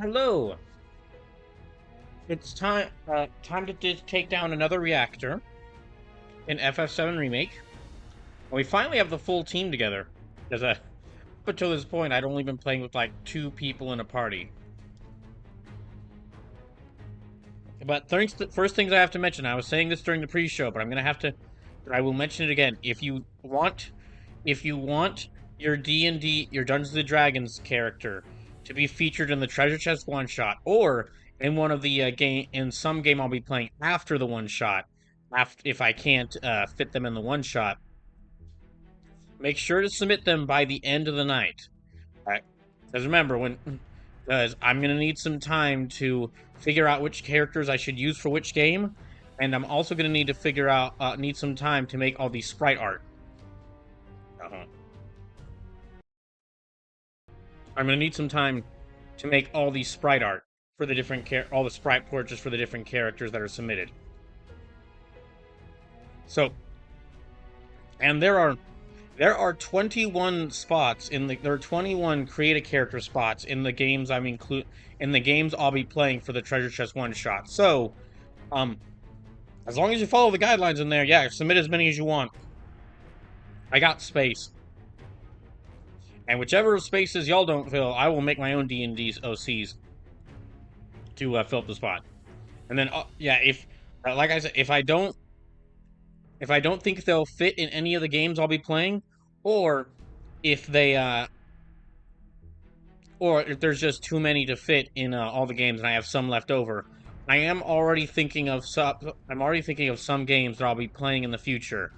Hello. It's time to take down another reactor in FF7 Remake. And we finally have the full team together. Because up until this point, I'd only been playing with like 2 people in a party. But first things I have to mention. I was saying this during the pre-show, but I will mention it again. If you want your D&D, your Dungeons and Dragons character to be featured in the Treasure Chest one shot, or in one of the in some game I'll be playing after the one shot, if I can't fit them in the one shot, make sure to submit them by the end of the night. Right? Because remember, because I'm gonna need some time to figure out which characters I should use for which game, and I'm also gonna need to need some time to make all the sprite art. Uh-huh. I'm gonna need some time to make all the sprite art for the all the sprite portraits for the different characters that are submitted. So, and there are 21 spots there are 21 create a character spots in the games I'll be playing for the Treasure Chest one shot. So, as long as you follow the guidelines in there, yeah, submit as many as you want. I got space. And whichever spaces y'all don't fill, I will make my own D&D OCs to fill up the spot. And then, yeah, like I said, if I don't think they'll fit in any of the games I'll be playing, or if there's just too many to fit in all the games and I have some left over, I'm already thinking of some games that I'll be playing in the future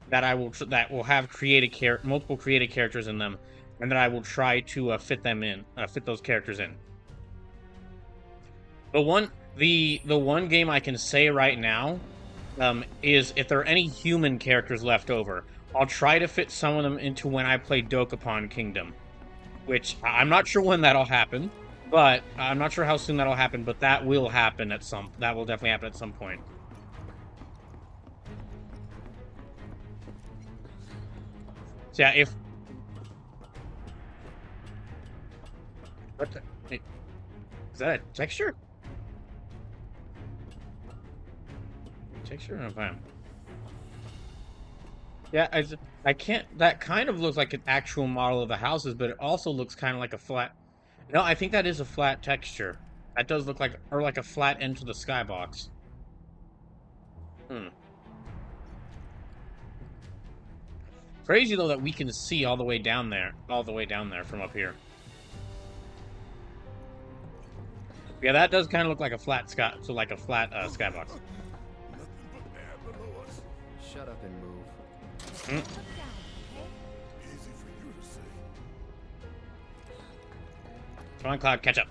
that will have multiple created characters in them, and that I will try to fit those characters in. The one game I can say right now is if there are any human characters left over, I'll try to fit some of them into when I play Dokapon Kingdom, which I'm not sure when that'll happen, but I'm not sure how soon that'll happen, but that will definitely happen at some point. So yeah, is that a texture? Texture or fine? Yeah, I can't. That kind of looks like an actual model of the houses, but it also looks kind of like a flat. No, I think that is a flat texture. That does look like a flat end to the skybox. Crazy though that we can see all the way down there from up here. Yeah, that does kind of look like a flat skybox. Shut up and move. Come on, Cloud, catch up.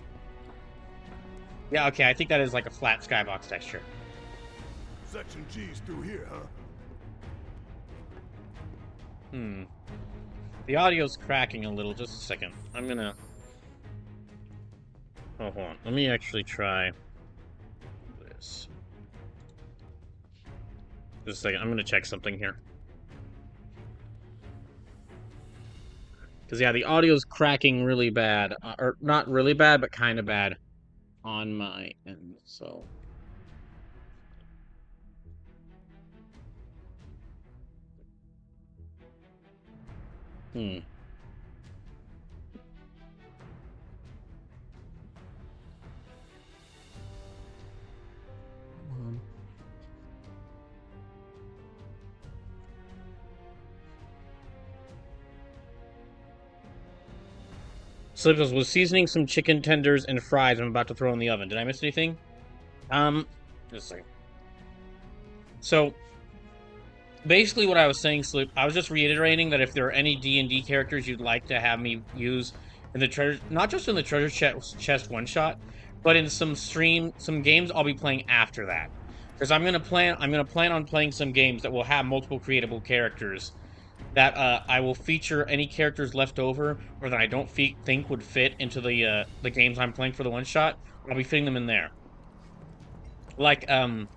Yeah, okay, I think that is like a flat skybox texture. Section G's through here, huh? The audio's cracking a little. Just a second. I'm gonna... Oh, hold on. Let me actually try this. Just a second. I'm gonna check something here. Because, yeah, the audio's cracking really bad. Or not really bad, but kind of bad on my end, so... Slippers was seasoning some chicken tenders and fries I'm about to throw in the oven. Did I miss anything? Just a second. So, basically what I was saying, Sloop, I was just reiterating that if there are any D&D characters you'd like to have me use in the treasure, not just in the Treasure Chest one-shot, but in some games I'll be playing after that. Because I'm gonna plan on playing some games that will have multiple creatable characters that I will feature any characters left over or that I don't think would fit into the games I'm playing for the one shot. I'll be fitting them in there. Like I'm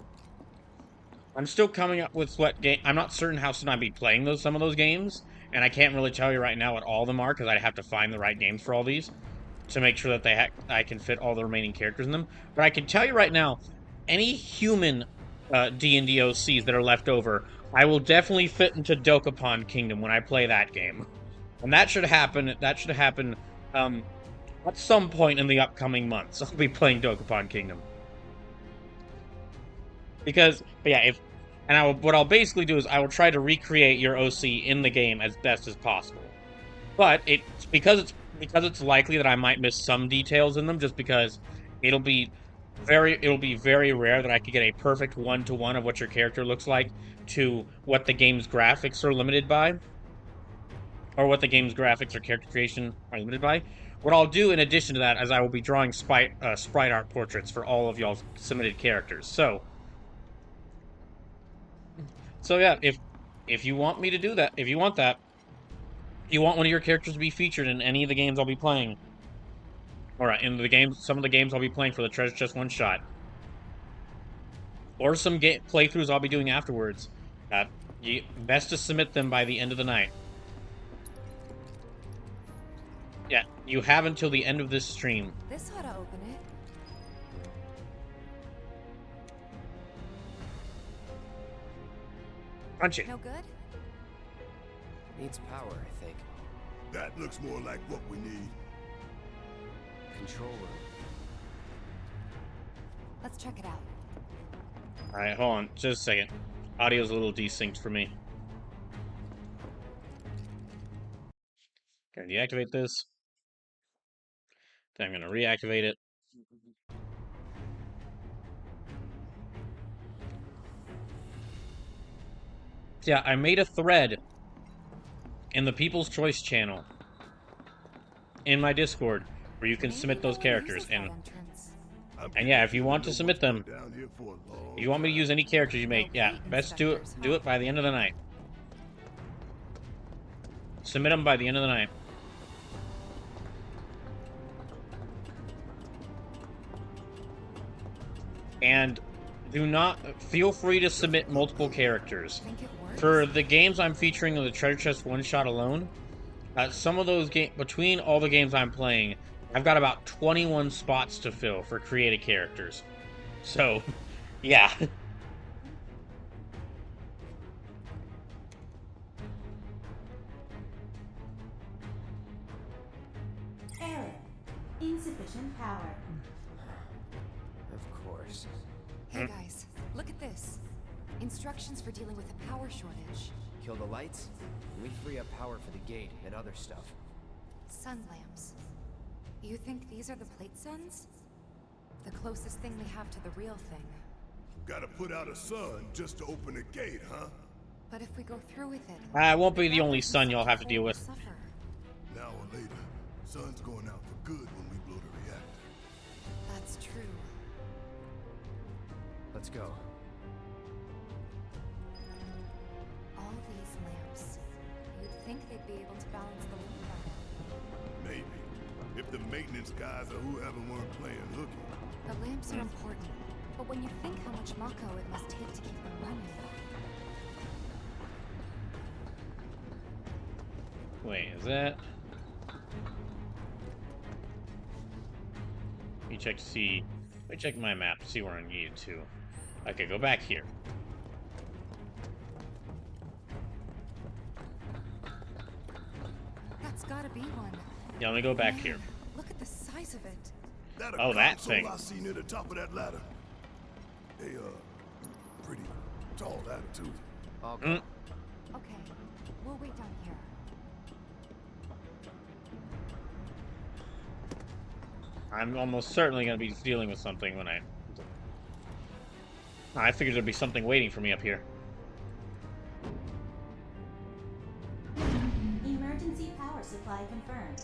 still coming up with what game. I'm not certain how soon I'll be playing some of those games, and I can't really tell you right now what all of them are because I'd have to find the right games for all these to make sure that I can fit all the remaining characters in them. But I can tell you right now, any human D&D OCs that are left over, I will definitely fit into Dokapon Kingdom when I play that game. And that should happen. That should happen at some point in the upcoming months. I'll be playing Dokapon Kingdom. But yeah, what I'll basically do is I will try to recreate your OC in the game as best as possible. But because it's likely that I might miss some details in them, just because it'll be very rare that I could get a perfect one-to-one of what your character looks like to what the game's graphics are limited by, or what the game's graphics or character creation are limited by. What I'll do in addition to that is I will be drawing sprite art portraits for all of y'all's submitted characters. So yeah, if you want me to do that, if you want that, if you want one of your characters to be featured in any of the games I'll be playing, or in the games, some of the games I'll be playing for the Treasure Chest One Shot, or some playthroughs I'll be doing afterwards, best to submit them by the end of the night. Yeah, you have until the end of this stream. This ought to open it. Punch it. No good? Needs power, I think. That looks more like what we need. Control room. Let's check it out. Alright, hold on. Just a second. Audio's a little desynced for me. Gonna deactivate this. Then I'm gonna reactivate it. Yeah, I made a thread in the People's Choice channel in my Discord where you can submit those characters. And yeah, if you want to submit them, if you want me to use any characters you make, yeah, best do it by the end of the night. Submit them by the end of the night. And feel free to submit multiple characters. For the games I'm featuring in the Treasure Chest One Shot alone, some of those between all the games I'm playing, I've got about 21 spots to fill for creative characters. So, yeah. Error. Insufficient power. Of course. Hey guys, look at this. Instructions for dealing with a power shortage. Kill the lights, and we free up power for the gate and other stuff. Sun lamps. You think these are the plate suns? The closest thing we have to the real thing. Gotta put out a sun just to open a gate, huh? But if we go through with it... It won't be the only sun you'll have to deal with. Suffer. Now or later, sun's going out for good when we blow the reactor. That's true. Let's go. All these lamps. You'd think they'd be able to balance the load by now. Maybe. If the maintenance guys or whoever weren't playing hooky. The lamps are important, but when you think how much Mako it must take to keep them running... Wait, is that... Let me check my map to see where I need to. Okay, go back here. That's gotta be one. Yeah, let me go back here. Look at the size of it. Oh, that thing. I see near the top of that ladder. They, pretty tall ladder, too. I'll go. Okay, we'll wait down here. I'm almost certainly going to be dealing with something when I figured there'd be something waiting for me up here. Emergency power supply confirmed.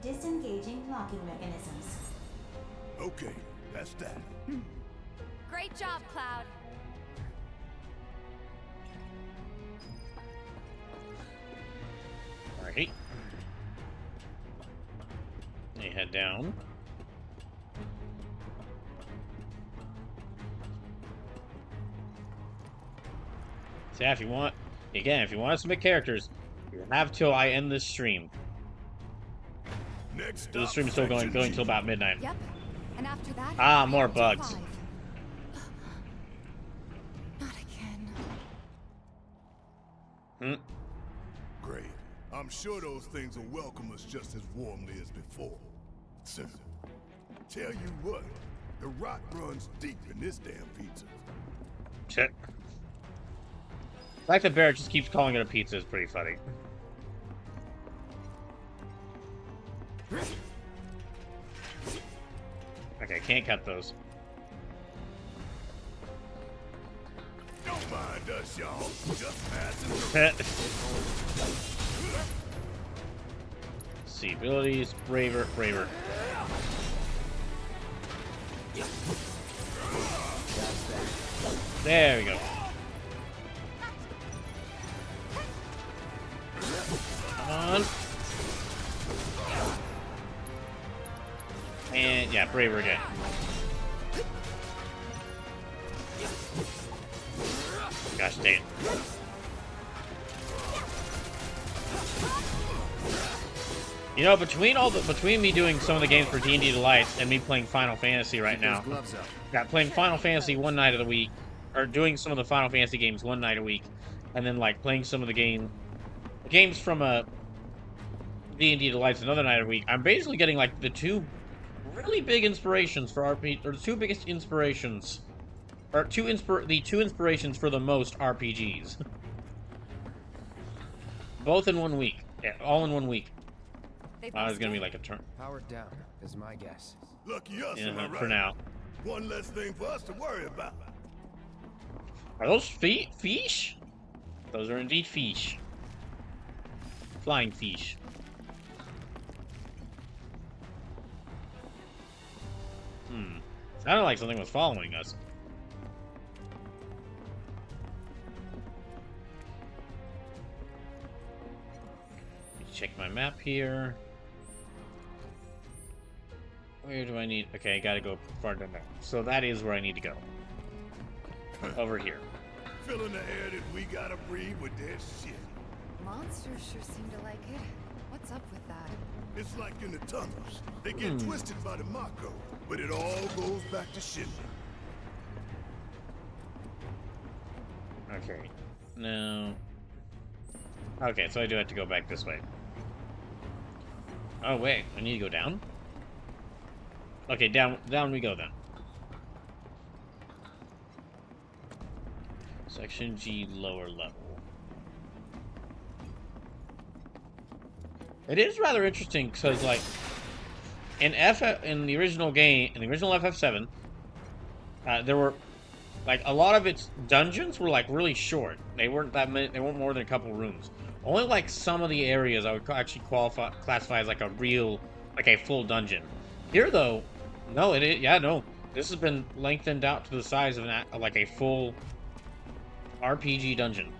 Disengaging locking mechanisms. Okay, that's that. Great job, Cloud. Alright. Let me head down. So yeah, if you want to submit characters, you have till I end this stream. Next The stop, stream is still going Section G. till about midnight. Yep. And after that, Ah, more Reactor bugs. 5. Not again. Hmm. Great. I'm sure those things will welcome us just as warmly as before. Tell you what, the rot runs deep in this damn pizza. Shit. The fact that Barrett just keeps calling it a pizza is pretty funny. Okay, can't cut those. Don't mind us, y'all. Just passing through. See, abilities, braver. There we go. Come on. And yeah, braver again. Gosh dang it. You know, between me doing some of the games for D&D Delights and me playing Final Fantasy right now, Gloves up. yeah, playing Final Fantasy one night of the week, or doing some of the Final Fantasy games one night a week, and then like playing some of the games from D&D Delights another night a week. I'm basically getting like the two really big inspirations for RPG, or the two biggest inspirations, or the two inspirations for the most RPGs, both in 1 week. Yeah, all in 1 week. It's gonna be like a turn. Powered down is my guess. Lucky us, am I Yeah, right? for now. One less thing for us to worry about. Are those fish? Those are indeed fish. Flying fish. Sounded like something was following us. Check my map here. Where do I need... Okay, I gotta go farther down. So that is where I need to go. Over here. Filling the air that we gotta breathe with their shit. Monsters sure seem to like it. What's up with that? It's like in the tunnels. They get twisted by the Mako, but it all goes back to shit. Okay. No. Okay, so I do have to go back this way. Oh, wait. I need to go down? Okay, down we go then. Section G, lower level. It is rather interesting because, like, in the original game, in the original FF7, there were, like, a lot of its dungeons were like really short. They weren't that many. They weren't more than a couple rooms. Only like some of the areas I would actually classify as like a full dungeon. Here though, no, it is. Yeah, no. This has been lengthened out to the size of like a full RPG dungeon.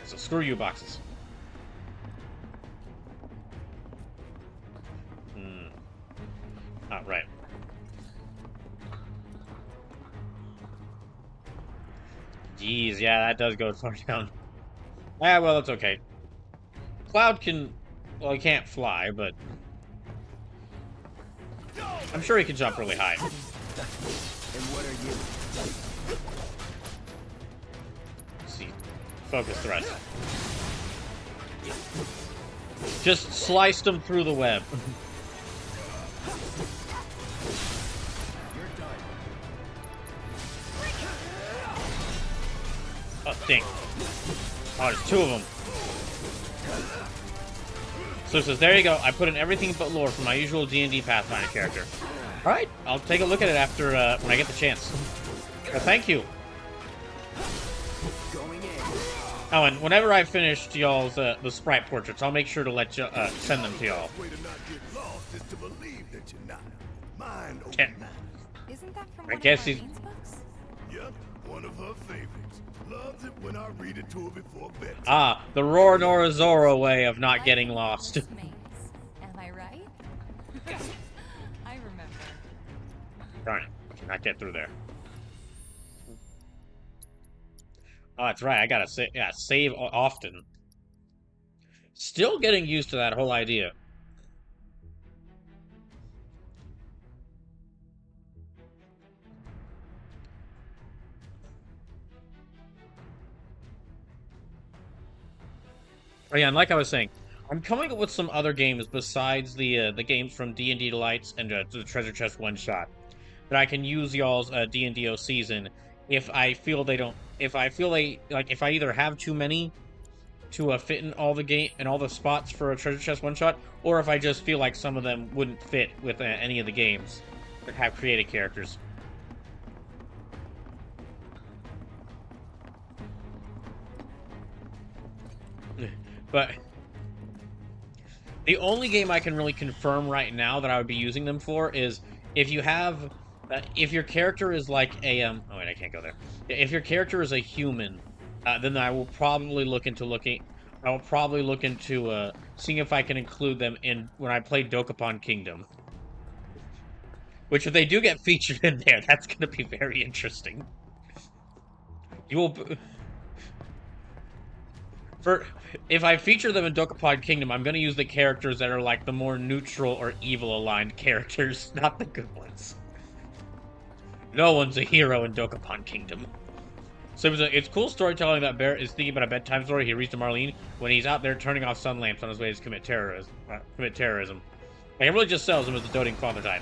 So screw you, boxes. Oh, right. Jeez, yeah, that does go far down. Ah, well, that's okay. Cloud can... Well, he can't fly, but... I'm sure he can jump really high. And what are you? Let's see. Focus thrust. Just sliced him through the web. You're done. Oh, dang. Oh, there's two of them. So it says, there you go. I put in everything but lore for my usual D&D Pathfinder character. Alright, I'll take a look at it after, when I get the chance. Well, thank you. Going in. Oh, and whenever I've finished y'all's, the sprite portraits, I'll make sure to let you, send them to y'all. Way to not get lost is to believe that you're not. Mind over Yeah. matter. Isn't that from I one of guess he's- Marlene's books? Yep, one of her favorites. Loves it when I read it to her before bedtime. Ah, the Roronoa Zoro way of not getting Life lost. Maze. Am I right? I remember. Darn it. I cannot get through there. Oh, that's right. I gotta save often. Still getting used to that whole idea Oh yeah, and like I was saying, I'm coming up with some other games besides the games from D&D Delights and the Treasure Chest One Shot that I can use y'all's D&D season if I feel they don't. If I feel if I either have too many to fit in all the game and all the spots for a Treasure Chest One Shot, or if I just feel like some of them wouldn't fit with any of the games that have created characters. But the only game I can really confirm right now that I would be using them for is if you have, if your character is like a oh wait, I can't go there. If your character is a human, then I will probably look into seeing if I can include them in when I play Dokapon Kingdom. Which, if they do get featured in there, that's going to be very interesting. You will. If I feature them in Dokapon Kingdom, I'm going to use the characters that are like the more neutral or evil aligned characters, not the good ones. No one's a hero in Dokapon Kingdom. So it's cool storytelling that Barrett is thinking about a bedtime story he reads to Marlene when he's out there turning off sun lamps on his way to commit terrorism. Like, it really just sells him as the doting father type.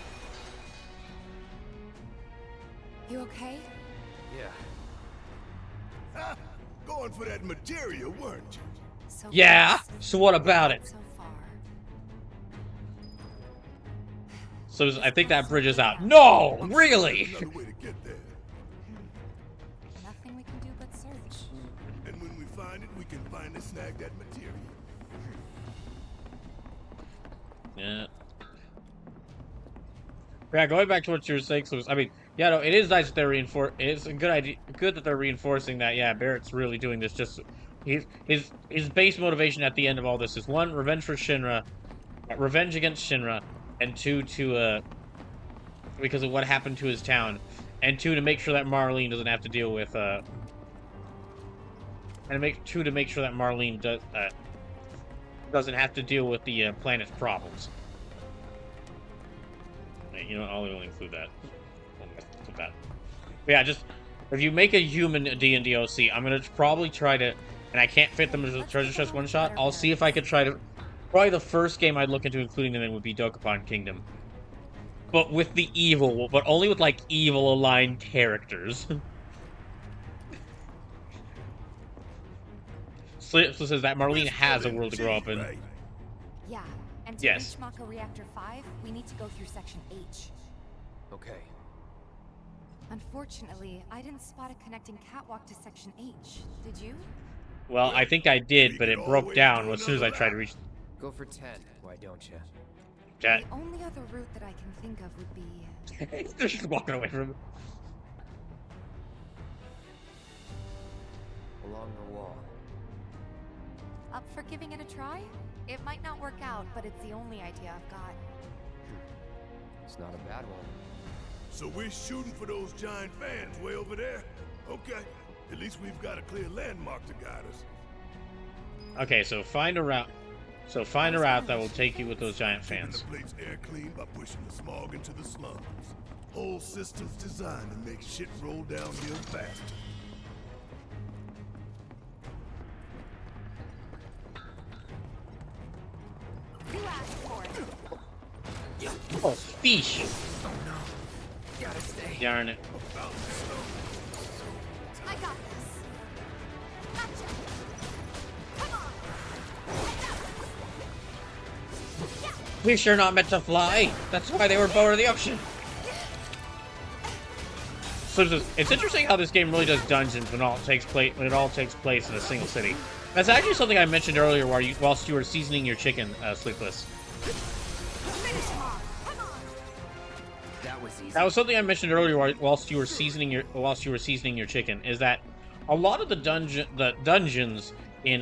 You okay? Yeah. Ha! Going for that material, weren't you? So Yeah. close. So what about it? So far. So I think that bridges out. No, really. Another way to get there. Nothing we can do but search. And when we find it, we can finally snag that material. Yeah. Yeah, going back to what you were saying, so I mean, yeah, no, it is nice that they're it's a good idea, good that they're reinforcing that. Yeah, Barrett's really doing this. Just his base motivation at the end of all this is one, revenge for Shinra, revenge against Shinra, and two, because of what happened to his town, and two, to make sure that Marlene doesn't have to deal with to make sure that Marlene doesn't have to deal with the planet's problems. You know, I'll only include that. But yeah, just if you make a human D&D OC, I'm gonna probably try to, and I can't fit them as a Treasure Chest One Shot. I'll see if I could try to. Probably the first game I'd look into including them in would be Dokapon Kingdom, but with the evil, but only with like evil aligned characters. So it says that Marlene has a world to grow up in. Right. Yeah, and to Yes. reach Mako Reactor 5, we need to go through Section H. Okay. Unfortunately, I didn't spot a connecting catwalk to Section H. Did you? Well, I think I did, but it broke down as soon as I tried to reach. Go for 10. Why don't you? Chat. The only other route that I can think of would be... They're just walking away from him. Along the wall. Up for giving it a try? It might not work out, but it's the only idea I've got. It's not a bad one. So we're shooting for those giant fans way over there? Okay. At least we've got a clear landmark to guide us. Okay, so find a route. So find a route that will take you with those giant Keeping fans. the plate's air clean by pushing the smog into the slums. Whole system's designed to make shit roll downhill faster. You asked for it. Oh, fish! Gotta stay. Darn it. I got this. Gotcha. Come on. Fish are not meant to fly. That's why they were born of the ocean. So it's interesting how this game really does dungeons when it all takes place in a single city. That's actually something I mentioned earlier, whilst you were seasoning your chicken, Sleepless. Finish him off. Come on. That was easy. That was something I mentioned earlier whilst you were seasoning your chicken. Is that a lot of the dungeons in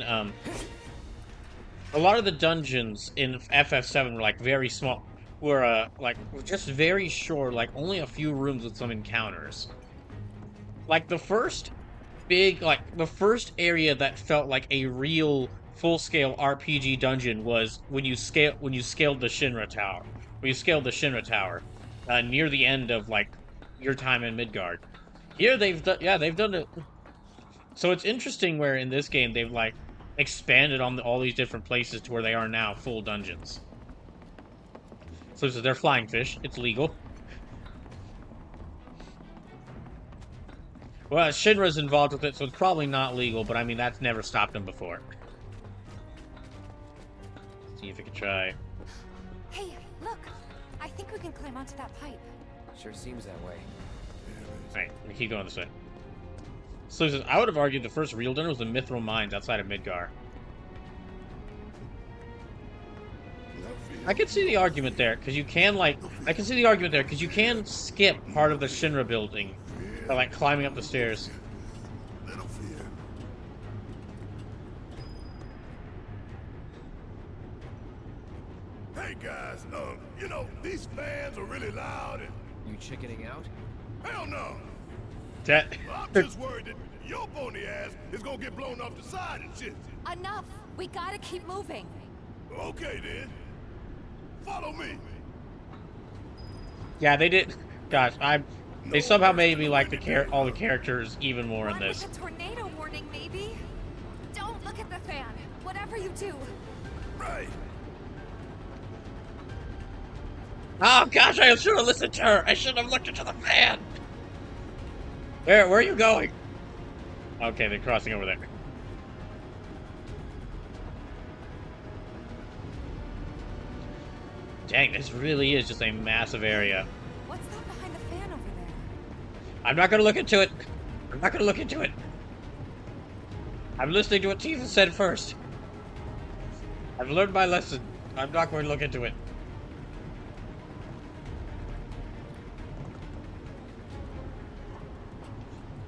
FF7 were like very small, were like just very short, like only a few rooms with some encounters. Like the first area that felt like a real full-scale RPG dungeon was when you scaled the Shinra Tower. When you scaled the Shinra Tower, near the end of like your time in Midgard. Here they've done it. So it's interesting where in this game they've like expanded on all these different places to where they are now full dungeons. So they're flying fish. It's legal. Well, Shinra's involved with it, so it's probably not legal, but I mean, that's never stopped them before. See if we can try. Hey, look! I think we can climb onto that pipe. Sure seems that way. Alright, we keep going this way. So says, I would have argued the first real dinner was the Mithril Mines outside of Midgar. I can see the argument there, because you can, like... I can see the argument there, because you can skip part of the Shinra building by, like, climbing up the stairs. Little fear. Hey guys, you know, these fans are really loud and... You chickening out? Hell no! That... I'm just worried that your bony ass is gonna get blown off the side and shit. Enough! We gotta keep moving. Okay then. Follow me. Yeah, they did... Gosh, they somehow made me like all the characters even more in this. With a tornado warning, maybe? Don't look at the fan. Whatever you do. Right. Oh gosh, I should have listened to her. I should have looked into the fan. Where are you going? Okay, they're crossing over there. Dang, this really is just a massive area. What's that behind the fan over there? I'm not gonna look into it. I'm not gonna look into it. I'm listening to what Tifa said first. I've learned my lesson. I'm not going to look into it.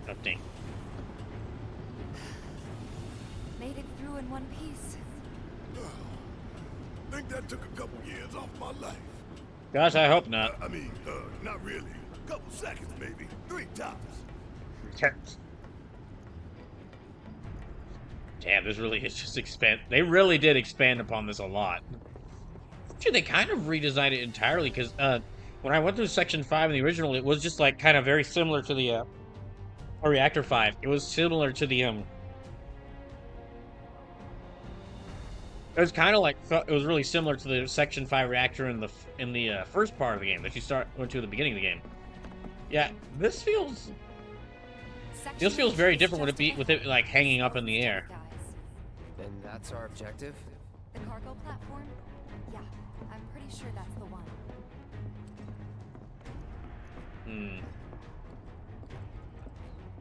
Oh, dang. Made it through in one piece. Think that took a couple years off my life. Gosh, I hope not. I mean, not really. Couple seconds, maybe. 3 tops. Damn, this really is just expand. They really did expand upon this a lot. Actually, they kind of redesigned it entirely because when I went through Section 5 in the original, it was just like kind of very similar to the Reactor 5. It was similar to the It was kind of like it was really similar to the Section 5 reactor in the first part of the game that you went to at the beginning of the game. Yeah, this feels very different with it like hanging up in the air. And that's our objective? The cargo platform? Yeah, I'm pretty sure that's the one.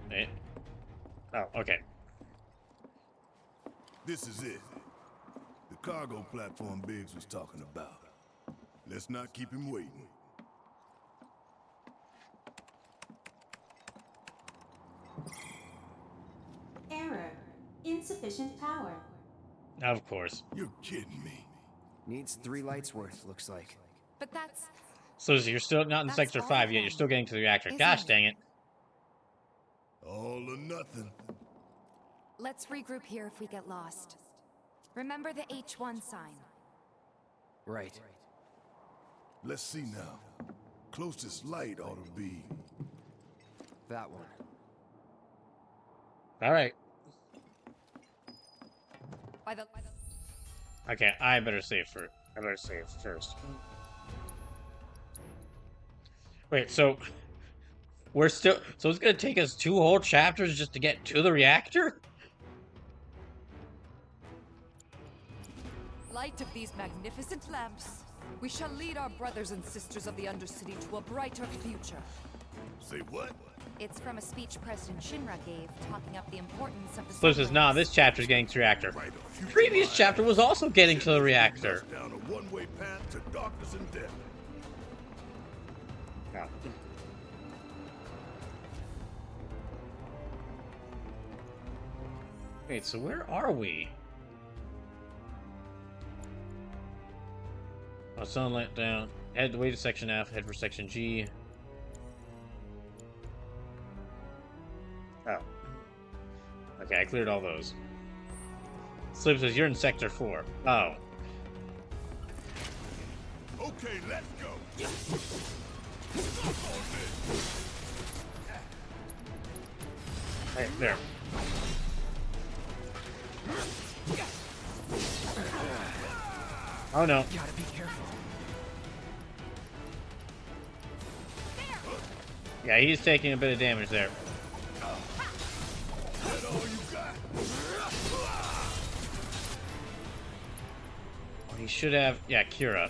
Wait. Oh, okay. This is it. The cargo platform Biggs was talking about. Let's not keep him waiting. Error. Insufficient power. Of course. You're kidding me. Needs 3 lights worth, looks like. But that's... So you're still not in That's Sector all 5 of yet. You're them. still getting to the reactor. Isn't Gosh it? dang it. All or nothing. Let's regroup here if we get lost. Remember the H1 sign. Right. Let's see now. Closest light ought to be... That one. All right. By the... Okay, I better save first. Wait, so so it's gonna take us 2 whole chapters just to get to the reactor? Light of these magnificent lamps, we shall lead our brothers and sisters of the Undercity to a brighter future. Say what? It's from a speech President Shinra gave, talking up the importance of the... So says, nah, this chapter's getting to the reactor. Right, a future Previous line. chapter was also getting to the reactor. Down a one-way path to darkness and death. Oh. Wait, so where are we? Oh, sunlight down. Head the way to Section F, head for Section G. Oh. Okay, I cleared all those. Slip says you're in Sector 4. Oh. Okay, let's go. Hey, there. Oh no. Gotta be careful. Yeah, he's taking a bit of damage there. That all you got? He should have, yeah, Kira.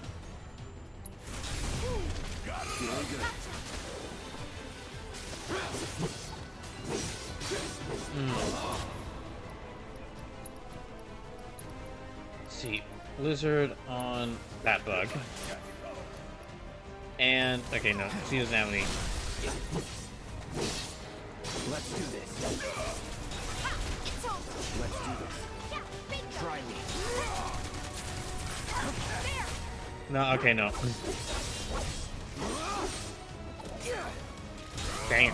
Feeling good. Let's see, Blizzard on that bug. And, okay, no, she doesn't have any. Let's do this. Let's do this. Try me. No, okay, no. Dang.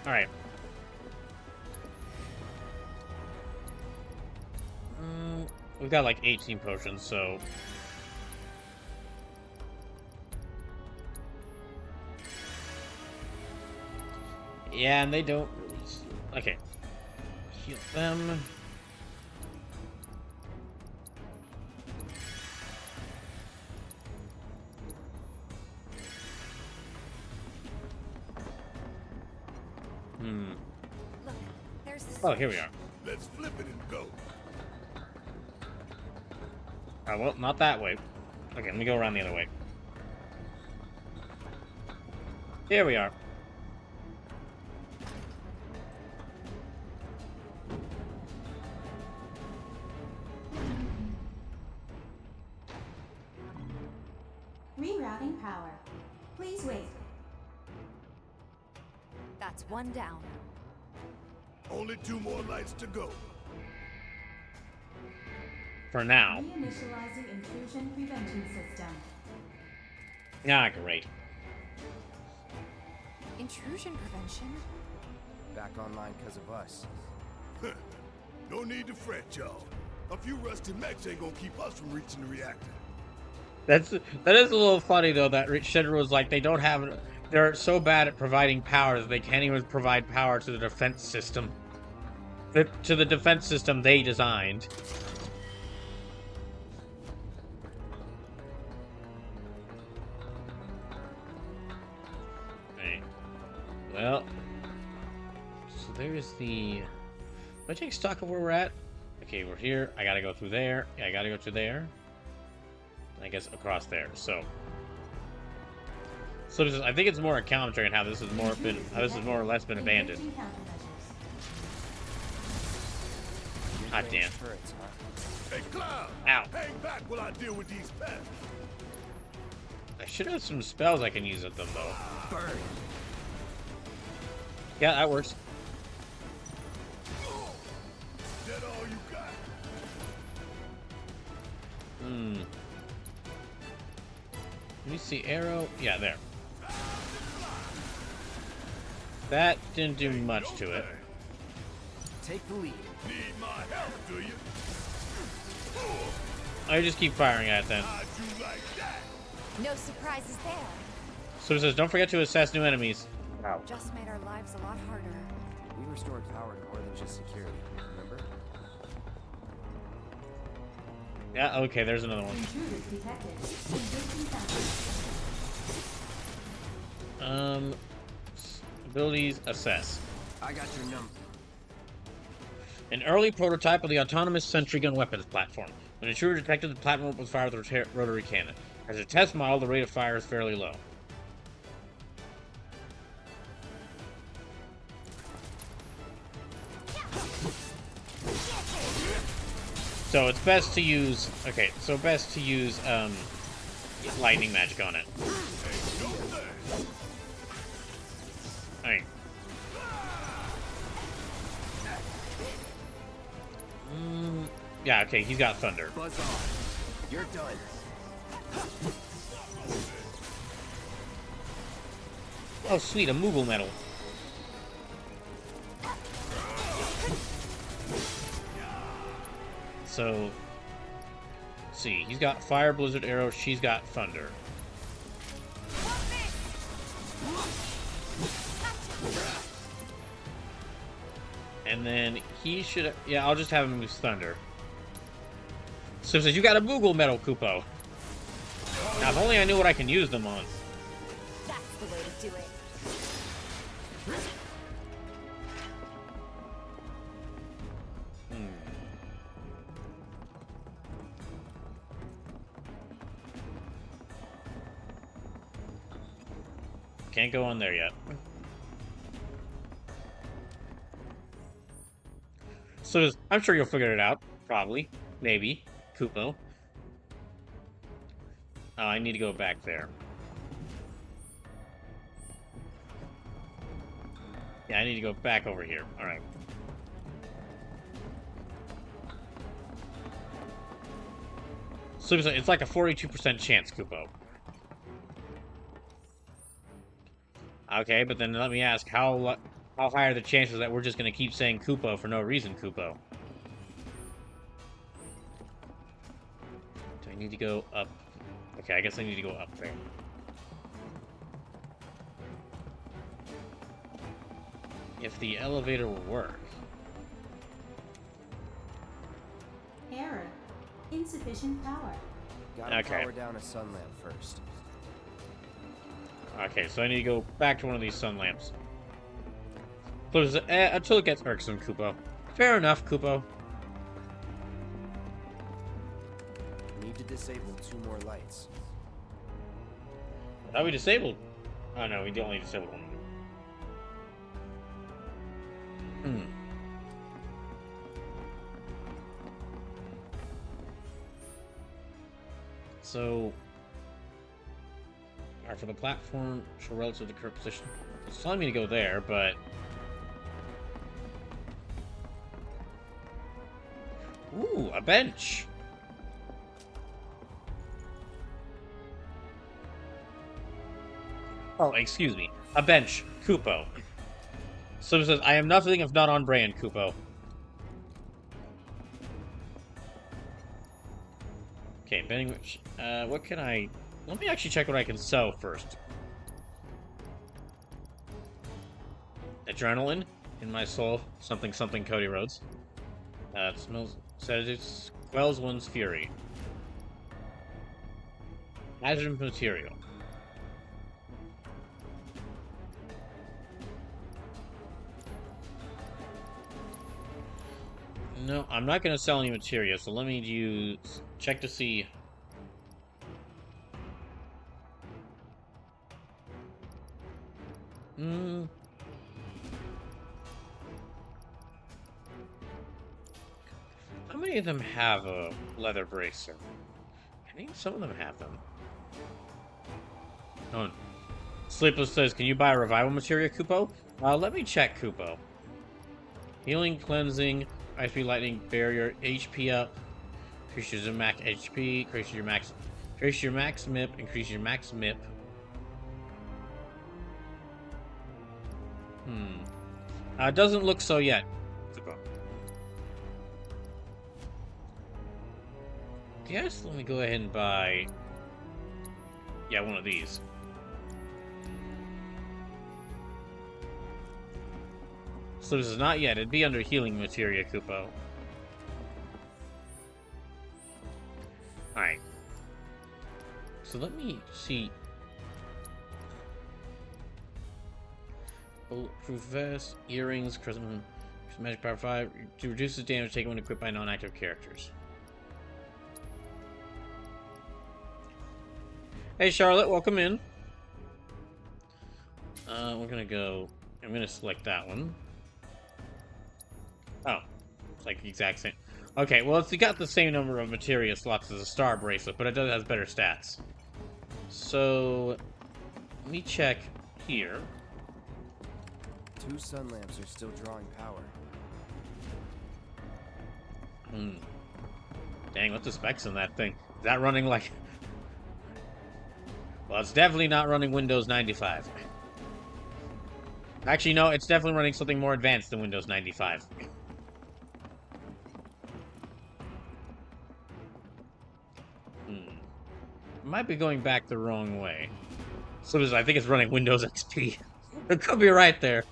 Alright. We've got like 18 potions, so... Yeah, and they don't really... Okay. Heal them. Look, there's this. Oh, here we are. Let's flip it and go. Well, not that way. Okay, let me go around the other way. Here we are. Rerouting power. Please wait. That's one down. Only 2 more lights to go. For now. Reinitializing intrusion prevention system. Ah, great. Intrusion prevention? Back online because of us. No need to fret, y'all. A few rusted mechs ain't gonna keep us from reaching the reactor. That is a little funny though. That Shinra was like, they're so bad at providing power that they can't even provide power to the defense system. To the defense system they designed. Okay. Well, so there's the. Do I take stock of where we're at? Okay, we're here. I gotta go through there. Yeah, I gotta go to there. I guess across there. So this is, I think it's more a commentary on how this is more or less been abandoned. Engaging countermeasures. Hot damn. Turrets, huh? Hey, Cloud! Ow. Hang back while I deal with these pests. I should have some spells I can use at them though. Burn. Yeah, that works. That all you got? Let me see, arrow. Yeah, there. That didn't do much to it. Take the lead. Need my help, do you? I just keep firing at it then. How'd you like that? No surprises there. So it says, don't forget to assess new enemies. Wow. Just made our lives a lot harder. We restored power to more than just security, remember? Yeah, okay, there's another one. Intruders detected. Engaging countermeasures. Abilities, assess. I got your number. An early prototype of the autonomous sentry gun weapons platform. When intruder detected, the platform was fired with a rotary cannon. As a test model, the rate of fire is fairly low. So it's best to use, okay, so best to use lightning magic on it. Alright. Yeah, okay, he's got thunder. Buzz off. You're done. Oh, sweet, a Moogle medal. So, let's see, he's got fire, blizzard, arrow, she's got thunder. And then he should, yeah, I'll just have him use thunder. So it says, you got a Moogle Medal, Kupo. Now, if only I knew what I can use them on. That's the way to do it. Can't go on there yet. So I'm sure you'll figure it out. Probably. Maybe. Kupo. Oh, I need to go back there. Yeah, I need to go back over here. Alright. So it's like a 42% chance, Kupo. Okay, but then let me ask, how high are the chances that we're just going to keep saying Kupo for no reason, Kupo? Do I need to go up? Okay, I guess I need to go up there. If the elevator will work. Error. Insufficient power. Gotta Okay. power down a sun lamp first. Okay, so I need to go back to one of these sun lamps. Until it gets irksome, Kupo. Fair enough, Kupo. Need to disable 2 more lights. I thought we disabled. Oh no, we only disabled one. So, alright, for the platform, show relative to the correct position. It's telling me to go there, but ooh, a bench. Oh, excuse me. A bench. Kupo. So it says, I am nothing if not on brand, Kupo. Okay, bending... what can I... Let me actually check what I can sell first. Adrenaline in my soul. Something, something, Cody Rhodes. It smells... Says it quells one's fury. Hazardous material. No, I'm not going to sell any materia, so let me check to see. How many of them have a leather bracer? I think some of them have them. Oh, Sleepless says, can you buy a revival materia, Kupo? Let me check, Kupo. Healing, cleansing, ice speed, lightning, barrier, HP up, increases your max HP, increases your max MIP, increases your max MIP. It doesn't look so yet. Yes, let me go ahead and buy, yeah, one of these. So this is not yet. It'd be under healing materia, Kupo. Alright. So let me see. Bulletproof vest, earrings, Christmas magic power 5. To reduce the damage taken when equipped by non-active characters. Hey Charlotte, welcome in. We're gonna go. I'm gonna select that one. Oh, it's like the exact same. Okay, well, it's got the same number of materia slots as a star bracelet, but it does has better stats. So, let me check here. 2 sun lamps are still drawing power. Dang, what's the specs on that thing? Is that running like... Well, it's definitely not running Windows 95. Actually, no, it's definitely running something more advanced than Windows 95. Might be going back the wrong way. So I think it's running Windows XP. It could be right there.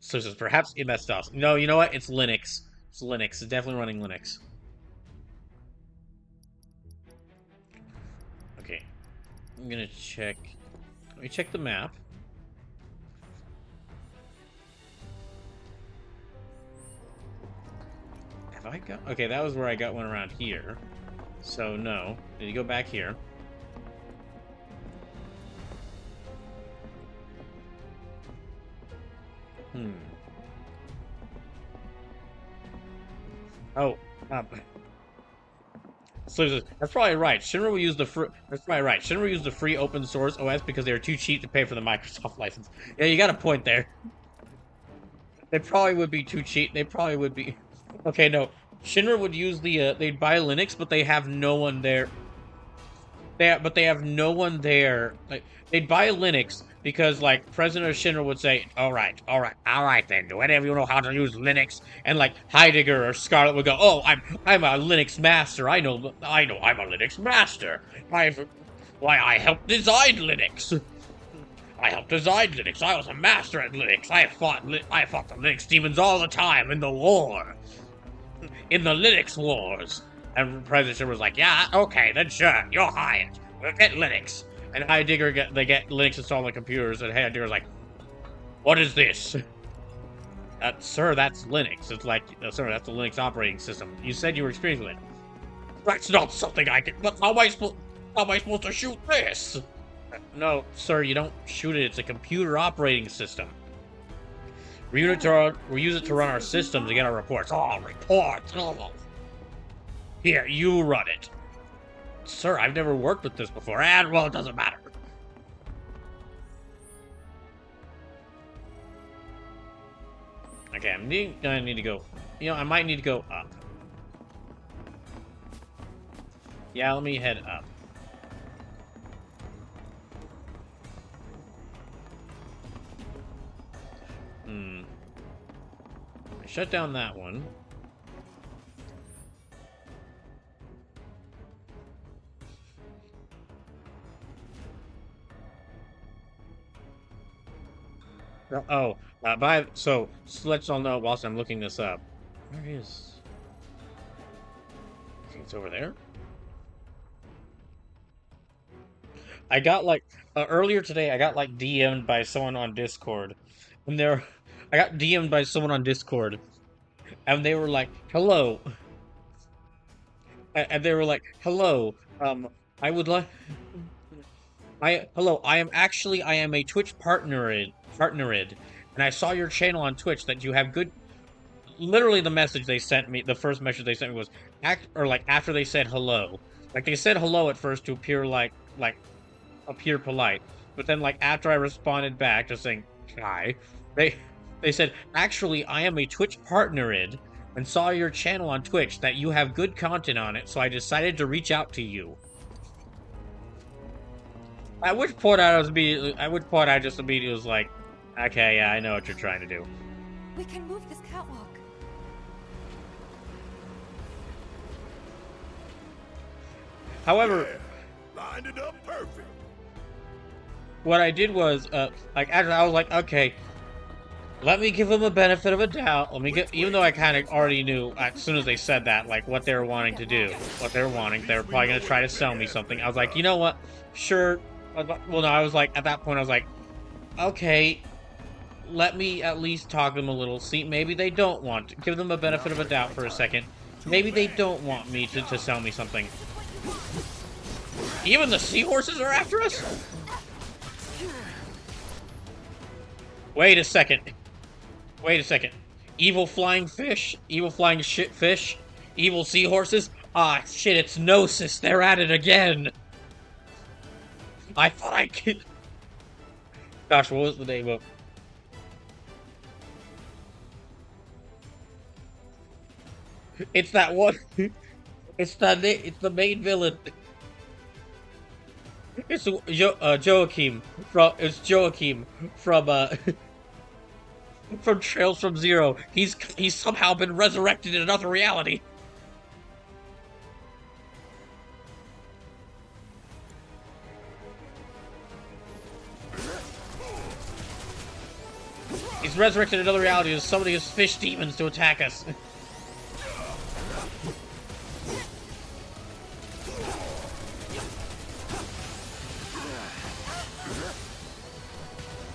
So it says perhaps MS-DOS. No, you know what? It's Linux. It's Linux. It's definitely running Linux. Okay. I'm gonna check. Let me check the map. Have I got... Okay, that was where I got one around here. So, no. Did you go back here? Oh, so that's probably right. Shinra will use the free. That's probably right. Shinra will use the free open source OS because they are too cheap to pay for the Microsoft license. Yeah, you got a point there. They probably would be too cheap. They probably would be. Okay, no. Shinra would use the. They'd buy Linux, but they have no one there. They have no one there. Like, they'd buy Linux because, like, President of Shinra would say, all right then, do any of you know how to use Linux? And, like, Heidegger or Scarlett would go, oh, I'm a Linux master. I know, I'm a Linux master. I helped design Linux. I helped design Linux. I was a master at Linux. I fought the Linux demons all the time in the war. In the Linux wars. And President Shinra was like, yeah, okay, then sure, you're hired. We'll get Linux. And Heidegger they get Linux installed on computers, and Heidegger's like, what is this? Sir, that's Linux. It's like, sir, that's the Linux operating system. You said you were experienced with it. That's not something I can. But how am I supposed to shoot this? No, sir, you don't shoot it. It's a computer operating system. We use it to run our systems to get our reports. Oh, reports. Oh. Here, you run it. Sir, I've never worked with this before, and, well, it doesn't matter. Okay, I'm gonna need to go... You know, I might need to go up. Yeah, let me head up. I shut down that one. Oh, so let's all know whilst I'm looking this up. Where is... It's over there? I got, like, earlier today, I got, like, DM'd by someone on Discord. And I got DM'd by someone on Discord. And they were like, hello. And they were like, hello, I would like... Hello, I am a Twitch partnered, and I saw your channel on Twitch that you have good... Literally the message they sent me, the first message they sent me was, after they said hello. Like, they said hello at first to appear, appear polite. But then, like, after I responded back, just saying, hi, they said, actually, I am a Twitch partnered, and saw your channel on Twitch that you have good content on it, so I decided to reach out to you. At which point I just immediately was like, okay, yeah, I know what you're trying to do. We can move this catwalk. However, Yeah, lined it up perfect. what I did was, after I was like, okay, let me give them a benefit of a doubt. Even though I kind of already knew as soon as they said that, like, what they were wanting to do, they were probably going to try to sell me something. I was like, you know what? Sure. Well, no, I was like, at that point, I was like, okay, let me at least talk to them a little. See, maybe they don't want to. Give them a benefit of a doubt for a second. Maybe they don't want me to sell me something. Even the seahorses are after us? Wait a second. Evil flying fish? Evil flying fish? Evil seahorses? Ah, shit, it's Gnosis. They're at it again. I thought I could... Gosh, what was the name of... It's that one... It's the main villain. It's Joachim from... It's Joachim from, from Trails from Zero. He's somehow been resurrected in another reality. He's resurrected another reality and summoning his fish demons to attack us.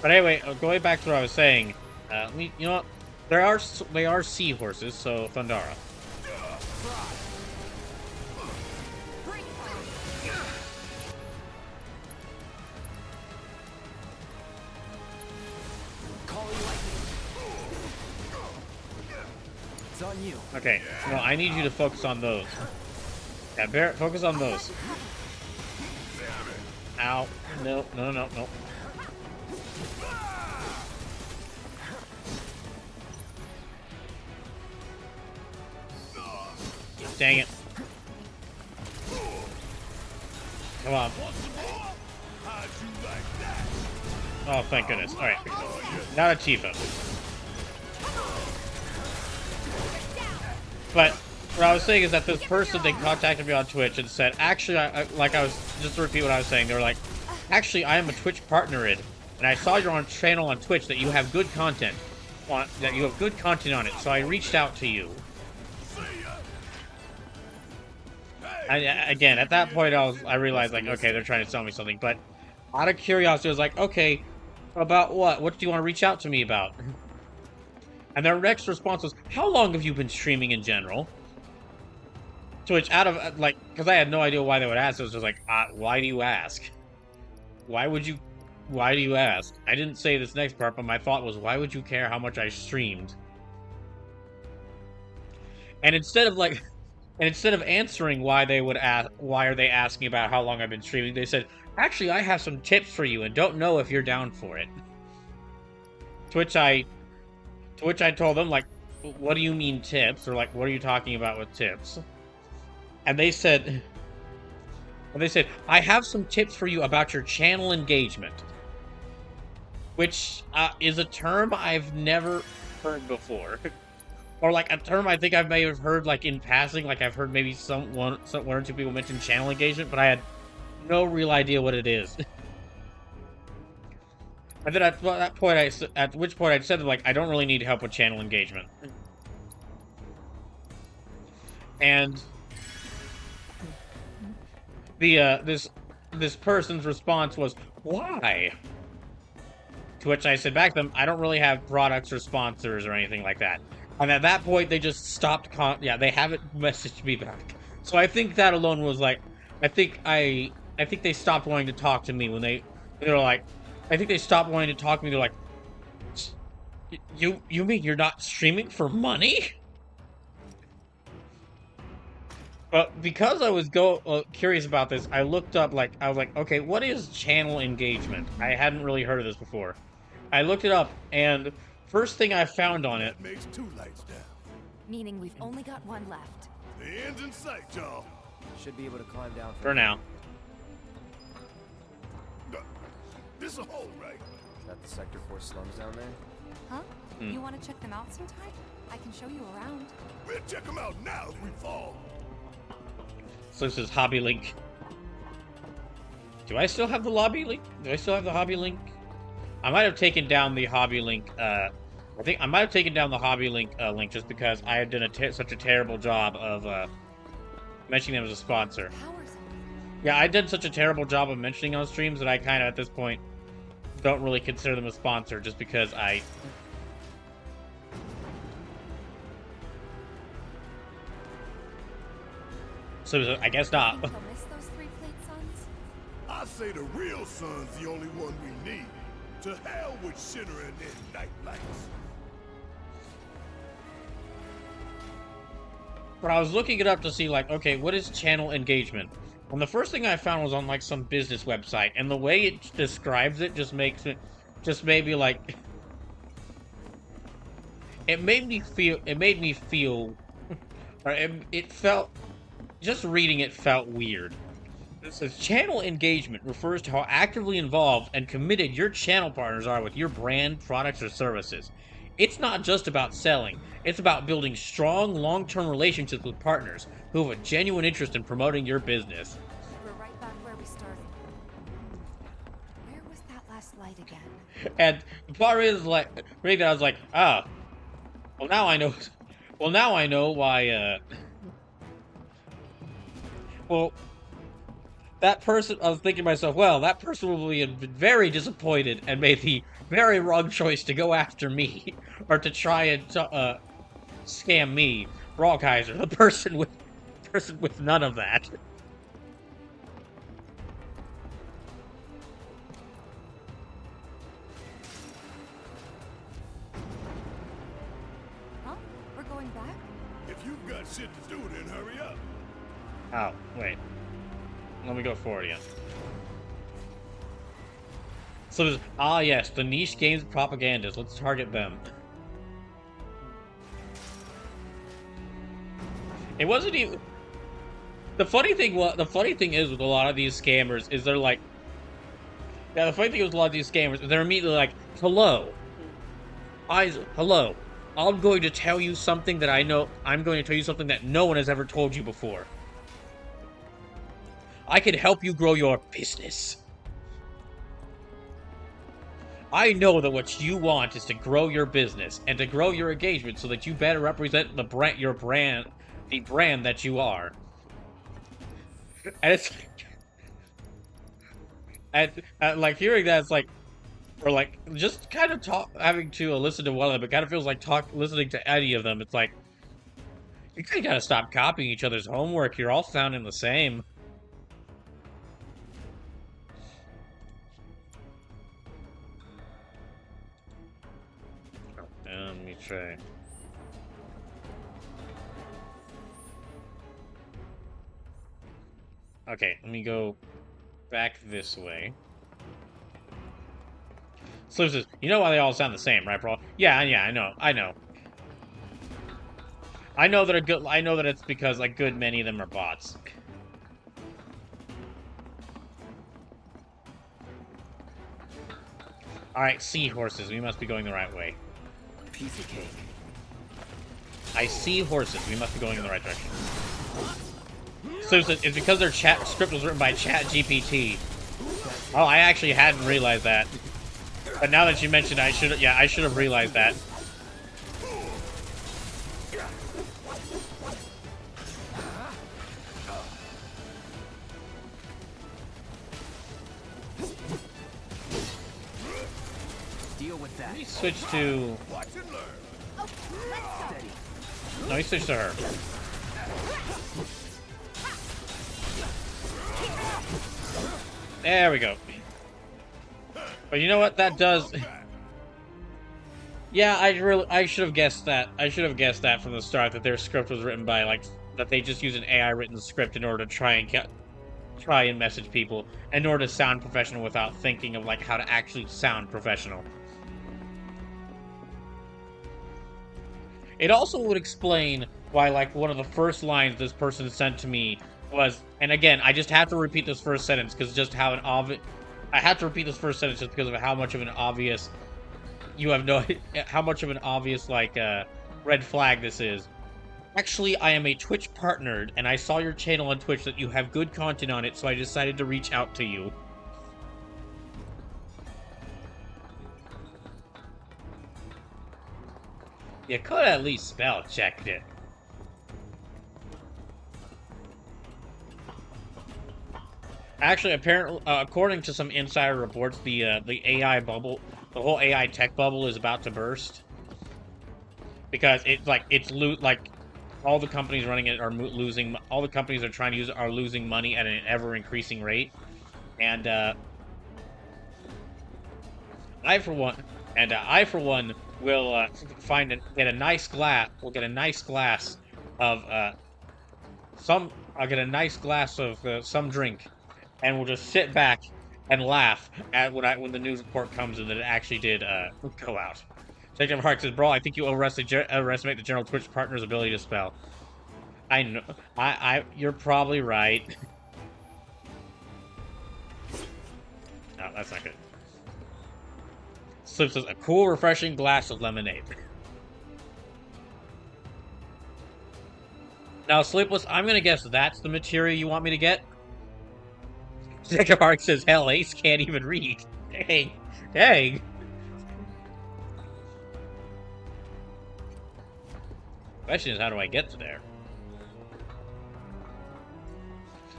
But anyway, going back to what I was saying, you know what? They are seahorses, so Thundara. It's on you. Okay, no, I need you to focus on those. Yeah, Barrett, focus on those. Ow. No, no, no, no. Dang it. Come on. Oh, thank goodness. Alright. Not a Tifa. But what I was saying is that this person, they contacted me on Twitch and said, actually, just to repeat what I was saying, they were like, actually, I am a Twitch partner, and I saw your channel on Twitch that you have good content. On it, so I reached out to you. Again, at that point, I realized, like, okay, they're trying to sell me something, but out of curiosity, I was like, okay, about what? What do you want to reach out to me about? And their next response was, how long have you been streaming in general? To which, out of, like, because I had no idea why they would ask, it was just like, why do you ask? Why do you ask? I didn't say this next part, but my thought was, why would you care how much I streamed? And instead of answering why they would ask, why are they asking about how long I've been streaming, they said, actually, I have some tips for you and don't know if you're down for it. To which I told them, like, what do you mean tips? Or, like, what are you talking about with tips? And they said, I have some tips for you about your channel engagement. Which is a term I've never heard before. Or, like, a term I think I may have heard, like, in passing. Like, I've heard maybe one or two people mention channel engagement, but I had no real idea what it is. And then at which point I said, like, I don't really need help with channel engagement. And the this person's response was, why? To which I said back to them, I don't really have products or sponsors or anything like that. And at that point, they just stopped. They haven't messaged me back. So I think that alone was like, I think they stopped wanting to talk to me when they were like, I think they stopped wanting to talk to me. They're like, you mean you're not streaming for money? But because I was curious about this, I looked up, like, I was like, okay, what is channel engagement? I hadn't really heard of this before. I looked it up, and first thing I found on it... Makes 2 lights down. Meaning we've only got one left. The end's in sight, y'all. Should be able to climb down For now. This a hole, right? Is that the Sector 4 slums down there? Huh? You want to check them out sometime? I can show you around. We'll check them out now if we fall. So this is Hobby Link. Do I still have the lobby link? Do I still have the Hobby Link? I might have taken down the Hobby Link, I think I might have taken down the Hobby Link link just because I had done such a terrible job of mentioning them as a sponsor. Yeah, I did such a terrible job of mentioning on streams that I kind of, at this point, don't really consider them a sponsor just because I... So, I guess not. Think they'll miss those 3 plate suns? I say the real sun's the only one we need. To hell with Shitter and their night lights. But I was looking it up to see, like, okay, what is channel engagement? And the first thing I found was on, like, some business website, and the way it describes it just made me, like... It made me feel, or it felt, just reading it felt weird. It says, channel engagement refers to how actively involved and committed your channel partners are with your brand, products, or services. It's not just about selling. It's about building strong, long-term relationships with partners who have a genuine interest in promoting your business. We're right back where we started. Where was that last light again. And the part is, like, reading that, I was like, ah, well, now I know. Well, now I know why, well, that person, I was thinking to myself, well, that person will be very disappointed and made the very wrong choice to go after me, or to try and, scam me, Brockheiser, the person with none of that. Huh? We're going back? If you've got shit to do, then hurry up. Oh, wait. Let me go forward again. So there's, yes, the niche games propagandists. Let's target them. It wasn't even... The funny thing is with a lot of these scammers is they're like... Yeah, the funny thing with a lot of these scammers is they're immediately like, hello. Hello. I'm going to tell you something that I know... I'm going to tell you something that no one has ever told you before. I can help you grow your business. I know that what you want is to grow your business and to grow your engagement so that you better represent the brand that you are. And it's like, and like hearing that, it's like, or like just kind of having to listen to one of them. It kind of feels like listening to any of them. It's like you gotta stop copying each other's homework. You're all sounding the same. Let me try. Okay, let me go back this way. Sliv says, you know why they all sound the same, right, bro? Yeah, I know. I know that it's because like good many of them are bots. Alright, seahorses. We must be going the right way. Piece of cake. I see horses. We must be going in the right direction. So it's because their script was written by ChatGPT. Oh, I actually hadn't realized that. But now that you mentioned it, I should have realized that. Deal with that. Let me switch to... No, he switched to her. There we go. But you know what? That does... Yeah, I should have guessed that. I should have guessed that from the start, that their script was written by, like, that they just use an AI-written script in order to try and message people, in order to sound professional without thinking of, like, how to actually sound professional. It also would explain why, like, one of the first lines this person sent to me was, and again, I just have to repeat this first sentence because just how an obvious... I have to repeat this first sentence just because of how much of an obvious... You have no... How much of an obvious, like, red flag this is. Actually, I am a Twitch partner, and I saw your channel on Twitch that you have good content on it, so I decided to reach out to you. You could at least spell checked it. Actually, apparently, according to some insider reports, the AI bubble, the whole AI tech bubble, is about to burst because all the companies running it are losing. All the companies are trying to use it are losing money at an ever increasing rate, and I for one will get a nice glass. We'll get a nice glass of some. I'll get a nice glass of some drink. And we'll just sit back and laugh at when the news report comes and that it actually did go out. Jacob Hart says, "Bro, I think you overestimate the general Twitch partner's ability to spell." I know. You're probably right. No, that's not good. Slip says, "A cool, refreshing glass of lemonade." Now, Sleepless, I'm gonna guess that's the material you want me to get. Jacob Ark says, hell, Ace can't even read. Dang. Dang. Question is, how do I get to there?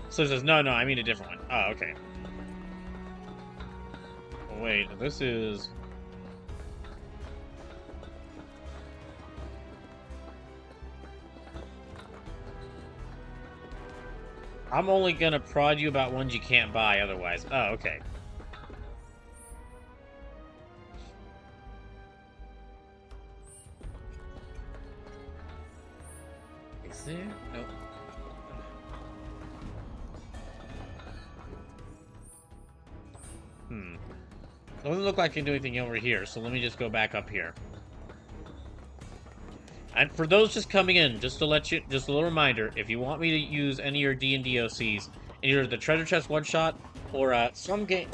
So it says, no, I mean a different one. Oh, okay. Wait, this is... I'm only gonna prod you about ones you can't buy otherwise. Oh, okay. Is there? Nope. Doesn't look like I can do anything over here, so let me just go back up here. And for those just coming in, just to let you, just a little reminder, if you want me to use any of your D&D OCs, either the treasure chest one-shot, or some game,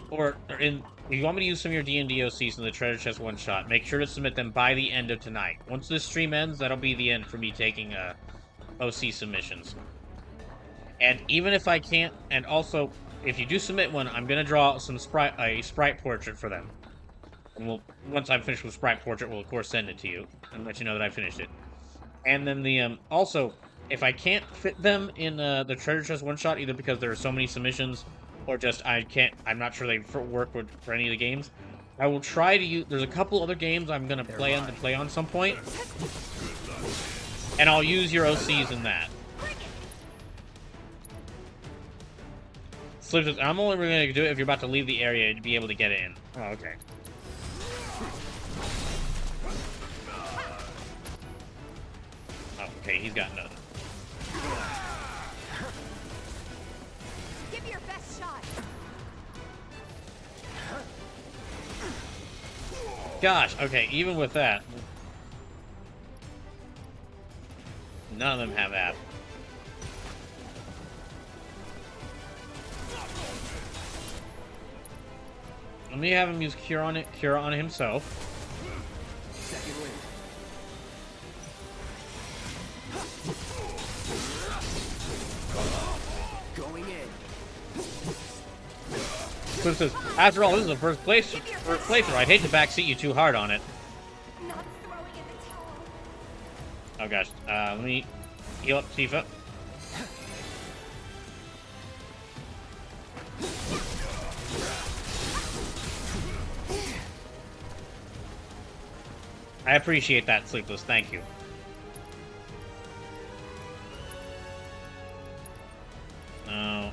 or in, if you want me to use some of your D&D OCs in the treasure chest one-shot, make sure to submit them by the end of tonight. Once this stream ends, that'll be the end for me taking OC submissions. And even if I can't, and also, if you do submit one, I'm gonna draw some a sprite portrait for them. And we'll, once I'm finished with sprite portrait, we'll of course send it to you and let you know that I finished it. And then the also, if I can't fit them in the treasure chest one shot, either because there are so many submissions, or just I'm not sure they work for any of the games, I will try to use. There's a couple other games I'm gonna play on some point, and I'll use your OCs in that. I'm only going to do it if you're about to leave the area to be able to get it in. Oh, okay. Oh, okay, he's got nothing. Give me your best shot. Gosh, okay, even with that, none of them have app. Let me have him use Cure on himself. Second wind. Going in. So it says, after all, this is the first playthrough. I'd hate to backseat you too hard on it. Not throwing in the towel. Oh gosh, let me heal up Tifa. I appreciate that, Sleepless. Thank you. Oh.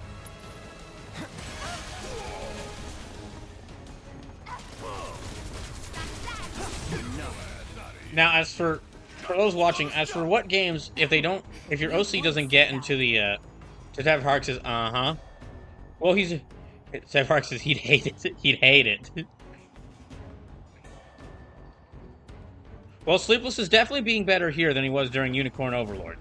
Now, as for those watching, as for what games, if your OC doesn't get into the, to Tev Hark says, uh-huh. Well, Tev Hark says he'd hate it. He'd hate it. Well, Sleepless is definitely being better here than he was during Unicorn Overlord.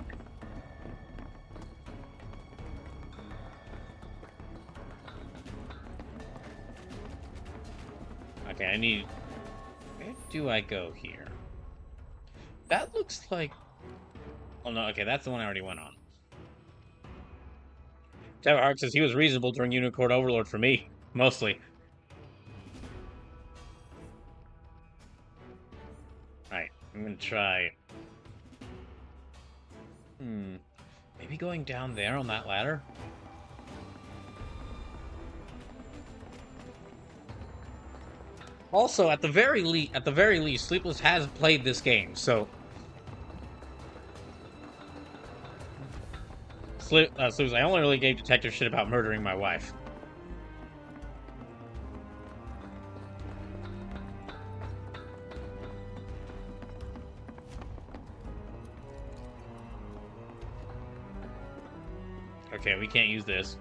Okay, I need... Where do I go here? That looks like... Oh, no, okay, that's the one I already went on. Tower Heart says he was reasonable during Unicorn Overlord for me, mostly. Alright, I'm gonna try... Maybe going down there on that ladder? Also, at the very least, Sleepless has played this game, so... Sleepless, I only really gave Detective shit about murdering my wife. Okay, we can't use this.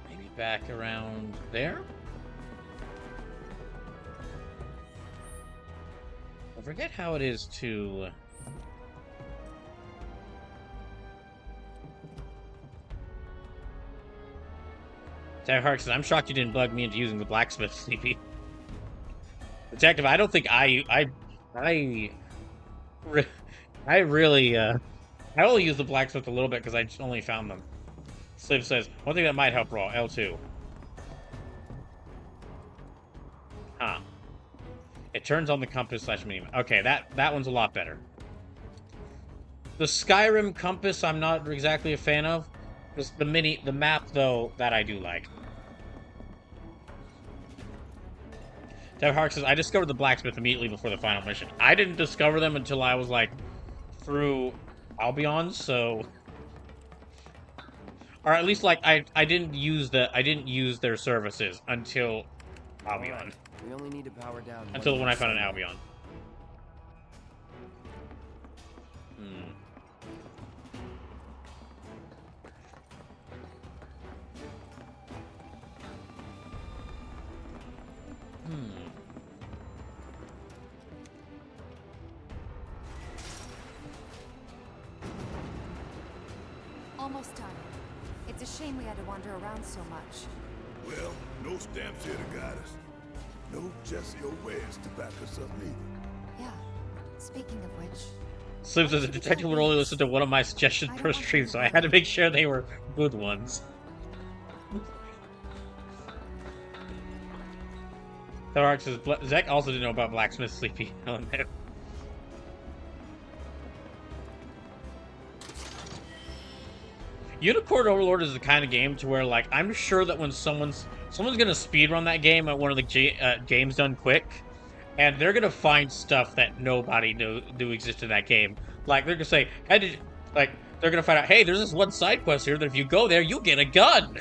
Maybe back around there? I forget how it is to... Tag Hark says, I'm shocked you didn't bug me into using the blacksmith, Sleepy. Detective, I don't think I really, I only use the blacksmith a little bit because I just only found them. Slip says, one thing that might help Raw, L2. Huh. It turns on the compass slash mini. Okay, that one's a lot better. The Skyrim compass I'm not exactly a fan of. The map though, that I do like. Detractor says, I discovered the blacksmith immediately before the final mission. I didn't discover them until I was like through Albion, so, or at least like I didn't use their services until Albion. Right. We only need to power down Until when I found an Albion. Almost done. It's a shame we had to wander around so much. Well, no stamps here to guide us. No Jesse or Wes to back us up neither. Yeah. Speaking of which, Slim says the detective would only listen to one of my suggestions per stream, so I had to make sure they were good ones. Thark says Zach also didn't know about Blacksmith Sleepy. Oh no. Unicorn Overlord is the kind of game to where, like, I'm sure that when someone's gonna speedrun that game at one of the games done quick, and they're gonna find stuff that nobody knew existed in that game. Like, they're gonna say, they're gonna find out, hey, there's this one side quest here that if you go there, you get a gun.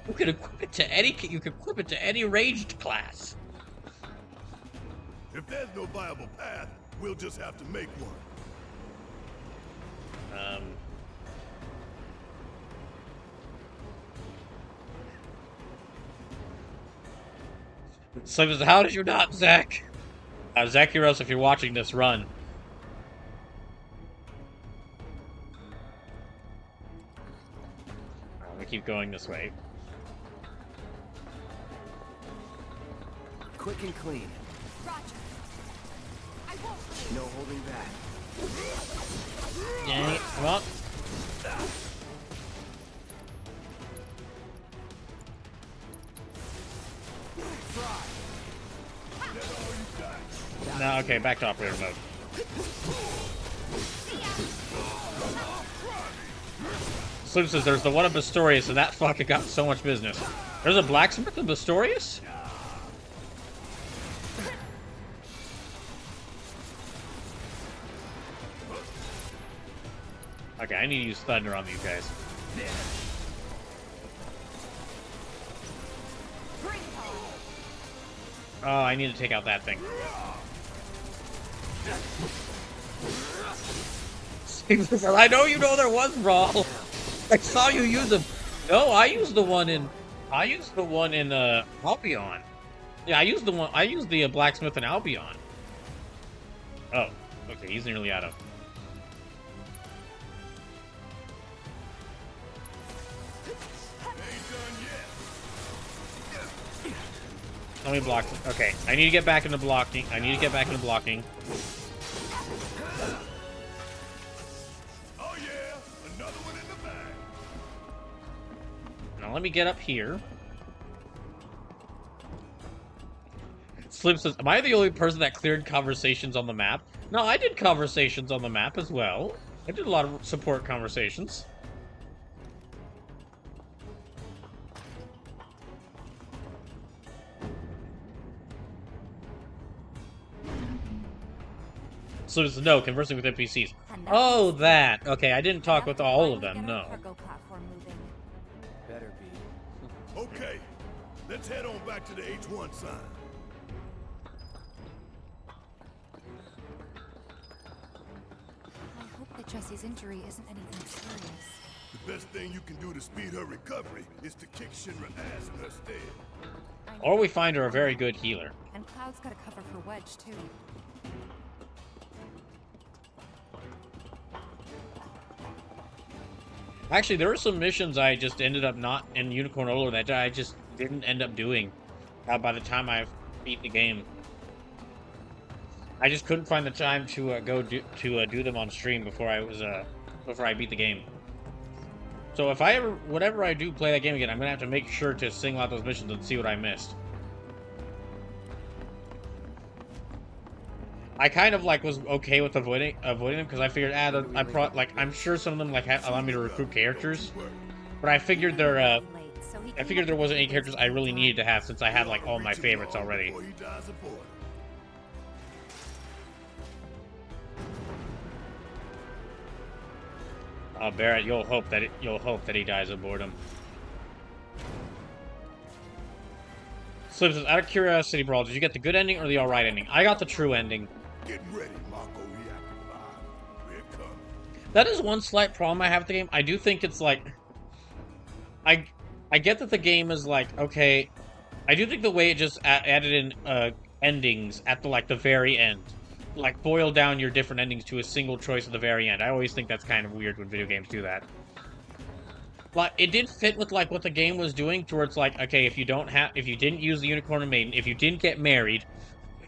You can equip it to any ranged class. If there's no viable path, we'll just have to make one. Slim says, how did you not, Zach? Zachiros, if you're watching this, run. I'm gonna keep going this way. Quick and clean. Roger. I won't. No holding back. Dang it, come on. No, okay, back to operator mode. Slim says there's the one in Bastorius, and that fucker got so much business. There's a blacksmith in Bastorius? Okay, I need to use thunder on these guys. Oh, I need to take out that thing. I know you know there was Brawl. I saw you use them. No, I used the one in Albion. Yeah, I used the blacksmith in Albion. Oh, okay, he's nearly out of. Let me block. Okay, I need to get back into blocking. Oh yeah, another one in the bag. Now let me get up here. Slim says, am I the only person that cleared conversations on the map? No, I did conversations on the map as well. I did a lot of support conversations. Slim says, no, conversing with NPCs. Oh, that. Okay, I didn't talk with all of them, no. Better be. Okay, let's head on back to the H1 sign. I hope that Jessie's injury isn't anything serious. The best thing you can do to speed her recovery is to kick Shinra ass in her stead. Or we find her a very good healer. And Cloud's got a cover for Wedge, too. Actually, there were some missions I just ended up not in Unicorn Overlord that I just didn't end up doing by the time I beat the game. I just couldn't find the time to do them on stream before I beat the game. So if I ever, whenever I do play that game again, I'm gonna have to make sure to single out those missions and see what I missed. I kind of like was okay with avoiding them because I figured, I'm sure some of them like allow me to recruit characters, but I figured there wasn't any characters I really needed to have since I had like all my favorites already. Barrett, you'll hope that he dies of boredom. Slip says, out of curiosity, Brawl, did you get the good ending or the alright ending? I got the true ending. Getting ready, Marco Reactor 5. Here it comes. That is one slight problem I have with the game. I do think it's like... I get that the game is like, okay... I do think the way it just added in endings at the very end. Like, boil down your different endings to a single choice at the very end. I always think that's kind of weird when video games do that. But it did fit with, like, what the game was doing, towards, like, okay, if you didn't use the Unicorn and Maiden, if you didn't get married,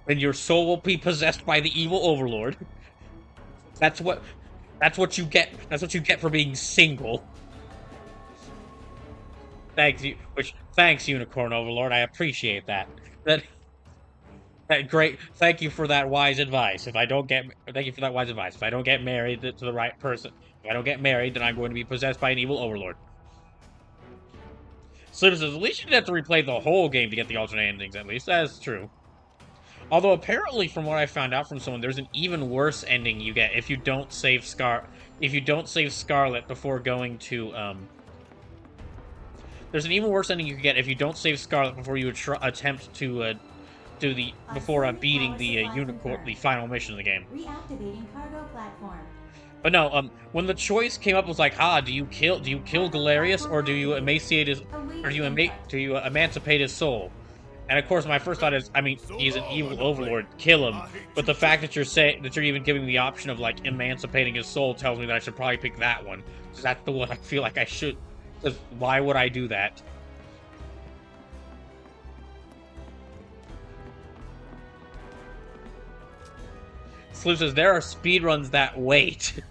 then your soul will be possessed by the evil overlord. That's what you get. That's what you get for being single. Thanks, Unicorn Overlord. I appreciate that. Great. Thank you for that wise advice. Thank you for that wise advice. If I don't get married to the right person, if I don't get married, then I'm going to be possessed by an evil overlord. Slim says, at least you didn't have to replay the whole game to get the alternate endings, at least. That's true. Although, apparently, from what I found out from someone, there's an even worse ending you get if you don't save Scarlet before going to, There's an even worse ending you can get if you don't save Scarlet before you attempt to, before beating the final mission of the game. Reactivating cargo platform. But no, when the choice came up, it was like, do you kill Galerius, or do you emancipate his soul? And of course, my first thought is, I mean, he's an evil overlord, kill him. But the fact that you're even giving the option of like emancipating his soul tells me that I should probably pick that one. So that's the one I feel like I should. Because why would I do that? Slew says, there are speedruns that wait.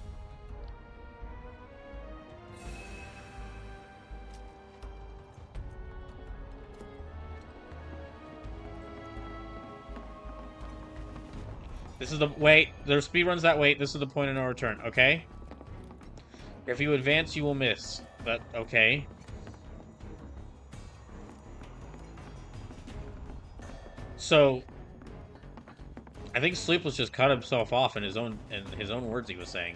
This is the wait. There are speedruns that wait. This is the point of no return, okay? If you advance, you will miss. But, okay. So... I think Sleepless just cut himself off in his own words he was saying.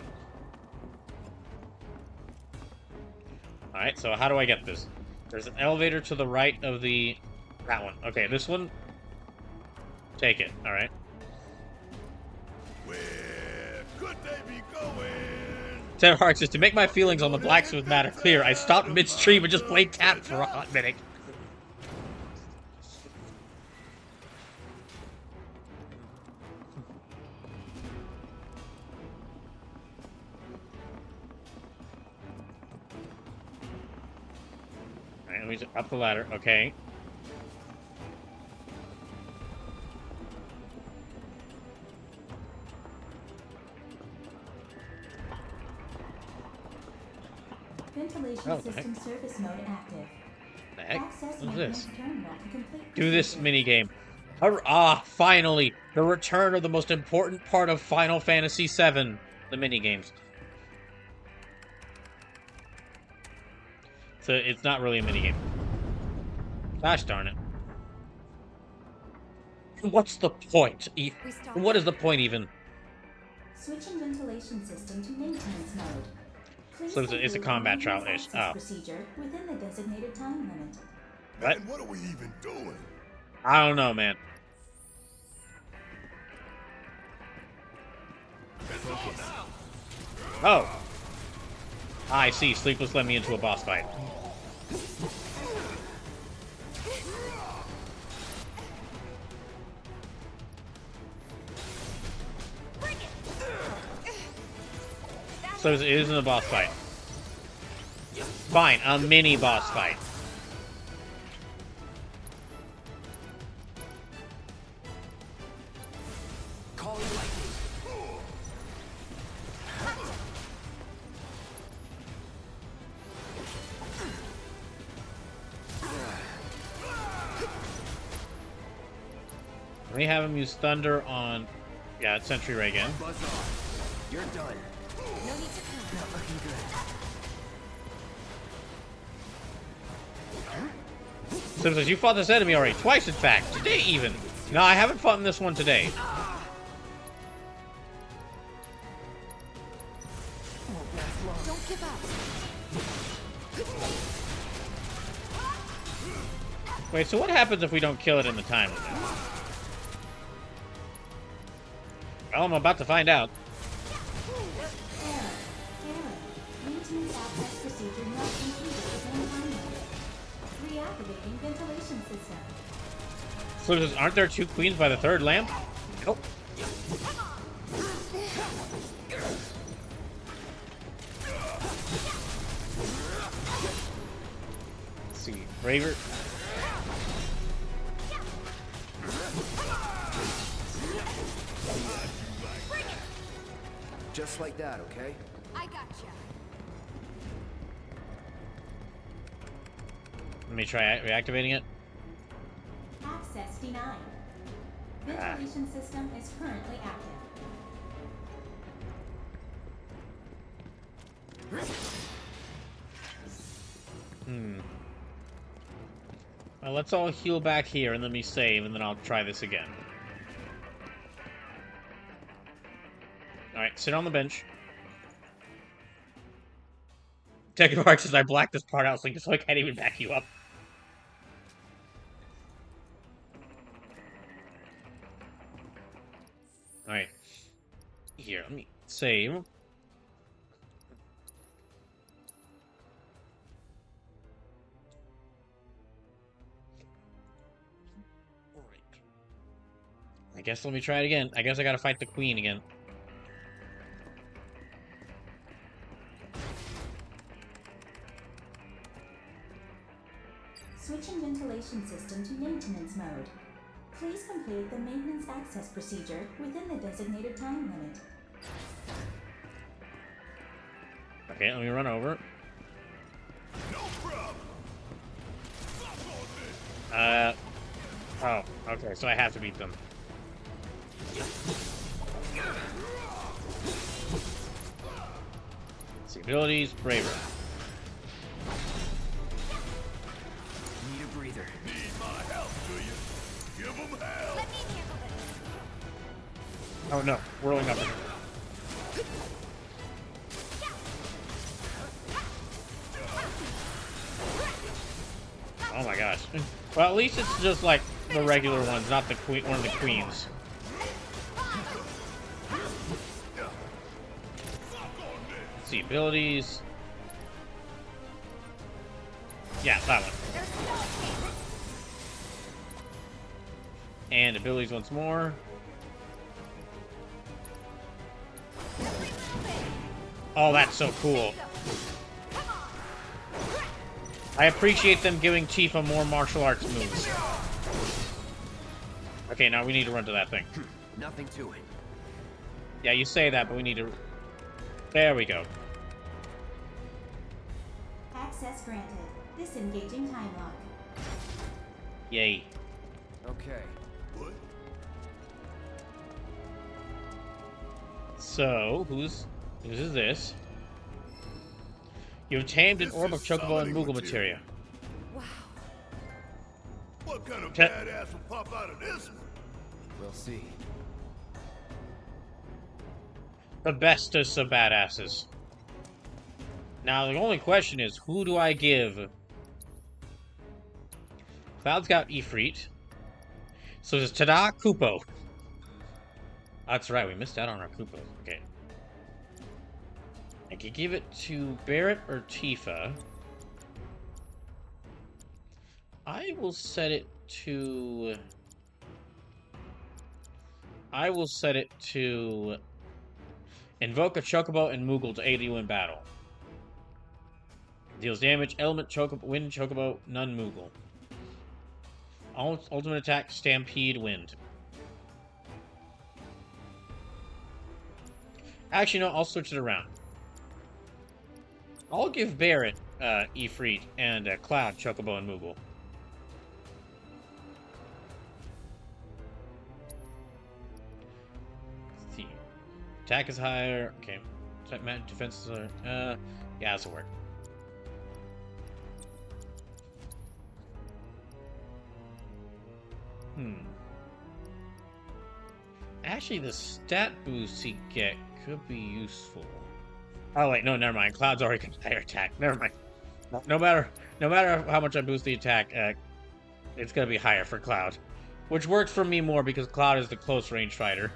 Alright, so how do I get this? There's an elevator to the right of that one. Okay, this one. Take it, alright. Where could they be going? Ted Hart says, to make my feelings on the blacksmith matter clear, I stopped midstream and just played tap for a hot minute. Let me up the ladder, okay. Ventilation system service mode active. The heck? Access What's this? terminal to complete Do this procedure. minigame. Finally! The return of the most important part of Final Fantasy VII. The minigames. So it's not really a minigame. Gosh darn it. What's the point? What is the point even? Switching ventilation system to maintenance mode. Please So it's a complete combat the trial-ish. access Oh. procedure within the designated time limit. What? And what are we even doing? I don't know, man. Oh. I see. Sleepless led me into a boss fight. So it isn't a boss fight. Fine, a mini boss fight. Calling me have him use Thunder on... Yeah, it's Sentry Ray again. Buzz off. You're done. No need to panic. Not looking good. Sim says, you fought this enemy already. Twice, in fact. Today, even. No, I haven't fought in this one today. Don't give up. Wait, so what happens if we don't kill it in the time limit? Well, I'm about to find out. Maintenance access procedure not completed within time limit. Reactivating ventilation system. Slim says, aren't there 2 queens by the 3rd lamp? Nope. Let's see. Braver. Just like that, okay? I gotcha. Let me try reactivating it. Access denied. Ventilation system is currently active. Well, let's all heal back here and let me save, and then I'll try this again. Alright, sit on the bench. Technical Arc says I blacked this part out so I can't even back you up. Alright. Here, let me save. I guess let me try it again. I guess I gotta fight the queen again. Switching ventilation system to maintenance mode. Please complete the maintenance access procedure within the designated time limit. Okay, let me run over. No problem. Fuck on this. Oh, okay, so I have to beat them. Let's see, abilities, Braver. Need a breather. Need my help, do you? Give 'em hell. Let me handle this. Oh no, whirling up. Oh my gosh. Well, at least it's just like the regular ones, not the queen, one of the queens. Let's see, abilities. Yeah, that one. And abilities once more. Oh, that's so cool. I appreciate them giving Tifa more martial arts moves. Okay, now we need to run to that thing. Nothing to it. Yeah, you say that, but we need to... There we go. Access granted. Disengaging time lock. Yay. Okay. What? So, whose is this? You've tamed an This orb is of Chocobo and summoning Moogle materia. materia. Wow. What kind of Ca- badass will pop out of this one? We'll see. The bestest of badasses. Now, the only question is, who do I give? Cloud's got Ifrit. So it's Tada Kupo. That's right, we missed out on our Kupo. Okay. I could give it to Barrett or Tifa. I will set it to... Invoke a Chocobo and Moogle to aid you in battle. Deals damage, element, Chocobo, wind, Chocobo, none Moogle. Ultimate attack, Stampede, wind. Actually, no, I'll switch it around. I'll give Barrett Ifrit and Cloud, Chocobo, and Moogle. Attack is higher. Okay. Defense is higher. Yeah, this'll work. Actually, the stat boost you get could be useful. Oh wait, no, never mind. Cloud's already got higher attack. Never mind. No matter how much I boost the attack, it's gonna be higher for Cloud, which works for me more because Cloud is the close range fighter.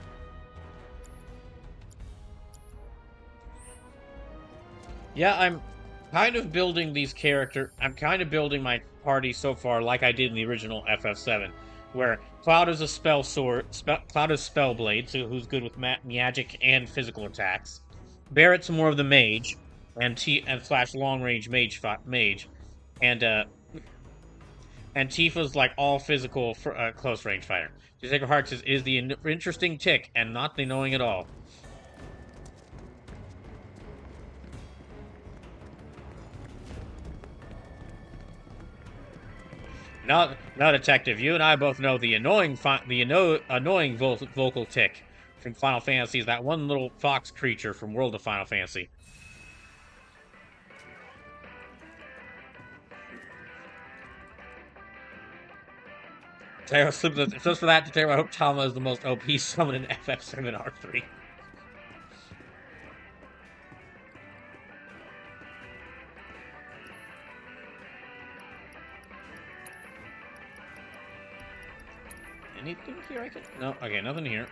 Yeah, I'm kind of building these characters. I'm kind of building my party so far like I did in the original FF7, where Cloud is a spell sword. Cloud is Spellblade, so who's good with magic and physical attacks. Barrett's more of the mage, and slash long range mage, and Tifa's like all physical close range fighter. Detractor Hearts is the interesting tick and not the annoying at all. Now, Detective, you and I both know the annoying vocal tick from Final Fantasy is that one little fox creature from World of Final Fantasy. Just for that, I hope Tama is the most OP summon in FF7 R3. Anything here I can... No, okay, nothing here.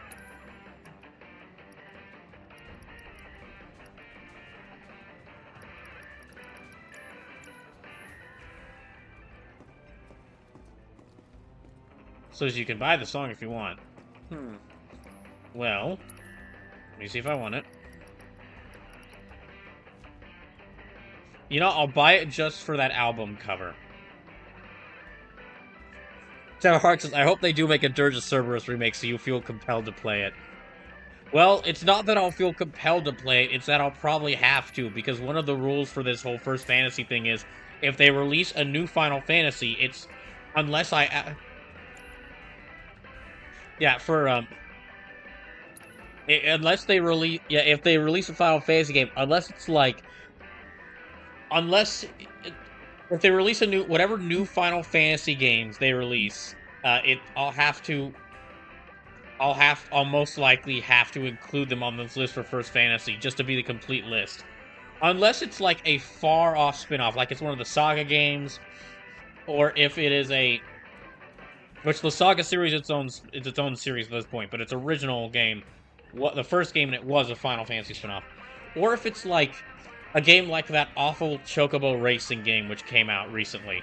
So you can buy the song if you want. Well, let me see if I want it. You know, I'll buy it just for that album cover. Heart says, I hope they do make a Dirge of Cerberus remake so you feel compelled to play it. Well, it's not that I'll feel compelled to play it, it's that I'll probably have to, because one of the rules for this whole First Fantasy thing is, if they release a new Final Fantasy, it's... Unless I... Yeah, for, unless they release... Yeah, if they release a Final Fantasy game, unless it's like... Unless... If they release a new... Whatever new Final Fantasy games they release, I'll most likely have to include them on this list for First Fantasy, just to be the complete list. Unless it's like a far-off spin-off, like it's one of the Saga games, or if it is a... Which the Saga series it's its own series at this point, but its original game, the first game in it was a Final Fantasy spin-off. Or if it's like a game like that awful Chocobo racing game which came out recently.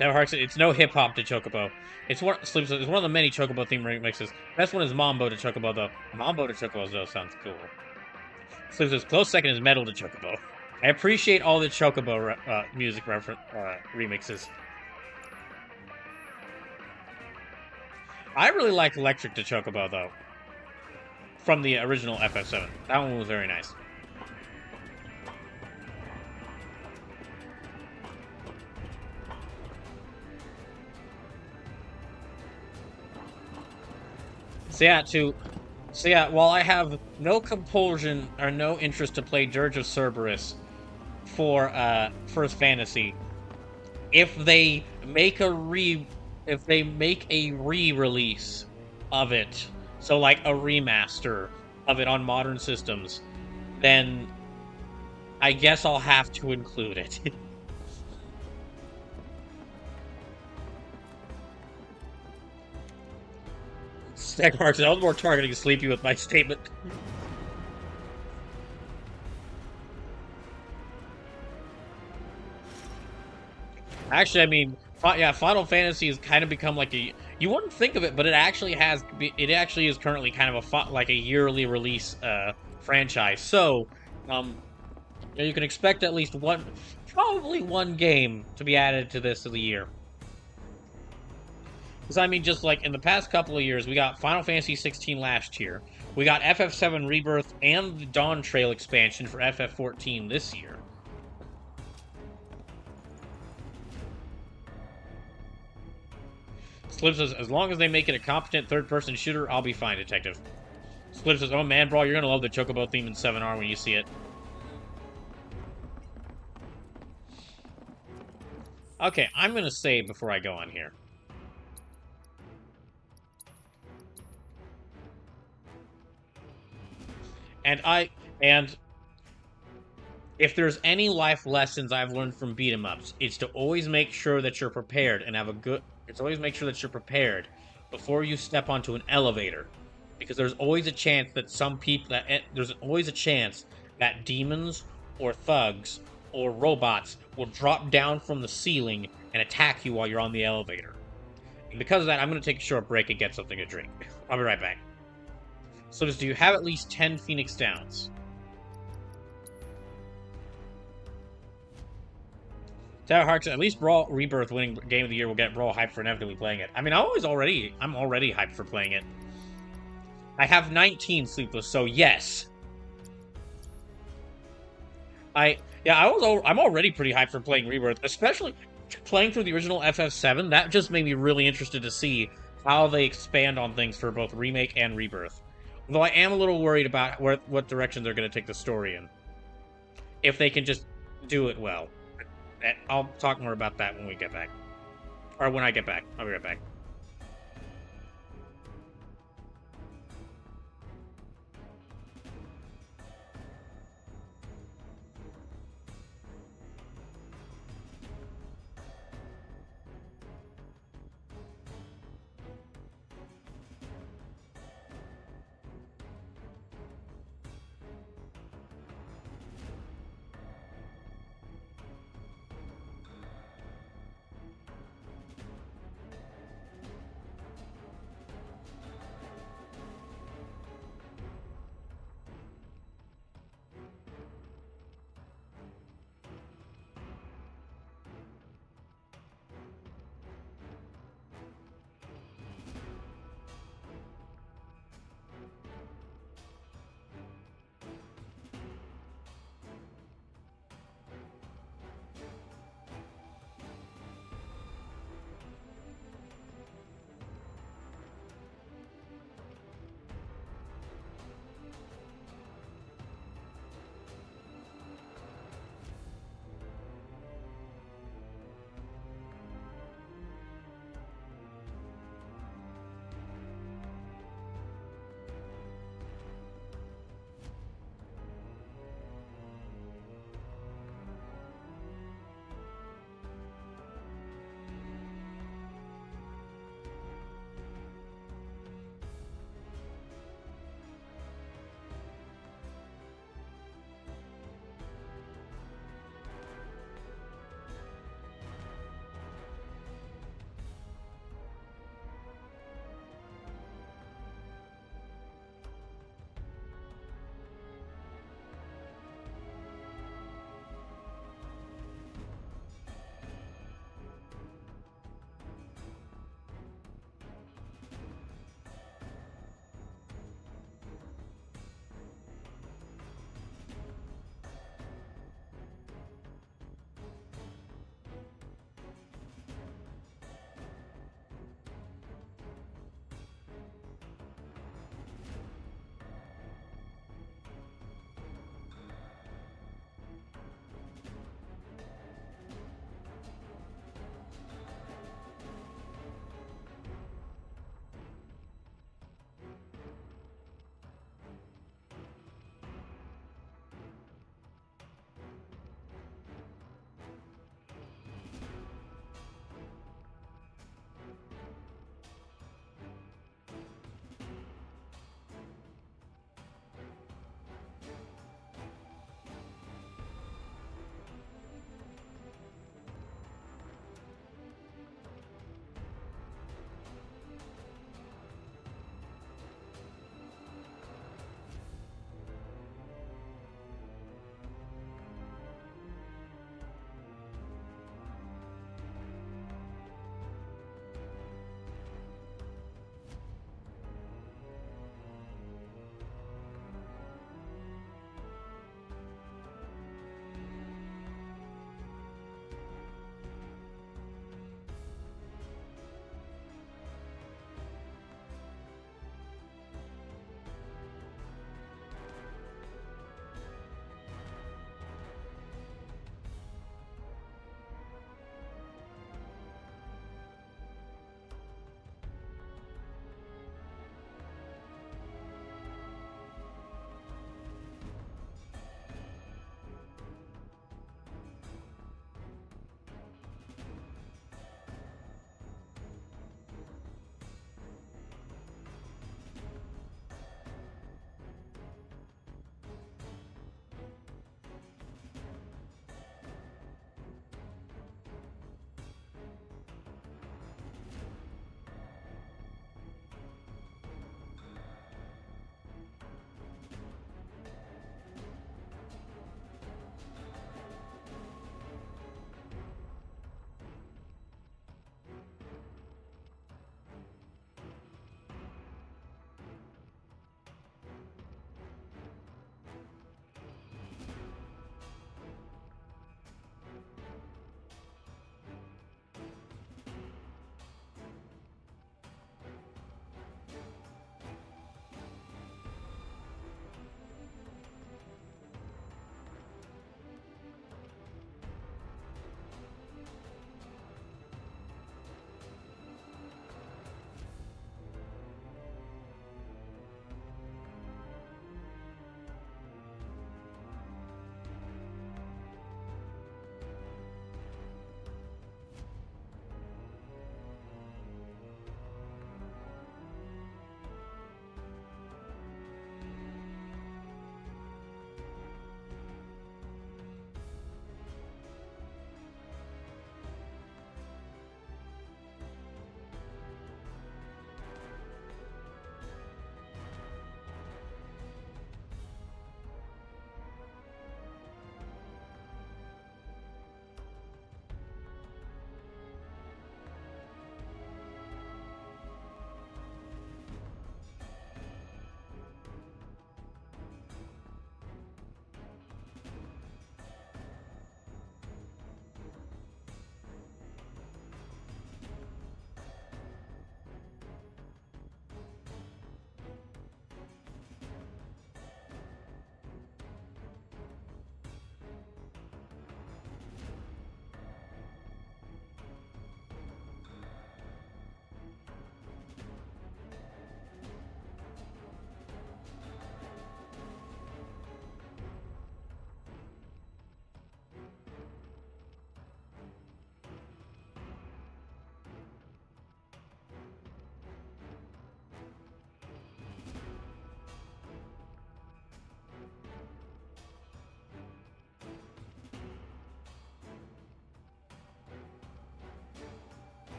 It's no hip-hop to Chocobo. It's one of the many Chocobo theme remixes. Best one is Mambo to Chocobo, though. Mambo to Chocobo, though, sounds cool. Sleep says, close second is Metal to Chocobo. I appreciate all the Chocobo music remixes. I really like Electric to Chocobo, though. From the original FF7. That one was very nice. So yeah, while I have no compulsion or no interest to play Dirge of Cerberus for First Fantasy, if they make a re-release of it, so like a remaster of it on modern systems, then I guess I'll have to include it. Stack marks. I was more targeting Sleepy with my statement. Actually, I mean, yeah, Final Fantasy has kind of become like a... You wouldn't think of it, but it actually is currently kind of like a yearly release franchise. So, you can expect at least probably one game to be added to this of the year. Because, I mean, just like in the past couple of years, we got Final Fantasy 16 last year. We got FF7 Rebirth and the Dawn Trail expansion for FF14 this year. Slip says, as long as they make it a competent third-person shooter, I'll be fine, Detective. Slip says, oh man, bro, you're gonna love the Chocobo theme in 7R when you see it. Okay, I'm gonna save before I go on here. And if there's any life lessons I've learned from beat 'em ups, it's to always make sure that you're prepared and have a good. It's always make sure that you're prepared before you step onto an elevator, because there's always a chance that there's always a chance that demons or thugs or robots will drop down from the ceiling and attack you while you're on the elevator. And because of that, I'm going to take a short break and get something to drink. I'll be right back. So, do you have at least 10 Phoenix Downs? Tower Hearts, at least Brawl Rebirth winning Game of the Year will get Brawl hyped for inevitably playing it. I mean, I'm already hyped for playing it. I have 19 Sleepless, so yes. I'm already pretty hyped for playing Rebirth, especially playing through the original FF7. That just made me really interested to see how they expand on things for both Remake and Rebirth. Though I am a little worried about what direction they're going to take the story in. If they can just do it well. I'll talk more about that when we get back. Or when I get back. I'll be right back.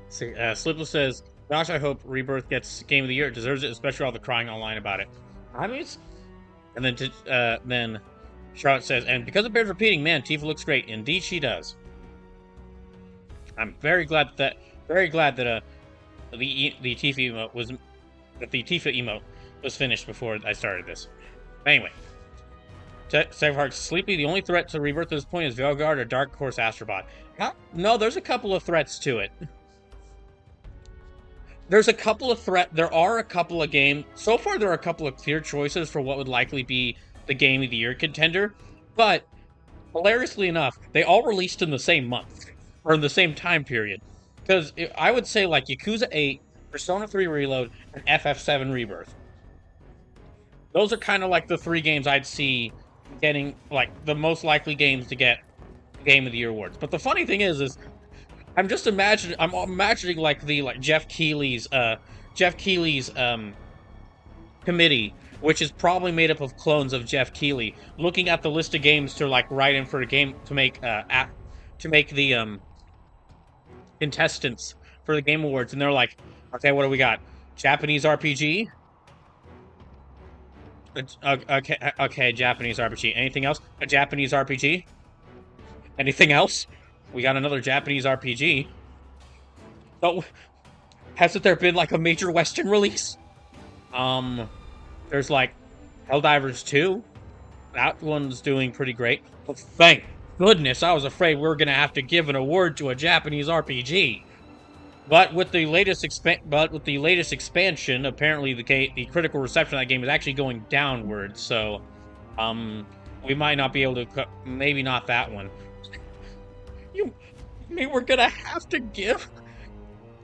See, Sleepless says, "Gosh, I hope Rebirth gets Game of the Year. It deserves it, especially all the crying online about it." I mean, and then Charlotte says, "And because it bears repeating, man, Tifa looks great. Indeed, she does." I'm very glad that the Tifa emote was finished before I started this. Anyway, Heart Sleepy. The only threat to Rebirth at this point is Veilguard or Dark Horse Astrobot. No, there's a couple of threats to it. There are a couple of games. So far, there are a couple of clear choices for what would likely be the Game of the Year contender. But, hilariously enough, they all released in the same month. Or in the same time period. Because I would say, like, Yakuza 8, Persona 3 Reload, and FF7 Rebirth. Those are kind of like the 3 games I'd see getting, like, the most likely games to get Game of the Year awards. But the funny thing is I'm imagining like Jeff Keighley's committee, which is probably made up of clones of Jeff Keighley, looking at the list of games to like write in for a game to make the contestants for the Game Awards, and they're like, okay, what do we got? Japanese RPG? Okay, Japanese RPG. Anything else? A Japanese RPG? Anything else? We got another Japanese RPG. Oh, hasn't there been like a major Western release? There's like Helldivers 2. That one's doing pretty great. But thank goodness, I was afraid we were gonna have to give an award to a Japanese RPG. But with the latest expansion, apparently the critical reception of that game is actually going downward. So, we might not be able to. Maybe not that one. You mean we're gonna have to give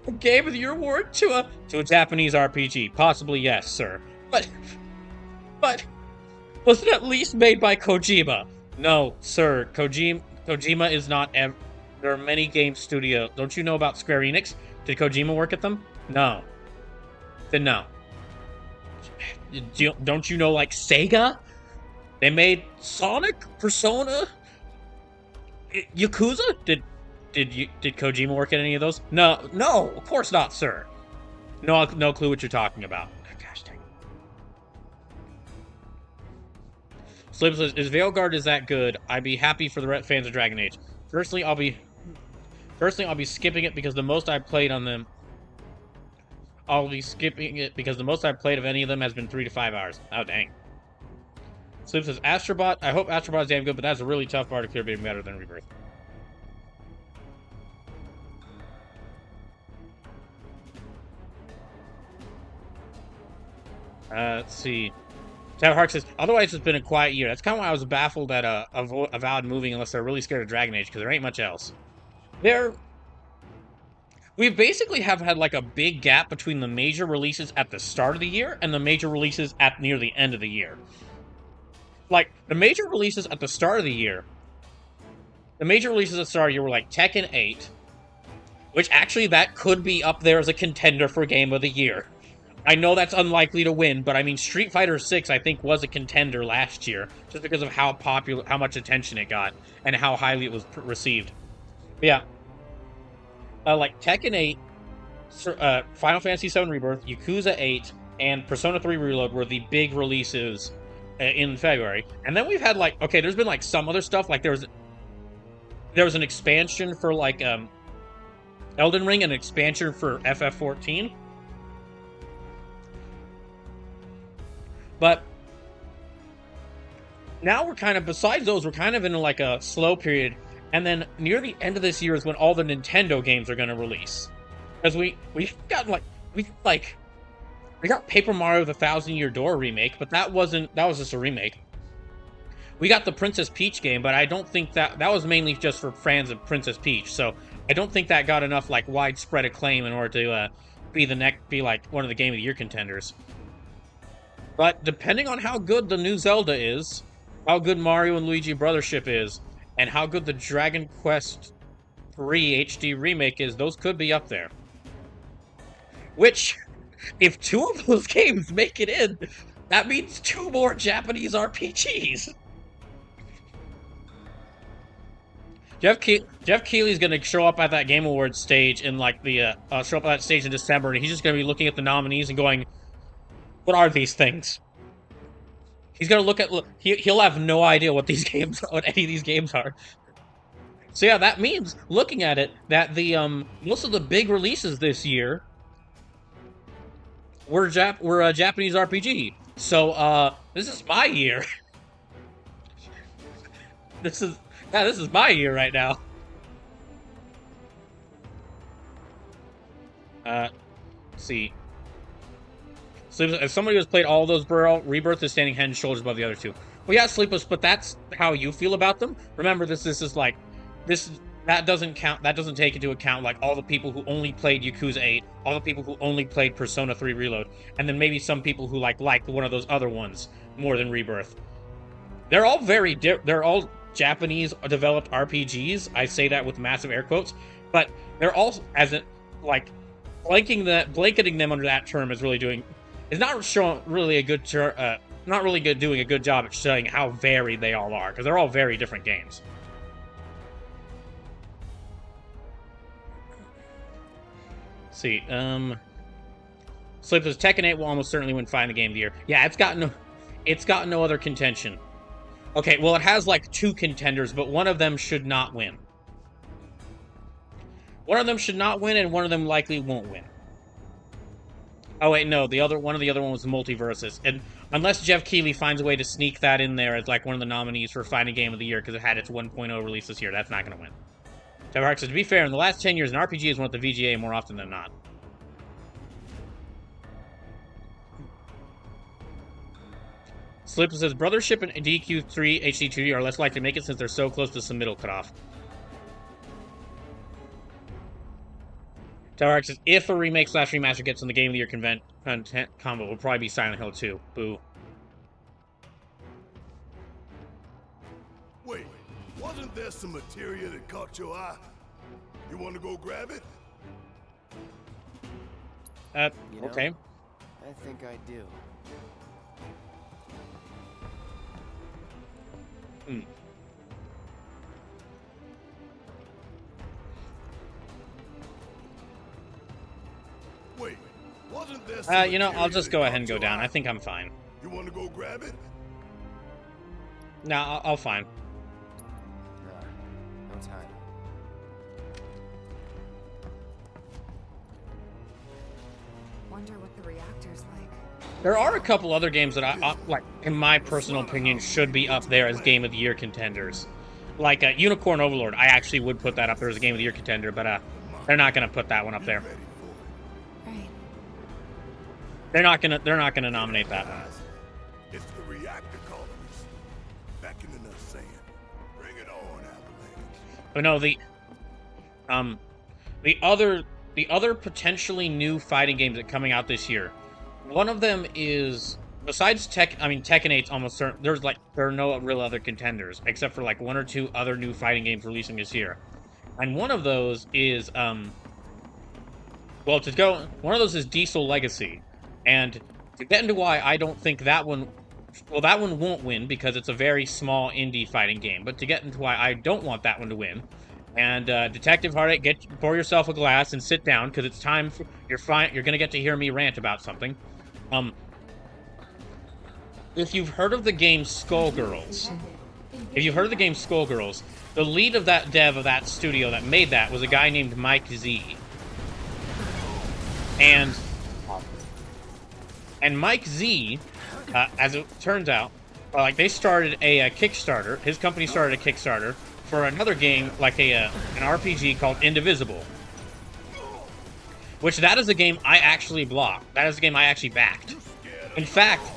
a Game of the Year award to a Japanese RPG? Possibly, yes, sir. But was it at least made by Kojima? No, sir. Kojima is not. There are many game studios. Don't you know about Square Enix? Did Kojima work at them? No. Then no. Don't you know like Sega? They made Sonic, Persona. Yakuza? Did Kojima work at any of those? No, of course not, sir. No clue what you're talking about. Gosh dang. Slip says, "Is Veilguard is that good? I'd be happy for the fans of Dragon Age. Personally, I'll be skipping it because the most I've played on them. I'll be skipping it because the most I've played of any of them has been 3 to 5 hours. Oh dang." Sleep says, "Astrobot. I hope Astrobot's damn good, but that's a really tough part to clear, being better than Rebirth." Let's see. Tower Heart says, "Otherwise, it's been a quiet year. That's kind of why I was baffled at Avowed moving, unless they're really scared of Dragon Age, because there ain't much else. We basically have had like a big gap between the major releases at the start of the year and the major releases at near the end of the year. Like, the major releases at the start of the year were like Tekken 8, which actually that could be up there as a contender for Game of the Year. I know that's unlikely to win, but I mean, Street Fighter 6, I think, was a contender last year, just because of how much attention it got, and how highly it was received. But yeah. Like, Tekken 8, Final Fantasy 7 Rebirth, Yakuza 8, and Persona 3 Reload were the big releases in February. And then we've had, like, okay, there's been, like, some other stuff, like, there was an expansion for, like, Elden Ring, and an expansion for FF14. But now we're kind of, besides those, we're kind of in like a slow period. And then near the end of this year is when all the Nintendo games are going to release. Because we got Paper Mario the Thousand Year Door remake, but that was just a remake. We got the Princess Peach game, but I don't think that was mainly just for fans of Princess Peach. So I don't think that got enough like widespread acclaim in order to be like one of the Game of the Year contenders. But depending on how good the new Zelda is, how good Mario and Luigi Brothership is, and how good the Dragon Quest III HD remake is, those could be up there. Which, if 2 of those games make it in, that means 2 more Japanese RPGs. Jeff Keighley's gonna show up at that Game Awards stage in like the show up at that stage in December, and he's just gonna be looking at the nominees and going, "What are these things?" He's gonna he'll have no idea what these games, what any of these games are. So yeah, that means looking at it that the most of the big releases this year were Japanese RPG. So this is my year. this is my year right now. Let's see. So as somebody who's played all those Rebirth is standing head and shoulders above the other two. Well, yeah, Sleepless, but that's how you feel about them. Remember, this is like that doesn't count. That doesn't take into account like all the people who only played Yakuza 8, all the people who only played Persona 3 Reload, and then maybe some people who like one of those other ones more than Rebirth. They're all they're all Japanese developed RPGs. I say that with massive air quotes, but they're all blanketing them under that term is not showing really a good doing a good job at showing how varied they all are, because they're all very different games. Let's see, Sleepless Tekken 8 will almost certainly win Fighting Game of the Year. Yeah, it's got no other contention. Okay, well, it has like 2 contenders, but one of them should not win. One of them should not win, and one of them likely won't win. Oh wait, no, one of the other one was Multiverses, and unless Jeff Keighley finds a way to sneak that in there as like one of the nominees for Fighting Game of the Year because it had its 1.0 release this year, that's not going to win. Detractor says, to be fair, in the last 10 years, an RPG has won at the VGA more often than not. Sleepless says, Brothership and DQ3 HD2 are less likely to make it since they're so close to submittal cutoff. Detractor says, if a remake/remaster gets in the Game of the Year content combo, it will probably be Silent Hill 2. Boo. Wait, wasn't there some materia that caught your eye? You want to go grab it? Okay. I think I do. Wait, wasn't there some you know, I'll just go ahead and go your down. eye? I think I'm fine. You want to go grab it? No, I'll fine. No time. Wonder what the reactor's like. There are a couple other games that I like, in my personal opinion, should be up there as Game of the Year contenders. Like Unicorn Overlord, I actually would put that up there as a Game of the Year contender, but they're not gonna put that one up there. Right. They're not gonna nominate that one. It's the reactor colonies. Back in the nut sand. Bring it on, Avalanche. But no, the other potentially new fighting games that are coming out this year. One of them is, besides Tekken 8's almost certain. There are no real other contenders except for like 1 or 2 other new fighting games releasing this year, and one of those is one of those is Diesel Legacy, and to get into why I don't think that one. Well, that one won't win because it's a very small indie fighting game. But to get into why I don't want that one to win, and Detective Heartache, pour yourself a glass and sit down because it's time for you're gonna get to hear me rant about something. If you've heard of the game Skullgirls, the lead of that dev of that studio that made that was a guy named Mike Z. And Mike Z, as it turns out, they started a Kickstarter. His company started a Kickstarter for another game, like an RPG called Indivisible. Which that is a game I actually blocked. That is a game I actually backed. In fact,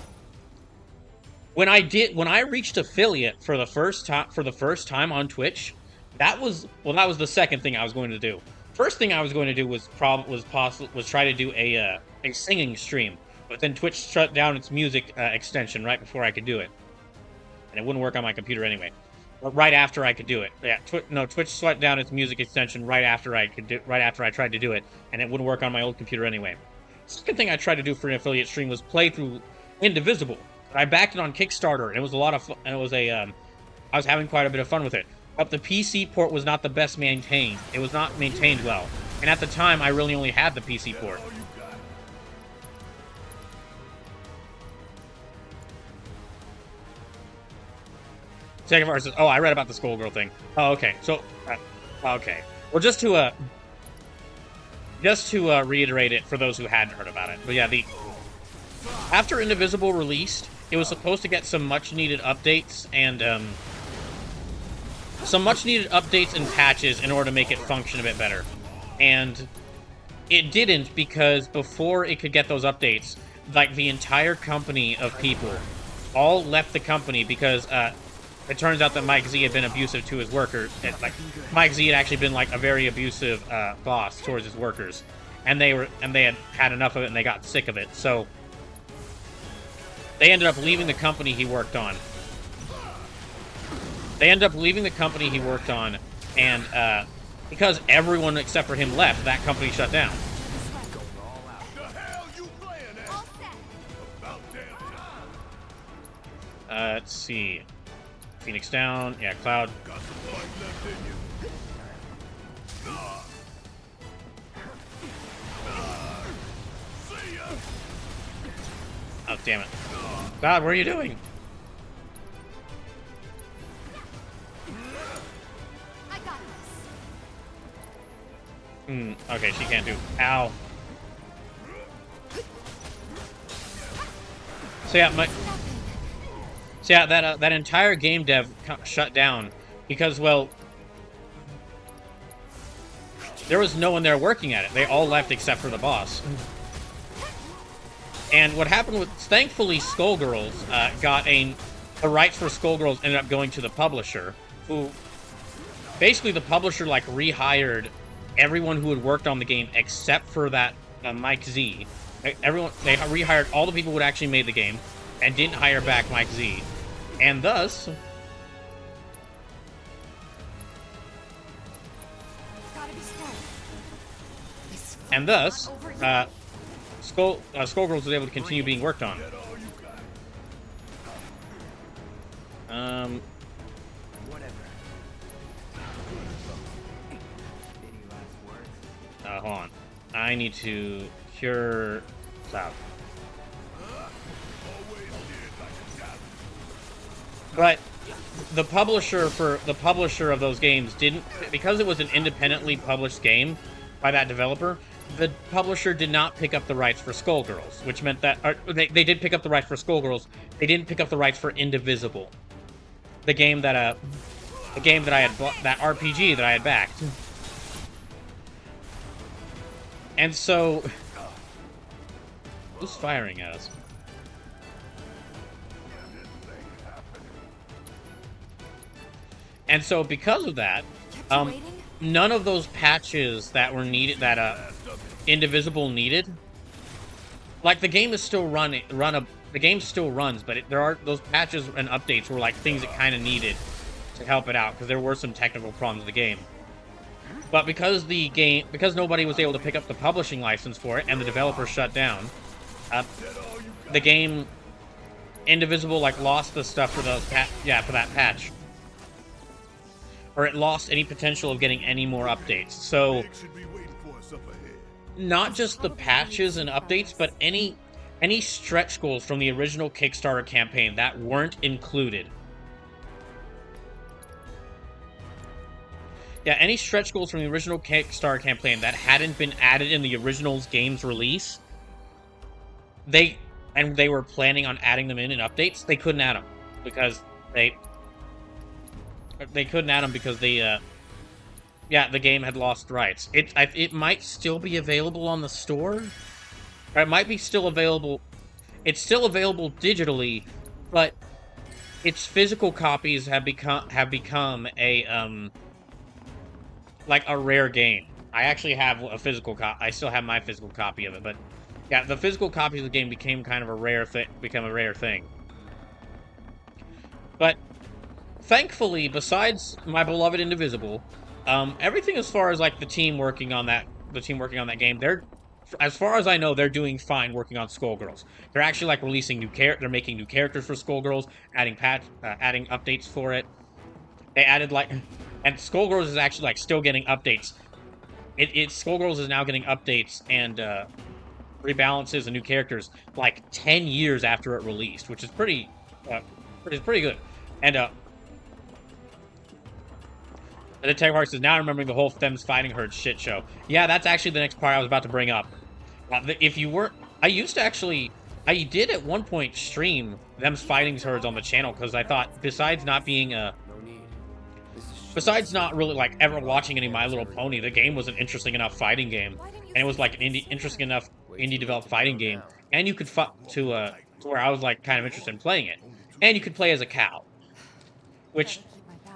when I reached affiliate for the first time on Twitch, that was the second thing I was going to do. First thing I was going to do was try to do a singing stream, but then Twitch shut down its music extension right before I could do it, and it wouldn't work on my computer anyway. But right after I could do it, yeah, Twitch shut down its music extension right after I tried to do it, and it wouldn't work on my old computer anyway. Second thing I tried to do for an affiliate stream was play through Indivisible. I backed it on Kickstarter, and it was a lot of fun. And I was having quite a bit of fun with it. but the PC port was not the best maintained. It was not maintained well. And at the time, I really only had the PC port. All you got. Second verse. Oh, I read about the Skullgirl thing. Oh, okay. So, okay. Well, just to reiterate it for those who hadn't heard about it. But yeah, after Indivisible released, it was supposed to get some much-needed updates and and patches in order to make it function a bit better. And it didn't, because before it could get those updates, like, the entire company of people all left the company because it turns out that Mike Z had been abusive to his workers. Like, Mike Z had actually been like a very abusive boss towards his workers, and they had enough of it and they got sick of it. So they ended up leaving the company he worked on. And because everyone except for him left, that company shut down. The hell you playing at? About damn time. Let's see. Phoenix down. Yeah, Cloud. Got some fight left in you. See ya. Oh, damn it. Cloud, what are you doing? I got this. Okay, she can't do. Ow. So yeah, that entire game dev shut down because, well, there was no one there working at it. They all left except for the boss. And what happened was, thankfully, Skullgirls got the rights for Skullgirls ended up going to the publisher, who basically the publisher like rehired everyone who had worked on the game except for that Mike Z. They rehired all the people who had actually made the game and didn't hire back Mike Z. And thus, Skullgirls was able to continue being worked on. Get all you got. Whatever. Any last words? Hold on. I need to cure Cloud. Always did like a job. But the publisher of those games didn't, because it was an independently published game by that developer, the publisher did not pick up the rights for Skullgirls, which meant that they did pick up the rights for Skullgirls. They didn't pick up the rights for Indivisible, the game that I had that RPG that I had backed. And so, who's firing at us? And so, because of that, none of those patches that were needed, that Indivisible needed, like, the game is still the game still runs, but there are those patches and updates were like things it kind of needed to help it out, because there were some technical problems with the game. But because nobody was able to pick up the publishing license for it, and the developer shut down, the game Indivisible like lost the stuff for those for that patch. Or it lost any potential of getting any more updates. So, Should be waiting for us up ahead. not just the patches and updates, but any stretch goals from the original Kickstarter campaign that weren't included. Yeah, any stretch goals from the original Kickstarter campaign that hadn't been added in the original game's release, they were planning on adding them in updates, they couldn't add them because the game had lost rights. It might still be available on the store. Or it might be still available. It's still available digitally, but its physical copies have become a like a rare game. I actually have a physical copy. I still have my physical copy of it, but yeah, the physical copies of the game became kind of a rare thing. But thankfully, besides my beloved Indivisible, everything as far as like the team working on that game, as far as I know, they're doing fine working on Skullgirls. They're actually like releasing they're making new characters for Skullgirls, adding updates for it. They added And Skullgirls is actually like still getting updates. Skullgirls is now getting updates and rebalances and new characters like 10 years after it released, which is pretty good. And the Detective Park says, now remembering the whole Thems fighting herd shit show. Yeah, that's actually the next part I was about to bring up. If you weren't, I did at one point stream Thems fighting herds on the channel because I thought, besides not being besides not really like ever watching any My Little Pony, the game was an interesting enough fighting game, and it was like an interesting enough indie developed fighting game, and you could fight to where I was like kind of interested in playing it, and you could play as a cow, which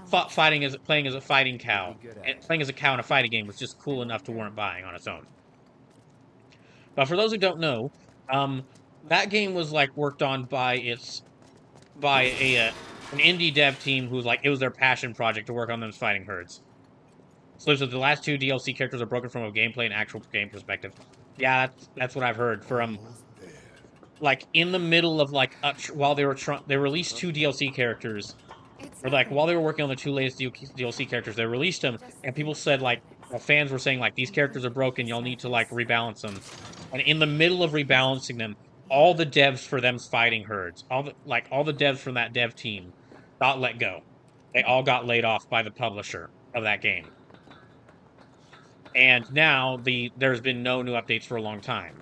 playing as a fighting cow, and playing as a cow in a fighting game was just cool enough to warrant buying on its own. But for those who don't know, that game was like worked on by an indie dev team who's like, it was their passion project to work on Thems fighting herds. So the last 2 DLC characters are broken from a gameplay and actual game perspective. Yeah, that's what I've heard from. Like in the middle of like while they released 2 DLC characters. Or like while they were working on the 2 latest DLC characters, they released them, and people said like, fans were saying like, these characters are broken, y'all need to like rebalance them. And in the middle of rebalancing them, all the devs for Thems fighting herds, all the devs from that dev team, got let go. They all got laid off by the publisher of that game. And now there's been no new updates for a long time.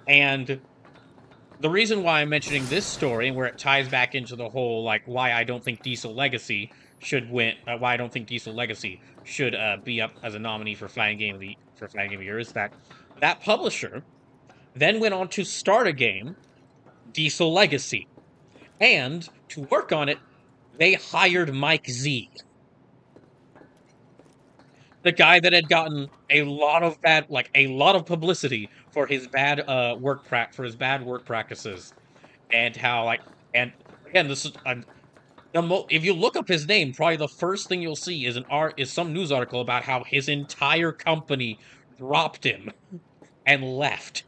And the reason why I'm mentioning this story, and where it ties back into the whole, like, why I don't think Diesel Legacy should win, why I don't think Diesel Legacy should be up as a nominee for Fighting Game of the Year, is that publisher then went on to start a game, Diesel Legacy, and to work on it, they hired Mike Z, the guy that had gotten a lot of publicity for his bad work practices, and how and again, this is if you look up his name, probably the first thing you'll see is some news article about how his entire company dropped him and left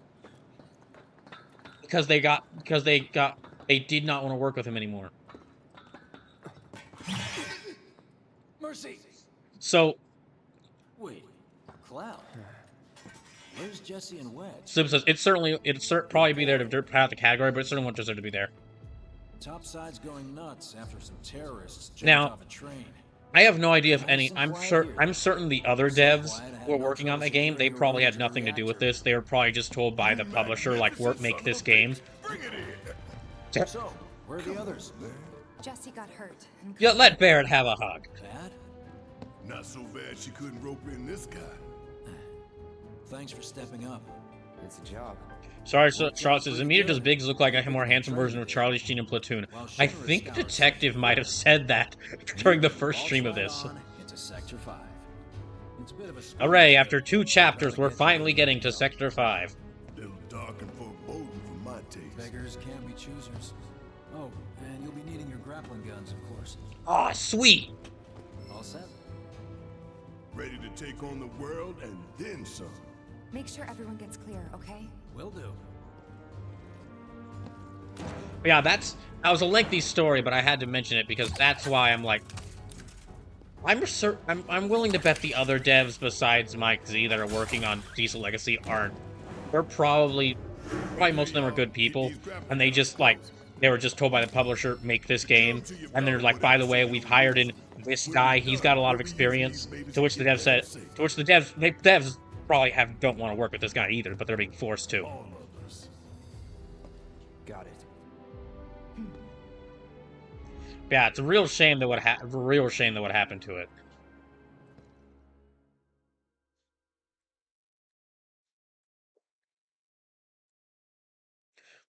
because they did not want to work with him anymore. Mercy. So. Wait, Cloud. Where's Jesse and Wedge? Sim says it'd probably be there to pass the category, but it certainly won't deserve to be there. Topside's going nuts after some terrorists jumped Now, off a train. I have no idea if any. I'm certain the other devs who are working on the game, they probably had nothing to do with this. They were probably just told by the publisher, like, make this game. So, where are the others? Jesse got hurt. Yeah, let Barrett have a hug. Bad? Not so bad she couldn't rope in this guy. Thanks for stepping up. It's a job. Sorry, Charles says, Amita does Biggs look like a more handsome version of Charlie Sheen in Platoon? I think Detective might have said that during the first stream of this. Into Sector 5. It's a bit of a Hooray, after 2 chapters, we're finally getting to Sector 5. Little dark and foreboding for my taste. Beggars can't be choosers. Oh, and you'll be needing your grappling guns, of course. Aw, sweet! All set? Ready to take on the world and then some. Make sure everyone gets clear, okay? Will do. Yeah, that was a lengthy story, but I had to mention it because that's why I'm like, I'm willing to bet the other devs besides Mike Z that are working on Diesel Legacy aren't. They're probably most of them are good people, and they were just told by the publisher, make this game, and they're like, by the way, we've hired in this guy, he's got a lot of experience. To which the devs probably don't want to work with this guy either, but they're being forced to. All of us. Got it. Yeah, it's a real shame that what happened to it.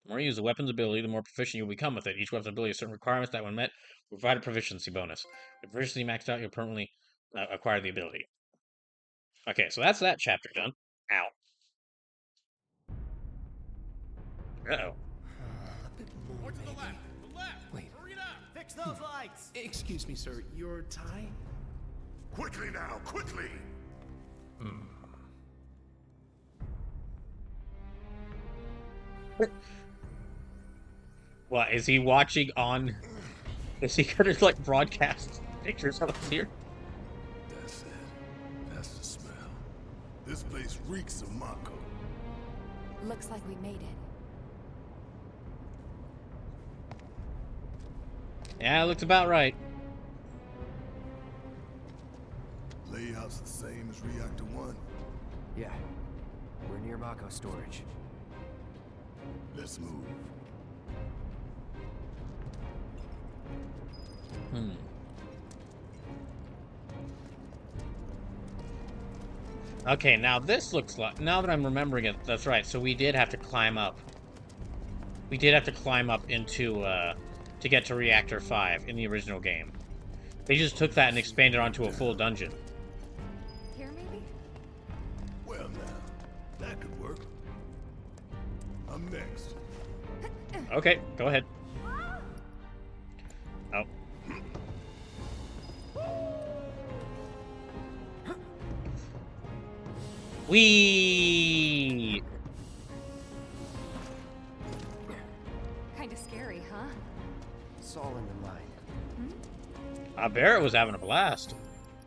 The more you use the weapon's ability, the more proficient you'll become with it. Each weapon's ability has certain requirements that, when met, will provide a proficiency bonus. If proficiency maxed out, you'll permanently acquire the ability. Okay, so that's that chapter done. Ow. Uh-oh. More to the left! The left! Wait. Hurry it up! Fix those lights! Excuse me, sir. Your tie? Quickly now, quickly! What, is he watching on... Is he gonna, like, broadcast pictures of us here? This place reeks of Mako. Looks like we made it. Yeah, it looks about right. Layout's the same as Reactor 1. Yeah. We're near Mako storage. Let's move. Okay, now this looks like... Now that I'm remembering it, that's right. So we did have to climb up. We did have to climb up into, to get to Reactor 5 in the original game. They just took that and expanded onto a full dungeon. Here, maybe? Well, now, that could work. I'm next. Okay, go ahead. Oh. Whee! Kinda scary, huh? It's all in the mind. Barrett was having a blast.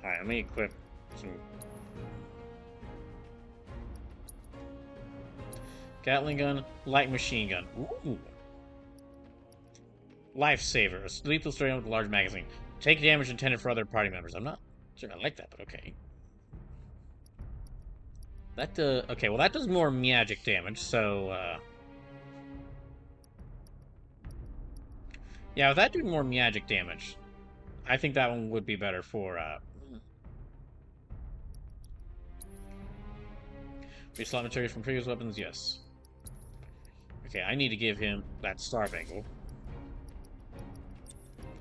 Alright, let me equip some... Gatling gun, light machine gun. Ooh. Lifesaver, a lethal story with a large magazine. Take damage intended for other party members. I'm not sure I like that, but okay. That, okay, well that does more magic damage, so, yeah, with that doing more magic damage, I think that one would be better for, reslot materials from previous weapons, yes. Okay, I need to give him that star bangle.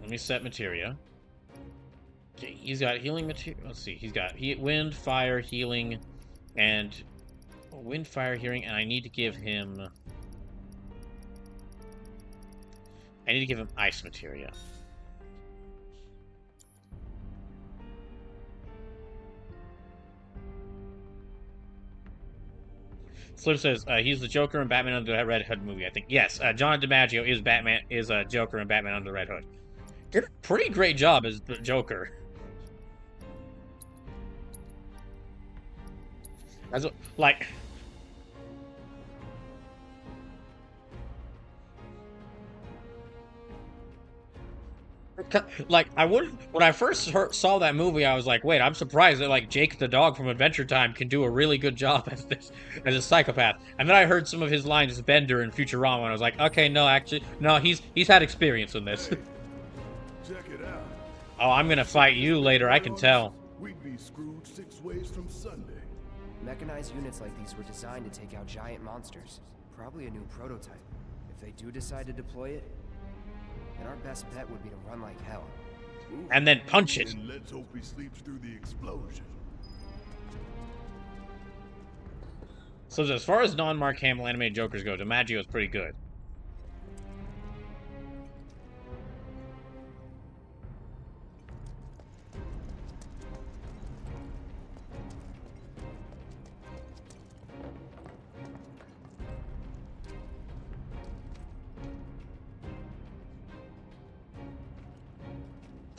Let me set materia. Okay, he's got healing material. Let's see, he's got wind, fire, healing, and wind, fire, healing, and I need to give him... I need to give him ice materia. Slip says he's the Joker in Batman Under the Red Hood movie. I think yes. John DiMaggio is Batman, is Joker in Batman Under the Red Hood. Did a pretty great job as the Joker. As like. Like, I would, when I first saw that movie, I was like, wait, I'm surprised that, like, Jake the dog from Adventure Time can do a really good job as this, as a psychopath. And then I heard some of his lines as Bender in Futurama, and I was like, okay, no, actually, no, he's had experience in this. Hey, check it out. Oh, I'm gonna fight you later, I can tell. We'd be screwed 6 ways from Sunday. Mechanized units like these were designed to take out giant monsters. Probably a new prototype. If they do decide to deploy it, then our best bet would be to run like hell. Ooh. And then punch it. And let's hope he sleeps through the explosion. So as far as non-Mark Hamill animated Jokers go, DiMaggio is pretty good.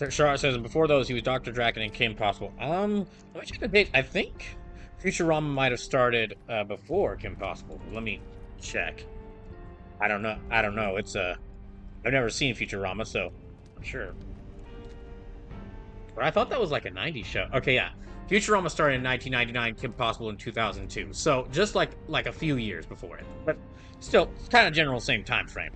Charlotte says, before those, he was Dr. Draken and Kim Possible. Let me check the date. I think Futurama might have started before Kim Possible. Let me check. I don't know. It's I've never seen Futurama, so I'm sure. But I thought that was like a 90s show. Okay, yeah. Futurama started in 1999, Kim Possible in 2002. So just like a few years before it. But still, it's kind of general same time frame.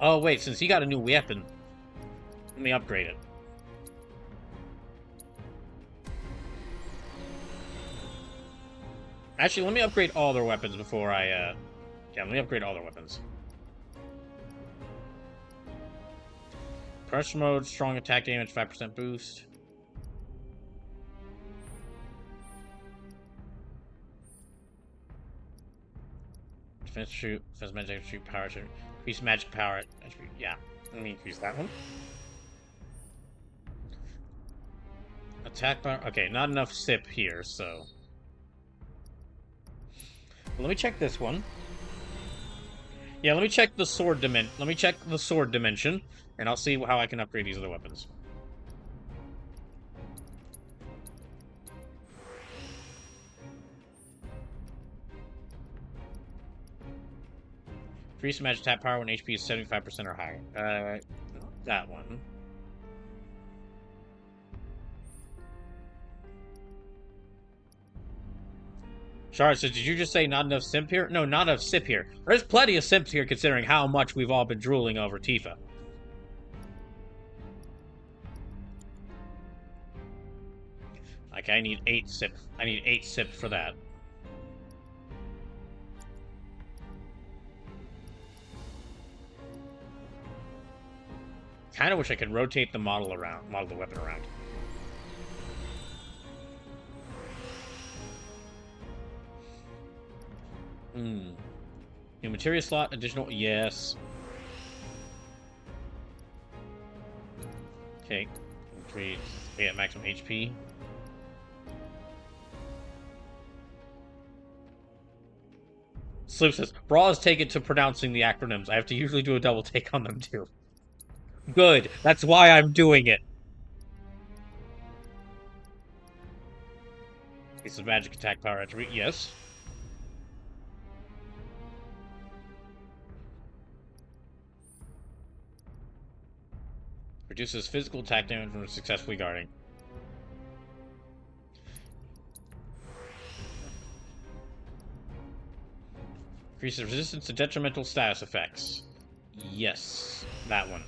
Oh, wait, since he got a new weapon, let me upgrade it. Actually, let me upgrade all their weapons before I, yeah, let me upgrade all their weapons. Pressure mode, strong attack damage, 5% boost. Defense shoot, defense magic shoot, power shoot. Increase magic power. Yeah, let me increase that one. Attack power. Okay, not enough SIP here, so. Let me check this one. Yeah, let me check the sword dimension. Let me check the sword dimension, and I'll see how I can upgrade these other weapons. Increase magic attack power when HP is 75% or higher. That one. Charlotte says, did you just say not enough simp here? No, not enough sip here. There's plenty of simps here considering how much we've all been drooling over Tifa. Like, I need 8 sip. I need 8 sip for that. Kind of wish I could rotate the model the weapon around. New materia slot, additional, yes. Okay, increase at maximum HP. Sloop says, Brawl is taken to pronouncing the acronyms. I have to usually do a double take on them too. Good, that's why I'm doing it. Piece of magic attack power attribute, yes. Reduces physical attack damage from successfully guarding. Increases resistance to detrimental status effects. Yes, that one.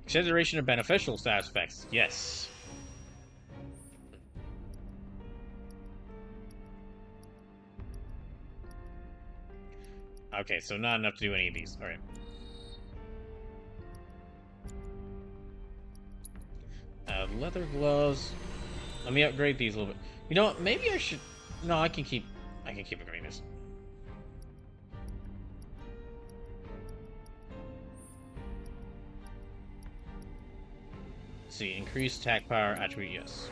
Extended duration of beneficial status effects. Yes. Okay, so not enough to do any of these. Alright. Leather gloves. Let me upgrade these a little bit. You know what? Maybe I should... No, I can keep upgrading this. Let's see, increased attack power attribute, yes.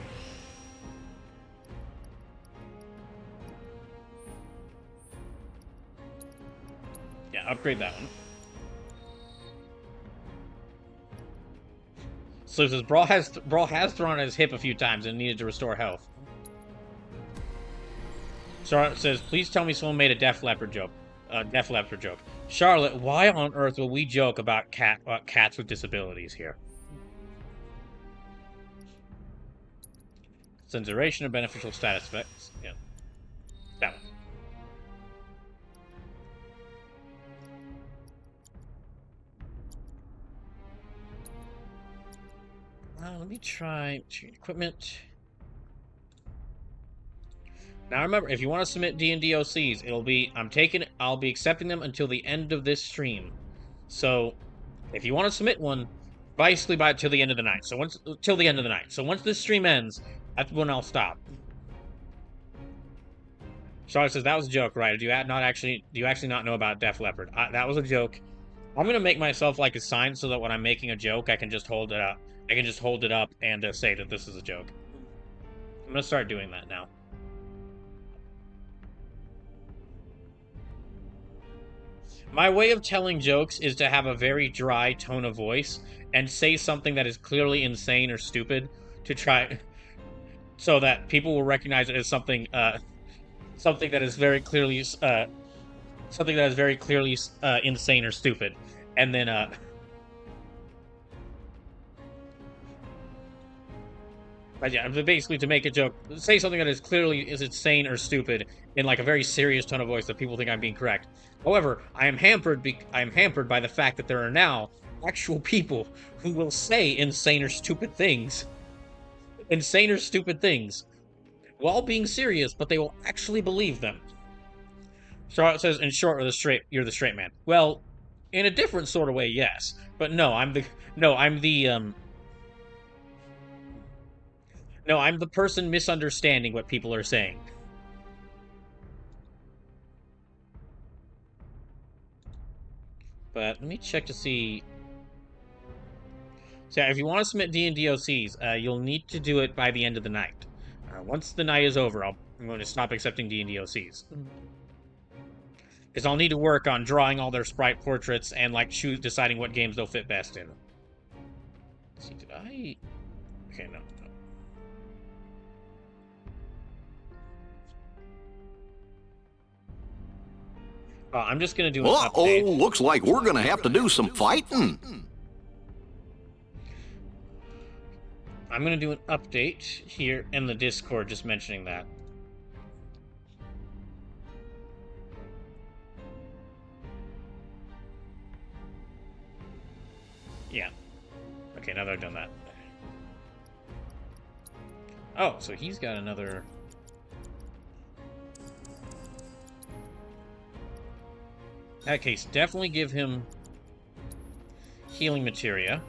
Yeah, upgrade that one. So it says Brawl has thrown on his hip a few times and needed to restore health. Charlotte says, please tell me someone made a Def Leppard joke. Charlotte, why on earth will we joke about cats with disabilities here? Since duration of beneficial status effects. Yeah. That one. Let me try equipment. Now remember, if you want to submit D&D OCs, I'll be accepting them until the end of this stream. So, if you want to submit one, basically till the end of the night. So till the end of the night. So once this stream ends, that's when I'll stop. Charlotte says that was a joke, right? Do you actually not know about Def Leppard? That was a joke. I'm gonna make myself like a sign so that when I'm making a joke, I can just hold it up. I can just hold it up and say that this is a joke. I'm gonna start doing that now. My way of telling jokes is to have a very dry tone of voice and say something that is clearly insane or stupid to try so that people will recognize it as something that is very clearly insane or stupid. And then but yeah, basically to make a joke, say something that is clearly insane or stupid in like a very serious tone of voice that people think I'm being correct. However, I am hampered by the fact that there are now actual people who will say insane or stupid things while being serious, but they will actually believe them. Charlotte says, in short, you're the straight man. Well, in a different sort of way, yes. But no, I'm the person misunderstanding what people are saying. But let me check to see. So if you want to submit D&D OCs, you'll need to do it by the end of the night. Once the night is over, I'm going to stop accepting D&D OCs. Because I'll need to work on drawing all their sprite portraits and, like, deciding what games they'll fit best in. Let's see, did I... Okay, no. I'm just gonna do an update. Uh-oh, looks like we're gonna have to do some fighting. I'm gonna do an update here in the Discord, just mentioning that. Yeah. Okay, now that I've done that. Oh, so he's got another... In that case, definitely give him healing materia.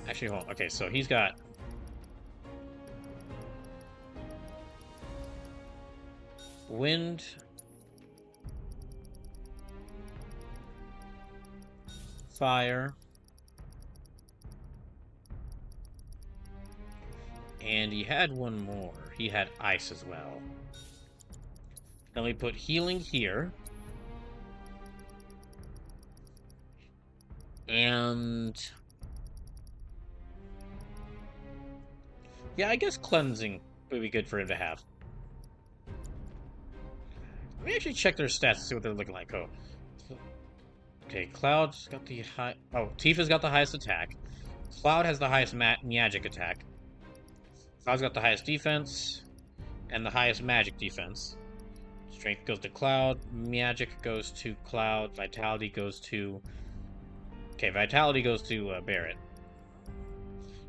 Actually, hold on. Okay, so he's got... Wind... Fire... And he had one more. He had ice as well. Then we put healing here. And... yeah, I guess cleansing would be good for him to have. Let me actually check their stats to see what they're looking like. Oh. Okay, Cloud's got the high... oh, Tifa's got the highest attack. Cloud has the highest magic attack. Cloud's got the highest defense. And the highest magic defense. Strength goes to Cloud. Magic goes to Cloud. Vitality goes to... okay, Vitality goes to Barret.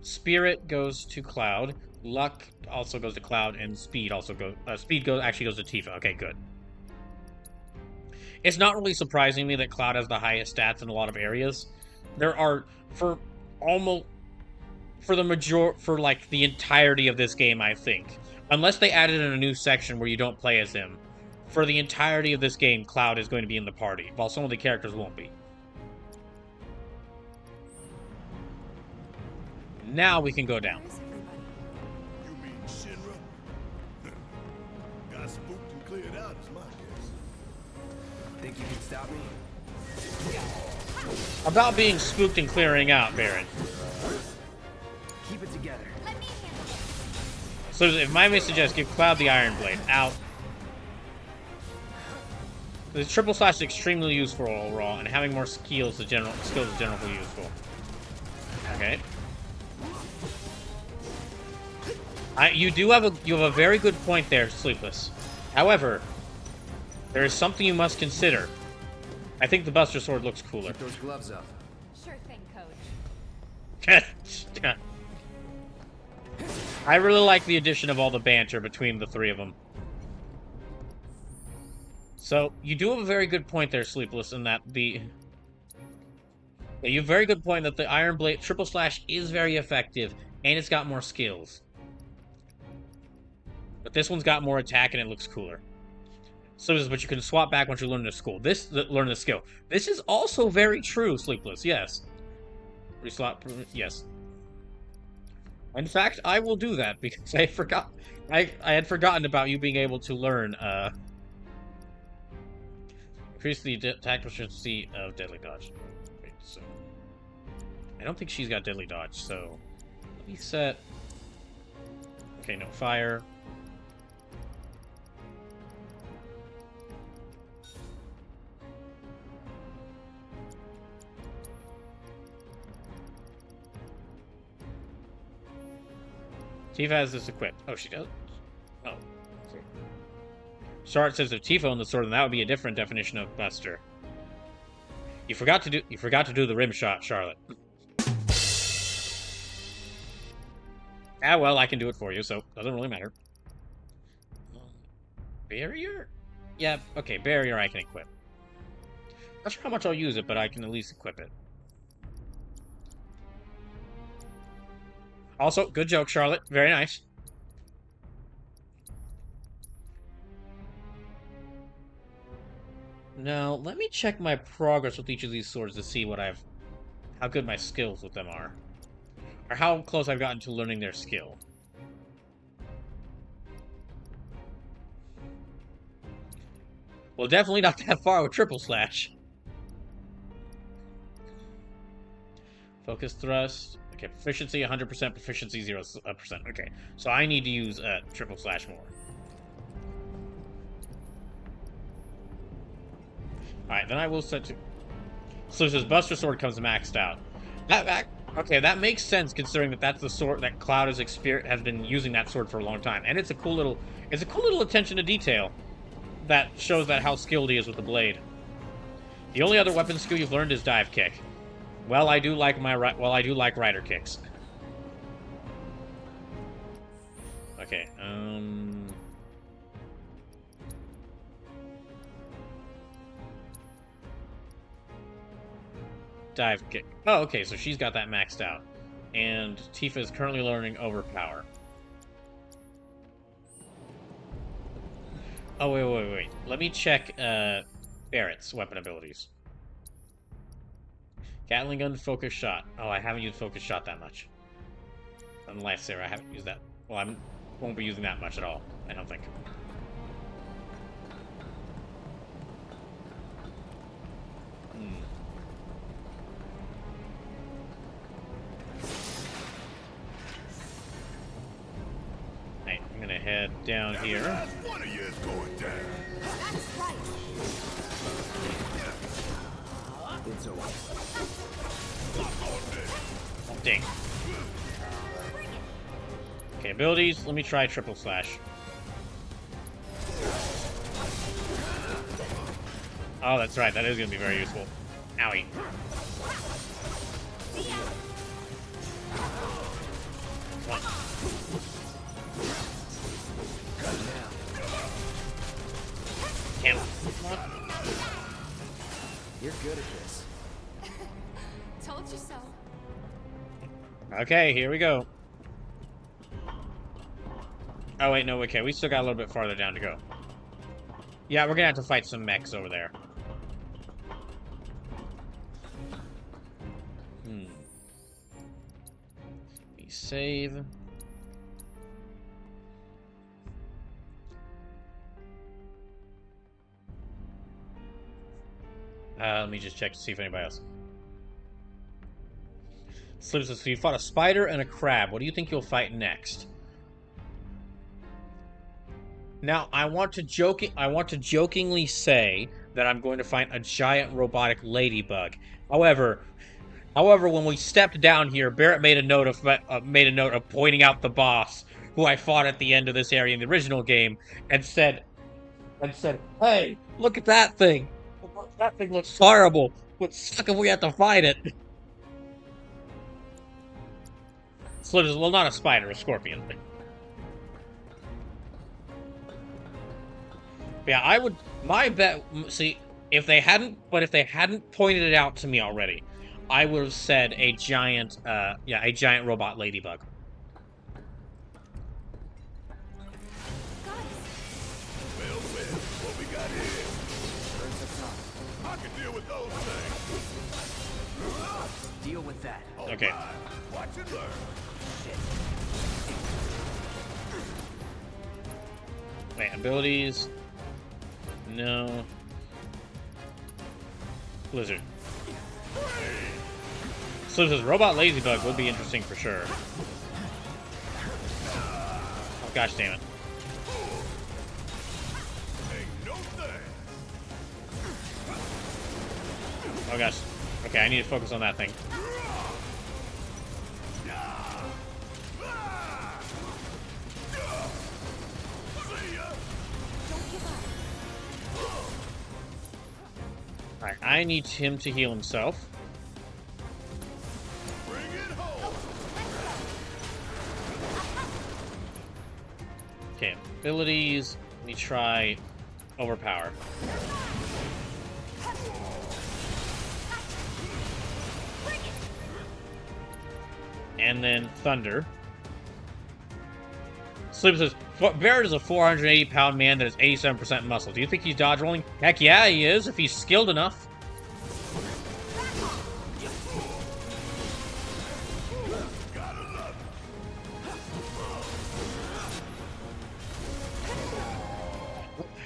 Spirit goes to Cloud. Luck also goes to Cloud, and Speed also goes. Actually goes to Tifa. Okay, good. It's not really surprising me that Cloud has the highest stats in a lot of areas. There are for like the entirety of this game, I think, unless they added in a new section where you don't play as him. For the entirety of this game, Cloud is going to be in the party, while some of the characters won't be. Now we can go down. You mean Shinra? Got spooked and cleared out is my guess. Think you can stop me? About being spooked and clearing out, Baron. Keep it together. So if my message suggests give Cloud the Iron Blade. Out. The triple slash is extremely useful overall, and having more skills is generally useful. Okay. You have a very good point there, Sleepless. However, there is something you must consider. I think the Buster Sword looks cooler. Keep those gloves up. Sure thing, Coach. I really like the addition of all the banter between the three of them. So, you do have a very good point there, Sleepless, in that you have a very good point that the Iron Blade triple slash is very effective, and it's got more skills. But this one's got more attack and it looks cooler. So, but you can swap back once you learn the skill. Learn the skill. This is also very true, Sleepless. Yes. Reslot. Yes. In fact, I will do that because I forgot. I had forgotten about you being able to learn. Increase the attack proficiency of deadly dodge. Wait, so I don't think she's got deadly dodge. So let me set. Okay, no fire. Tifa has this equipped. Oh, she does? Oh. Charlotte says if Tifa owned the sword, then that would be a different definition of Buster. You forgot to do the rim shot, Charlotte. Ah, well, I can do it for you, so doesn't really matter. Barrier? Yeah, okay, barrier I can equip. Not sure how much I'll use it, but I can at least equip it. Also, good joke, Charlotte. Very nice. Now, let me check my progress with each of these swords to see how good my skills with them are. Or how close I've gotten to learning their skill. Well, definitely not that far with triple slash. Focus thrust. Okay, proficiency 100%, proficiency 0%. Okay, so I need to use triple slash more. Alright, then I will set to... So this Buster Sword comes maxed out. Okay, that makes sense considering that that's the sword that Cloud has been using that sword for a long time. And it's a cool little attention to detail that shows that how skilled he is with the blade. The only other weapon skill you've learned is dive kick. Well, I do like rider kicks. Okay, dive kick. Oh, okay, so she's got that maxed out. And Tifa is currently learning Overpower. Oh, wait. Let me check Barrett's weapon abilities. Gatling gun, focus shot. Oh, I haven't used focus shot that much. Unless I haven't used that. Well, I won't be using that much at all, I don't think. Right, I'm gonna head down here. One of you is going down. That's right. It's over. Oh, dang. Okay, abilities. Let me try triple slash. Oh, that's right. That is going to be very useful. Owie. Damn. You're good at this. Told you so. Okay, here we go. Oh, wait, no, okay. We still got a little bit farther down to go. Yeah, we're gonna have to fight some mechs over there. Let me save. Let me just check to see if anybody else. Slim says, so you fought a spider and a crab. What do you think you'll fight next? Now, I want to jokingly say that I'm going to fight a giant robotic ladybug. However, when we stepped down here, Barrett made a note of pointing out the boss who I fought at the end of this area in the original game, and said, "Hey, look at that thing! That thing looks horrible. Would suck if we had to fight it." Slim says, well, not a spider, a scorpion. Yeah, I would. My bet. See, if they hadn't pointed it out to me already, I would have said a giant robot ladybug. Well, what we got here? I can deal with those things. Deal with that. Okay. Watch and learn. Wait, abilities. No. Blizzard. So this robot ladybug would be interesting for sure. Oh gosh damn it. Oh gosh. Okay, I need to focus on that thing. Alright, I need him to heal himself. Bring it home. Okay, abilities. Let me try Overpower. And then Thunder. Sleep says, Barrett is a 480-pound man that has 87% muscle. Do you think he's dodge rolling? Heck yeah, he is, if he's skilled enough.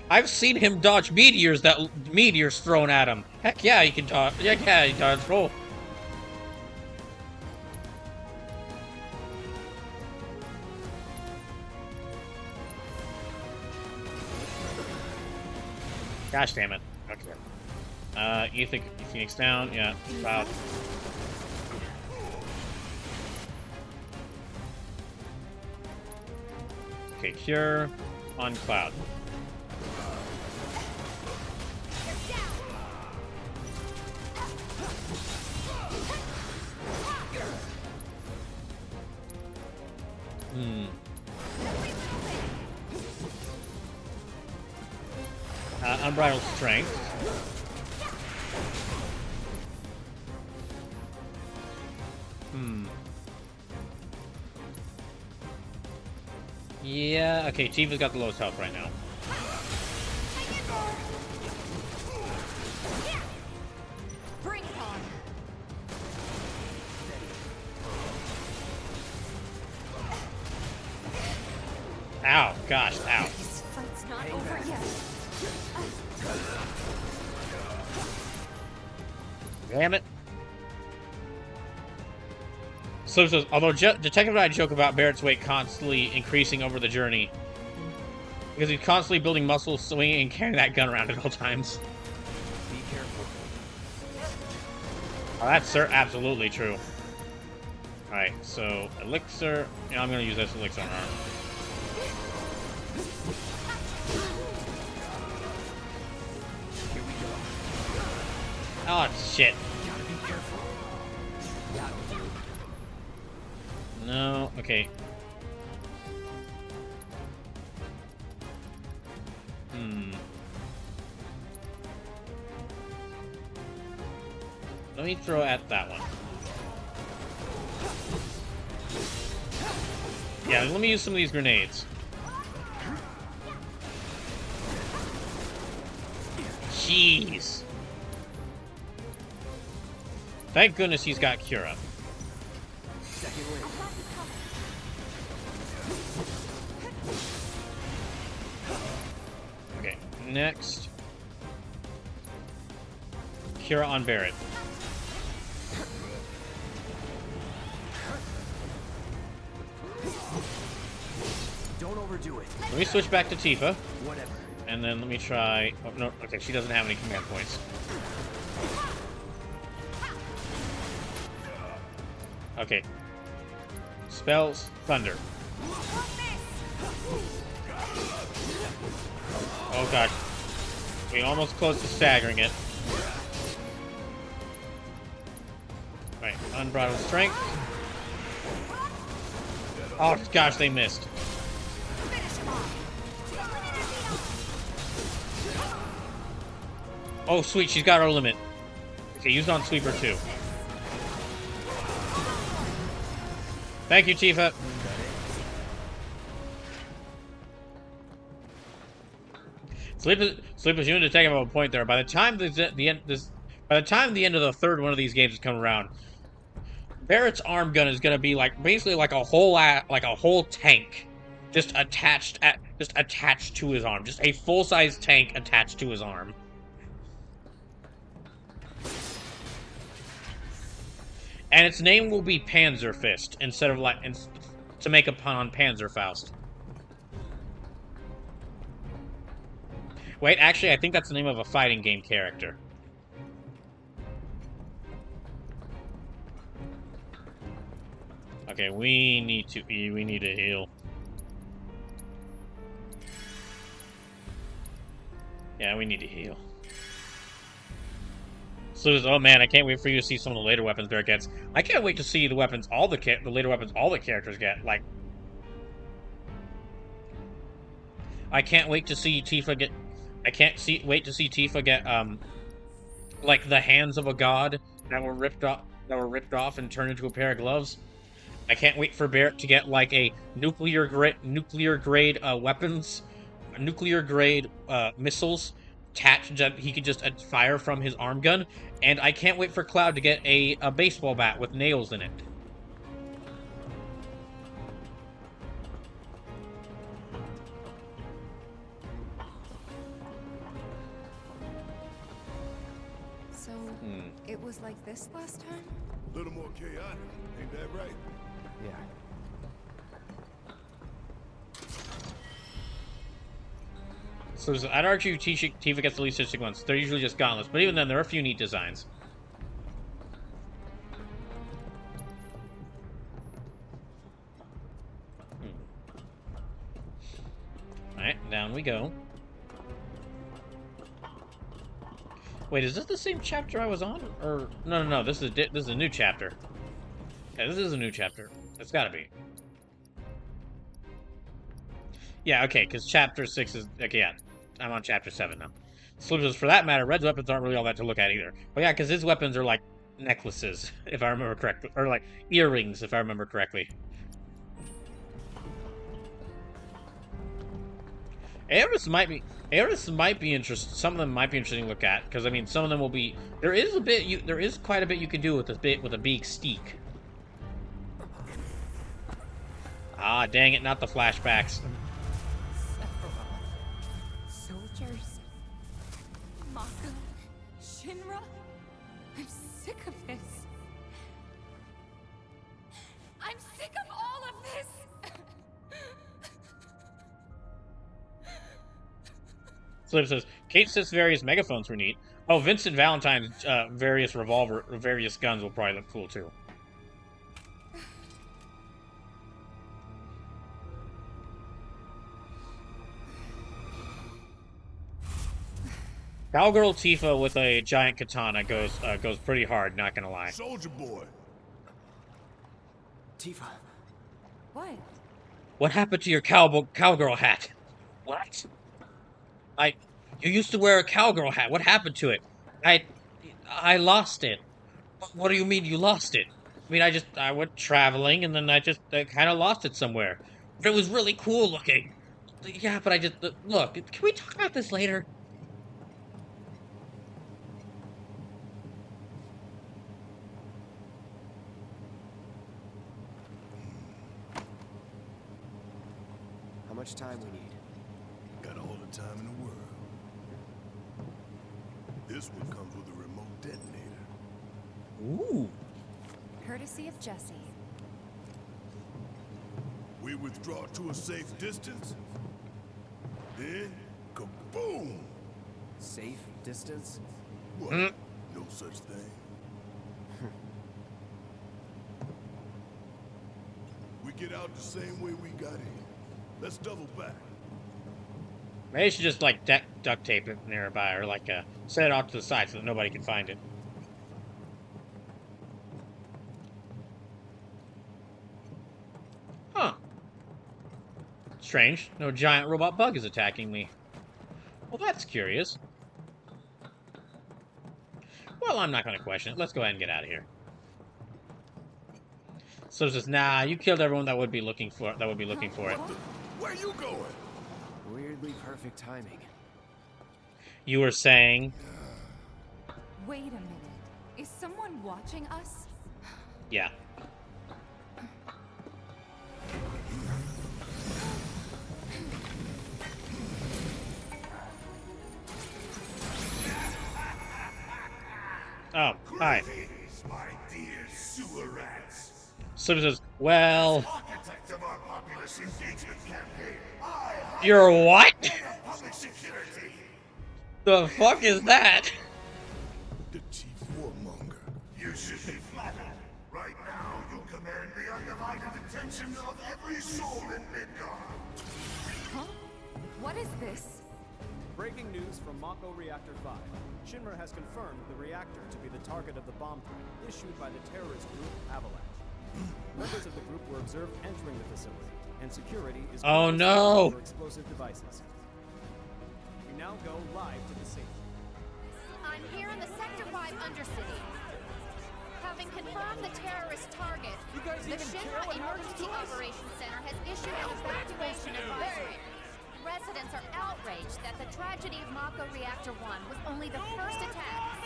I've seen him dodge meteors thrown at him. Heck yeah, he can dodge. Yeah, he dodged both. Gosh damn it. Okay. You think Phoenix down? Yeah. Cloud. Okay, Cure on Cloud. Unbridled Strength. Yeah, okay, Tifa's got the lowest health right now. Bring it on. Ow, gosh, ow. This fight's not over yet. Damn it. So although Detective and I joke about Barrett's weight constantly increasing over the journey, because he's constantly building muscle, swinging, and carrying that gun around at all times. Be careful. Oh, that's absolutely true. Alright, so Elixir. Yeah, I'm going to use this Elixir on arm. Here we go. Oh, shit. Gotta be careful. That'll do. No, okay. Let me throw at that one. Yeah, let me use some of these grenades. Jeez. Thank goodness he's got Cure up. Second wave. Okay, next. Cure on Barrett. Don't overdo it. Let me switch back to Tifa. Whatever. And then let me try... Oh, no, okay, she doesn't have any command points. Okay. Spells, Thunder. Oh god. We almost close to staggering it. Right, Unbridled Strength. Oh gosh, they missed. Oh sweet, she's got her limit. Okay, use it on Sweeper too. Thank you, Tifa. Sleepless unit to take up a point there. By the time the end of the third one of these games has come around, Barrett's arm gun is gonna be like basically like a whole tank, just attached to his arm, just a full-size tank attached to his arm. And its name will be Panzer Fist instead of to make a pun on Panzerfaust. Wait, actually, I think that's the name of a fighting game character. Okay, we need to heal. Yeah, we need to heal. So, oh man, I can't wait for you to see some of the later weapons Barrett gets. I can't wait to see the weapons the later weapons all the characters get. Like, I can't wait to see Tifa get. Wait to see Tifa get like the hands of a god that were ripped off and turned into a pair of gloves. I can't wait for Barrett to get like a nuclear grade weapons, nuclear grade missiles attached that he could just fire from his arm gun, and I can't wait for Cloud to get a baseball bat with nails in it. So, it was like this last time? A little more chaotic, ain't that right? Yeah. So I'd argue Tifa gets the least interesting ones. They're usually just gauntlets, but even then, there are a few neat designs. Alright, down we go. Wait, is this the same chapter I was on? Or no, this is a new chapter. Yeah, this is a new chapter. It's gotta be. Yeah, okay, because chapter 6 is... Okay, yeah, I'm on chapter 7 now. So for that matter, Red's weapons aren't really all that to look at either. But yeah, because his weapons are like necklaces, if I remember correctly. Or like earrings, if I remember correctly. Aeris might be interesting. Some of them might be interesting to look at, because I mean, some of them will be. There is quite a bit you can do with a big steak. Ah, dang it! Not the flashbacks. Soldiers. Mako. Shinra. I'm sick of this. I'm sick of all of this. Slip says, Kate says various megaphones were neat. Oh, Vincent Valentine's various guns will probably look cool too. Cowgirl Tifa with a giant katana goes pretty hard, not gonna lie. Soldier boy. Tifa. What? What happened to your cowgirl hat? What? You used to wear a cowgirl hat. What happened to it? I lost it. What do you mean you lost it? I mean, I went traveling and then I kind of lost it somewhere. But it was really cool looking. Yeah, but look, can we talk about this later? How much time we need? Got all the time in the world. This one comes with a remote detonator. Ooh. Courtesy of Jesse. We withdraw to a safe distance. Then, kaboom! Safe distance? What? No such thing. We get out the same way we got in. Let's double back. Maybe you should just like duct tape it nearby, or like set it off to the side so that nobody can find it. Huh. Strange. No giant robot bug is attacking me. Well, that's curious. Well, I'm not going to question it. Let's go ahead and get out of here. So it's just, nah, you killed everyone that would be looking for it. Where you going? Weirdly perfect timing. You were saying? Wait a minute. Is someone watching us? Yeah. Oh, hi. My dear sewer rats. Slip says, well... Architect of our populous engagement campaign. You're what? Public security. The fuck is that? The chief warmonger. You should be flattered. Right now, you command the undivided attention of every soul in Midgard. Huh? What is this? Breaking news from Mako Reactor 5. Shinra has confirmed the reactor to be the target of the bomb threat issued by the terrorist group Avalanche. Members of the group were observed entering the facility, and security is oh no for explosive devices. We now go live to the scene. I'm here in the Sector 5 Undercity. Having confirmed the terrorist target, the Shinra Emergency Operations Center has issued an evacuation advisory. Residents are outraged that the tragedy of Mako Reactor 1 was only the first attack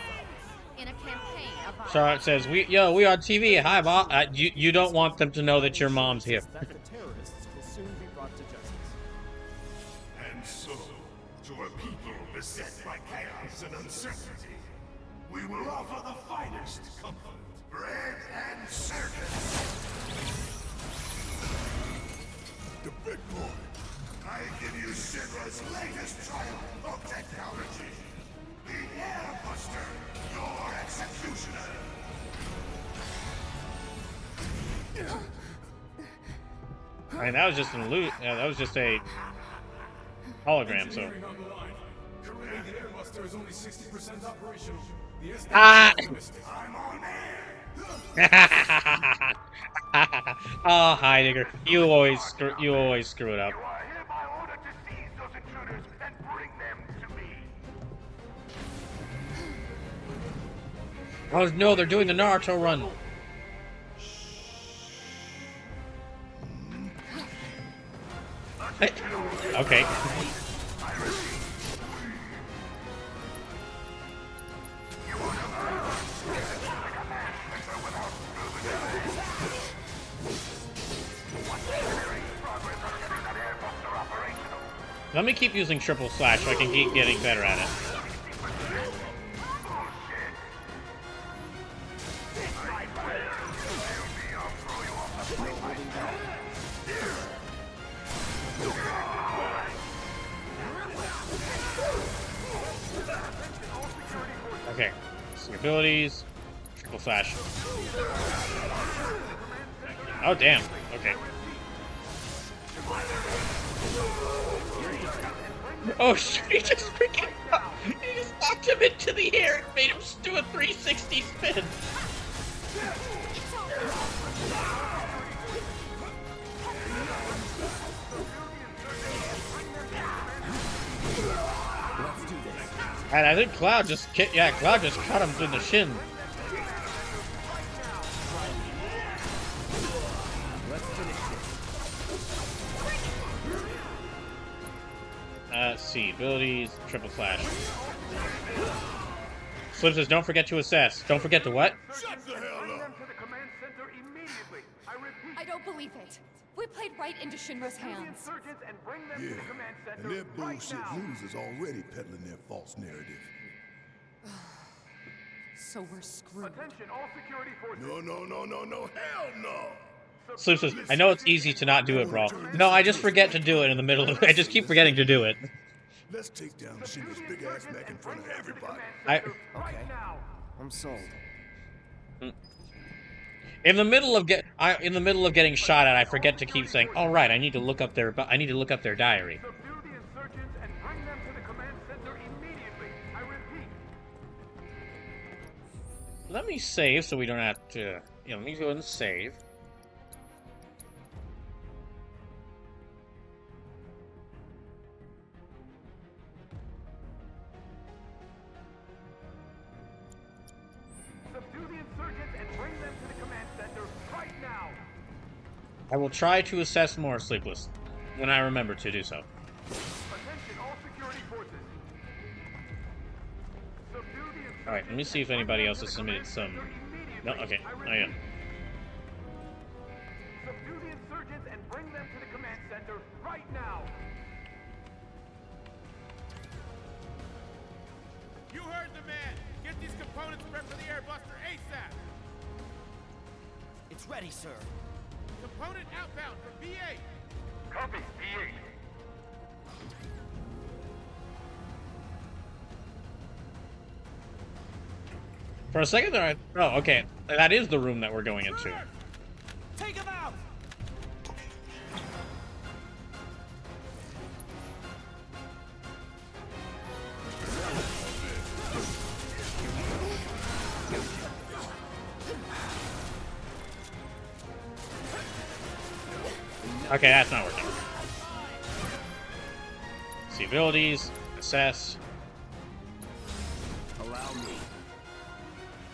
in a campaign of violence. So it says, we on TV. Hi, Bob. You don't want them to know that your mom's here. That the terrorists will soon be brought to justice. And so, to a people beset by chaos and uncertainty, We will offer the finest comfort, bread and circus. The big boy. I give you Shinra's latest triumph of technology. The Airbuster, your executioner. I mean, that was just an illusion. Yeah, that was just a hologram. So. Currently, the Airbuster is only 60% operational. The Ah! I'm on air. Oh, Heidegger, you always screw it up. You are hereby ordered to seize those intruders and bring them to me. Oh no, they're doing the Naruto run. Hey. Okay. Let me keep using triple slash so I can keep getting better at it. Okay, so abilities, triple slash. Oh damn, okay. Oh shit, he just freaking he just knocked him into the air and made him do a 360 spin. And I think Cloud just Cloud just cut him in the shin. Let's see, abilities, triple slash. Slim says, don't forget to assess. Don't forget to what? Shut the hell up! I don't believe it. We played right into Shinra's hands. Yeah, and their bullshit news is already peddling their false narrative. So we're screwed. Attention, all security forces. No, hell no! Slim says, I know it's easy to not do it, bro. No, I just forget to do it in the middle of it. I just keep forgetting to do it. Let's take down Shinra's big ass neck in front of everybody. Okay, I'm sold. In the middle of getting shot at, I forget to keep saying, "All right, I need to look up their diary." Subdue the insurgents and bring them to the command center immediately. I repeat. Let me save so we don't have to. Let me go ahead and save. Subdue the insurgents and bring them to the command center right now. I will try to assess more, Sleepless, when I remember to do so. Attention, all security forces. Subdue the insurgents. All right, let me see if anybody else has submitted some. No, okay, I am. Subdue the insurgents and bring them to the command center right now. You heard the man. Get these components prepped for the Airbuster ASAP. It's ready, sir. Component outbound from B8. Copy, B8. For a second there, oh, okay, that is the room that we're going into. Take him out! Okay, that's not working. See abilities, assess. Allow me.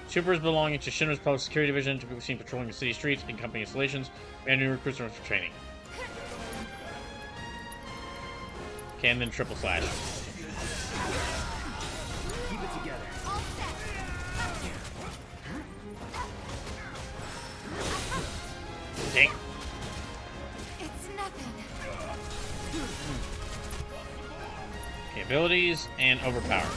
Troopers belonging to Shinra's Public Security Division to be seen patrolling the city streets in company installations and new recruits for training. Okay, and then triple slash. Keep it together. Dang. It's nothing. Okay, abilities and overpower.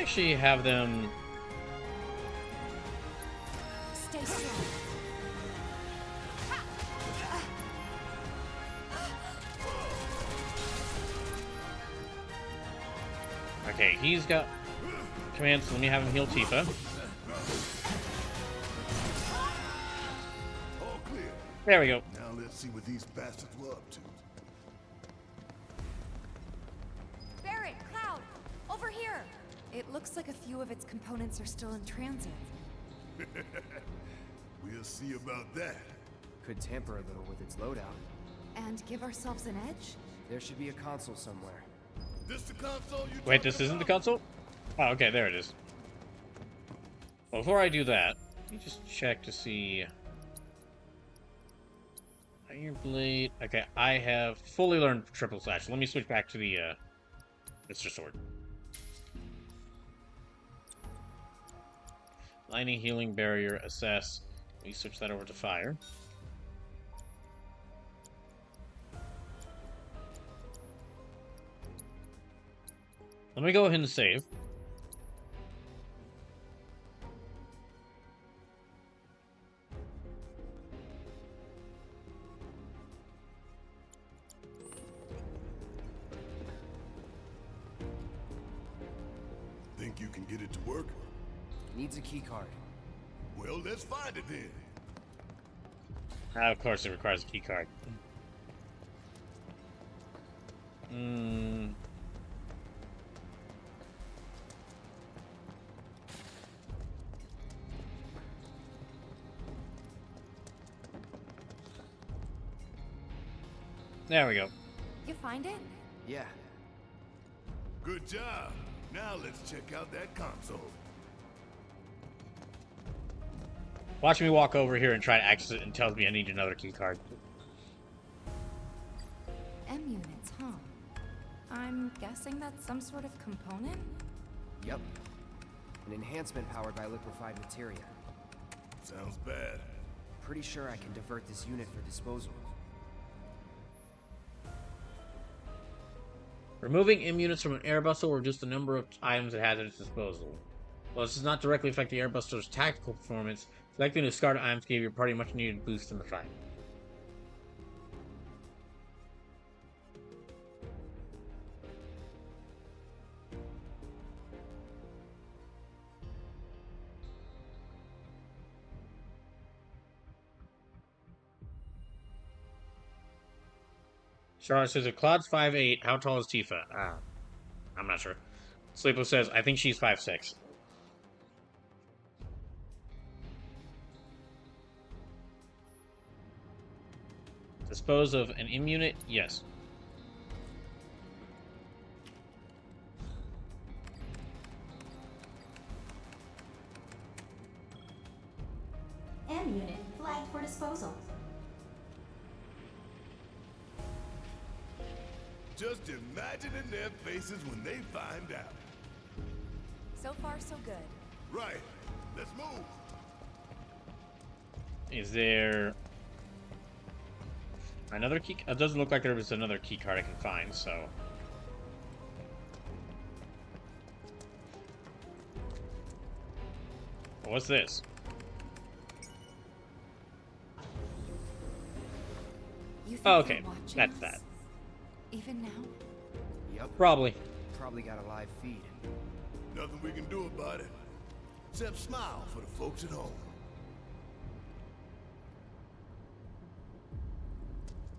actually have them... Stay strong. Okay, he's got commands, so let me have him heal Tifa. All clear. There we go. Now let's see what these bastards were up to. Barret, Cloud, over here! It looks like a few of its components are still in transit. We'll see about that. Could tamper a little with its loadout. And give ourselves an edge? There should be a console somewhere. This the console you Wait, this isn't the console? Oh, okay, there it is. Well, before I do that, let me just check to see... Iron Blade... Okay, I have fully learned Triple Slash. Let me switch back to the, Mr. Sword. Lightning, Healing, Barrier, Assess. Let me switch that over to Fire. Let me go ahead and save. Think you can get it to work? Needs a key card. Well, let's find it then. Of course, it requires a key card. There we go. You find it? Yeah. Good job. Now let's check out that console. Watch me walk over here and try to access it and tells me I need another key card. M units, huh? I'm guessing that's some sort of component? Yep. An enhancement powered by liquefied materia. Sounds bad. Pretty sure I can divert this unit for disposal. Removing M units from an airbuster will reduce the number of items it has at its disposal. While this does not directly affect the airbuster's tactical performance, selecting discard items gave your party much needed boost in the fight. Charlotte says, if Cloud's 5'8", how tall is Tifa? I'm not sure. Sleepless says, I think she's 5'6". Dispose of an M unit? Yes. M unit flagged for disposal. Just imagining their faces when they find out. So far, so good. Right. Let's move. Is there another key? It doesn't look like there was another key card I can find, so. What's this? You think Oh, okay. they're watching That's us? that. Even now? Yep. Probably. Probably got a live feed. Nothing we can do about it. Except smile for the folks at home.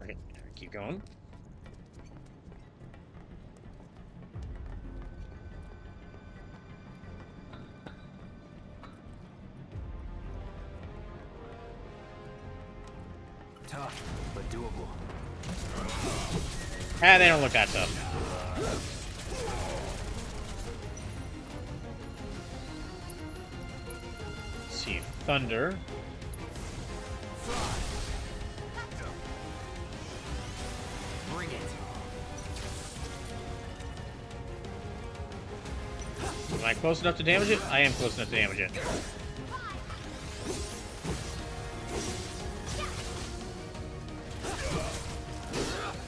Okay, keep going. Tough, but doable. Ah, they don't look that tough. Let's see, Thunder. Bring it. Am I close enough to damage it? I am close enough to damage it.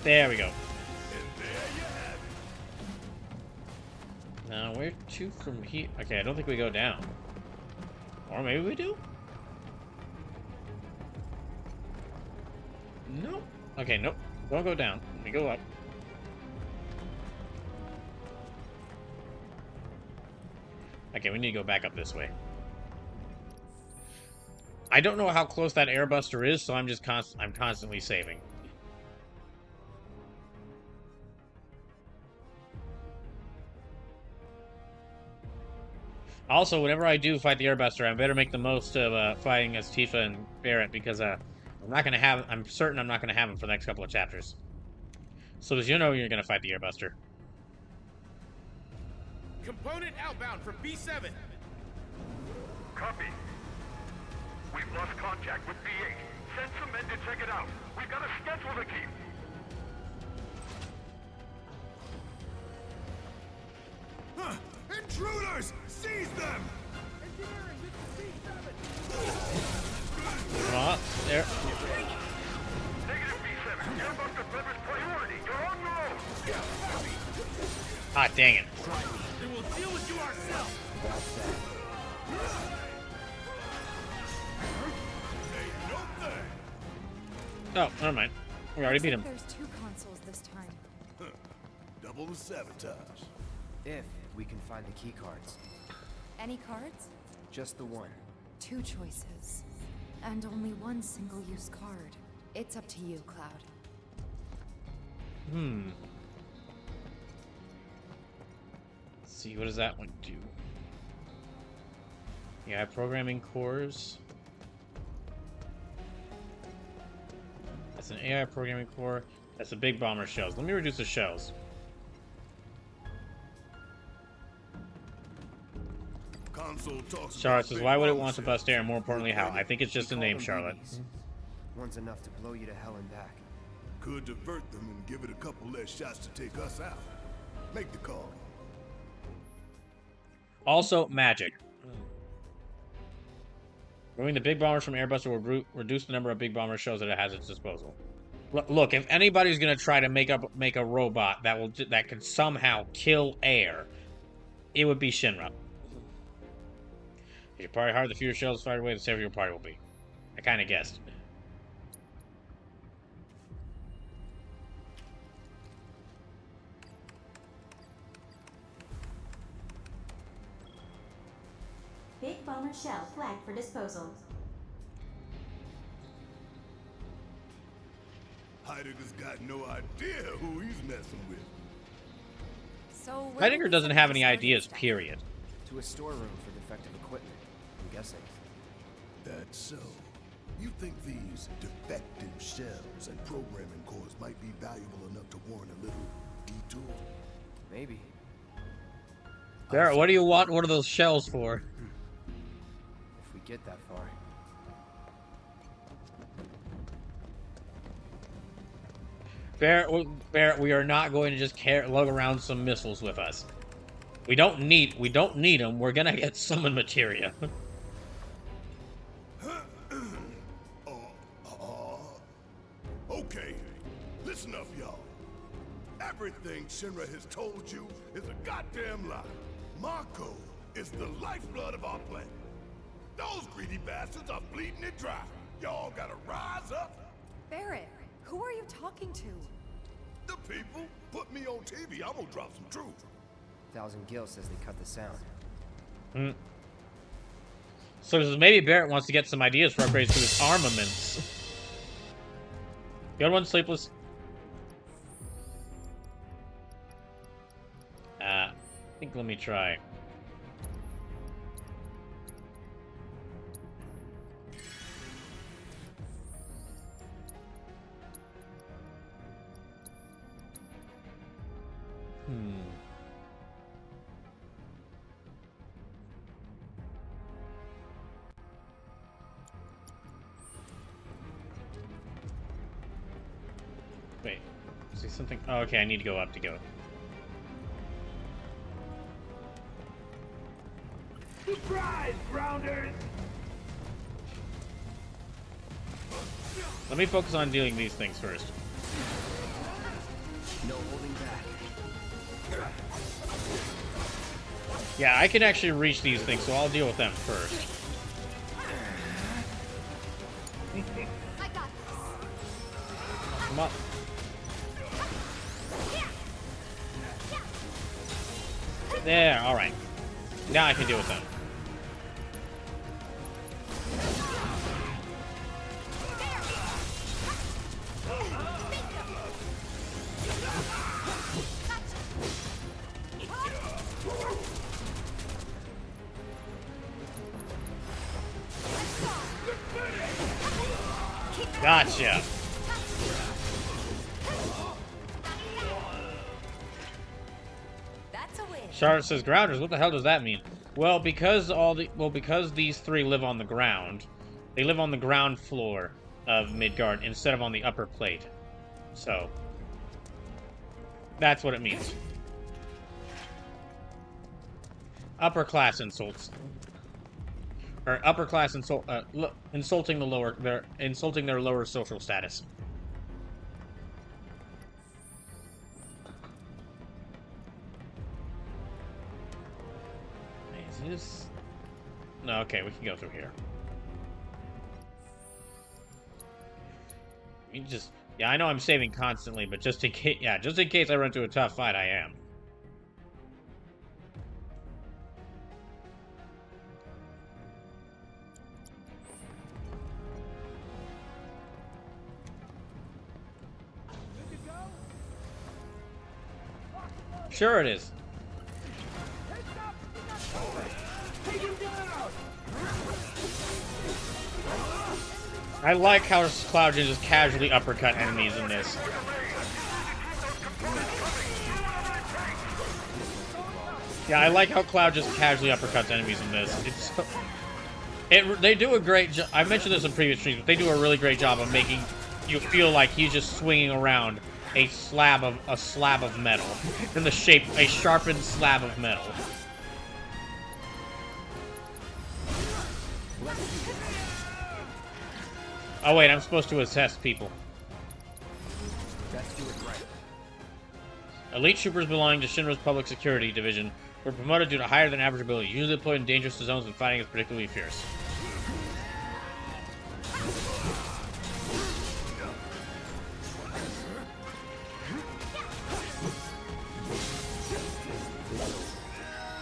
There we go. Where to from here? Okay, I don't think we go down. Or maybe we do? No. Okay, nope. Don't go down. We go up. Okay, we need to go back up this way. I don't know how close that airbuster is, so I'm just constantly saving. Also, whenever I do fight the airbuster, I better make the most of fighting as Tifa and Barrett, because I'm certain I'm not gonna have him for the next couple of chapters. So as you know, you're gonna fight the airbuster. Component outbound for B7. Copy. We've lost contact with B8. Send some men to check it out. We've got a schedule to keep. Huh. Intruders! Seize them! Engineering, this is B7. There. Negative B7. Airbuster delivers priority. You're on your own. Ah, dang it. Then we'll deal with you ourselves. Oh, never mind. We already beat him. There's 2 consoles this time. Huh. Double the sabotage. If we can find the key cards. Any cards? Just the one. 2 choices. And only 1 single-use card. It's up to you, Cloud. Let's see, what does that one do? Yeah, programming cores. That's an AI programming core. That's a big bomber shells. Let me reduce the shells. Console talks Charlotte says, about why would it big want to bomb bust air, and more importantly, how? I think it's just a We call name, them Charlotte. BBs. One's enough to blow you to hell and back. Could divert them and give it a couple less shots to take us out. Make the call. Also, magic. Removing the big bombers from Airbuster will reduce the number of big bomber shells that it has at its disposal. Look, if anybody's gonna try to make a robot that can somehow kill air, it would be Shinra. If your party hard, the fewer shells fired away, the safer your party will be. I kind of guessed. Big bomber shell flagged for disposal. Heidegger's got no idea who he's messing with. So Heidegger doesn't have any ideas, period. To a storeroom for defective equipment, I'm guessing. That's so. You think these defective shells and programming cores might be valuable enough to warrant a little detour? Maybe. Barrett, what do you want one of those shells for? If we get that far. Barrett, we are not going to just lug around some missiles with us. We don't need them. We're gonna get summon materia. Okay, listen up, y'all. Everything Shinra has told you is a goddamn lie. Mako is the lifeblood of our planet. Those greedy bastards are bleeding it dry. Y'all gotta rise up. Barrett, who are you talking to? The people put me on TV. I'm gonna drop some truth. Thousand Gil says they cut the sound. So maybe Barrett wants to get some ideas for upgrades to his armaments. Good one, Sleepless. I think let me try. Wait, is there something? Oh, okay, I need to go up to go. Surprise, grounders! Let me focus on dealing these things first. No holding back. Yeah, I can actually reach these things, so I'll deal with them first. I got Come on. There, alright. Now I can deal with them. Gotcha. That's a win. Charlotte says, "Grounders, what the hell does that mean?" Well, because because these three live on the ground, they live on the ground floor of Midgard instead of on the upper plate. So that's what it means. Upper class insults. Or upper class insulting the lower, they're insulting their lower social status. Is this? No, okay, we can go through here. Yeah, I know I'm saving constantly, but just in case, yeah, just in case I run into a tough fight, I am. Sure it is. I like how Cloud can just casually uppercut enemies in this. Yeah, I like how Cloud just casually uppercuts enemies in this. They do a great job. I mentioned this in previous streams, but they do a really great job of making you feel like he's just swinging around a slab of metal in the shape, a sharpened slab of metal. Oh wait, I'm supposed to assess people. Let's do it right. Elite troopers belonging to Shinra's Public Security Division were promoted due to higher than average ability, usually deployed in dangerous zones and fighting is particularly fierce.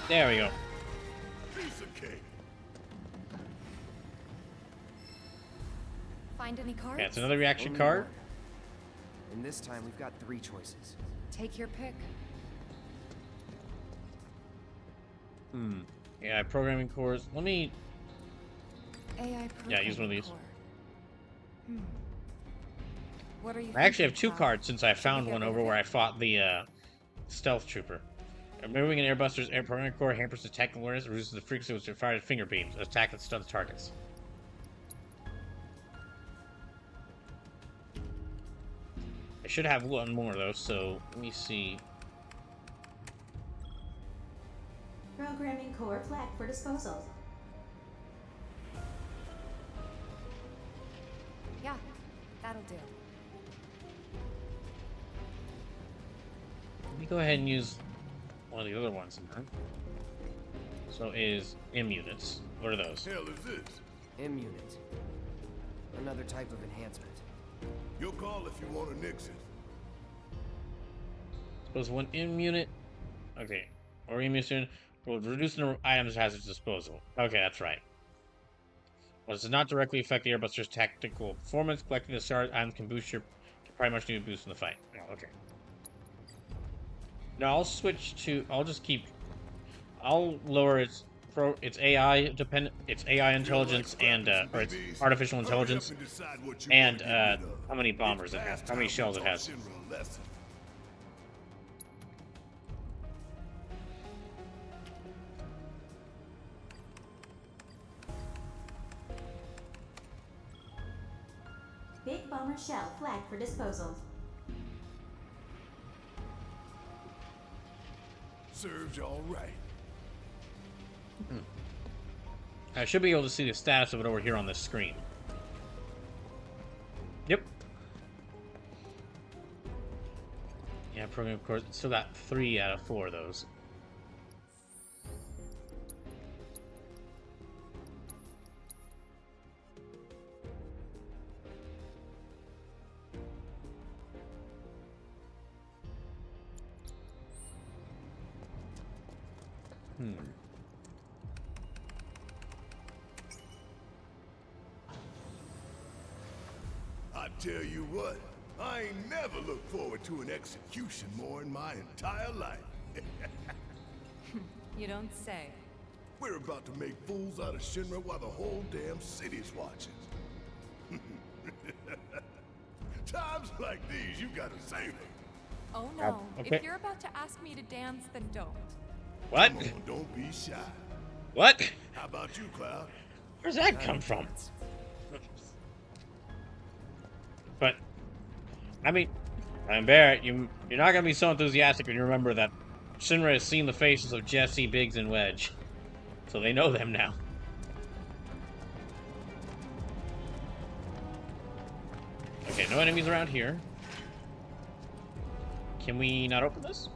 There we go. Find any cards? Yeah, it's another reaction Only card. one. And this time we've got 3 choices. Take your pick. Yeah, programming cores. Let me. AI Yeah, use one of these. core. What are you I actually have thinking, 2 Cloud? cards since I found get one rid over of where it? I fought the stealth trooper. Removing an airbuster's air programming core hampers attack awareness, reduces the frequency with fired finger beams. Attack that stuns targets. I should have one more though, so let me see. Programming core flagged for disposal. Yeah, that'll do. Let me go ahead and use one of the other ones in there. So is M units. What are those? Hell is this? M unit. Another type of enhancement. Your call if you want to nix it. Suppose one M unit. Okay. Or M unit will reduce the number of items it has at its disposal. Okay, that's right. Well, this does not directly affect the airbuster's tactical performance. Collecting the star items can boost your pretty much need a boost in the fight. Oh, okay. No, I'll switch to. I'll just keep. I'll lower its AI dependent, its AI intelligence and or its artificial intelligence, and how many bombers it has, how many shells it has. Big bomber shell flagged for disposal. Serves you all right. I should be able to see the status of it over here on this screen. Yep. Yeah, program of course. Still got 3 out of 4 of those. I tell you what, I ain't never looked forward to an execution more in my entire life. You don't say. We're about to make fools out of Shinra while the whole damn city's watching. Times like these, you gotta save them. Oh no. Okay. If you're about to ask me to dance, then don't. What? Come on, don't be shy. What? How about you, Cloud? Where's that come from? But, I mean, Barrett, you're not gonna be so enthusiastic when you remember that Shinra has seen the faces of Jesse, Biggs, and Wedge. So they know them now. Okay, no enemies around here. Can we not open this?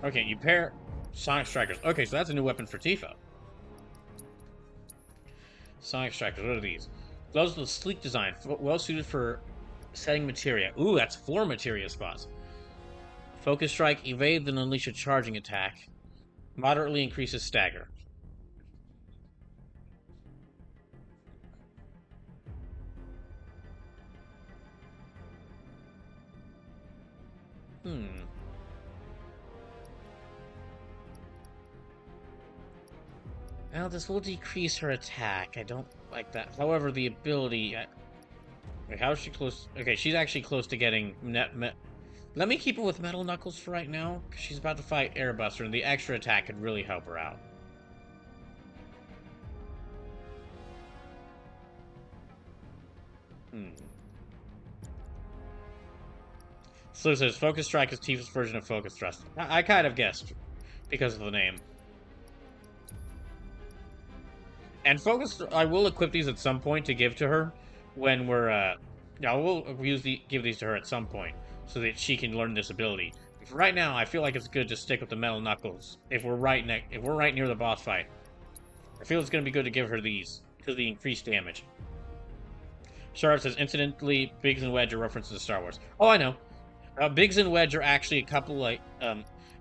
Okay, you pair Sonic Strikers. Okay, so that's a new weapon for Tifa. Sonic Strikers, what are these? Gloves with sleek design, well suited for setting materia. Ooh, that's 4 materia spots. Focus Strike, evade, then unleash a charging attack. Moderately increases stagger. Well, this will decrease her attack. I don't like that. However, the ability... Wait, how is she close? Okay, she's actually close to getting... Let me keep her with Metal Knuckles for right now, because she's about to fight Airbuster, and the extra attack could really help her out. So it says Focus Strike is Tifa's version of Focus Thrust. I kind of guessed, because of the name. And Focus, I will equip these at some point to give to her when we're, I will give these to her at some point so that she can learn this ability. But for right now, I feel like it's good to stick with the Metal Knuckles if we're right near the boss fight. I feel it's going to be good to give her these because of the increased damage. Sharp says, incidentally, Biggs and Wedge are references to Star Wars. Oh, I know. Biggs and Wedge are actually a couple, like,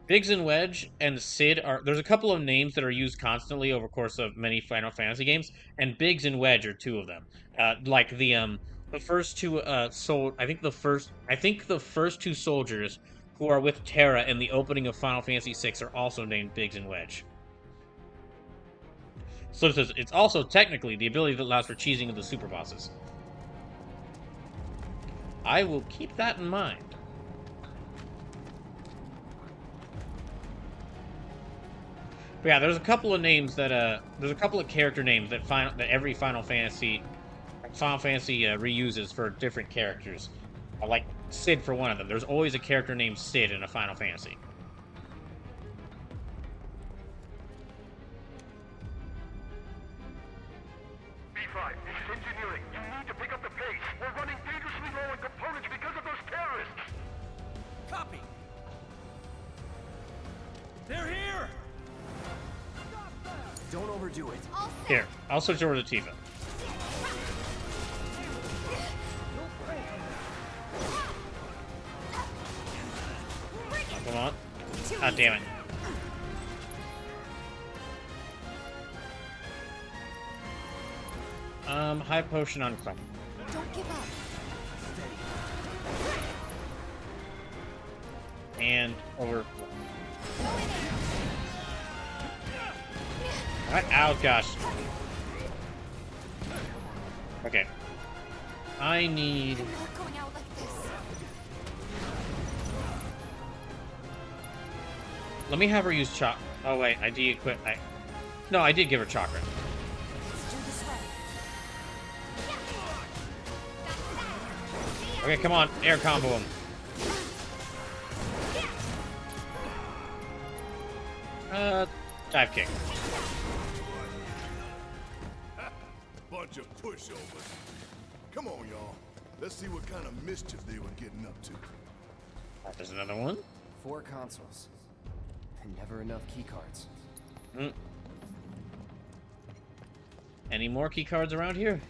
Biggs and Wedge and Sid are... There's a couple of names that are used constantly over the course of many Final Fantasy games, and Biggs and Wedge are 2 of them. Like, the first 2, I think the first 2 soldiers who are with Terra in the opening of Final Fantasy VI are also named Biggs and Wedge. So it says, it's also technically the ability that allows for cheesing of the super bosses. I will keep that in mind. But yeah, there's a couple of names that there's a couple of character names that every Final Fantasy reuses for different characters. Like Sid for one of them. There's always a character named Sid in a Final Fantasy. B5, this is engineering. You need to pick up the pace. We're running dangerously low on components because of those terrorists. Copy. They're here. Don't overdo it. Here, I'll switch over to Tifa. Oh, come on. God damn it. High potion on Clem. Don't give up. And over. Ow, gosh. Okay. I need... You're not going out like this. Let me have her use chakra. Oh, wait, I de-equip... No, I did give her chakra. Let's do this right. Okay, come on. Air combo him. Dive kick. Bunch of pushovers. Come on, y'all. Let's see what kind of mischief they were getting up to. There's another one. 4 consoles. And never enough keycards. Any more key cards around here?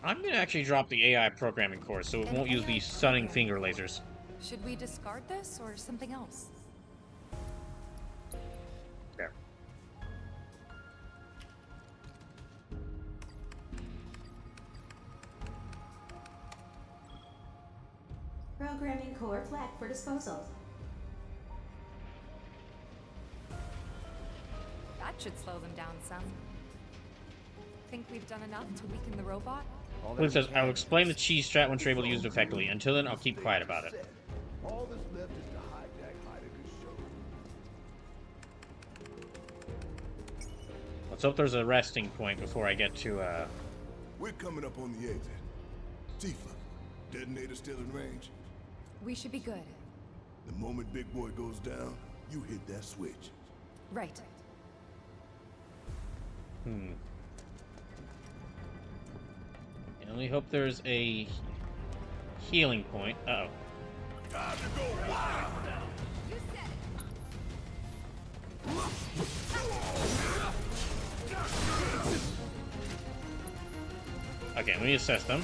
I'm gonna actually drop the AI programming course, so it won't use the stunning finger lasers. Should we discard this or something else? There. Programming core flagged for disposal. That should slow them down some. Think we've done enough to weaken the robot? It says, I'll explain the cheese strat once you're able to use it effectively. Until then, I'll keep quiet about it. All that's left is to hijack Heidegger's show. Let's hope there's a resting point before I get to, We're coming up on the exit. Tifa, detonator still in range? We should be good. The moment Big Boy goes down, you hit that switch. Right. I only hope there's a healing point. Uh-oh. Time to go wild! You said it. Okay, let me assess them.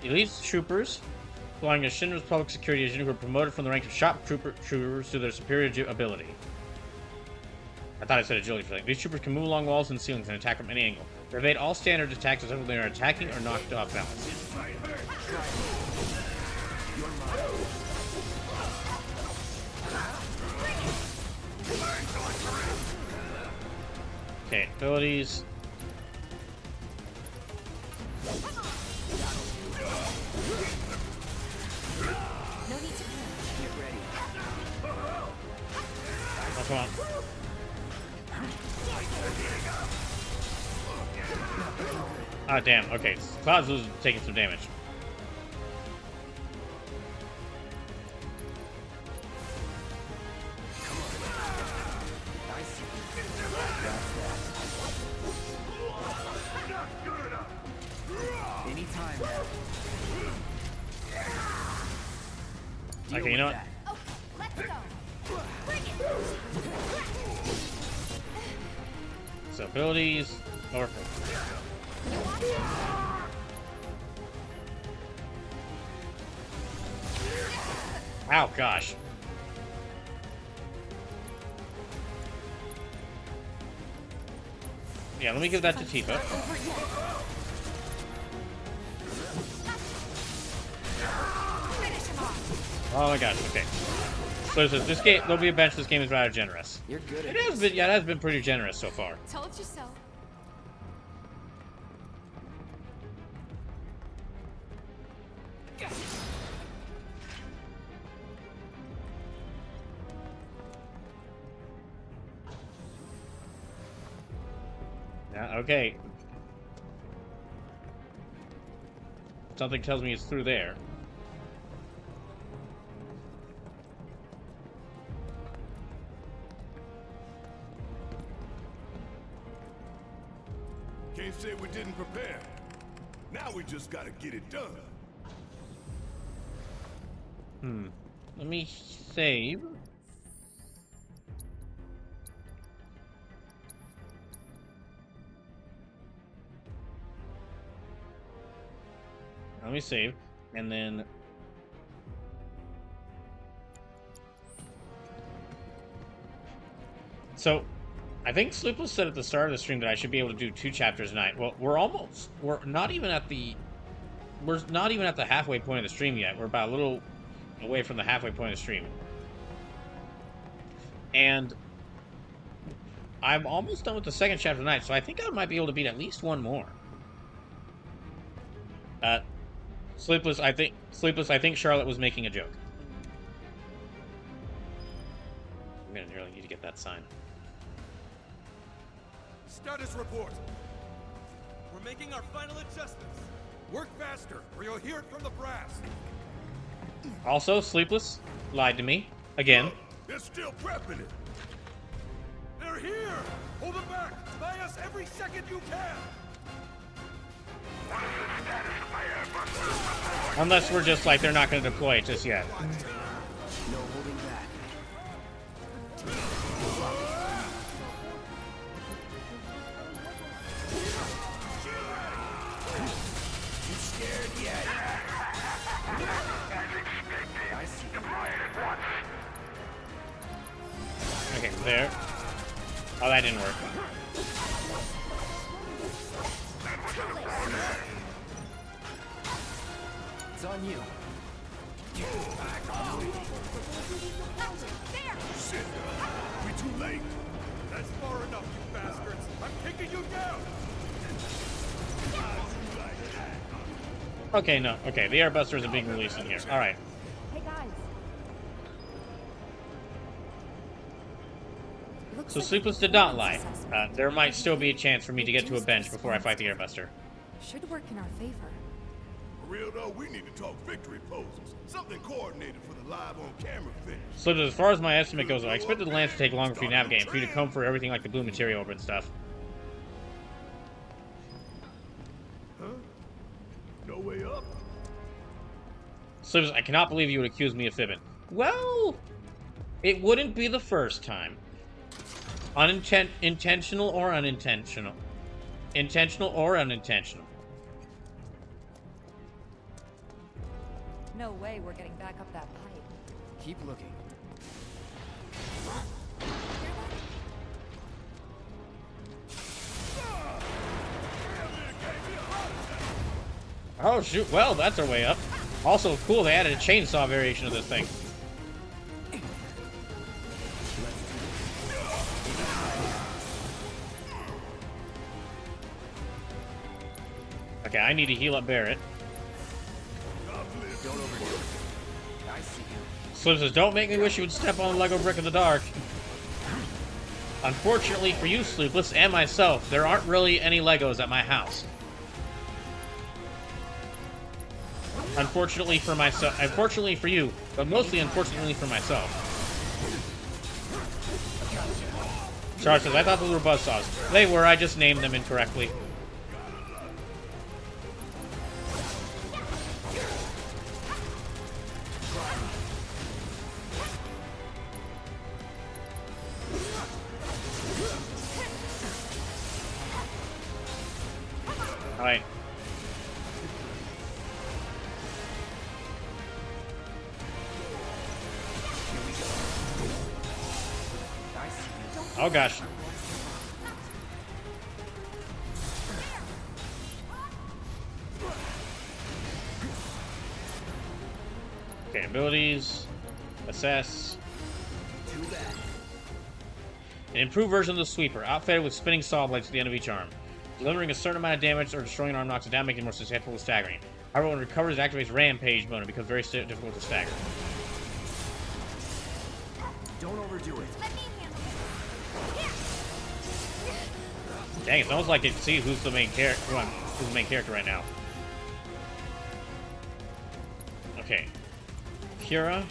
Elite troopers belonging to Shinra's public security agent who were promoted from the rank of shop troopers to their superior ability. I thought I said agility for a second. These troopers can move along walls and ceilings and attack from any angle. They evade all standard attacks except when they are attacking or knocked off balance. Okay, abilities. No need to Get ready. Oh, come on. Ah, damn. Okay, Cloud's taking some damage. Anytime. Okay, you know what? Okay, let's go. Bring it. So, abilities. Or. Ow, gosh. Yeah, let me give that to Tifa. Oh my gosh, okay. So this game, there'll be a bench. This game is rather generous. You're good at It has been, yeah, it has been pretty generous so far. Told you so. Yeah, okay. Something tells me it's through there. Can't say we didn't prepare. Now we just gotta get it done. Let me save. Let me save, and then so I think Sleepless said at the start of the stream that I should be able to do 2 chapters a night. Well, we're not even at the halfway point of the stream yet. We're about a little away from the halfway point of the stream. And I'm almost done with the 2nd chapter tonight, so I think I might be able to beat at least one more. Sleepless, I think Charlotte was making a joke. I'm gonna really need to get that sign. Status report. We're making our final adjustments. Work faster, or you'll hear it from the brass. Also, Sleepless lied to me again. They're still prepping it. They're here! Hold them back! Buy us every second you can! Unless we're just like, they're not going to deploy it just yet. No holding back. didn't work. It's on you. Shit! We too late! That's far enough, you bastards! I'm kicking you down! Okay, no. Okay, the airbusters are being released in here. Alright. Hey guys. So Sleepless did not lie. There might still be a chance for me to get to a bench before I fight the airbuster. Should work in our favor. For real though, we need to talk victory poses. Something coordinated for the live on camera finish. So as far as my estimate goes, I expected the lance to take longer for you to navigate, for you to comb for everything like the blue material over and stuff. Huh? No way up? So I cannot believe you would accuse me of fibbing. Well, it wouldn't be the first time. Intentional or unintentional. Intentional or unintentional. No way we're getting back up that pipe. Keep looking. Oh, shoot. Well, that's our way up. Also, cool, they added a chainsaw variation of this thing. Okay, I need to heal up Barrett. Don't overdo it. I see you. Slim says, don't make me wish you would step on the Lego brick in the dark. Unfortunately for you, Sleepless, and myself, there aren't really any Legos at my house. Unfortunately for myself, unfortunately for you, but mostly unfortunately for myself. Charles says, I thought those were buzzsaws. They were, I just named them incorrectly. Alright. Oh gosh. Okay, abilities. Assess. An improved version of the sweeper, outfitted with spinning saw blades at the end of each arm. Delivering a certain amount of damage or destroying an arm knocks it down, making it more susceptible to staggering. However, when it recovers, it activates Rampage mode and becomes very difficult to stagger. Don't overdo it. Dang, it's almost like I can see who's the main character. Who's the main character right now? Okay, Kira,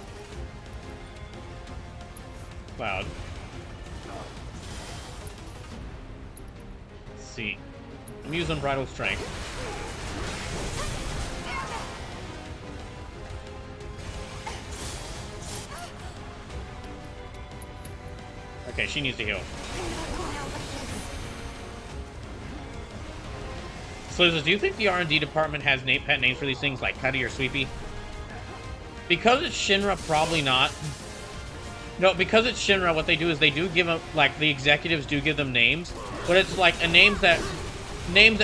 Cloud. Let's see. I'm using Unbridled Strength. Okay, she needs to heal. So, do you think the R&D department has pet names for these things, like Cuddy or Sweepy? Because it's Shinra, probably not. No, because it's Shinra, what they do is they do give them, like, the executives do give them names, but it's like names that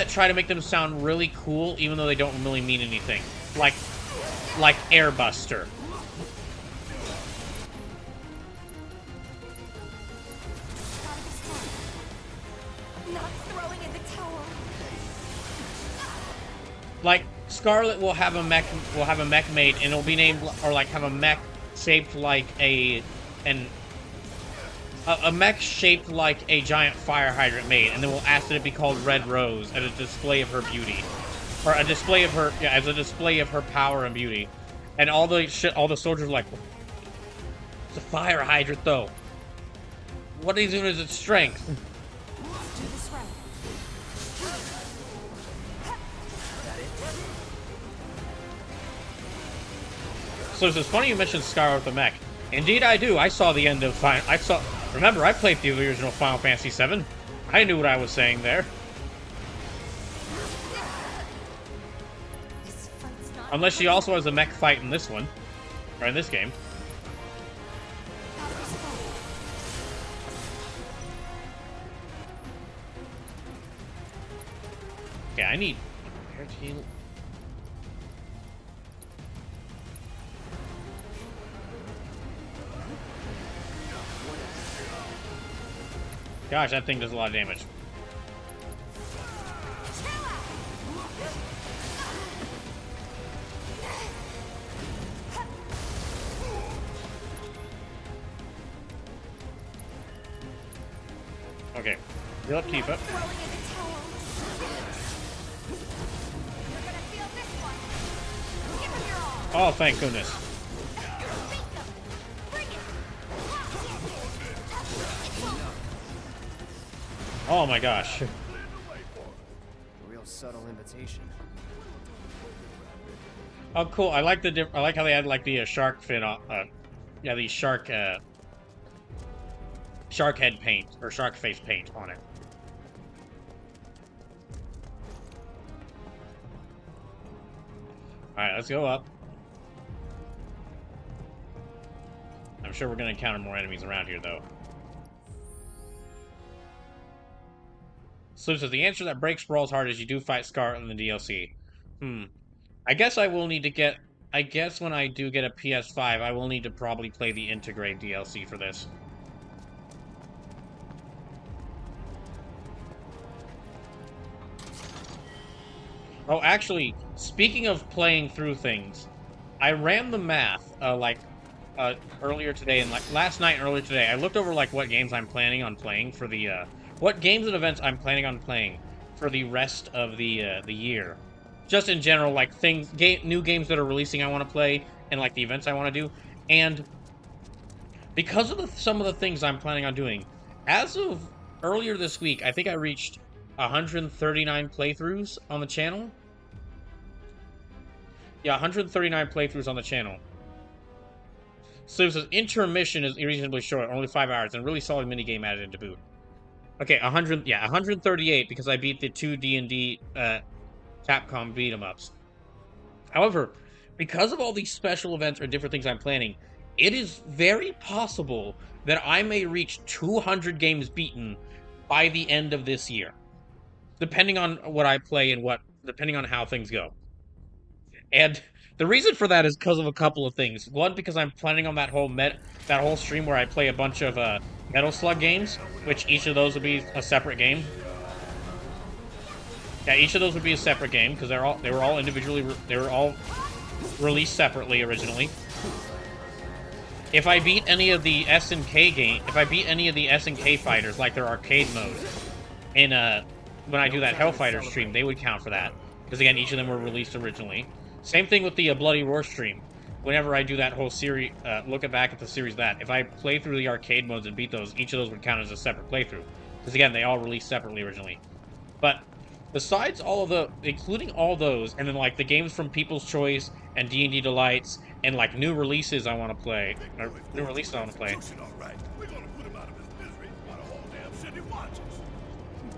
try to make them sound really cool, even though they don't really mean anything. Like Airbuster. Like Scarlet will have a mech made, and it'll be named, or like have a mech shaped like a mech shaped like a giant fire hydrant made, and then we'll ask that it be called Red Rose as a display of her beauty, or a display of her as a display of her power and beauty. And all the soldiers are like, it's a fire hydrant though. What is it as its strength? So it's funny you mentioned Scar with the mech. Indeed I do. I saw the end of remember, I played the original Final Fantasy VII. I knew what I was saying there. Unless she also has a mech fight in this one. Or in this game. Okay, I need... Gosh, that thing does a lot of damage. Okay, heal up Tifa. Oh, thank goodness. Oh my gosh. A real subtle invitation. Oh, cool. I like the I like how they had like the shark fin. Yeah, the shark head paint or shark face paint on it. All right, let's go up. I'm sure we're gonna encounter more enemies around here, though. Slew says the answer that breaks Brawl's heart is you do fight Scar in the DLC. I guess I will need to get... I guess when I do get a PS5, I will need to probably play the Integrate DLC for this. Oh, actually, speaking of playing through things, I ran the math, earlier today, and, last night and earlier today. I looked over, what games I'm planning on playing for the, what games and events I'm planning on playing for the rest of the year. Just in general, new games that are releasing I want to play, and, the events I want to do. And because of some of the things I'm planning on doing, as of earlier this week, I think I reached 139 playthroughs on the channel. Yeah, 139 playthroughs on the channel. So it says intermission is reasonably short, only 5 hours, and really solid minigame added into boot. Okay, 138 because I beat the 2 D&D Capcom beat-em-ups. However, because of all these special events or different things I'm planning, it is very possible that I may reach 200 games beaten by the end of this year. Depending on what I play and depending on how things go. And the reason for that is because of a couple of things. One, because I'm planning on that whole stream where I play a bunch of Metal Slug games, which each of those would be a separate game. Yeah, each of those would be a separate game because they were all released separately originally. If I beat any of the SNK fighters, like their arcade mode, in when I do that Hellfighter stream, they would count for that because again, each of them were released originally. Same thing with the Bloody Roar stream. Whenever I do that whole series, look back at the series if I play through the arcade modes and beat those, each of those would count as a separate playthrough. Because again, they all released separately originally. But besides including all those, and then the games from People's Choice and D&D Delights, and new releases I want to play,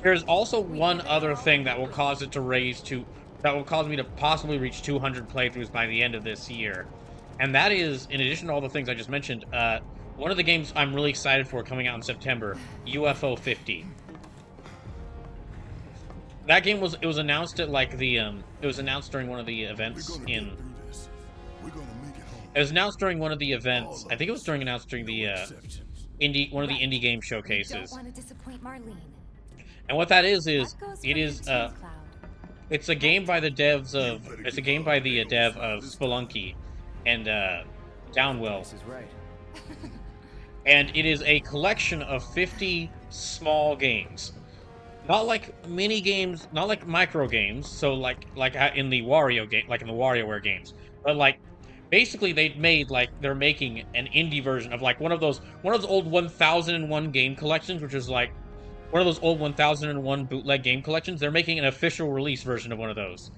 There's also one other thing that will cause it to that will cause me to possibly reach 200 playthroughs by the end of this year. And that is, in addition to all the things I just mentioned, one of the games I'm really excited for coming out in September, UFO 50. That game was announced at it was announced during one of the events in It was announced during one of the events. I think it was announced during the one of the indie game showcases. Don't want to disappoint Marlene. And what that is it's a game by the dev of Spelunky and Downwell. This is right. And it is a collection of 50 small games. Not like mini games, not like micro games, so like in the Wario game, like in the WarioWare games. But basically they're making an indie version of one of those old 1001 game collections, which is one of those old 1001 bootleg game collections. They're making an official release version of one of those.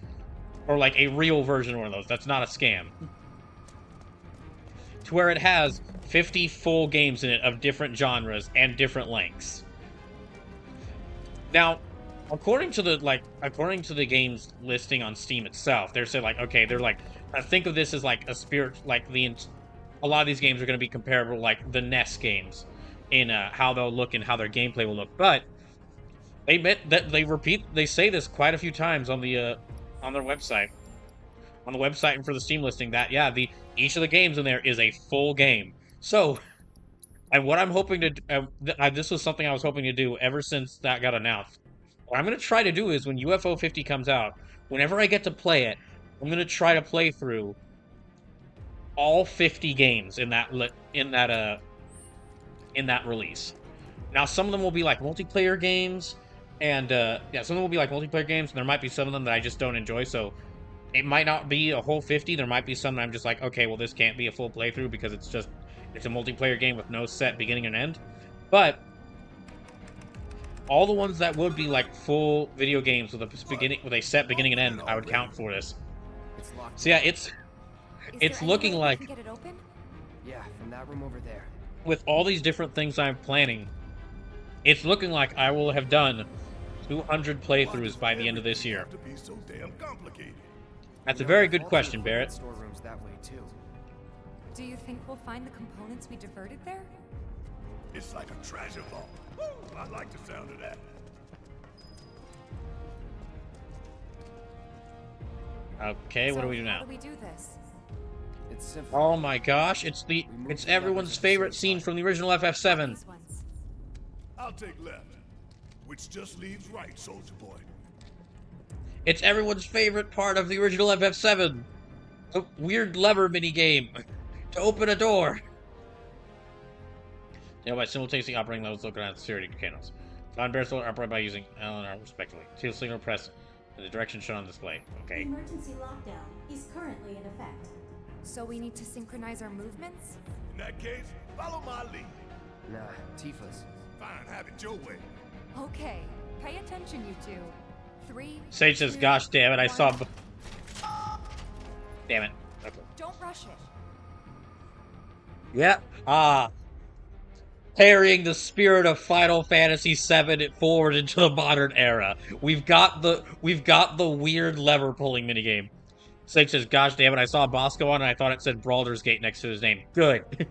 Or a real version of one of those. That's not a scam. To where it has 50 full games in it of different genres and different lengths. Now, according to the game's listing on Steam itself, they're saying think of this as a spirit, a lot of these games are going to be comparable the NES games in how they'll look and how their gameplay will look. But They say this quite a few times on their website. On the website and for the Steam listing, that each of the games in there is a full game. So, and what I'm hoping to this was something I was hoping to do ever since that got announced. What I'm going to try to do is when UFO 50 comes out, whenever I get to play it, I'm going to try to play through all 50 games in that release. Now, some of them will be like multiplayer games, and some of them will be like multiplayer games, and there might be some of them that I just don't enjoy, so it might not be a whole 50. There might be some that I'm just like, okay, well, this can't be a full playthrough because it's a multiplayer game with no set beginning and end. But all the ones that would be like full video games with a set beginning and end, I would count for this. So yeah, it's looking like, get it open? Yeah, from that room over there. With all these different things I'm planning, it's looking like I will have done 200 playthroughs by the end of this year. That's a very good question, Barrett. Storerooms that way too. Do you think we'll find the components we diverted there? It's like a treasure vault. Woo! I like the sound of that. Okay, what do we do now? How do we do this? It's simple. Oh my gosh, it's everyone's favorite scene from the original FF7. I'll take left, which just leaves right, soldier boy. It's everyone's favorite part of the original FF7. The weird lever minigame to open a door. By simultaneously operating levels looking at security channels. Non-barrels are operated by using L and R respectively. Seal signal press in the direction shown on display. Okay. Emergency lockdown is currently in effect. So we need to synchronize our movements? In that case, follow my lead. Nah, Tifa's. Fine, have it your way. Okay, pay attention, you two. 3. Sage says, "Gosh damn it, I saw." Damn it. Okay. Don't rush it. Yep. Carrying the spirit of Final Fantasy VII forward into the modern era. We've got the weird lever pulling minigame. Sage says, "Gosh damn it, I saw a boss go on and I thought it said Baldur's Gate next to his name." Good.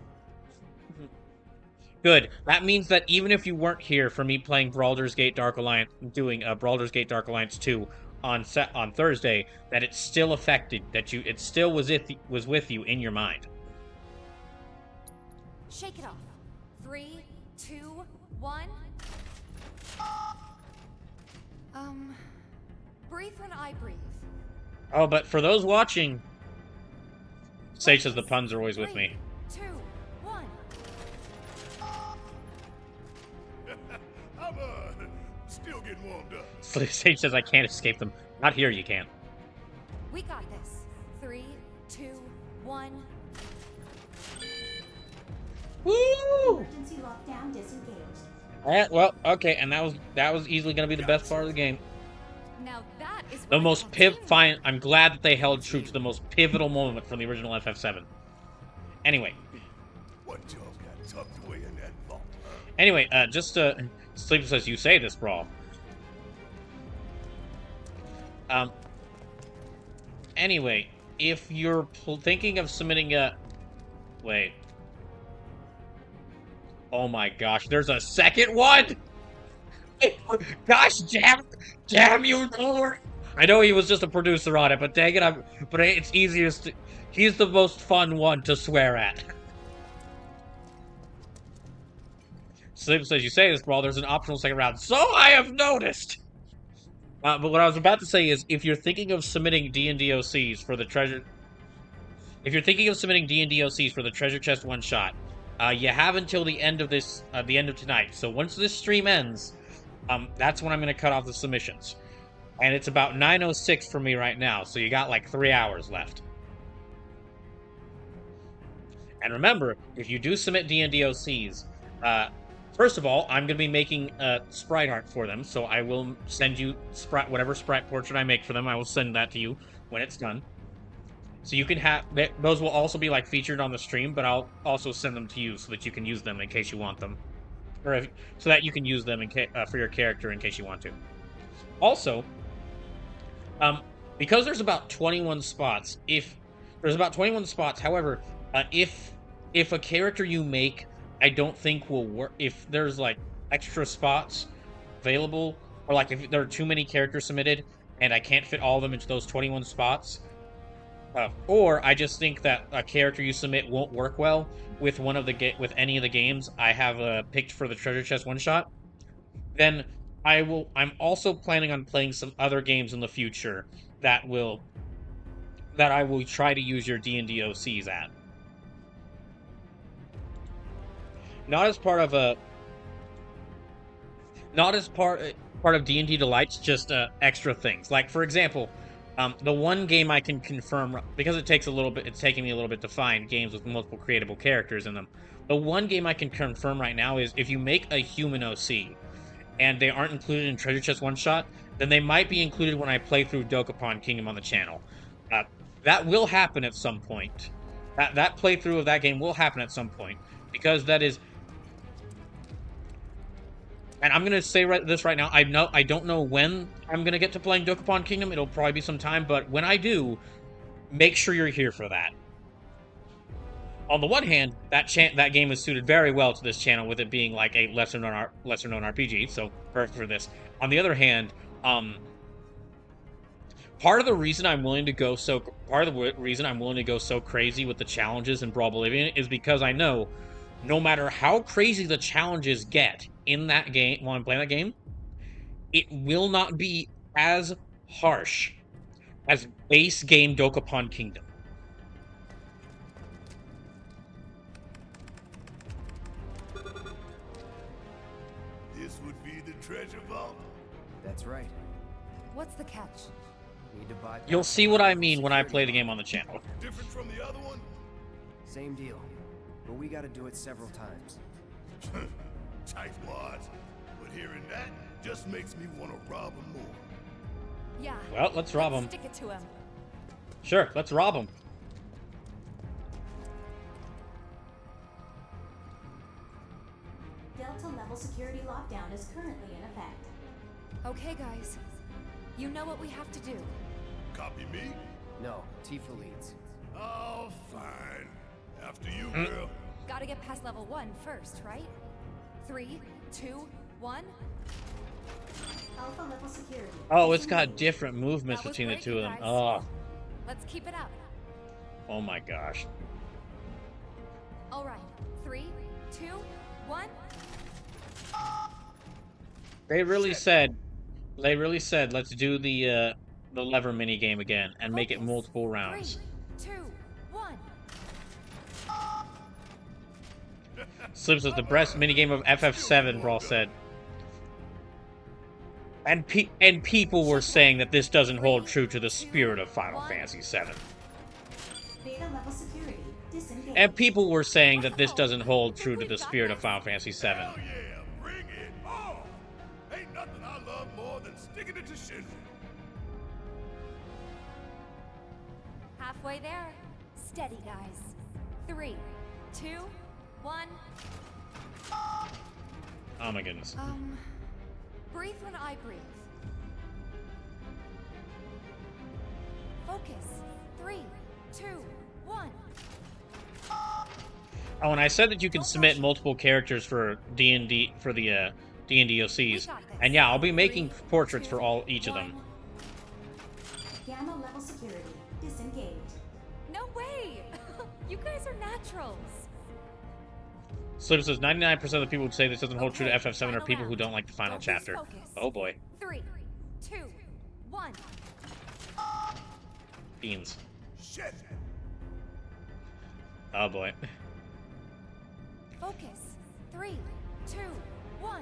Good. That means that even if you weren't here for me playing Baldur's Gate Dark Alliance, doing Baldur's Gate Dark Alliance 2 on Thursday, that it still affected, it still was with you in your mind. Shake it off. 3, 2, 1. Breathe when I breathe. Oh, but for those watching, Sage says the puns are always with me. 2, 1. I'm still getting warmed up. Sage says I can't escape them. Not here, you can't. We got this. 3, 2, 1. Woo! Emergency lockdown disengaged. Well, okay, and that was easily going to be the best part of the game. Now that is The most fine. I'm glad that they held true to the most pivotal moment from the original FF7. Anyway. What y'all got tucked away in that vault? Anyway, Sleeper says you say this, Brawl. Anyway, if you're thinking of submitting a... Wait. Oh my gosh, there's a second one?! Gosh, damn you, Lord! I know he was just a producer on it, but dang it, it's easiest to... He's the most fun one to swear at. Sleeper says, you say this, Brawl, there's an optional second round. So I have noticed! But what I was about to say is, if you're thinking of submitting D&DOCs for the treasure... If you're thinking of submitting D&DOCs for the treasure chest one-shot, you have until the end of tonight. So once this stream ends, that's when I'm going to cut off the submissions. And it's about 9:06 for me right now, so you got like 3 hours left. And remember, if you do submit D&DOCs, first of all, I'm going to be making sprite art for them, so I will send you whatever sprite portrait I make for them, I will send that to you when it's done. So you can have... Those will also be, like, featured on the stream, but I'll also send them to you so that you can use them in case you want them. Or so that you can use them for your character in case you want to. Also, because there's about 21 spots, however, if a character you make, I don't think will work, if there's, like, extra spots available, or like if there are too many characters submitted and I can't fit all of them into those 21 spots, or I just think that a character you submit won't work well with with any of the games I have picked for the treasure chest one shot, then I'm also planning on playing some other games in the future that I will try to use your D&D OCs at. Not as part of a not as part of D&D Delights, just extra things. Like for example, the one game I can confirm, because it's taking me a little bit to find games with multiple creatable characters in them. The one game I can confirm right now is if you make a human OC and they aren't included in Treasure Chest One Shot, then they might be included when I play through Dokapon Kingdom on the channel. That will happen at some point. That playthrough of that game will happen at some point, because that is. And I'm gonna say this right now. I don't know when I'm gonna get to playing Dokapon Kingdom. It'll probably be some time, but when I do, make sure you're here for that. On the one hand, that game is suited very well to this channel, with it being like a lesser known RPG, so perfect for this. On the other hand, part of the reason I'm willing to go so crazy with the challenges in Brawl Oblivion is because I know no matter how crazy the challenges get in that game when I'm playing that game, it will not be as harsh as base game Dokapon Kingdom. This would be the treasure vault? That's right. What's the catch? Need to buy. You'll see what I mean when I play the game on the channel. Different from the other one? Same deal, but we gotta do it several times. Tightwads. But hearing that just makes me want to rob him more. Yeah. Well, let's rob him. Stick it to him. Sure, let's rob him. Delta level security lockdown is currently in effect. Okay, guys. You know what we have to do. Copy me? No, Tifa leads. Oh, fine. After you, girl. Gotta get past level 1 first, right? 3, 2, 1. Alpha level security. Oh, it's got different movements between the great, two of them. guys. Oh. Let's keep it up. Oh my gosh. All right. 3, 2, 1. They really said, let's do the lever mini game again and make it multiple rounds. 3, 2, 1. Slips is the best minigame of FF7, Brawl said. And people were saying that this doesn't hold true to the spirit of Final Fantasy VII. Beta level security disengaged. And people were saying that this doesn't hold true to the spirit of Final Fantasy VII. Hell yeah, bring it on! Ain't nothing I love more than sticking it to Shinra. Halfway there. Steady, guys. 3, 2, 1. Oh my goodness. Breathe when I breathe. Focus. 3, 2, 1. Oh, and I said that you can submit multiple characters for D&D for the D&D OCs. And yeah, I'll be making portraits for each of them. Gamma level security disengaged. No way! You guys are naturals. Slim says 99% of the people who say this doesn't hold true to FF7 are people who don't like the final chapter. Oh boy. 3, 2, 1. Beans. Shit. Oh boy. Focus. 3, 2, 1.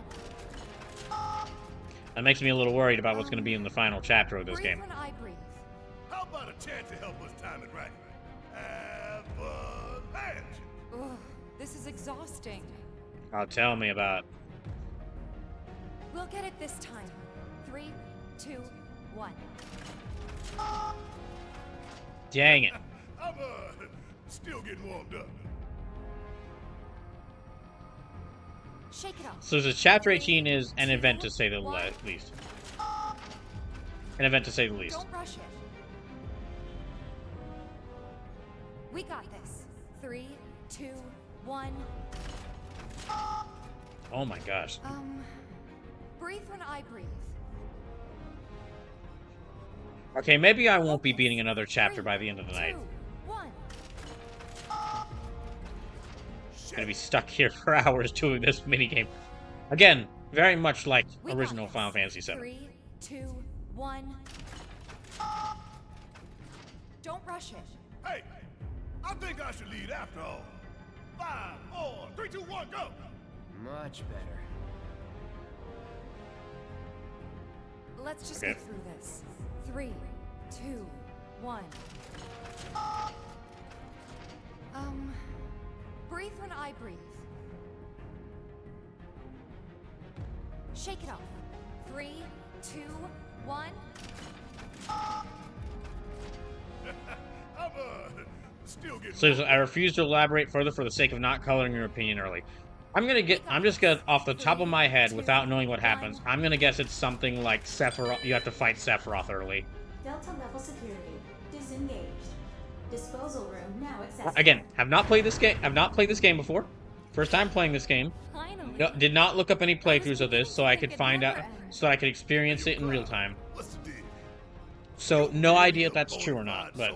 That makes me a little worried about what's going to be in the final chapter of this Breathe game. when I breathe. How about a chance to help us time it right? Avalanche! Ugh, this is exhausting. Oh, tell me about it. We'll get it this time. 3, 2, 1. Dang it. I'm still getting warmed up. Shake it off. So this chapter 18 is an event to say the least. An event to say the least. Don't rush it. We got this. 3, 2, 1. Oh my gosh. Breathe when I breathe. Okay, maybe I won't be beating another chapter by the end of the night. 2, 1. Gonna be stuck here for hours doing this minigame. Again, very much like We got original this. Final Fantasy VII. 3, 2, 1. Don't rush it. Hey, I think I should lead after all. 5, 4, 3, 2, 1, go! Much better. Let's just Okay. get through this. 3, 2, 1. Breathe when I breathe. Shake it off. 3, 2, 1. I'm still getting. So I refuse to elaborate further for the sake of not coloring your opinion early. I'm just gonna, off the top of my head, without knowing what happens, I'm gonna guess it's something like Sephiroth. You have to fight Sephiroth early. Delta level security disengaged. Disposal room now accessible. Again, have not played this game. I've not played this game before. First time playing this game. Finally. No, did not look up any playthroughs of this, so I could find out, so I could experience it in real time. What's the deal? So no idea if that's true or not, but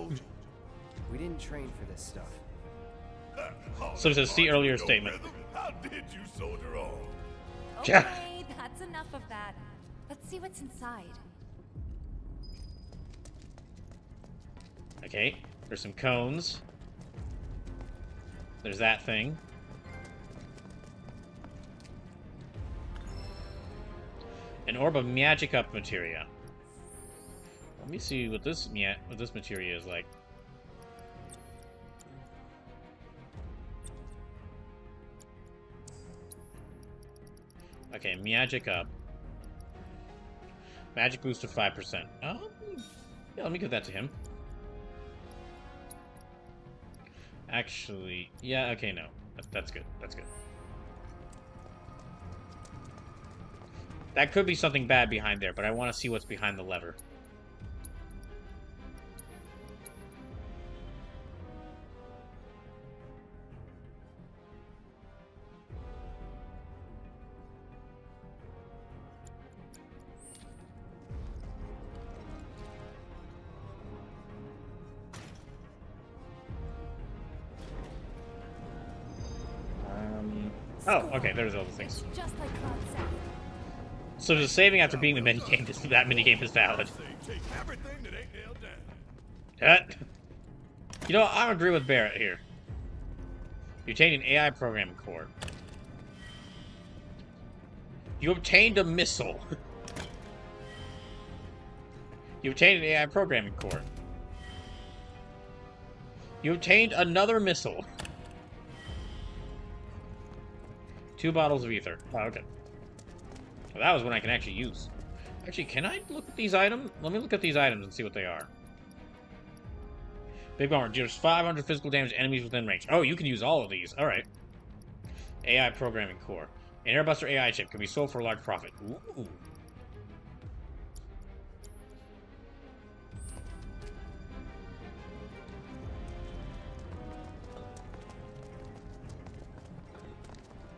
We didn't train for this stuff. So it says, see earlier statement. How did you soldier on? Okay, that's enough of that. Let's see what's inside. Okay, there's some cones. There's that thing. An orb of magic up materia. Let me see what this materia is like. Okay, magic up. Magic boost of 5%. Yeah, let me give that to him. Actually, yeah, okay, no. That's good. That's good. That could be something bad behind there, but I want to see what's behind the lever. Oh, okay, there's all the things. It's just like Cloud said. So the saving after being the minigame, that minigame is valid. Take everything that ain't nailed down. You know, I agree with Barrett here. You obtained an AI programming core. You obtained a missile. You obtained an AI programming core. You obtained another missile. 2 bottles of ether. Oh, okay. Well, that was one I can actually use. Actually, can I look at these items? Let me look at these items and see what they are. Big Bomber deals 500 physical damage to enemies within range. Oh, you can use all of these. Alright. AI programming core. An Airbuster AI chip can be sold for a large profit. Ooh.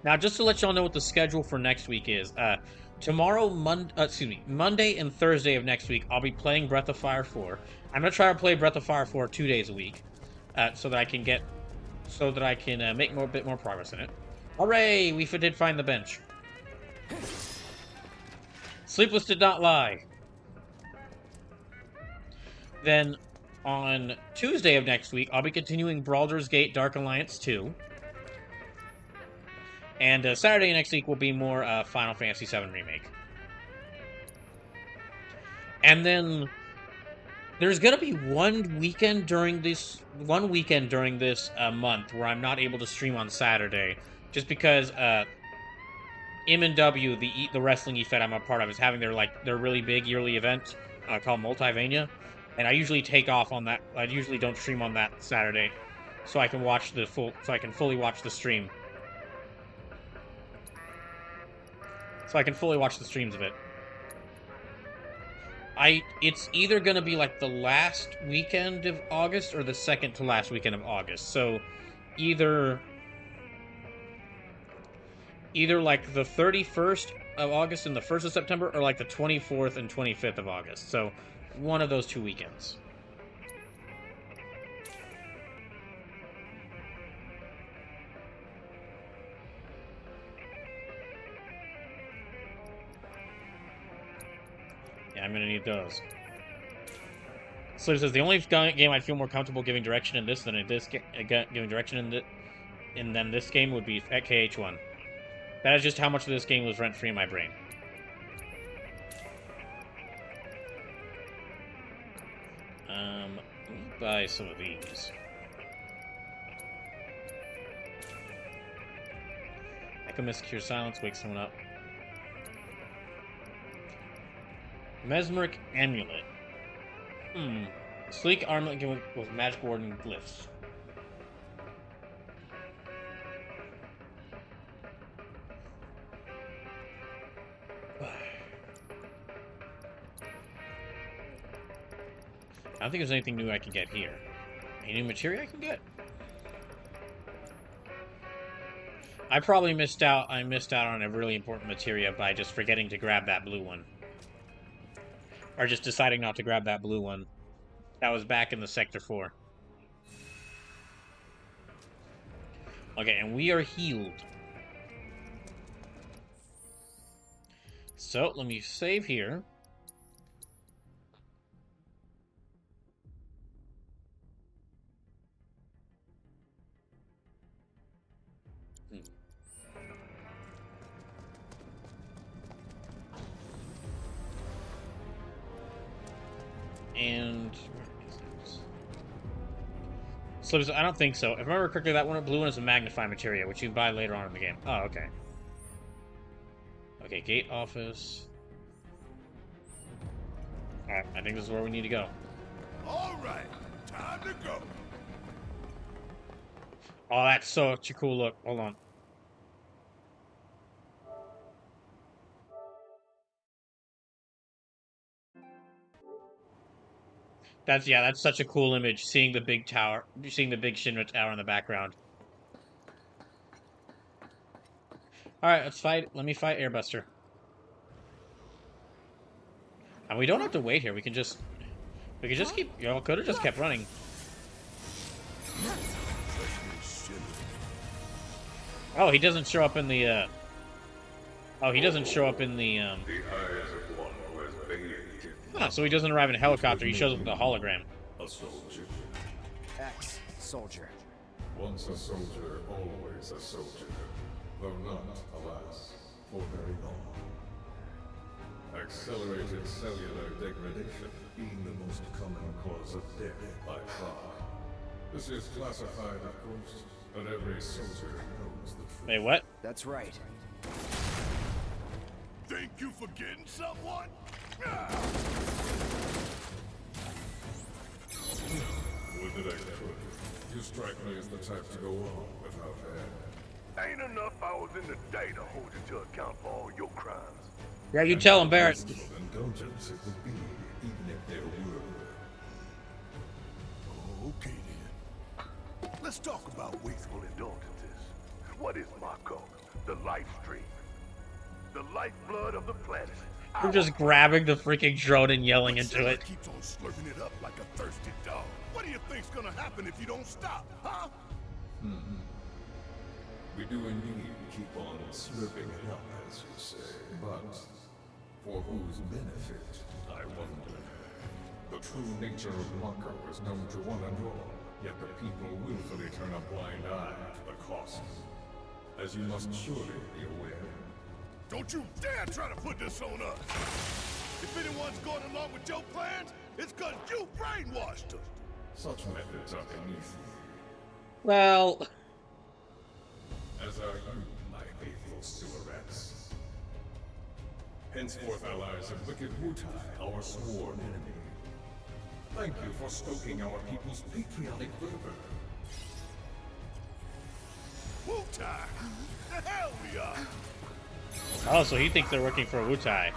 Now, just to let y'all know what the schedule for next week is, Monday and Thursday of next week, I'll be playing Breath of Fire 4. I'm gonna try to play Breath of Fire 4 2 days a week, so that I can make a bit more progress in it. Hooray! We did find the bench. Sleepless did not lie. Then, on Tuesday of next week, I'll be continuing Baldur's Gate Dark Alliance 2. And Saturday next week will be more Final Fantasy VII Remake. And then there's gonna be one weekend during this month where I'm not able to stream on Saturday, just because M&W, the wrestling event I'm a part of, is having their really big yearly event called Multivania, and I usually take off on that. I usually don't stream on that Saturday, so I can fully watch the stream. So I can fully watch the streams of it. It's either gonna be like the last weekend of August or the second to last weekend of August. So either like the 31st of August and the 1st of September, or like the 24th and 25th of August. So one of those 2 weekends. Yeah, I'm gonna need those. So says the only game I'd feel more comfortable giving direction in this than in this giving direction in than this game would be at KH1. That is just how much of this game was rent-free in my brain. Let me buy some of these. Alchemist Cure Silence, wake someone up. Mesmeric Amulet. Sleek armlet with magic ward and glyphs. I don't think there's anything new I can get here. Any new materia I can get? I probably missed out. I missed out on a really important materia by just forgetting to grab that blue one. Or just deciding not to grab that blue one. That was back in the Sector 4. Okay, and we are healed. So, let me save here. And so I don't think so. If I remember correctly, that one blue one is a magnify materia, which you can buy later on in the game. Oh, okay. Okay, gate office. Alright, I think this is where we need to go. Alright, time to go. Oh, that's such a cool look. Hold on. That's such a cool image, seeing the big tower, seeing the big Shinra tower in the background. Alright, let's fight. Let me fight Airbuster. And we don't have to wait here. We can just keep. Y'all could have just kept running. Oh, he doesn't show up in the. Oh, he doesn't show up in the. Oh, so he doesn't arrive in a helicopter. He shows up with a hologram. A soldier. Ex-soldier. Once a soldier, always a soldier. Though not, alas, for very long. Accelerated cellular degradation being the most common cause of death by far. This is classified, of course, but every soldier knows the truth. Wait, what? That's right. Think you forgetting someone? What did I do? You strike me as the type to go on without end. Ain't enough hours in the day to hold you to account for all your crimes. Yeah, you tell him, Barrett. Indulgence it would be, even if there were. Okay then. Let's talk about wasteful indulgences. What is Mako? The life stream. The lifeblood of the planet. We're just grabbing the freaking drone and yelling into it. Keeps on slurping it up like a thirsty dog. What do you think's gonna happen if you don't stop, huh? We do indeed keep on slurping it up, as you say. But for whose benefit, I wonder. The true nature of Mako is known to one and all, yet the people willfully turn a blind eye to the cost. As you must surely be aware. Don't you dare try to put this on us! If anyone's going along with your plans, it's because you brainwashed us! Such methods are beneath you. Well... As are you, my faithful silhouettes. Henceforth allies of wicked Wutai, our sworn enemy. Thank you for stoking our people's patriotic fervor. Wutai! The hell we are! Oh, so he thinks they're working for Wutai.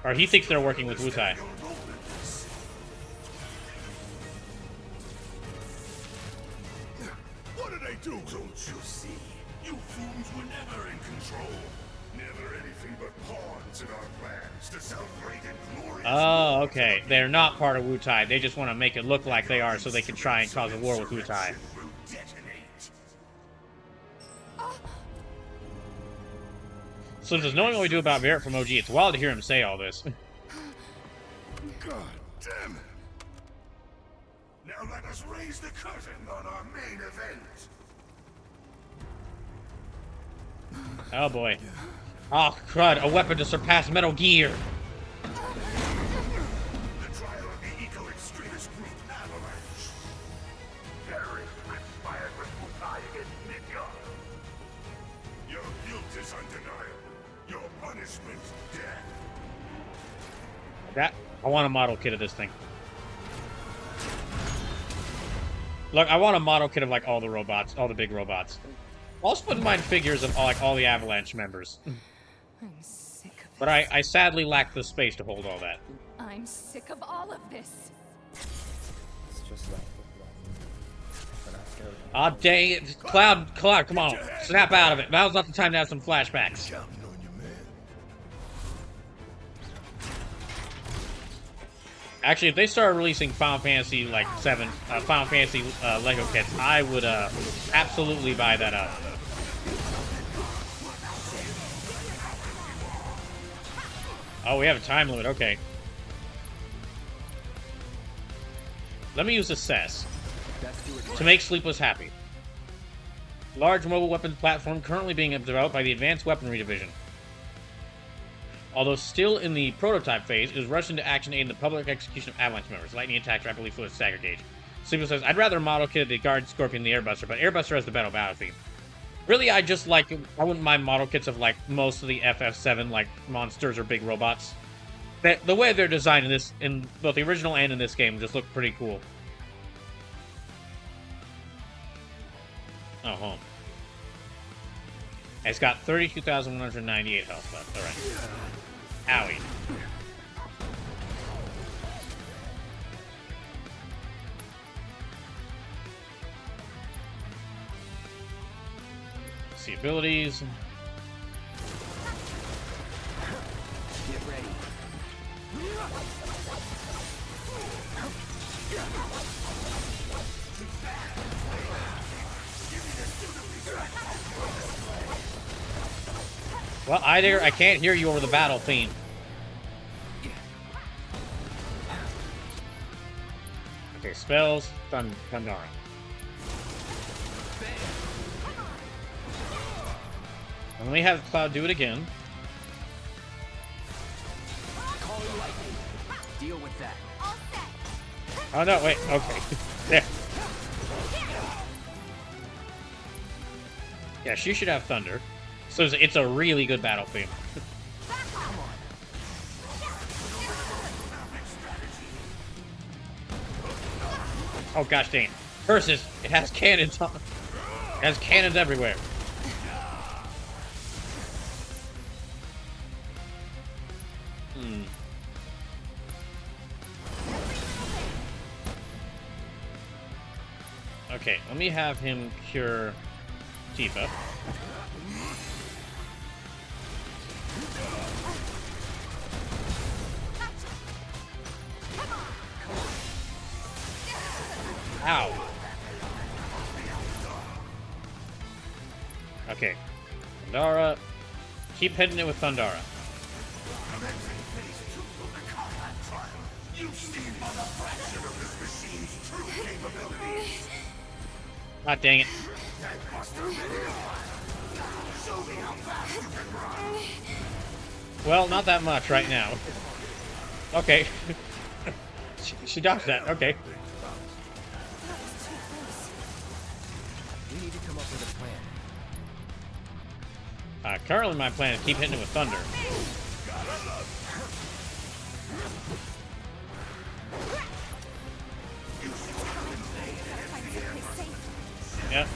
Or he thinks they're working with Wutai. What do they do? Don't you see? You fools were never in control. Never anything but pawns in our plans to celebrate and glorious. Oh, okay. They're not part of Wutai. They just want to make it look like they are so they can try and cause a war with Wutai. So there's knowing what we do about Barrett from OG, it's wild to hear him say all this. God damn it! Now let us raise the curtain on our main event. Oh boy. Oh crud, a weapon to surpass Metal Gear. The trial of the eco-extremist group Avalanche. Terrorists conspired with Wutai against Midgar. Your guilt is undeniable. Your punishment, death. I want a model kit of this thing. Look, I want a model kit of like all the robots, all the big robots. Also wouldn't mind figures of all the Avalanche members. I'm sick of But I sadly lack the space to hold all that. I'm sick of all of this. It's just like Ah, dang it. Cloud, come on. Snap out of it. Now's not the time to have some flashbacks. Actually, if they start releasing Final Fantasy, like, 7, Final Fantasy Lego kits, I would, absolutely buy that up. Oh, we have a time limit, okay. Let me use Assess to make Sleepless happy. Large mobile weapons platform currently being developed by the Advanced Weaponry Division. Although still in the prototype phase, it is rushed into action aiding the public execution of Avalanche members. Lightning attacks rapidly flew with stagger gauge. Sleepless says, I'd rather model kit the Guard, Scorpion, the Airbuster, but Airbuster has the battle theme. Really, I wouldn't mind model kits of, like, most of the FF7, like, monsters or big robots. The way they're designed in this, in both the original and in this game, just look pretty cool. Oh, home. It's got 32,198 health left. Alright. Owie. Let's see abilities. Get ready. Well, I can't hear you over the battle theme. Okay, spells, Thundara. Let me have Cloud do it again. Call it lightning. Deal with that. Oh no, wait, okay. There. Yeah, she should have Thunder. So it's a really good battle theme. Oh gosh dang it. Versus, it has cannons on. It has cannons everywhere. Okay, let me have him cure Tifa. Ow. Okay. Thundara. Keep hitting it with Thundara. God dang it. Well, not that much right now. Okay. she dodged that. Okay. We need to come up with a plan. Currently my plan is keep hitting it with Thunder. Yep.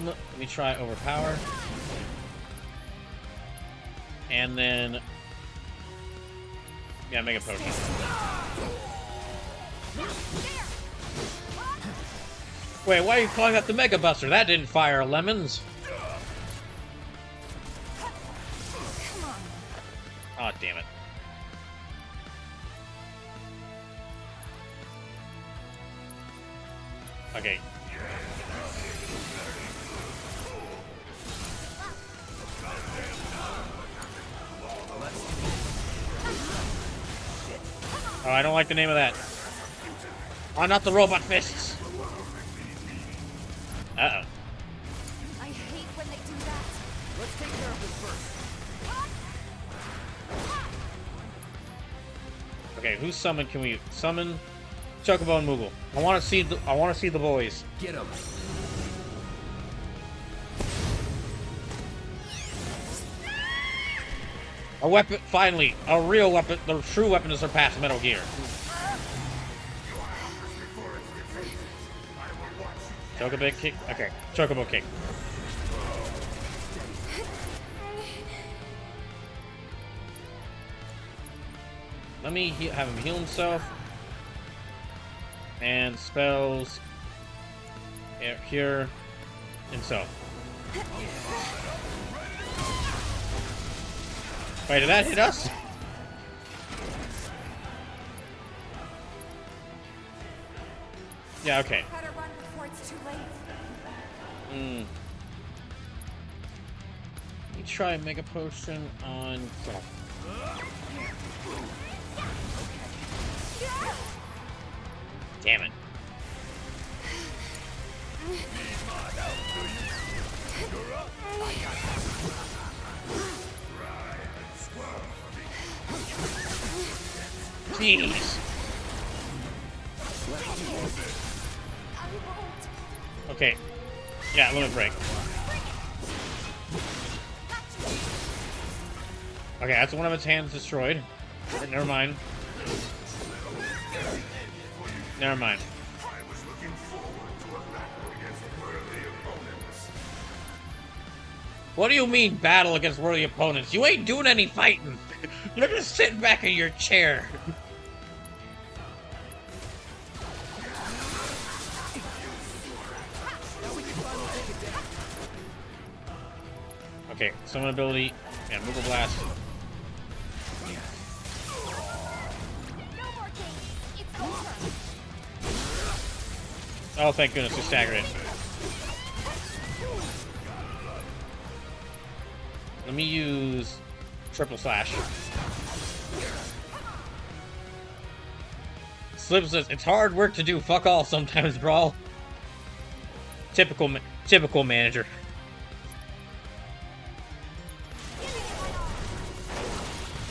Let me try Overpower. And then... yeah, Mega Potion. Wait, why are you calling that the Mega Buster? That didn't fire lemons. Oh, damn it. Okay. Oh, I don't like the name of that. Oh, not the robot fists. Uh-oh. I hate when they do that. Let's take care of this first. Okay, who's summoned? Can we summon Chocobo and Moogle? I want to see the boys. Get them. A weapon, finally, a real weapon, the true weapon to surpass Metal Gear. Chocobo kick? Okay, Chocobo kick. Let me have him heal himself. And spells. Here. And so. Wait, did that hit us? Yeah, okay. Gotta run before it's too late. Let me try Mega Potion on... Damn it. Jeez. Okay. Yeah, limit break. Okay, that's one of its hands destroyed. Never mind. Never mind. What do you mean, battle against worthy opponents? You ain't doing any fighting. You're just sitting back in your chair. Okay, summon ability and Moogle Blast. Oh, thank goodness, we staggered it. Let me use Triple Slash. Slip says, it's hard work to do fuck all sometimes, Brawl. Typical manager.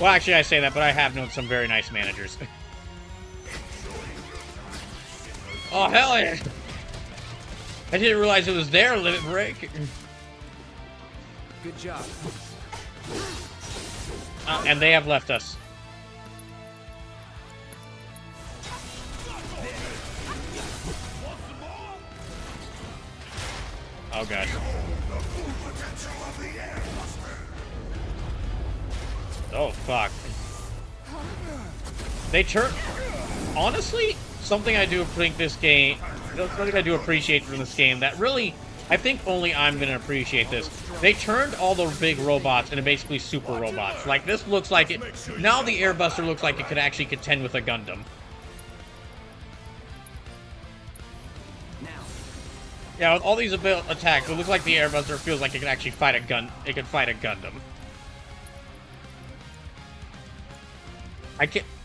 Well, actually, I say that, but I have known some very nice managers. Oh, hell yeah! I didn't realize it was their limit break. Good job. And they have left us. Oh, God. Oh, fuck. They turn... Honestly, something I do think this game... Something I do appreciate from this game that really... I think only I'm going to appreciate this. They turned all the big robots into basically super robots. Like, this looks like it... Now the Airbuster looks like it could actually contend with a Gundam. Yeah, with all these attacks, it looks like the Airbuster feels like it could actually fight a gun. It could fight a Gundam.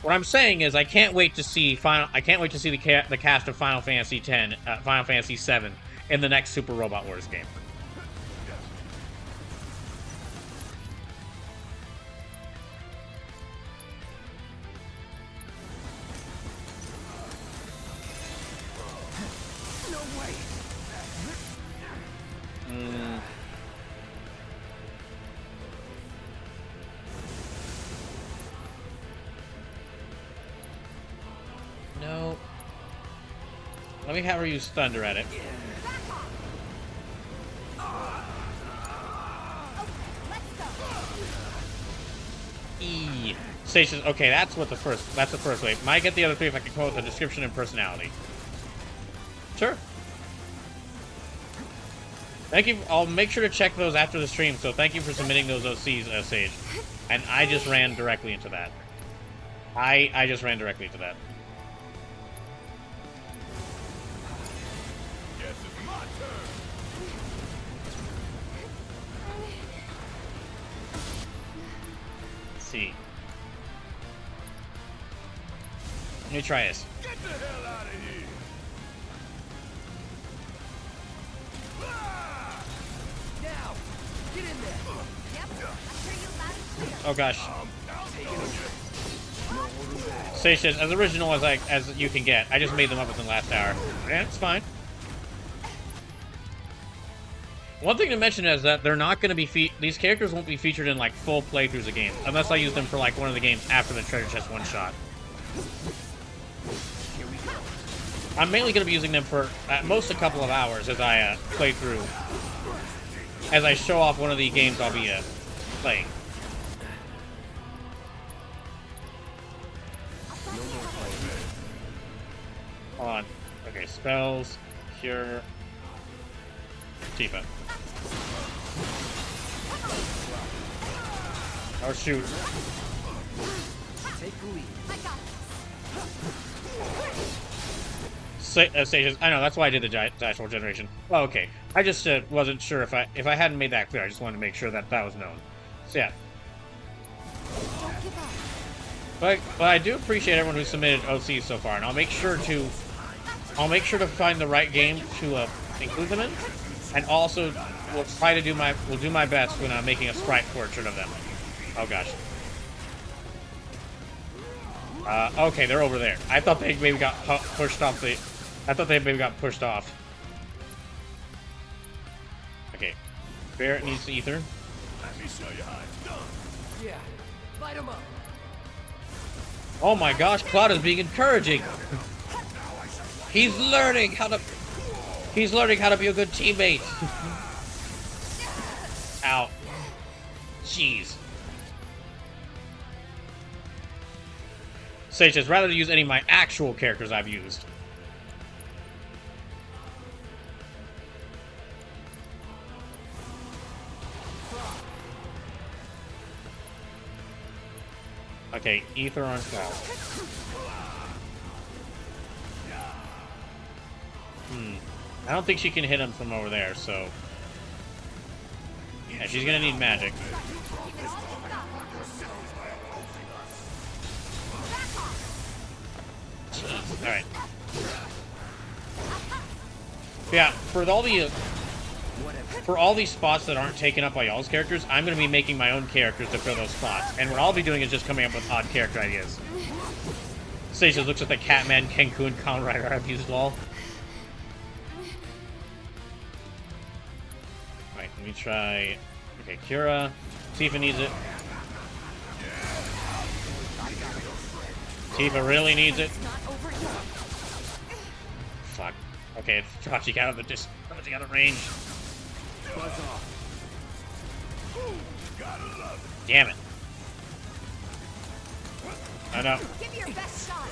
What I'm saying is, I can't wait to see the cast of Final Fantasy X, Final Fantasy 7 in the next Super Robot Wars game. No way. No. Let me have her use Thunder at it. E. Stations. Okay, that's the first way. Might get the other three if I can come up with a description and personality. Sure. Thank you. I'll make sure to check those after the stream. So thank you for submitting those OCs, Sage. And I just ran directly into that. I just ran directly into that. Guess it's my turn. Let's see. Let me try this. Get the hell out of here. Now, get in there. Oh gosh. Stations as original as you can get. I just made them up within the last hour. Yeah, it's fine. One thing to mention is that they're not going to be these characters won't be featured in like full playthroughs of games unless I use them for like one of the games after the treasure chest one shot. I'm mainly going to be using them for at most a couple of hours as I play through. As I show off one of the games I'll be playing. Hold on. Okay, spells, cure, Tifa. Oh shoot. Take the lead. Stages. I know, that's why I did the actual generation. Oh, okay. I just wasn't sure if I hadn't made that clear. I just wanted to make sure that that was known. So yeah. But I do appreciate everyone who submitted OCs so far, and I'll make sure to find the right game to include them in, and also we'll do my best when making a sprite portrait of them. Oh gosh. Okay, they're over there. I thought they maybe got pushed off the. I thought they maybe got pushed off. Okay, Barrett needs to ether. Let me show you how it's done. Yeah, light him up. Oh my gosh, Cloud is being encouraging. He's learning how to be a good teammate. Ow. Jeez. Sage says, rather to use any of my actual characters I've used. Okay, ether on Cloud. I don't think she can hit him from over there, so... Yeah, she's gonna need magic. Jeez, alright. Yeah, for all these spots that aren't taken up by y'all's characters, I'm going to be making my own characters to fill those spots. And what I'll be doing is just coming up with odd character ideas. Stasis looks at the Catman, Kenku, and Kamen Rider I've used all. Alright, let me try... Okay, Kira. Tifa needs it. Tifa really needs it. Fuck. Okay, it's Chachi out of the Chachi out of range. Damn it. I know. Give me your best shot.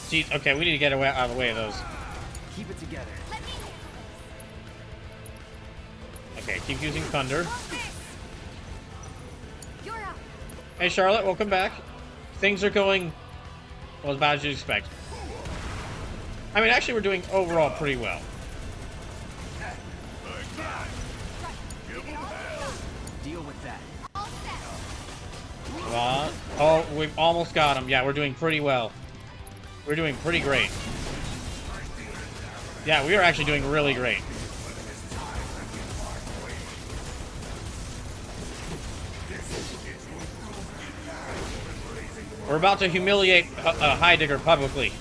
Jeez, okay, we need to get away out of the way of those. Keep it together. Okay, keep using thunder. You're up. Hey Charlotte, welcome back. Things are going well, as bad as you'd expect. I mean, actually, we're doing overall pretty well. Deal with that. Oh, we've almost got him. Yeah, we're doing pretty well. We're doing pretty great. Yeah, we are actually doing really great. We're about to humiliate Heidegger publicly.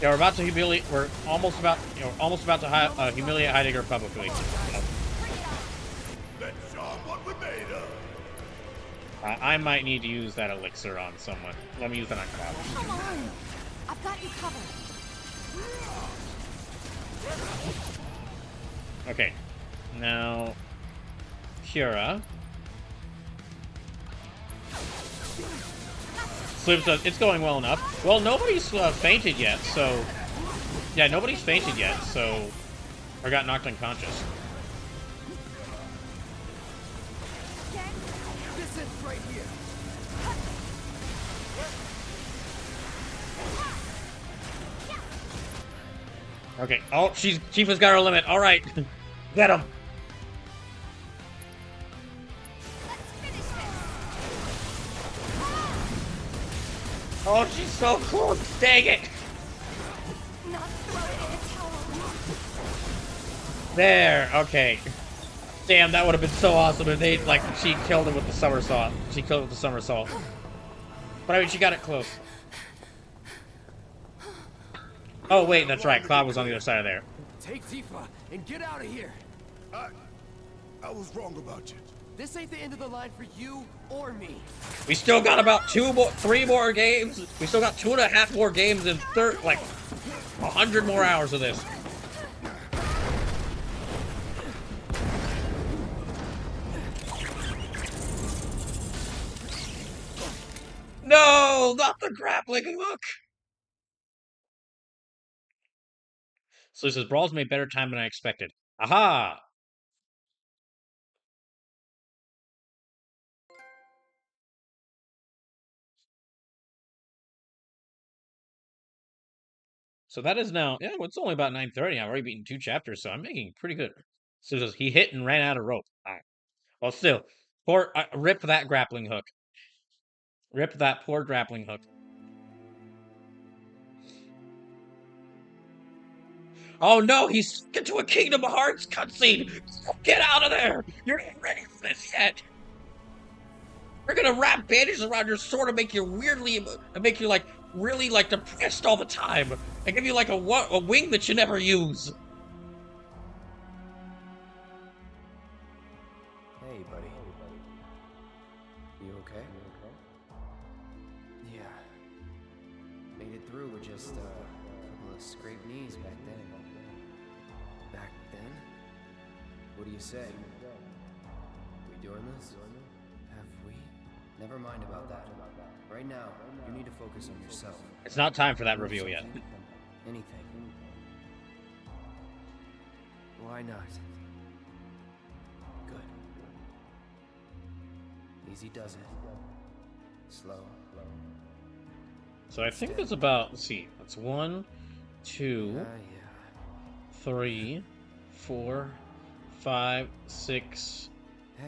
Yeah, we're about to humiliate. We're almost about to humiliate Heidegger publicly. Let's show 'em what we're made of. I might need to use that elixir on someone. Let me use that on Cloud. Come on. I've got you covered. Okay. Now, Kira. Slip says, it's going well enough. Well, nobody's fainted yet, so... Yeah, nobody's fainted yet, so... Or got knocked unconscious. This is right here. Okay. Oh, Tifa's got her limit. All right. Get him. Oh, she's so close. Dang it. There. Okay. Damn, that would have been so awesome if they, like, she killed him with the somersault. She killed him with the somersault. But I mean, she got it close. Oh, wait, that's right. Cloud was on the other side of there. Take Tifa and get out of here. I was wrong about you. This ain't the end of the line for you or me. We still got about 3 more games. We still got 2.5 more games and 100 more hours of this. No, not the grappling hook. So he says, Brawl's made better time than I expected. Aha! So that is now, yeah, well, it's only about 9:30. I've already beaten 2 chapters, so I'm making pretty good. So he says, he hit and ran out of rope. All right. Well, still, rip that grappling hook. Rip that poor grappling hook. Oh no, he's stuck into a Kingdom Hearts cutscene! Get out of there! You're not ready for this yet! You're gonna wrap bandages around your sword and make you like, really, like, depressed all the time! And give you, like, a wing that you never use! Hey, buddy. You okay? Yeah. Made it through with just, a couple of scraped knees back then. Back then? What do you say? We doing this? Have we? Never mind about that. Right now, you need to focus on yourself. It's not time for that reveal yet. Anything. Why not? Good. Easy does it. Slow. So I think it's about, let's see, that's 1, 2, 3, 4, 5, 6,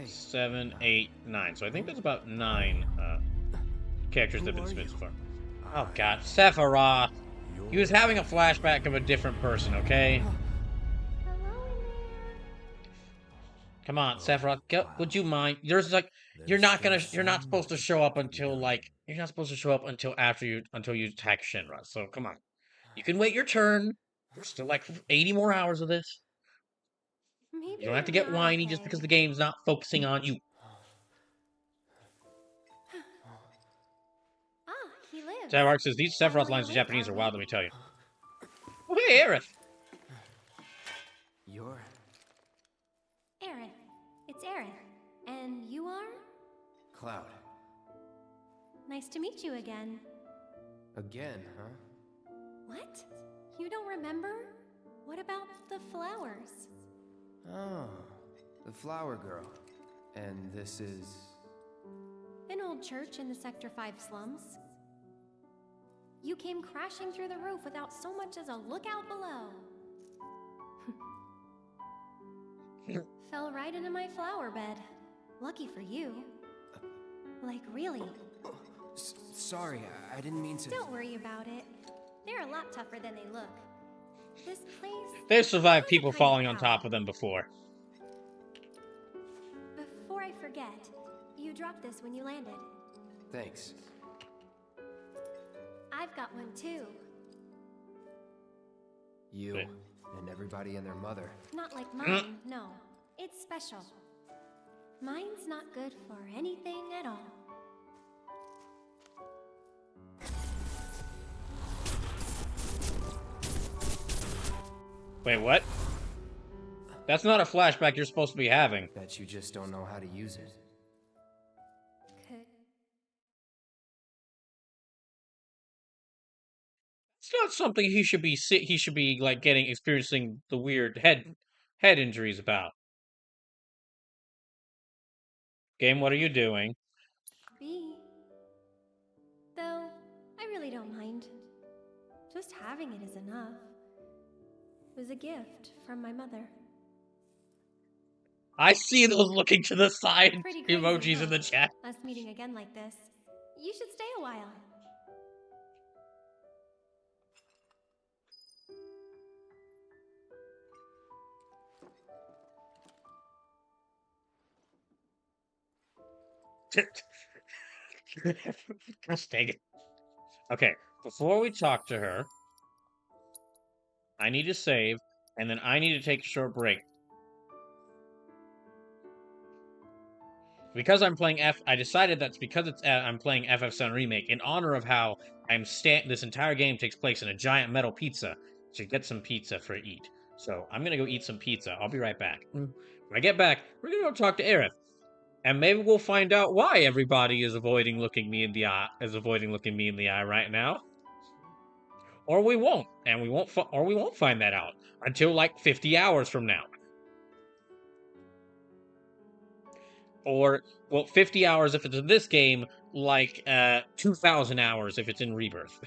7, 8, 9. So I think that's about 9 characters that have been submitted so far. Oh god, Sephiroth! He was having a flashback of a different person, okay? Come on, Sephiroth, would you mind? There's like, you're not supposed to show up until like, you're not supposed to show up until until you attack Shinra. So come on, you can wait your turn. There's still like 80 more hours of this. Maybe You don't have to get whiny just because the game's not focusing on you. He lives. Javark says, these Sephiroth lines in Japanese are wild, let me tell you. Oh, hey, Aerith! You're... Aerith. It's Aerith. And you are? Cloud. Nice to meet you again. Again, huh? What? You don't remember? What about the flowers? Oh, the flower girl. And this is... An old church in the Sector 5 slums. You came crashing through the roof without so much as a look out below. Fell right into my flower bed. Lucky for you. Like, really. Sorry, I didn't mean to... Don't worry about it. They're a lot tougher than they look. This place... They've survived people falling on top of them before. Before I forget, you dropped this when you landed. Thanks. I've got one too. You and everybody and their mother. Not like mine, no. It's special. Mine's not good for anything at all. Wait, what? That's not a flashback you're supposed to be having. Bet you just don't know how to use it. not something he should be he should be like experiencing the weird head injuries about. Game, what are you doing? B. Though, I really don't mind. Just having it is enough. It was a gift from my mother. I see those looking to the side Pretty crazy, emojis huh? in the chat. Us meeting again like this. You should stay a while. Gosh dang it. Okay, before we talk to her, I need to save, and then I need to take a short break. Because I'm playing I decided that's because I'm playing FF7 Remake in honor of how this entire game takes place in a giant metal pizza. To get some pizza for eat. So I'm gonna go eat some pizza. I'll be right back. When I get back, we're gonna go talk to Aerith, and maybe we'll find out why everybody is avoiding looking me in the eye right now. Or we won't, and we won't find that out until like 50 hours from now. Or, well, 50 hours if it's in this game, like 2,000 hours if it's in Rebirth.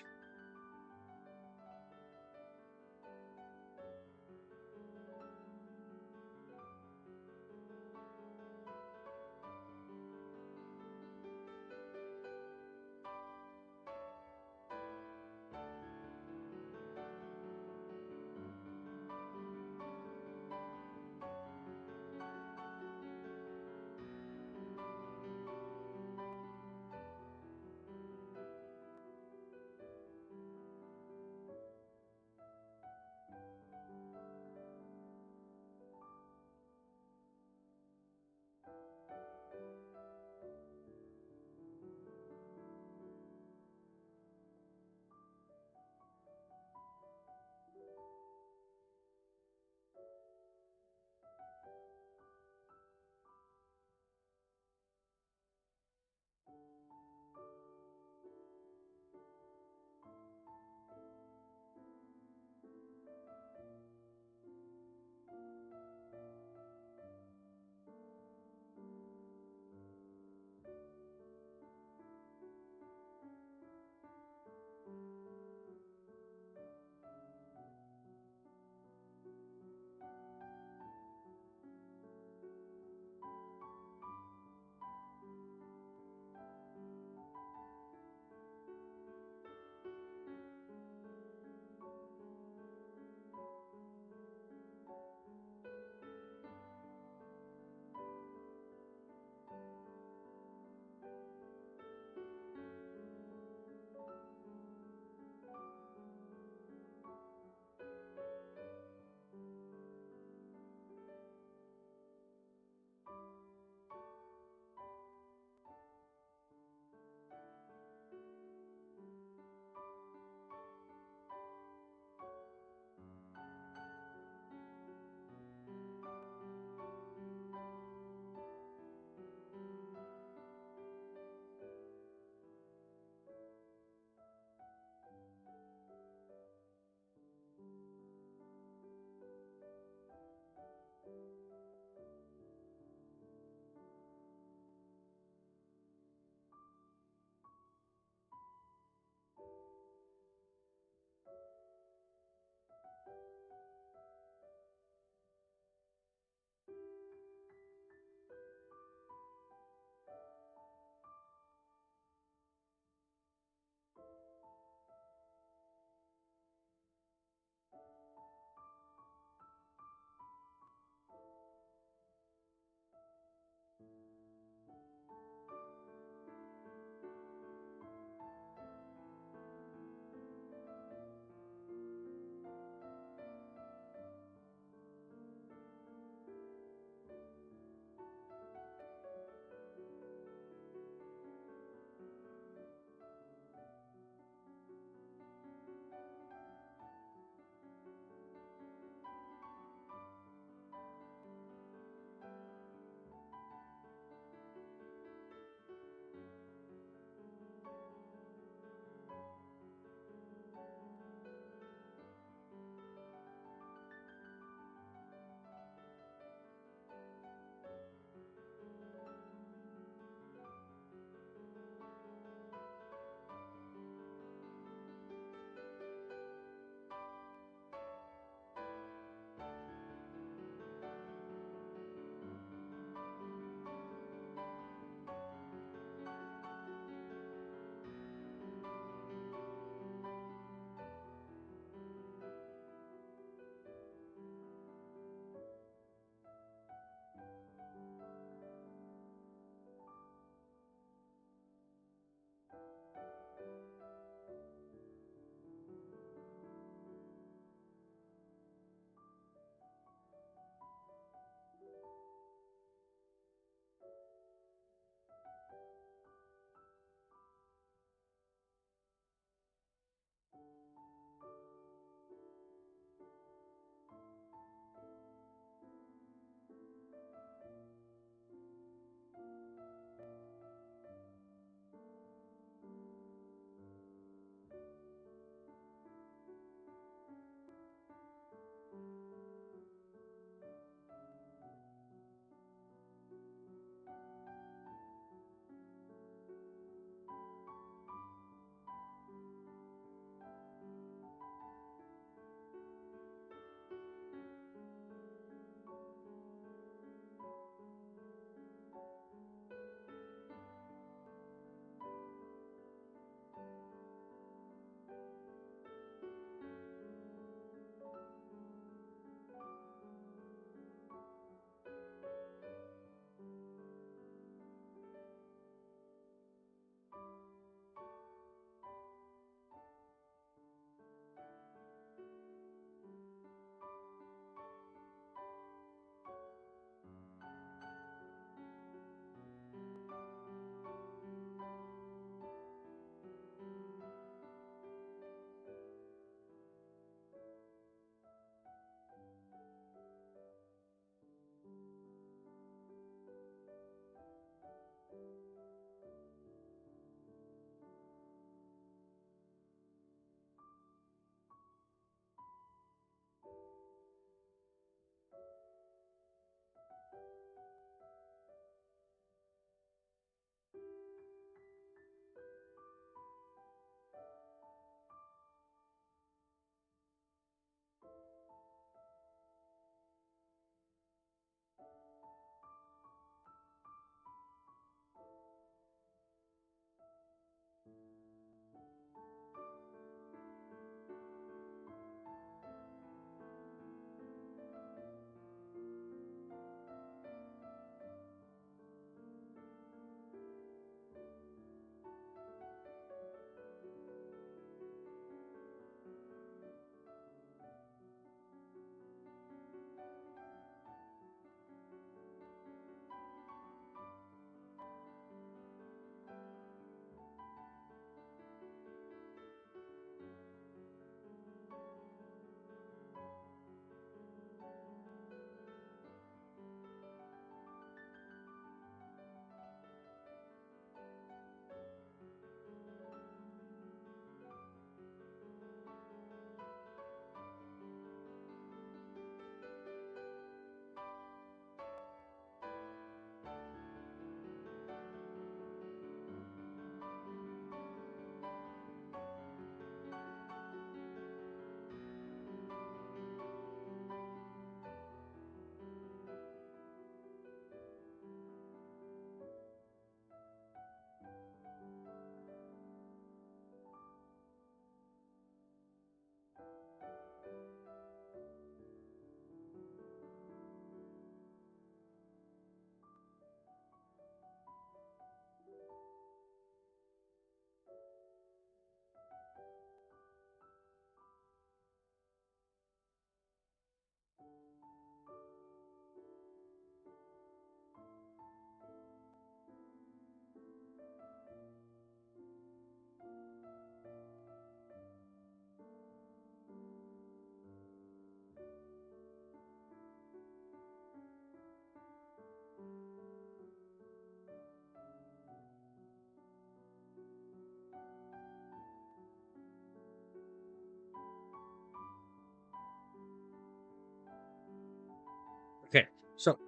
So,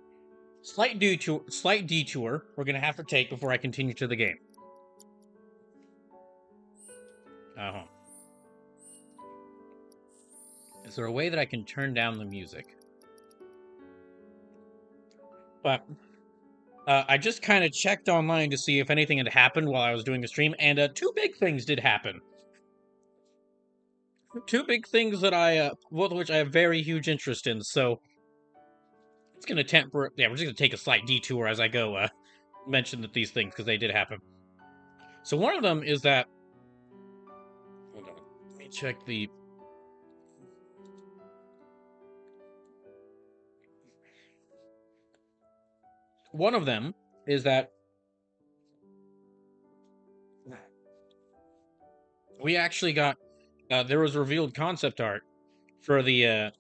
slight detour we're gonna have to take before I continue to the game. Is there a way that I can turn down the music? But I just kind of checked online to see if anything had happened while I was doing the stream, and two big things did happen. Two big things that both of which I have very huge interest in. So it's gonna we're just gonna take a slight detour as I go. Mention that these things because they did happen. So one of them is that. Hold on, let me check the. One of them is that we actually got there was revealed concept art for the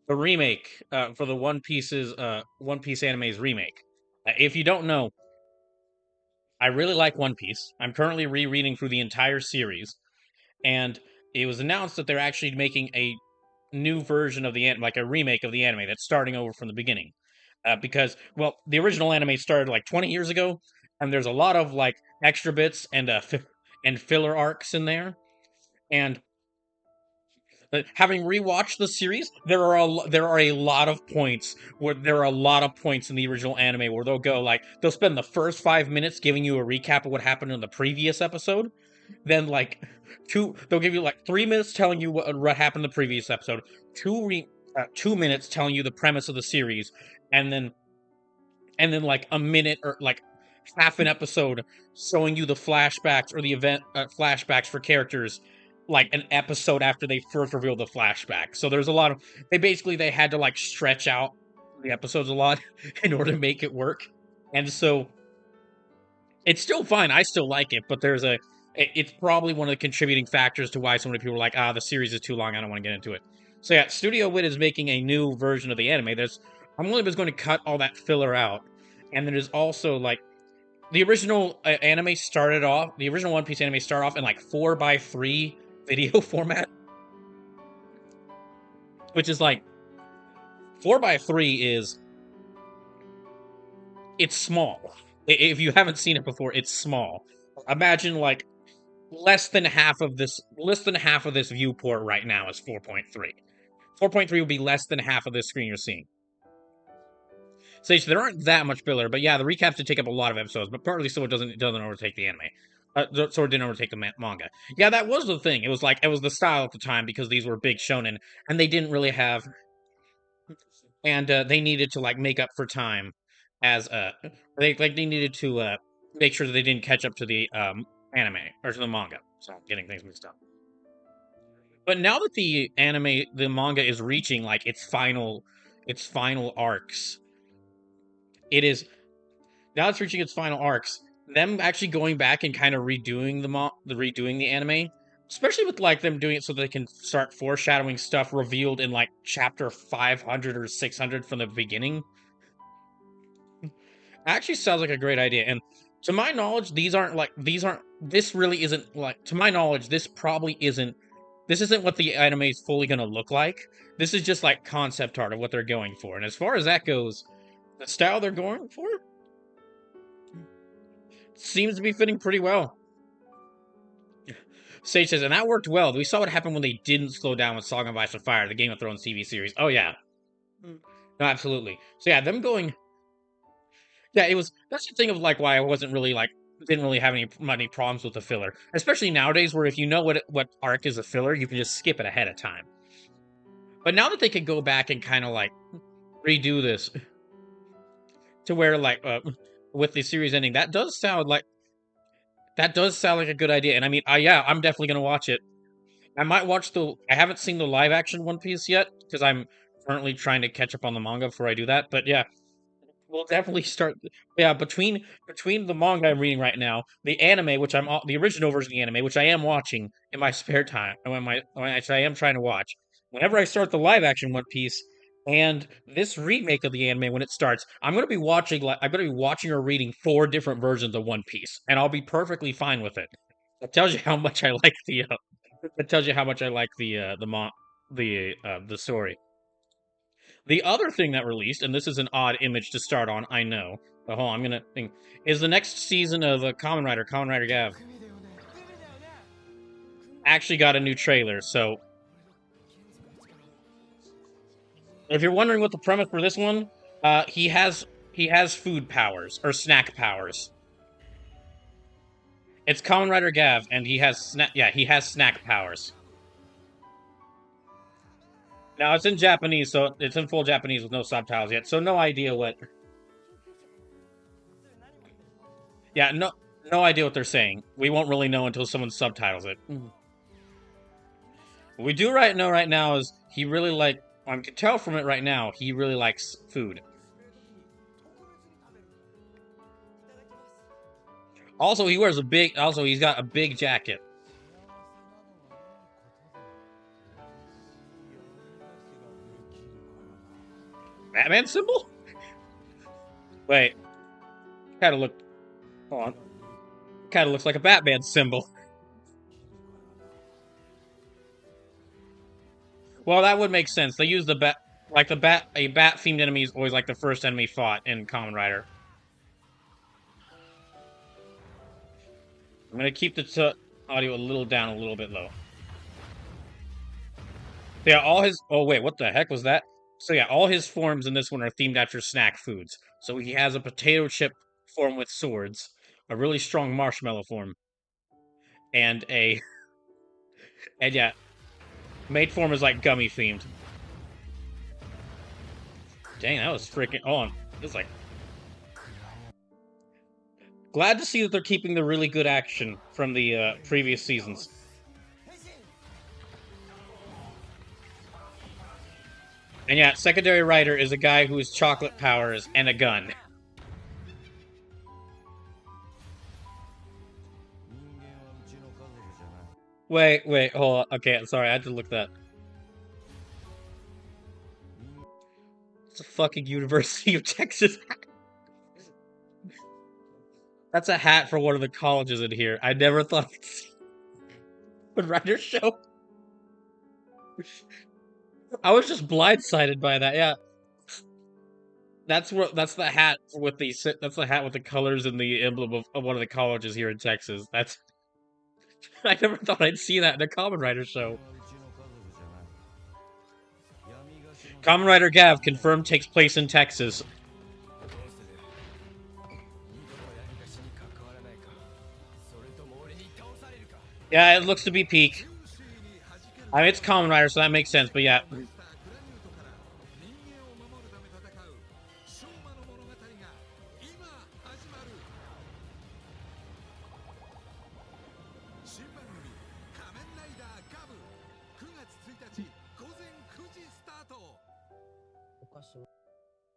remake for the One Piece anime's remake. If you don't know, I really like One Piece. I'm currently rereading through the entire series, and it was announced that they're actually making a new version of like a remake of the anime that's starting over from the beginning. Because, well, the original anime started like 20 years ago, and there's a lot of like extra bits and and filler arcs in there. And having rewatched the series, there are a lot of points in the original anime where they'll spend the first 5 minutes giving you a recap of what happened in the previous episode, then like they'll give you like 3 minutes telling you what happened in the previous episode, 2 minutes telling you the premise of the series, and then like a minute or like half an episode showing you the flashbacks or the event flashbacks for characters like an episode after they first revealed the flashback. So there's a lot of they had to like stretch out the episodes a lot in order to make it work. And so it's still fine. I still like it, but it's probably one of the contributing factors to why so many people are like, the series is too long, I don't want to get into it. So yeah, Studio Wit is making a new version of the anime. I'm only just going to cut all that filler out. And there's also like the original the original One Piece anime started off in like 4:3 video format, which is like 4:3 it's small. If you haven't seen it before, it's small. Imagine like less than half of this viewport right now is 4:3. 4:3 would be less than half of this screen you're seeing. So there aren't that much filler, but yeah, the recaps did take up a lot of episodes, but partly so it doesn't overtake the anime. So it didn't overtake the manga. Yeah, that was the thing. It was the style at the time because these were big shonen, and they didn't really have, and they needed to like make up for time, as they needed to make sure that they didn't catch up to the anime or to the manga. So I'm getting things mixed up. But now that the manga is reaching like its final arcs, now it's reaching its final arcs. Them actually going back and kind of redoing the anime, especially with like them doing it so they can start foreshadowing stuff revealed in like chapter 500 or 600 from the beginning. Actually sounds like a great idea. And to my knowledge, this really isn't like, to my knowledge, this isn't what the anime is fully going to look like. This is just like concept art of what they're going for. And as far as that goes, the style they're going for seems to be fitting pretty well. Sage says, and that worked well. We saw what happened when they didn't slow down with Song of Ice and Fire, the Game of Thrones TV series. Oh, yeah. No, absolutely. So, yeah, them going... Yeah, that's the thing of, like, why I wasn't really, like, didn't really have any problems with the filler. Especially nowadays, where if you know what arc is a filler, you can just skip it ahead of time. But now that they could go back and kind of, like, redo this to where, like, with the series ending, that does sound like a good idea. And I mean, yeah, I'm definitely gonna watch it. I might watch I haven't seen the live action One Piece yet because I'm currently trying to catch up on the manga before I do that. But yeah, we'll definitely start. Yeah, between the manga I'm reading right now, the anime, the original version of the anime, which I am watching in my spare time, and I am trying to watch. Whenever I start the live action One Piece and this remake of the anime when it starts, I'm gonna be watching or reading 4 different versions of One Piece, and I'll be perfectly fine with it. That tells you how much I like the. That tells you how much I like the story. The other thing that released, and this is an odd image to start on, I know, but hold on, I'm gonna think, is the next season of Kamen Rider Gav. Actually got a new trailer, so if you're wondering what the premise for this one, he has food powers or snack powers. It's Kamen Rider Gav, and he has snack powers. Now it's in Japanese, so it's in full Japanese with no subtitles yet, so no idea what. Yeah, no idea what they're saying. We won't really know until someone subtitles it. What we do know right now is he really I can tell from it right now, he really likes food. Also, he's got a big jacket. Batman symbol? Wait. Hold on. Kinda looks like a Batman symbol. Well, that would make sense. They use a bat-themed enemy is always like the first enemy fought in Kamen Rider. I'm gonna keep the audio a little down, a little bit low. Yeah, oh wait, what the heck was that? So yeah, all his forms in this one are themed after snack foods. So he has a potato chip form with swords, a really strong marshmallow form, and yeah, maid form is like gummy themed. Dang, that was freaking on. It was like glad to see that they're keeping the really good action from the previous seasons. And yeah, secondary writer is a guy who has chocolate powers and a gun. Wait, hold on. Okay, sorry, I had to look that. It's a fucking University of Texas hat. That's a hat for one of the colleges in here. I never thought I'd see a writer show. I was just blindsided by that, yeah. That's the hat with the colors and the emblem of one of the colleges here in Texas. I never thought I'd see that in a Kamen Rider show. Kamen Rider Gav confirmed takes place in Texas. Yeah, it looks to be peak. I mean, it's Kamen Rider, so that makes sense, but yeah.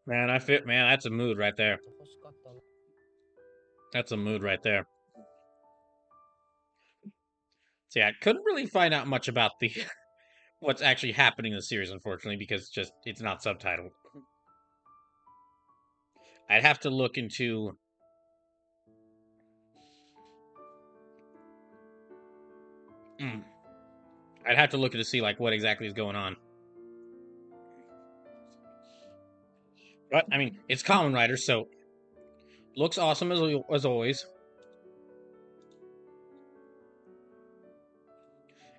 Man, that's a mood right there. That's a mood right there. So yeah, I couldn't really find out much about the what's actually happening in the series, unfortunately, because it's not subtitled. I'd have to look into I'd have to look to see what exactly is going on. But I mean, it's Kamen Rider, so looks awesome as always.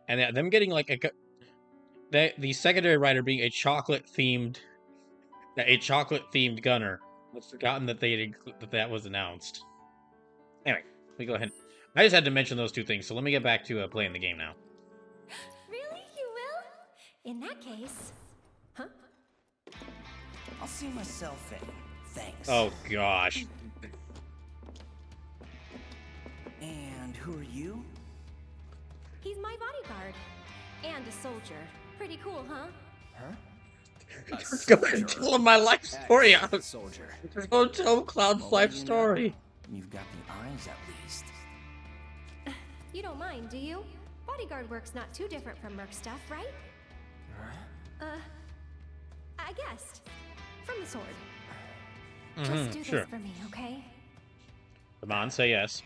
And them getting the secondary writer being a chocolate themed gunner. I've forgotten that was announced. Anyway, let me go ahead. I just had to mention those two things, so let me get back to playing the game now. Really? You will? In that case... Huh? I'll see myself in. Thanks. Oh, gosh. And who are you? He's my bodyguard. And a soldier. Pretty cool, huh? Huh? Just go ahead and tell him my life story. Soldier. Just go tell Cloud's life story. You've got the eyes at least. You don't mind, do you? Bodyguard work's not too different from Merc stuff, right? I guessed. From the sword. Just do this for me, okay? Come on, say yes.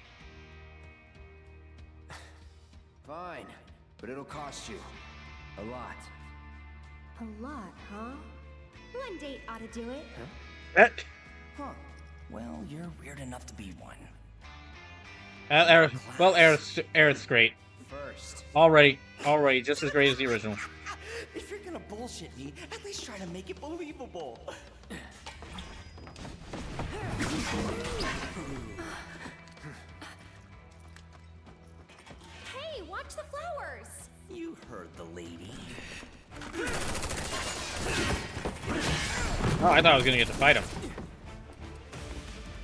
Fine, but it'll cost you. A lot. A lot, huh? Let blind date ought to do it. Huh. Well, you're weird enough to be one. Aerith's great. First. Already, just as great as the original. If you're gonna bullshit me, at least try to make it believable. Hey, watch the flowers! You heard the lady. Oh, I thought I was gonna get to fight him.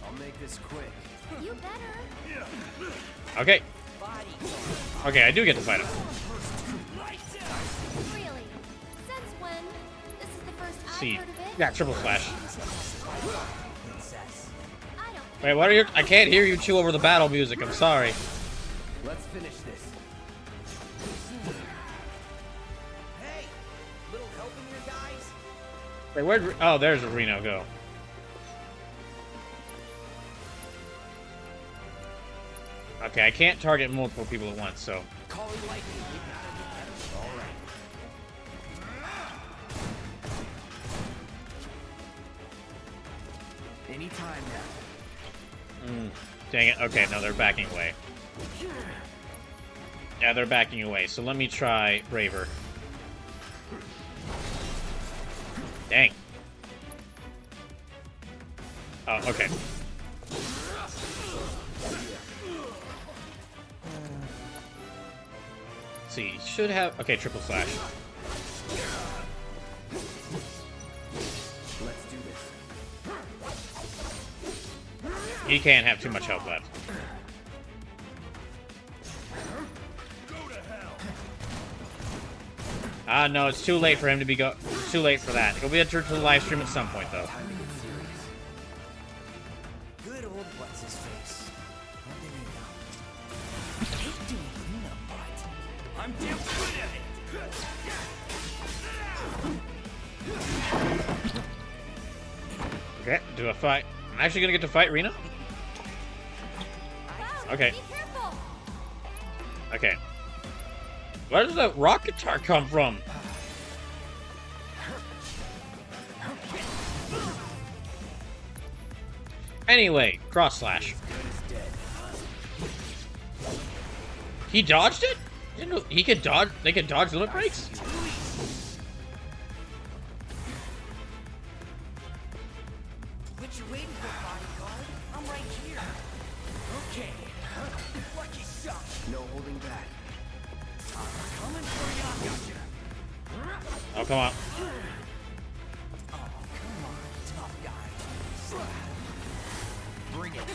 I'll make this quick. You better. Okay. Okay, I do get to fight him. Really? Since when? This is the first I've See. heard of it. Yeah, triple slash. I don't. Wait, what are you? I can't hear you chew over the battle music. I'm sorry. Let's finish this. Hey, little help in here, guys? Wait, where'd? Oh, there's Reno. Go. Okay, I can't target multiple people at once, so. Calling lightning. All right. Anytime now. Dang it. Okay, no, they're backing away. Yeah, they're backing away. So let me try Braver. Dang. Oh, okay. Let's see, should have. Okay, triple slash. Let's do this. He can't have too much health left. Ah, no, it's too late for him to be go. It's too late for that. He'll be entered to the live stream at some point, though. Good old what's his face. I hate doing cleanup, but I'm damn good at it. Okay, do a fight. I'm actually gonna get to fight Reno? Okay. Be careful. Okay. Where does that rock guitar come from? Anyway, cross slash. He dodged it? Didn't know he could dodge. They could dodge limit breaks. What you waiting for, bodyguard? I'm right here. Okay. Lucky shot. No holding back. Coming for you. Gotcha. Oh, come on. Oh, come on, tough guy. Bring it.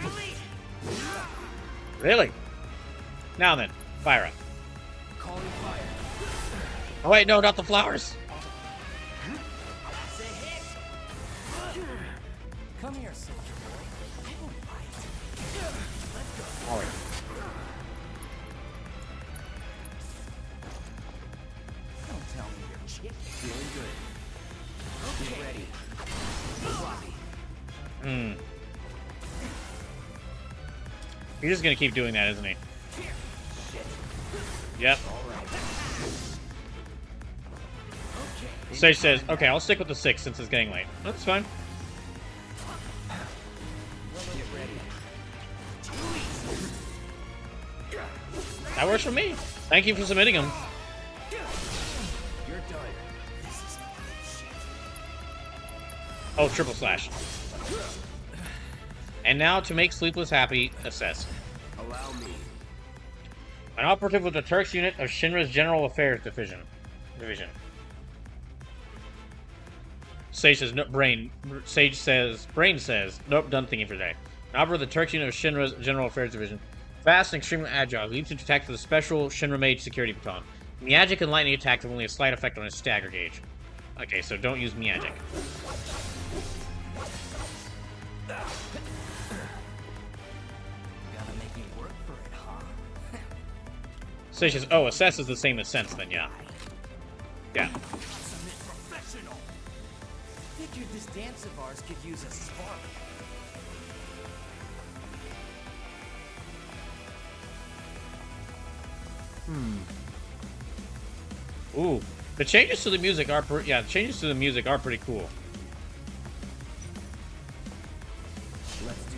Really? Really? Now then, fire up. Calling fire. Oh wait, no, not the flowers. Say hit. Come here, soldier boy. I won't fight. Let's go. All right. Don't tell me you're chick. Feeling good. Okay. Get ready. Floppy. He's just gonna keep doing that, isn't he? Shit. Yep. All right. Okay. Sage says, okay, I'll stick with the 6 since it's getting late. That's fine. Get ready. That works for me. Thank you for submitting them. You're done. This is shit. Oh, triple slash. And now, to make Sleepless happy, assess. Allow me. An operative with the Turks unit of Shinra's General Affairs Division. Sage says, no, Brain says, nope, done thinking for today. An operative with the Turks unit of Shinra's General Affairs Division. Fast and extremely agile, leads into attack with a special Shinra Mage security baton. Magic and lightning attacks have only a slight effect on his stagger gauge. Okay, so don't use Magic. Gotta make me work for it, huh? Sage says, oh, assess is the same as sense then, yeah. Yeah. Consummate professional. Figured this dance of ours could use a spark. Ooh, The changes to the music are yeah, the changes to the music are pretty cool. Let's do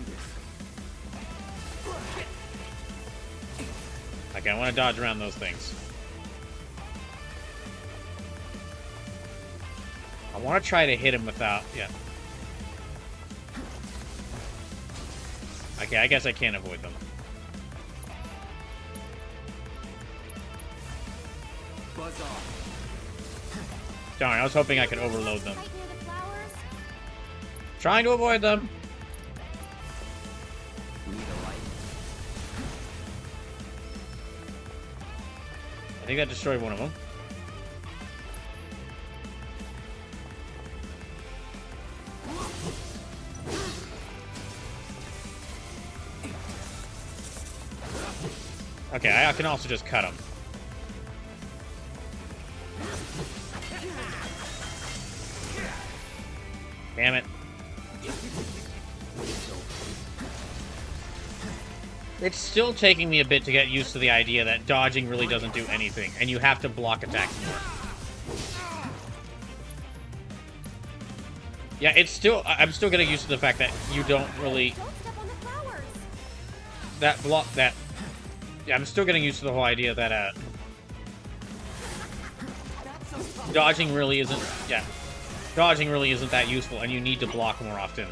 this. Okay, I want to dodge around those things. I want to try to hit him without... Yeah. Okay, I guess I can't avoid them. Buzz off. Darn, I was hoping I could overload them. Trying to avoid them. Need a light. I think that destroyed one of them. Okay, I can also just cut them. Damn it. It's still taking me a bit to get used to the idea that dodging really doesn't do anything, and you have to block attacks more. Yeah, it's still... I'm still getting used to the fact that you don't really... That block... That... Yeah, I'm still getting used to the whole idea that, dodging really isn't... Yeah. Dodging really isn't that useful, and you need to block more often.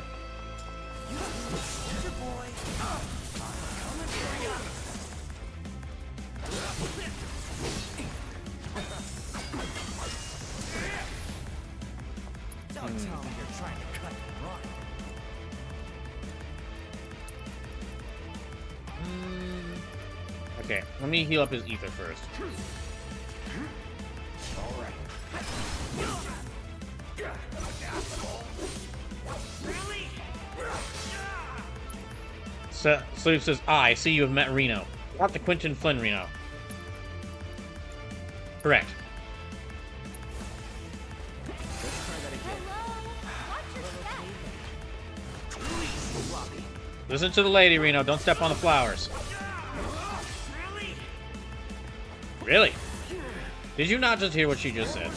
Don't tell me you're trying to cut and run. Okay, let me heal up his ether first. All right. Really? Sleep says, I see you have met Reno. Not the Quentin Flynn Reno. Correct. Listen to the lady, Reno. Don't step on the flowers. Really? Did you not just hear what she just said?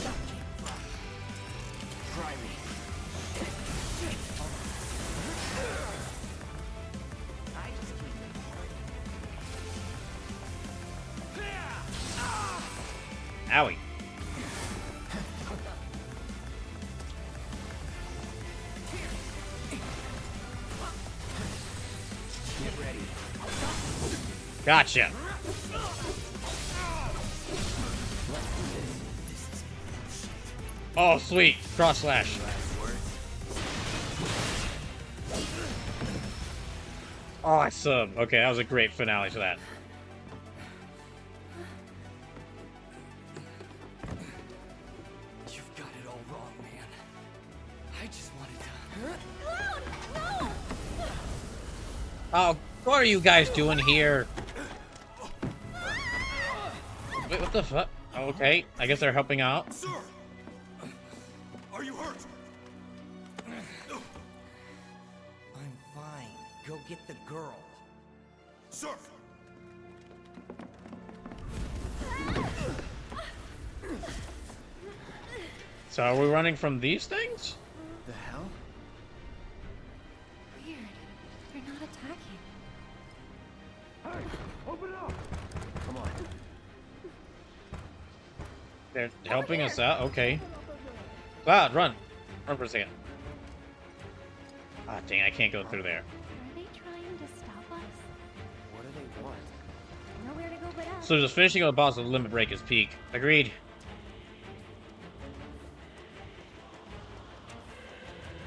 Owie. Get ready. Gotcha. Oh, sweet. Cross slash. Awesome. Okay, that was a great finale to that. You've got it all wrong, man. I just wanted to... Oh, what are you guys doing here? Wait, what the fuck? Okay, I guess they're helping out. Sir! Are you hurt? I'm fine. Go get the girl. Sir! So are we running from these things? The hell? Weird. They're not attacking. Open up! Come on. They're helping us out? Okay. Cloud, run! Run for a second. Ah, dang, I can't go through there. Are they trying to stop us? What do they want? Nowhere to go but up. So just finishing the boss with Limit Break is peak. Agreed.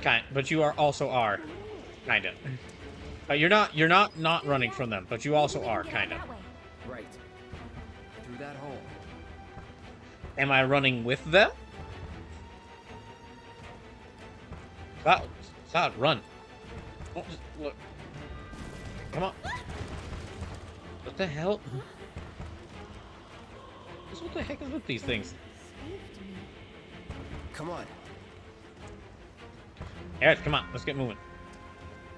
Kind, but you are also are. Kinda. You're not running from them, but you also are, kinda. Right. Through that hole. Am I running with them? Cloud, run. Oh, just look. Come on. What the hell? What the heck is with these things? Come on. Alright, come on, let's get moving.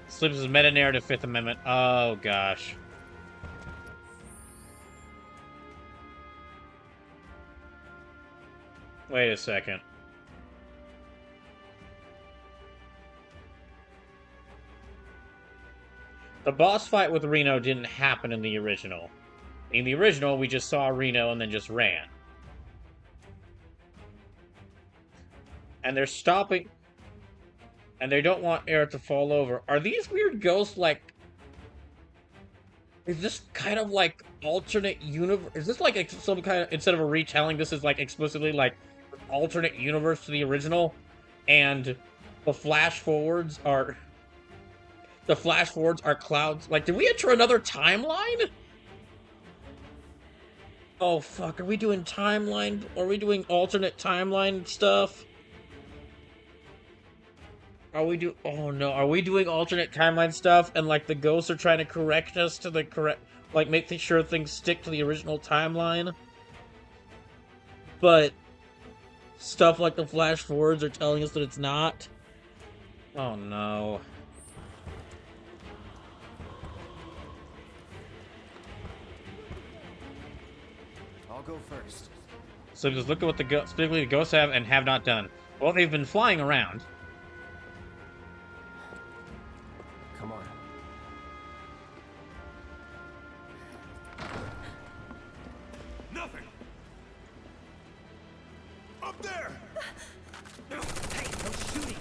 Slips is meta-narrative 5th Amendment. Oh, gosh. Wait a second. The boss fight with Reno didn't happen in the original. In the original, we just saw Reno and then just ran. And they're stopping... And they don't want air to fall over. Are these weird ghosts like... Is this kind of like alternate universe? Is this like some kind of... Instead of a retelling, this is like explicitly like alternate universe to the original? And the flash forwards are... The flash forwards are clouds. Like, did we enter another timeline? Oh, fuck. Are we doing timeline? Are we doing alternate timeline stuff? Are we do? Oh no, are we doing alternate timeline stuff? And like the ghosts are trying to correct us to the correct, like make sure things stick to the original timeline. But stuff like the flash forwards are telling us that it's not. Oh no. I'll go first. So just look at what specifically the ghosts have and have not done. Well, they've been flying around. Come on. Nothing. Up there. Hey, no shooting.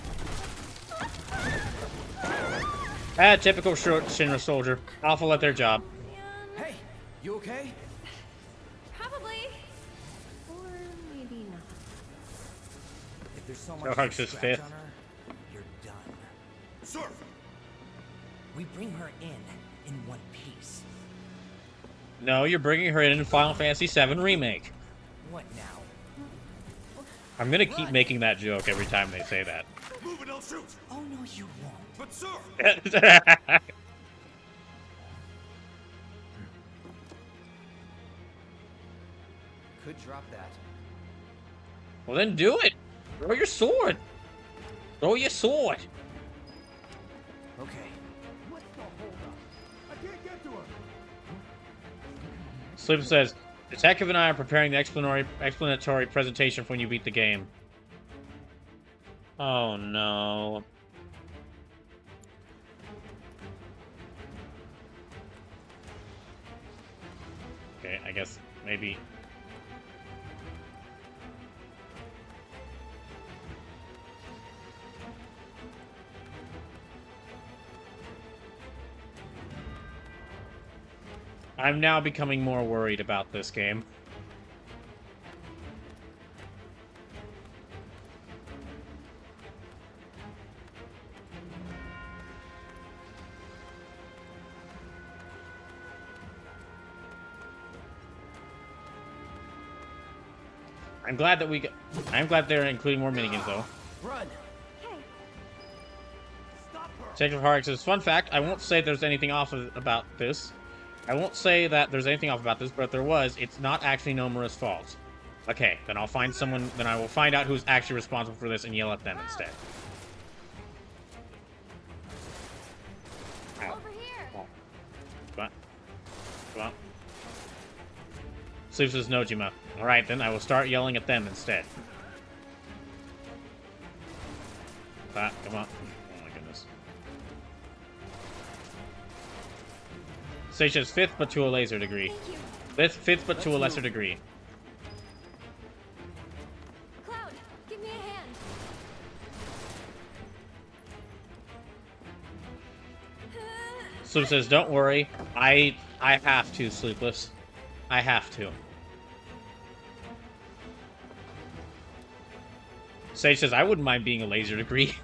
Typical Shinra soldier. Alpha at their job. Hey, you okay? Probably. Or maybe not. If there's so So much Hugs is scratch fifth. on her, you're done. Sir. We bring her in one piece. No, you're bringing her in Final Fantasy VII Remake. What now? I'm gonna keep making that joke every time they say that. Move it, I'll shoot. Oh no, you won't. But sir. Could drop that. Well then do it! Throw your sword! Throw your sword! Okay. What the hold up? I can't get to her. Sleep says, Detective and I are preparing the explanatory presentation for when you beat the game. Oh no. Okay, I guess maybe... I'm now becoming more worried about this game. I'm glad that I'm glad they're including more minigames though. Run. Detective Harrick says, fun fact, I won't say there's anything off about this. I won't say that there's anything off about this, but if there was, it's not actually Nomura's fault. Okay, then I'll find someone, then I will find out who's actually responsible for this and yell at them instead. Ow. Over here. Oh. Come on. Come on. Sleep says Nojima. Alright, then I will start yelling at them instead. Come on. Oh my goodness. Sage says 5th, but to a laser degree. 5th, but to a lesser degree. Cloud, give me a hand. Sleep says, don't worry. I have to, Sleepless. I have to. Sage says, I wouldn't mind being a laser degree.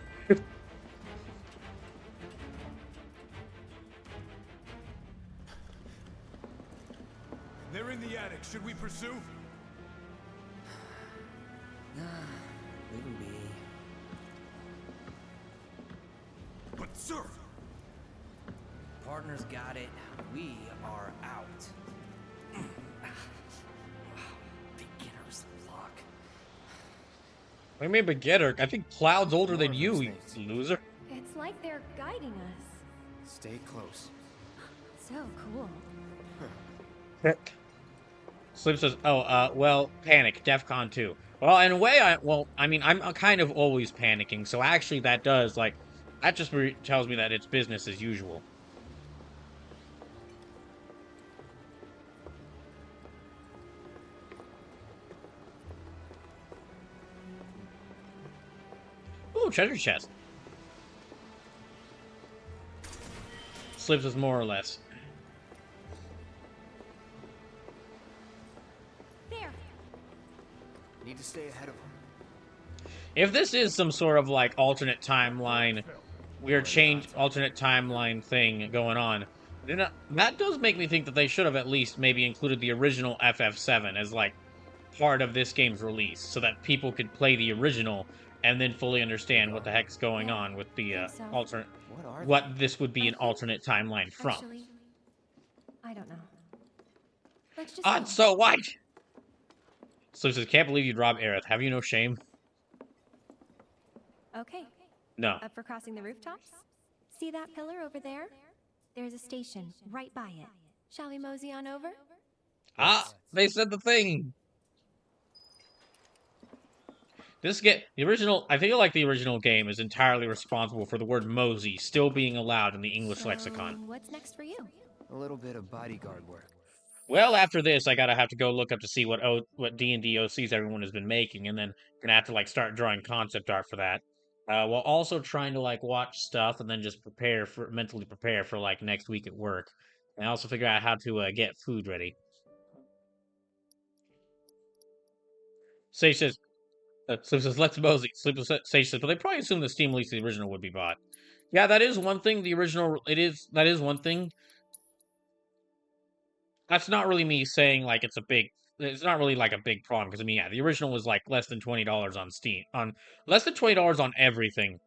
They're in the attic. Should we pursue? Leave him be. But sir. Partner's got it. We are out. Beginner's luck. What do you mean beginner? I think Cloud's older than you, you loser. It's like they're guiding us. Stay close. So cool. Sleep says, oh, well, Panic, DEFCON 2. Well, in a way, I mean, I'm kind of always panicking, so actually that does, like, that just tells me that it's business as usual. Ooh, treasure chest. Slips us more or less. There. Need to stay ahead of them. If this is some sort of, like, alternate timeline, weird alternate timeline thing going on, then that does make me think that they should have at least maybe included the original FF7 as, like, part of this game's release, so that people could play the original and then fully understand what the heck's going on with the alternate, what this would be an alternate timeline from. Actually, I don't know. Let's just On so white. So he says, "Can't believe you'd rob Aerith. Have you no shame?" Okay. No. Up for crossing the rooftops? See that pillar over there? There's a station right by it. Shall we mosey on over? Ah, they said the thing. The original, I feel like the original game is entirely responsible for the word mosey still being allowed in the English lexicon. What's next for you? A little bit of bodyguard work. Well, after this, I gotta have to go look up to see what D&D OCs everyone has been making, and then gonna have to, like, start drawing concept art for that. While also trying to, like, watch stuff and then just mentally prepare for, like, next week at work. And also figure out how to get food ready. Sage says, Sleep says, let's mosey. Sage says, but they probably assume the Steam release of the original would be bought. Yeah, that is one thing. The original, that is one thing. That's not really me saying, like, it's not really, like, a big problem, because, I mean, yeah, the original was, like, less than $20 on Steam. Less than $20 on everything.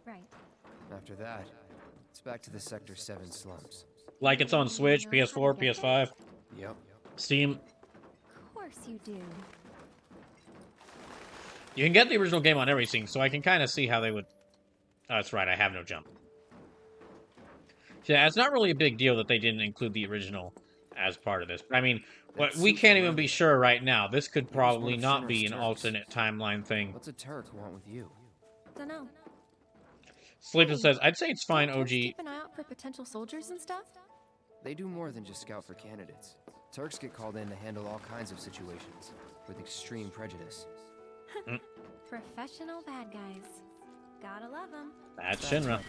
Right. After that, it's back to the Sector 7 slums. Like, it's on Switch, PS4, PS5. Yep. Steam. Of course you do. You can get the original game on everything, so I can kind of see how they would... Oh, that's right, I have no jump. Yeah, it's not really a big deal that they didn't include the original as part of this. I mean, we can't even be sure right now. This could probably not be an alternate timeline thing. What's a Turk want with you? Dunno. Sleepin says, I'd say it's fine, OG. Keep an eye out for potential soldiers and stuff? They do more than just scout for candidates. Turks get called in to handle all kinds of situations, with extreme prejudice. Professional bad guys. Gotta love them. That's Shinra.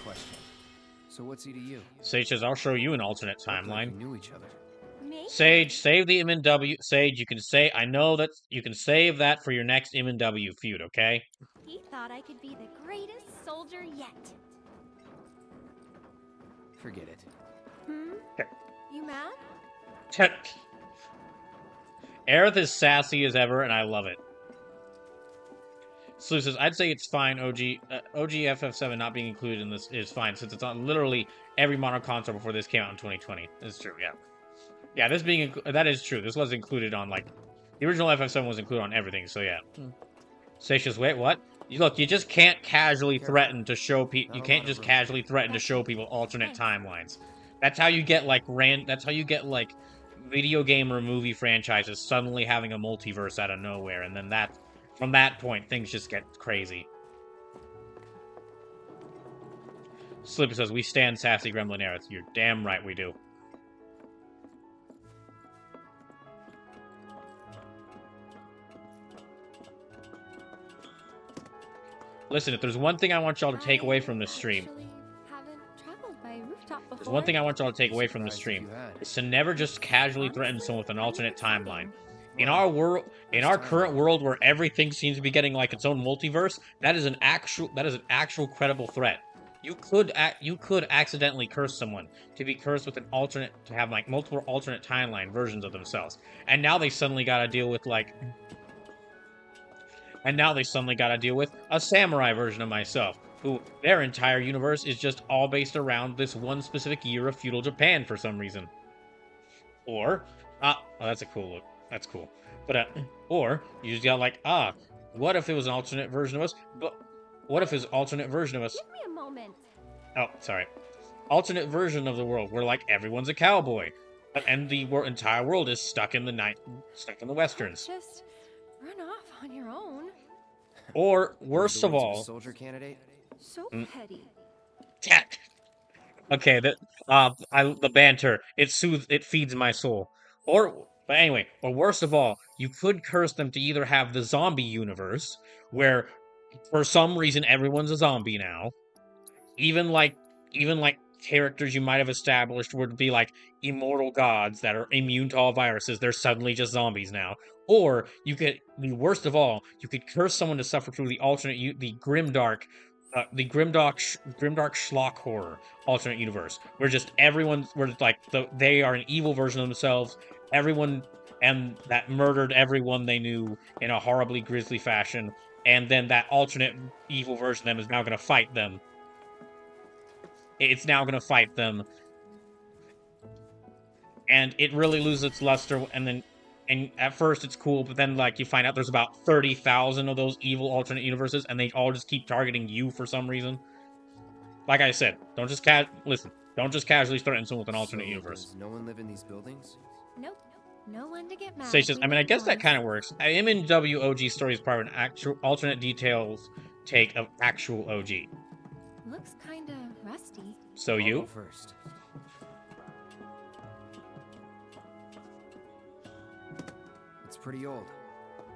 So what's he to you? Sage says, I'll show you an alternate timeline. Like we knew each other. Maybe. Sage, save the M&W. Sage, you can say, I know that you can save that for your next M&W feud, okay? He thought I could be the greatest soldier yet. Forget it. You mad? Aerith is sassy as ever, and I love it. Slew says, I'd say it's fine, OG FF7 not being included in this is fine, since it's on literally every modern console before this came out in 2020. It's true, yeah. Yeah, that is true. This was included on, like, the original FF7 was included on everything, so yeah. Satius, wait, what? Look, you just can't casually threaten to show people, you can't just casually threaten to show people alternate timelines. That's how you get, like, video game or movie franchises suddenly having a multiverse out of nowhere, and then from that point, things just get crazy. Slipper says, we stand sassy Gremlin Aerith. You're damn right we do. Listen, if there's one thing I want y'all to take away from this stream, there's one thing I want y'all to take away from the stream, is to never just casually threaten someone with an alternate timeline. In our world, in our current world where everything seems to be getting like its own multiverse, that is an actual credible threat. You could accidentally curse someone to be cursed with to have like multiple alternate timeline versions of themselves. And now they suddenly got to deal with a samurai version of myself, who their entire universe is just all based around this one specific year of feudal Japan for some reason. Or, oh, that's a cool look. That's cool. But, or, you just got like, what if it was an alternate version of us? But, what if it's an alternate version of us? Give me a moment. Oh, sorry. Alternate version of the world where, like, everyone's a cowboy. and the entire world is stuck in the westerns. Just run off on your own. Or In worst the of words a all, soldier candidate. So petty. okay, the banter it feeds my soul. But anyway, or worst of all, you could curse them to either have the zombie universe, where for some reason everyone's a zombie now, even like characters you might have established would be like immortal gods that are immune to all viruses, they're suddenly just zombies now. Or you could, the worst of all, you could curse someone to suffer through the the grimdark schlock horror alternate universe, where just everyone's where it's like they are an evil version of themselves, everyone, and that murdered everyone they knew in a horribly grisly fashion, and then that alternate evil version of them is now going to fight them. It's now going to fight them, and it really loses its luster. And at first it's cool, but then like you find out there's about 30,000 of those evil alternate universes, and they all just keep targeting you for some reason. Like I said, don't just casually threaten someone with an alternate universe. Does no one live in these buildings? Nope. No one to get mad. Say just, I mean, I guess that kind of works. M&W OG story is part of an actual alternate details take of actual OG. Looks kinda rusty. So I'll you? go first. It's pretty old.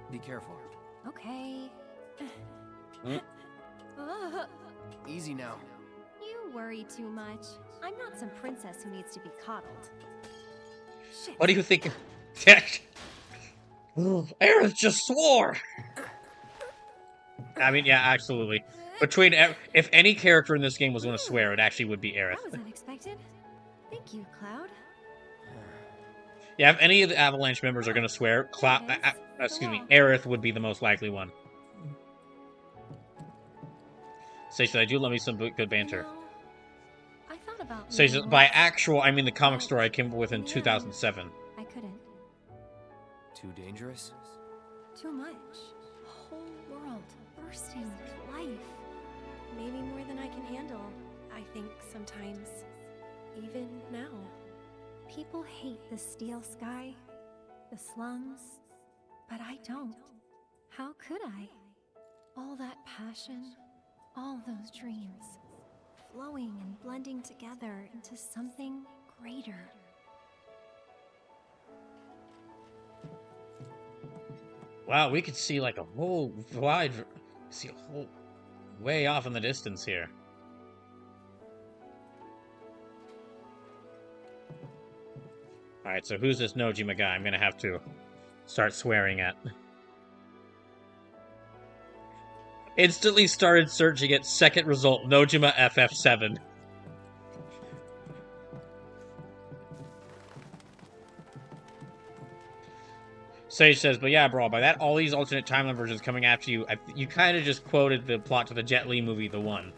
Be careful. Okay. Easy now. You worry too much. I'm not some princess who needs to be coddled. Shit. What do you think? Aerith just swore! I mean, yeah, absolutely. Between if any character in this game was going to swear, it actually would be Aerith. That was unexpected. Thank you, Cloud. Yeah, if any of the Avalanche members are going to swear, Aerith would be the most likely one. Say, should I do? Let me some good banter. I thought about Say, by actual, I mean the comic story I came up with in 2007. I couldn't. Too dangerous? Too much. A whole world bursting with life. Maybe more than I can handle, I think sometimes. Even now. People hate the steel sky, the slums, but I don't. How could I? All that passion, all those dreams, flowing and blending together into something greater. Wow, we could see like a whole see a whole way off in the distance here. Alright, so who's this Nojima guy I'm gonna have to start swearing at? Instantly started searching it, second result, Nojima FF7. Sage says, but yeah, bro, by that, all these alternate timeline versions coming after you, you kind of just quoted the plot to the Jet Li movie, The One.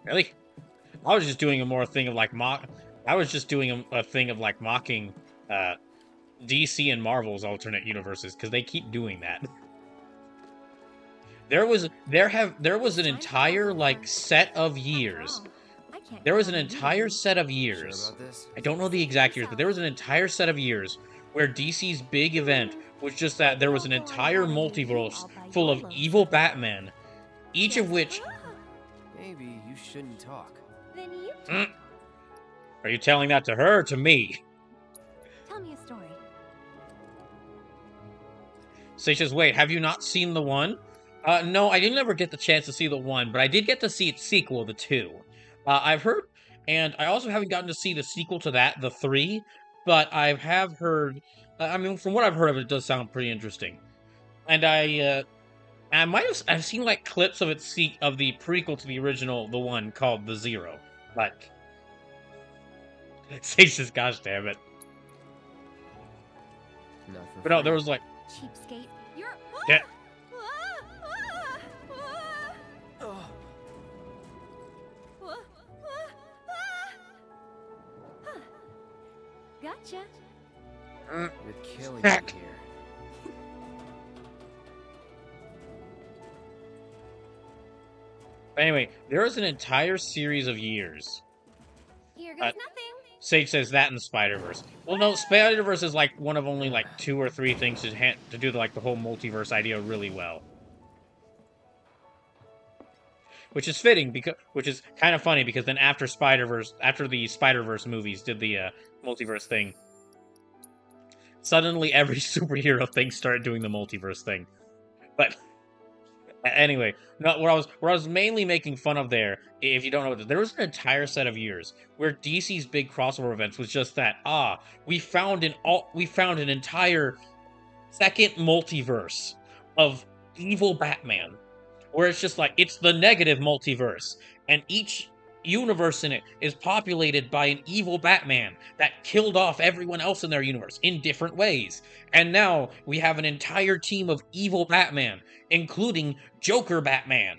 Really? I was just doing a thing of like mocking DC and Marvel's alternate universes, because they keep doing that. There was an entire like set of years. There was an entire set of years. I don't know the exact years, but there was an entire set of years where DC's big event was just that there was an entire multiverse full of evil Batman, each of which. Maybe you shouldn't talk. Then you talk. Are you telling that to her or to me? Tell me a story. Says, wait, have you not seen The One? No, I didn't ever get the chance to see The One, but I did get to see its sequel, The Two. I've heard, and I also haven't gotten to see the sequel to that, The Three, but I have heard, I mean, from what I've heard of it, it does sound pretty interesting. And I've seen like clips of of the prequel to the original, the one called The Zero. Like, Sage says, gosh damn it. But no, there was like, cheapskate. You're. Yeah. Gotcha. You're killing me here. Anyway, there was an entire series of years. Here goes nothing. Sage says that in Spider-Verse. Well, no, Spider-Verse is like one of only like 2 or 3 things to do like the whole multiverse idea really well. Which is fitting which is kind of funny because then after the Spider-Verse movies did the multiverse thing, suddenly every superhero thing started doing the multiverse thing. But anyway, no, where I was mainly making fun of there, if you don't know, there was an entire set of years where DC's big crossover events was just that, we found an entire second multiverse of evil Batman, where it's just like, it's the negative multiverse, and each universe in it is populated by an evil Batman that killed off everyone else in their universe in different ways. And now we have an entire team of evil Batman, including Joker Batman,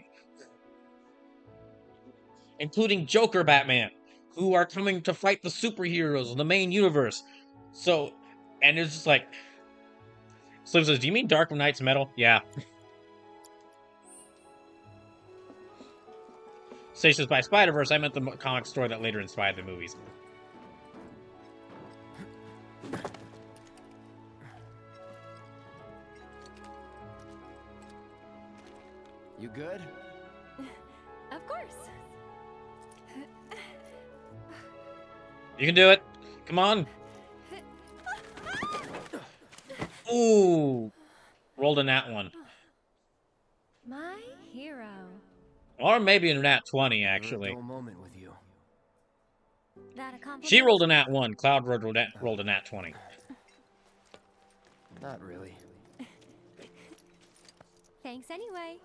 who are coming to fight the superheroes in the main universe. So, and it's just like, Slim says, do you mean Dark Knight's Metal? Yeah. Sage says, by Spider-Verse, I meant the comic story that later inspired the movies. You good? Of course. You can do it. Come on. Ooh. Rolled a nat 1. My hero. Or maybe a nat 20, actually. Moment with you. She rolled a nat 1. Cloud rolled a nat 20. Not really. Thanks anyway.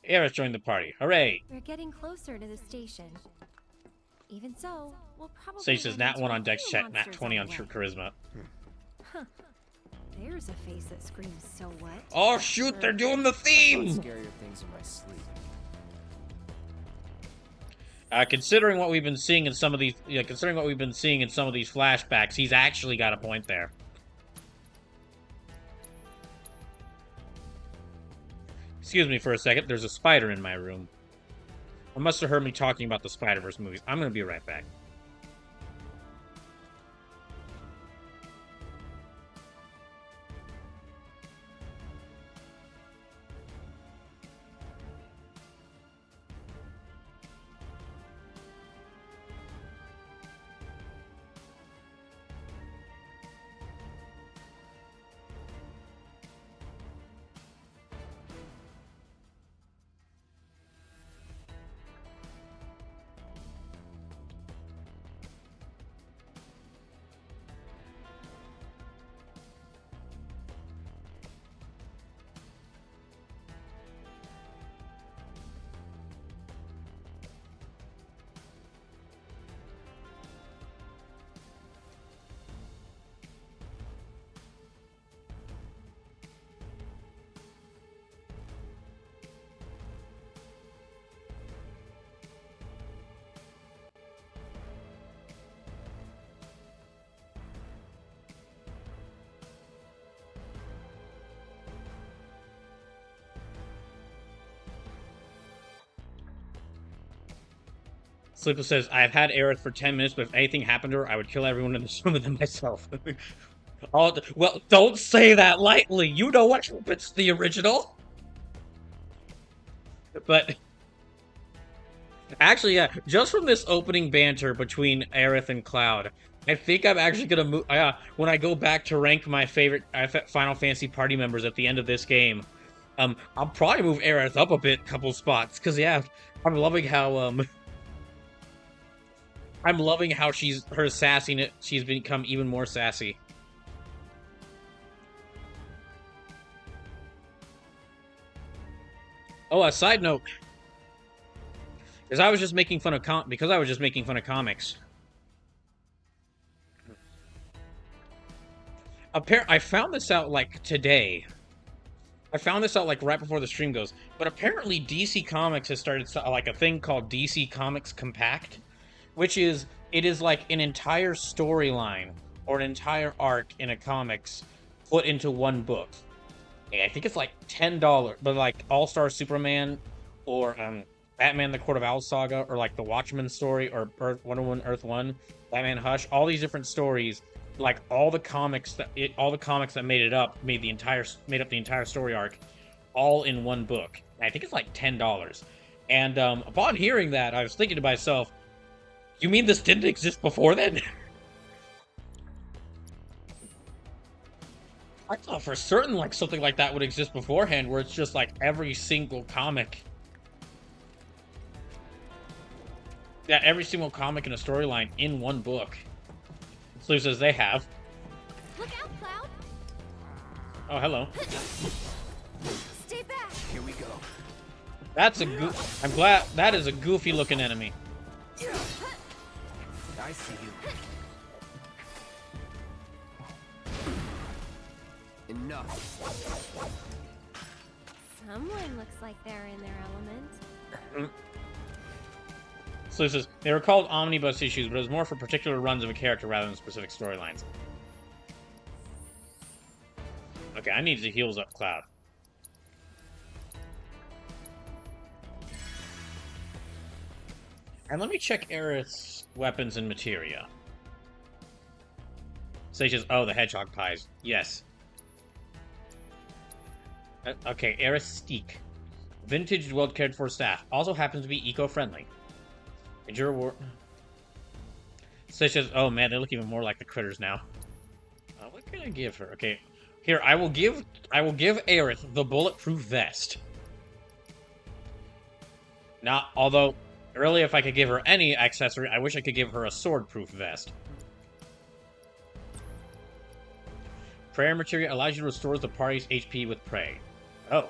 Eris joined the party. Hooray. We're getting closer to the station. Even so, we'll probably Sage says nat 1 on deck Dex chat, nat 20 on True Charisma. Huh. There's a face that screams, so what? Oh shoot, they're doing the theme! Scarier things in my sleep. Considering what we've been seeing in some of these flashbacks, he's actually got a point there. Excuse me for a second, there's a spider in my room. I must have heard me talking about the Spider-Verse movies. I'm gonna be right back. Sleepless says, I've had Aerith for 10 minutes, but if anything happened to her, I would kill everyone in this room and then myself. Well, don't say that lightly. You know what happens to the original. But actually, yeah, just from this opening banter between Aerith and Cloud, I think I'm actually gonna move. When I go back to rank my favorite Final Fantasy party members at the end of this game, I'll probably move Aerith up a couple spots, because yeah, I'm loving how her sassiness, she's become even more sassy. Oh, a side note, because I was just making fun of comics. I found this out like today. I found this out like right before the stream goes. But apparently DC Comics has started like a thing called DC Comics Compact, which is, it is like an entire storyline or an entire arc in a comics put into one book. And I think it's like $10, but like All-Star Superman or Batman: The Court of Owls saga, or like the Watchmen story, or Wonder Woman Earth 1, Batman Hush, all these different stories, like all the comics that made up the entire story arc, all in one book. I think it's like $10. And upon hearing that, I was thinking to myself, you mean this didn't exist before then? I thought for certain like something like that would exist beforehand, where it's just like every single comic. Yeah, every single comic and a storyline in one book. Slew says they have. Look out, Cloud! Oh, hello. Stay back! Here we go. That's a I'm glad that is a goofy looking enemy. I see you. Enough. Someone looks like they're in their element. Slew says they were called omnibus issues, but it was more for particular runs of a character rather than specific storylines. Okay, I need to heals up Cloud. And let me check Aerith's weapons and materia. Sage says, oh, the hedgehog pies. Yes. Okay, Aerith's Steak. Vintage, well-cared-for staff. Also happens to be eco-friendly. Endure war... Sage says, oh man, they look even more like the critters now. What can I give her? Okay, here, I will give Aerith the bulletproof vest. Now, although... Really, if I could give her any accessory, I wish I could give her a sword-proof vest. Prayer materia allows you to restore the party's HP with prey. Oh.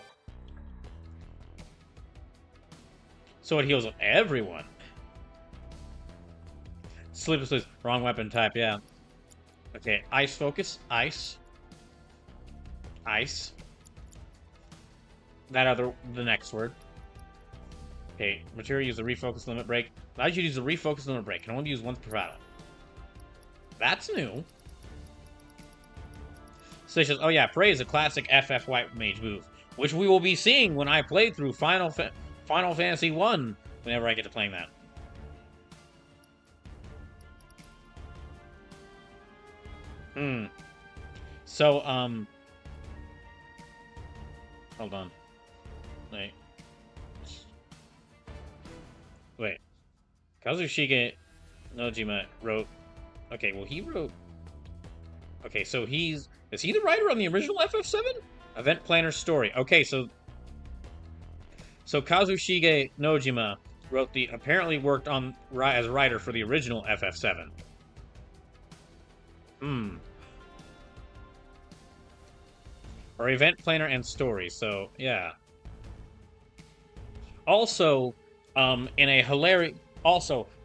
So it heals everyone. Sleepless says, wrong weapon type, yeah. Okay, ice focus, ice. Ice. The next word. Okay, materia use the refocus limit break. Allows you to use the refocus limit break. Can only be used once per battle. That's new. So it says, oh yeah, Prey is a classic FF White Mage move, which we will be seeing when I play through Final Fantasy 1, whenever I get to playing that. So, hold on. Wait. Kazushige Nojima wrote... Okay, well, he wrote... Okay, so is he the writer on the original FF7? Event Planner Story. Okay, so Kazushige Nojima apparently worked on as writer for the original FF7. Or Event Planner and Story, so, yeah. Also...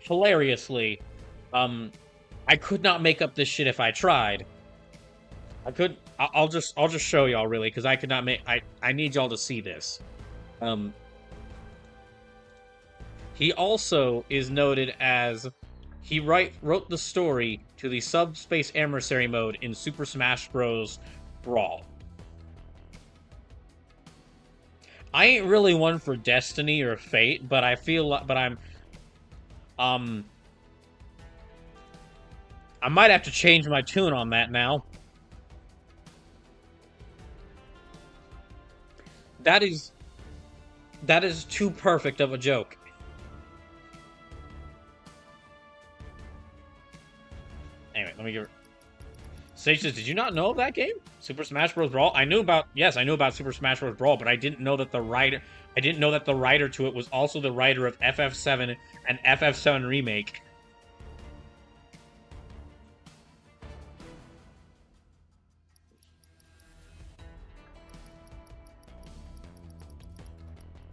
hilariously, I could not make up this shit if I tried. I'll just show y'all really, because I could not make, I need y'all to see this. He also is noted as, he wrote the story to the Subspace Emissary mode in Super Smash Bros. Brawl. I ain't really one for Destiny or Fate, but I feel but I might have to change my tune on that now. That is too perfect of a joke. Anyway, let me give her... Sage says, did you not know of that game? Super Smash Bros. Brawl? I knew about Super Smash Bros. Brawl, but I didn't know that the writer to it was also the writer of FF7 and FF7 Remake.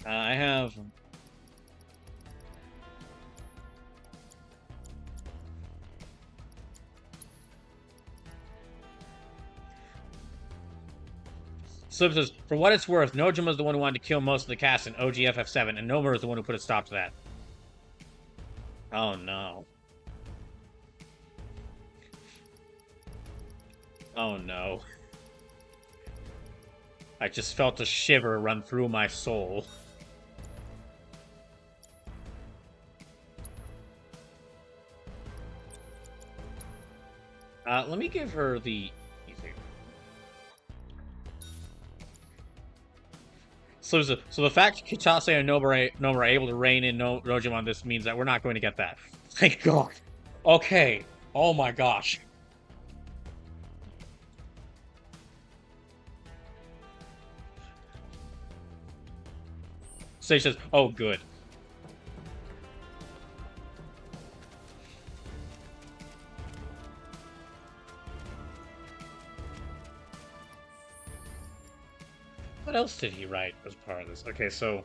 I have... Slip says, for what it's worth, Nojima's the one who wanted to kill most of the cast in OG FF7, and Nomura is the one who put a stop to that. Oh no. Oh no. I just felt a shiver run through my soul. Let me give her the... So the fact Kitase and Nobara are able to rein in Nojima on this means that we're not going to get that. Thank God. Okay. Oh my gosh. Sage says, oh good. What else did he write as part of this? Okay, so...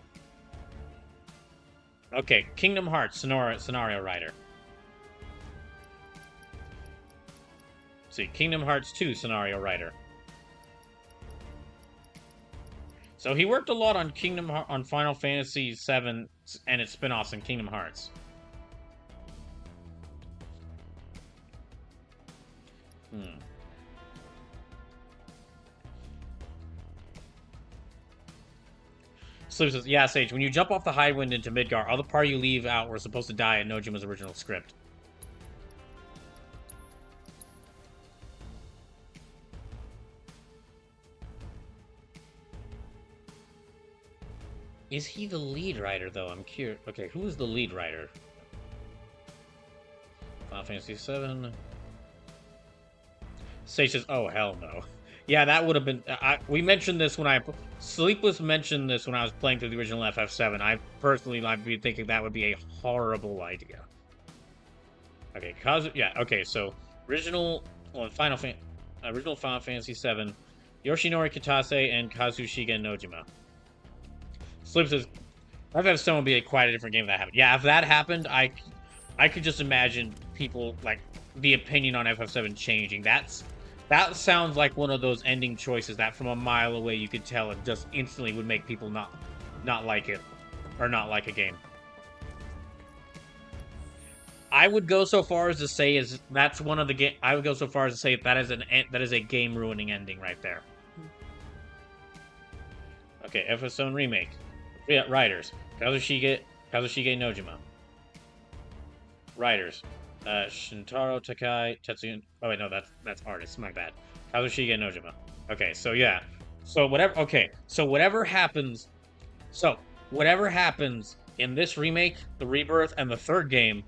Okay, Kingdom Hearts scenario writer. Let's see, Kingdom Hearts 2 scenario writer. So he worked a lot on on Final Fantasy VII and its spin-offs in Kingdom Hearts. Sleep says, yeah, Sage, when you jump off the high wind into Midgar, all the part you leave out were supposed to die in Nojima's original script. Is he the lead writer, though? I'm curious. Okay, who is the lead writer? Final Fantasy VII. Sage says, oh, hell no. Yeah, that would have been... we mentioned this when Sleepless mentioned this when I was playing through the original FF7. I personally might be thinking that would be a horrible idea. Okay, yeah, okay, so... Original Final Fantasy VII. Yoshinori Kitase and Kazushige Nojima. Sleep says, FF7 would be quite a different game if that happened. Yeah, if that happened, I could just imagine people, like, the opinion on FF7 changing. That sounds like one of those ending choices that from a mile away you could tell it just instantly would make people not like it, or not like a game. I would go so far as to say that's one of the game. I would go so far as to say that is a game ruining ending right there. Okay, FF7 Remake. Yeah, writers: Kazushige Nojima. Writers: Shintaro Takai, Tetsuya... Oh, wait, no, that's artists. My bad. Kazushige Nojima. Okay, so yeah. So whatever... Okay, so whatever happens... So, whatever happens in this remake, the Rebirth, and the third game,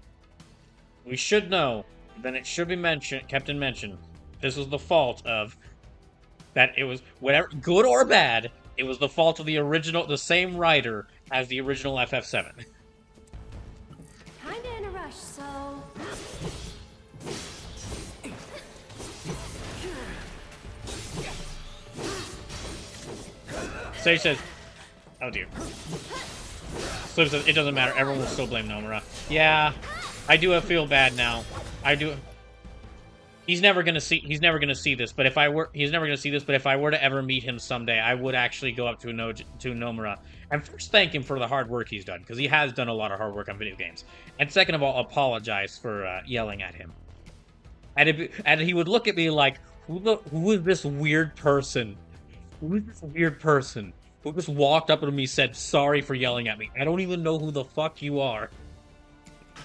we should know, then it should be kept in mention, this was the fault of... That it was... Whatever... Good or bad, it was the fault of the same writer as the original FF7. Kinda in a rush, so... Sage says, oh dear. Slip says, it doesn't matter, everyone will still blame Nomura. Yeah, I do feel bad now. I do. He's never gonna see this, but if I were to ever meet him someday, I would actually go up to Nomura and first thank him for the hard work he's done, because he has done a lot of hard work on video games. And second of all, apologize for yelling at him. And he would look at me like, who is this weird person? Who is this weird person who just walked up to me and said, sorry for yelling at me? I don't even know who the fuck you are. So,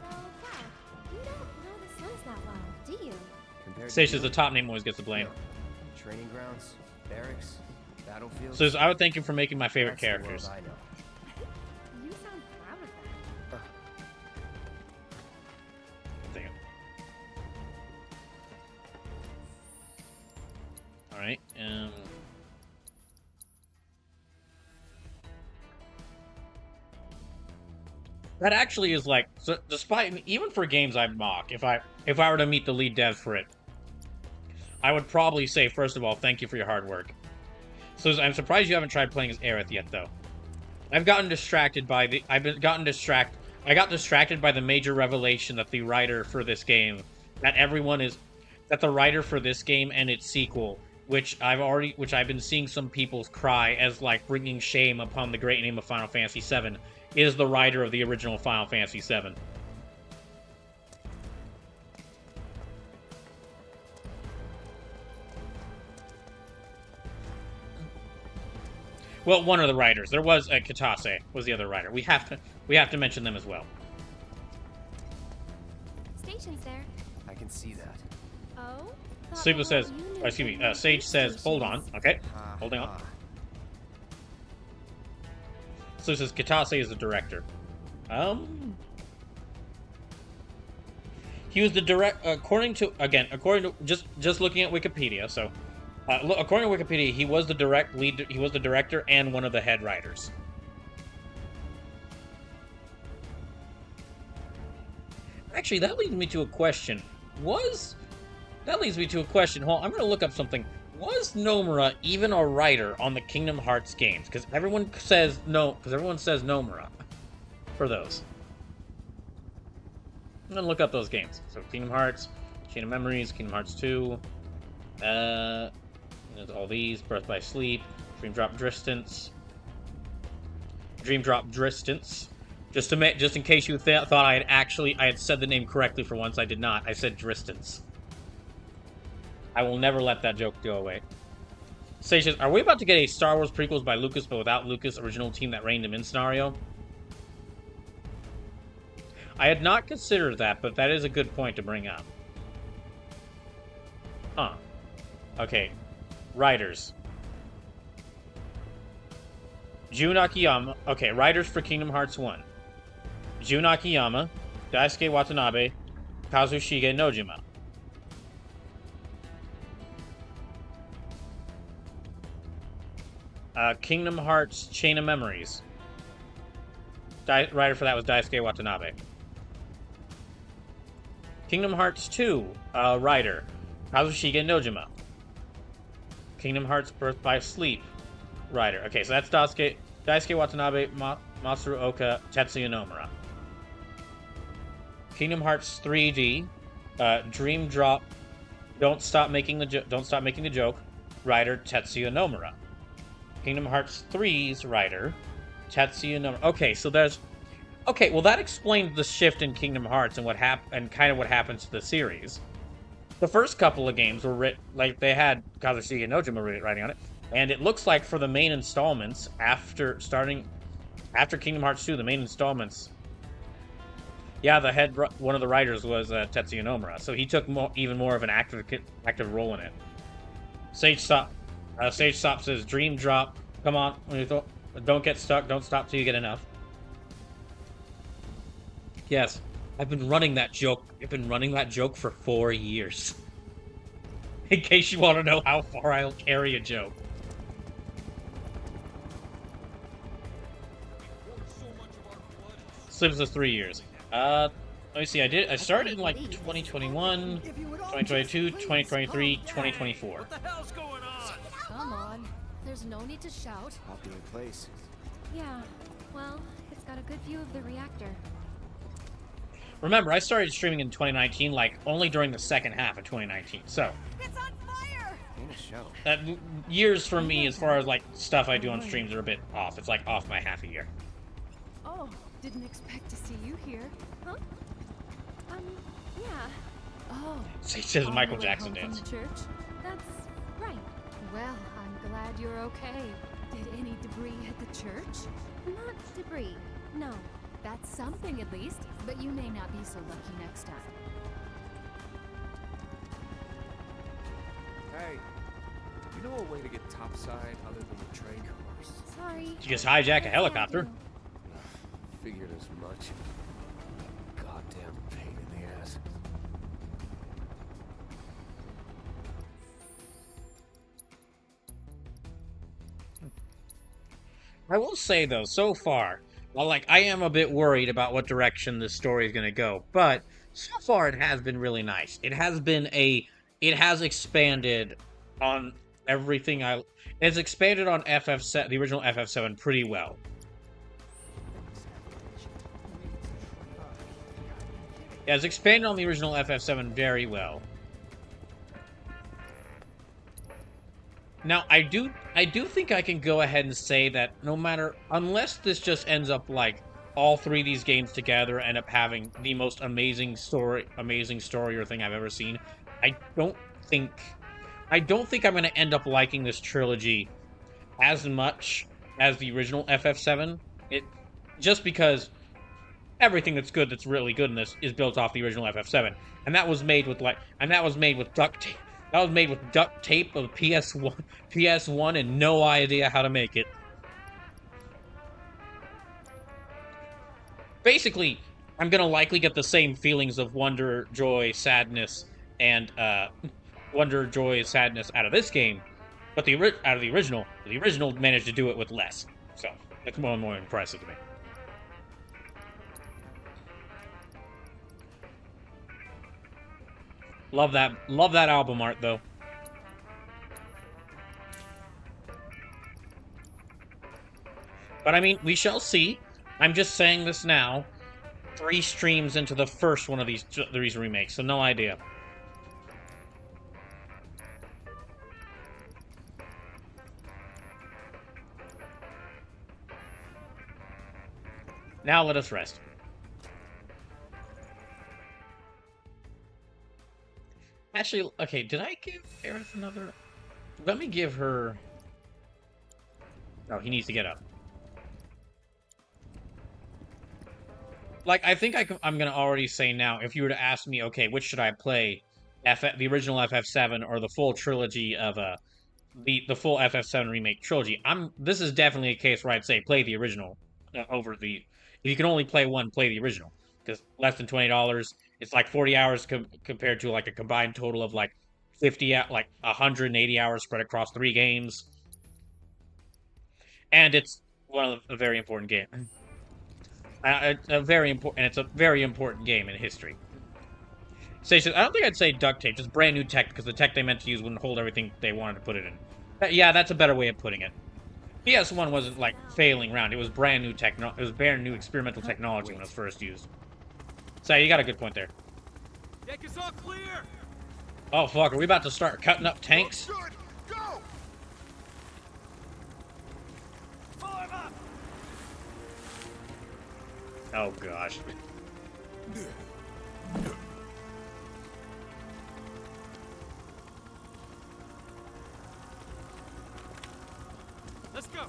yeah, you don't know the Suns that well, do you? Sage says the top name always gets the blame. Training grounds, barracks, battlefields. Says, I would thank you for making my favorite characters. I know. You sound proud of that. Damn. Alright, that actually is like, so despite, even for games I mock, if I were to meet the lead devs for it, I would probably say, first of all, thank you for your hard work. So I'm surprised you haven't tried playing as Aerith yet, though. I got distracted by the major revelation that the writer for this game, that the writer for this game and its sequel, which I've been seeing some people cry as like bringing shame upon the great name of Final Fantasy VII, is the writer of the original Final Fantasy VII. Well, one of the writers. There was Kitase was the other writer. We have to mention them as well. Station's there. I can see that. Oh? Sleepless says, excuse me, Sage says, hold on. Okay, holding on. So says, Kitase is the director. He was the according to just looking at Wikipedia, so according to Wikipedia, he was the director and one of the head writers. Actually, that leads me to a question. Hold on, I'm going to look up something. Was Nomura even a writer on the Kingdom Hearts games? Because everyone says Nomura for those. I'm gonna look up those games. So Kingdom Hearts, Chain of Memories, Kingdom Hearts 2, all these, Birth by Sleep, Dream Drop Distance. Just in case you thought I had said the name correctly for once, I did not. I said Dristance. I will never let that joke go away. Sage says, are we about to get a Star Wars prequels by Lucas, but without Lucas' original team that reined him in scenario? I had not considered that, but that is a good point to bring up. Huh. Okay. Writers. Jun Akiyama. Okay, writers for Kingdom Hearts 1. Jun Akiyama, Daisuke Watanabe, Kazushige Nojima. Kingdom Hearts Chain of Memories. Writer for that was Daisuke Watanabe. Kingdom Hearts 2, writer, Kazushige Nojima. Kingdom Hearts Birth by Sleep, writer. Okay, so that's Daisuke Watanabe, Masaru Oka, Tetsuya Nomura. Kingdom Hearts 3D, Dream Drop, Don't Stop Making the Joke, writer, Tetsuya Nomura. Kingdom Hearts 3's writer, Tetsuya Nomura. Okay, so there's... Okay, well that explains the shift in Kingdom Hearts and what happens to the series. The first couple of games were written, like, they had Kazushige Nojima writing on it, and it looks like for the main installments, after Kingdom Hearts 2, the main installments, yeah, one of the writers was Tetsuya Nomura, so he took even more of an active role in it. Sage Stop says, Dream Drop, come on, don't get stuck, don't stop till you get enough. Yes, I've been running that joke for 4 years. In case you want to know how far I'll carry a joke. Slips us 3 years. Let me see, I started in like 2021, 2022, 2023, 2024. What the hell's going on? Come on. There's no need to shout. Popular place. Yeah, well, it's got a good view of the reactor. Remember, I started streaming in 2019, like, only during the second half of 2019, so... It's on fire! Ain't a show. Years for me, as far as, like, stuff I do on streams are a bit off. It's, like, off by half a year. Oh, didn't expect to see you here. Huh? Yeah. Oh. So he says on Michael the way Jackson home from dance. the church? That's right. Well, I'm glad you're okay. Did any debris hit the church? Not debris, no. That's something at least, but you may not be so lucky next time. Hey, you know a way to get topside other than the train course? Sorry. You just hijack a helicopter. Figured as much. Goddamn pain in the ass. I will say, though, so far, well, like, I am a bit worried about what direction this story is going to go, but so far it has been really nice. It has expanded on everything it's expanded on FF7, the original FF7 pretty well. It has expanded on the original FF7 very well. Now, I do think I can go ahead and say that unless this just ends up like all three of these games together end up having the most amazing story or thing I've ever seen, I don't think I'm going to end up liking this trilogy as much as the original FF7. Just because everything that's good, that's really good in this, is built off the original FF7, and that was made with duct tape. That was made with duct tape of PS1, and no idea how to make it. Basically, I'm gonna likely get the same feelings of wonder, joy, sadness, and wonder, joy, sadness out of this game, but out of the original managed to do it with less. So that's more and more impressive to me. Love that album art though. But I mean, we shall see. I'm just saying this now. 3 streams into the first one of these remakes, so no idea. Now let us rest. Actually, okay, did I give Aerith another... Let me give her... Oh, he needs to get up. Like, I think I'm gonna already say now, if you were to ask me, okay, which should I play? The original FF7 or the full trilogy of, the full FF7 Remake trilogy, this is definitely a case where I'd say play the original over the... If you can only play one, play the original. Because less than $20, it's like 40 hours compared to like a combined total of like 180 hours spread across 3 games. And it's a very important game. It's a very important game in history. Station, I don't think I'd say duct tape, just brand new tech, because the tech they meant to use wouldn't hold everything they wanted to put it in. Yeah, that's a better way of putting it. PS1 wasn't like failing around; it was brand new it was brand new experimental technology when it was first used. So you got a good point there. Deck is all clear. Oh fuck! Are we about to start cutting up tanks? Go! Form up. Oh gosh. Let's go.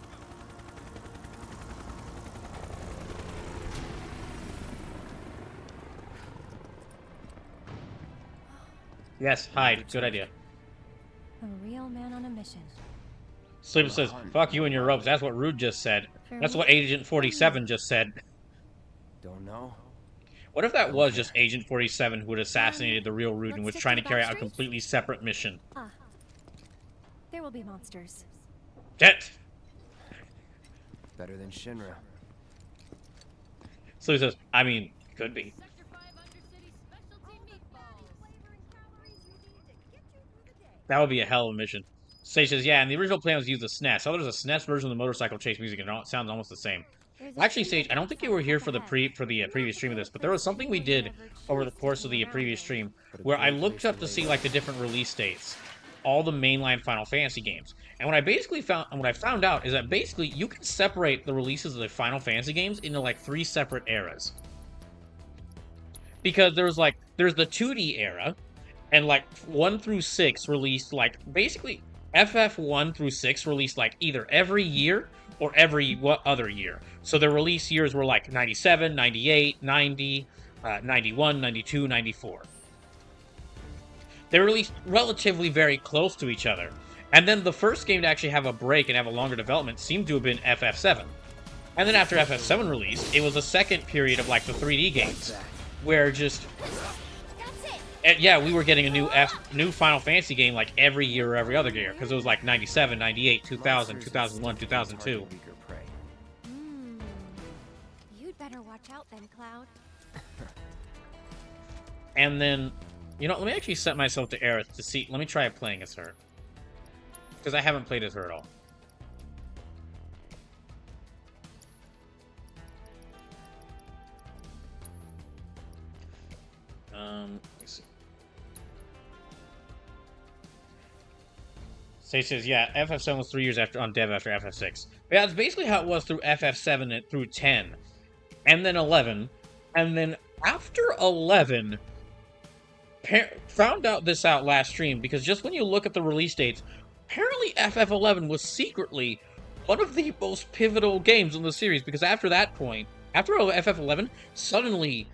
Yes, hide. Good idea. A real man on a mission. Sleeper says, "Fuck you and your ropes." That's what Rude just said. That's what Agent 47 just said. Don't know. What if that was just Agent 47 who had assassinated the real Rude and was trying to carry out a completely separate mission? Ah. There will be monsters. Dead. Better than Shinra. So he says, I mean, could be. That would be a hell of a mission. Sage says, yeah, and the original plan was to use the SNES. So there's a SNES version of the motorcycle chase music, and it sounds almost the same. Actually, Sage, I don't think you were here for the previous stream of this, but there was something we did over the course of the previous stream where I looked up to see like the different release dates, all the mainline Final Fantasy games, and what I found out is that basically you can separate the releases of the Final Fantasy games into like 3 separate eras. Because there's the 2D era, and like 1 through 6 released like basically FF1 through 6 released like either every year or every other year. So the release years were like 97, 98, 90, 91, 92, 94. They were released relatively very close to each other. And then the first game to actually have a break and have a longer development seemed to have been FF7. And then after FF7 released, it was a second period of like the 3D games, where just... yeah, we were getting a new Final Fantasy game like every year or every other year, because it was like 97, 98, 2000, 2001, 2002. You'd better watch out then, Cloud. And then, you know, let me actually set myself to Aerith to see. Let me try playing as her, because I haven't played as her at all. Let's see. Sage says, yeah, FF7 was 3 years on dev after FF6. But yeah, that's basically how it was through FF7 through 10. And then 11. And then after 11, found out this out last stream, because just when you look at the release dates, apparently FF11 was secretly one of the most pivotal games in the series, because after that point, After FF11, suddenly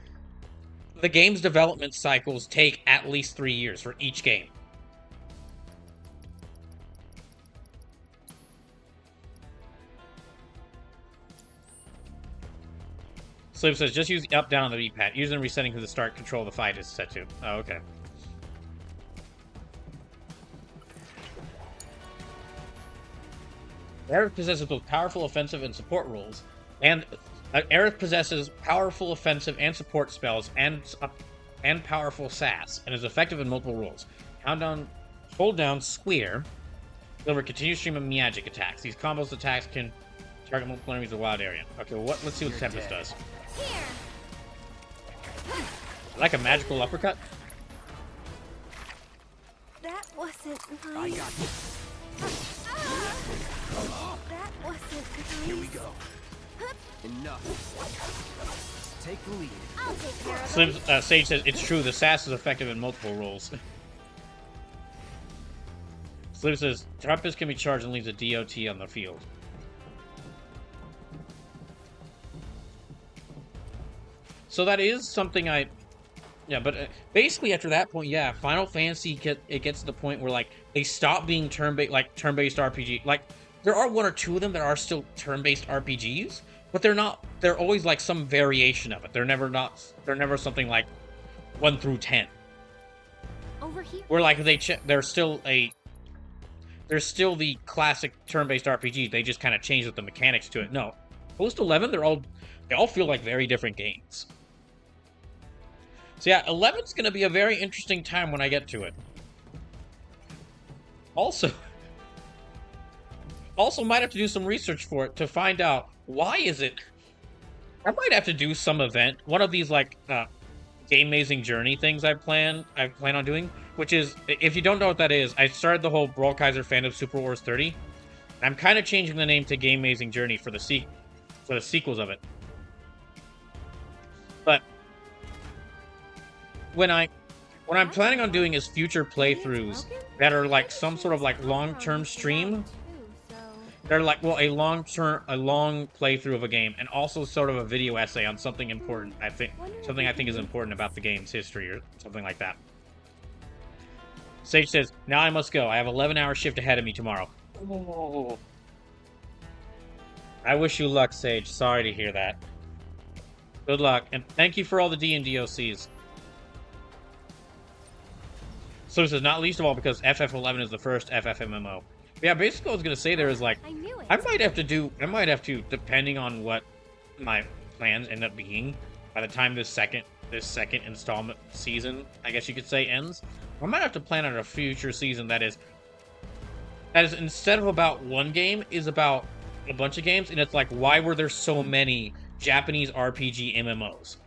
the game's development cycles take at least 3 years for each game. Slip says, just use up down on the D-pad. Using resetting to the start control of the fight is set to. Oh, okay. Aerith possesses both powerful offensive and support roles, and Aerith possesses powerful offensive and support spells and powerful sass, and is effective in multiple roles. Hold down square, deliver a continuous stream of magic attacks. These combos attacks can target multiple enemies in the wild area. Okay, well, let's see what Tempest does. Like a magical uppercut? That wasn't nice. I got you. That wasn't nice. Here we go. Enough. Take the lead. I'll take care of Slim, them. Sage says, it's true, the sass is effective in multiple roles. Slim says, Tempest can be charged and leaves a DOT on the field. So that is something yeah, but basically after that point, yeah, Final Fantasy gets to the point where like they stop being turn-based RPG. Like there are one or two of them that are still turn-based RPGs, but they're not. They're always like some variation of it. They're never something like 1 through 10. Over here. Where like they're still the classic turn-based RPG. They just kind of changed the mechanics to it. No, post 11, they all feel like very different games. So yeah, 11's going to be a very interesting time when I get to it. Also might have to do some research for it to find out why is it. I might have to do some event, one of these like Game Amazing Journey things I plan on doing, which is, if you don't know what that is, I started the whole Brawl Kaiser fan of Super Wars 30. I'm kind of changing the name to Game Amazing Journey for the sequels of it. But what I'm planning on doing is future playthroughs that are like some sort of like long-term stream. They're like, well, a long playthrough of a game, and also sort of a video essay on something important. Something I think is important about the game's history, or something like that. Sage says, now I must go. I have 11-hour shift ahead of me tomorrow. Oh. I wish you luck, Sage. Sorry to hear that. Good luck, and thank you for all the DOCs. So it says, not least of all because FF11 is the first FFMMO. Yeah, basically what I was going to say there is like, I might have to, depending on what my plans end up being, by the time this second installment season, I guess you could say, ends, I might have to plan out a future season that is instead of about one game, is about a bunch of games, and it's like, why were there so many Japanese RPG MMOs?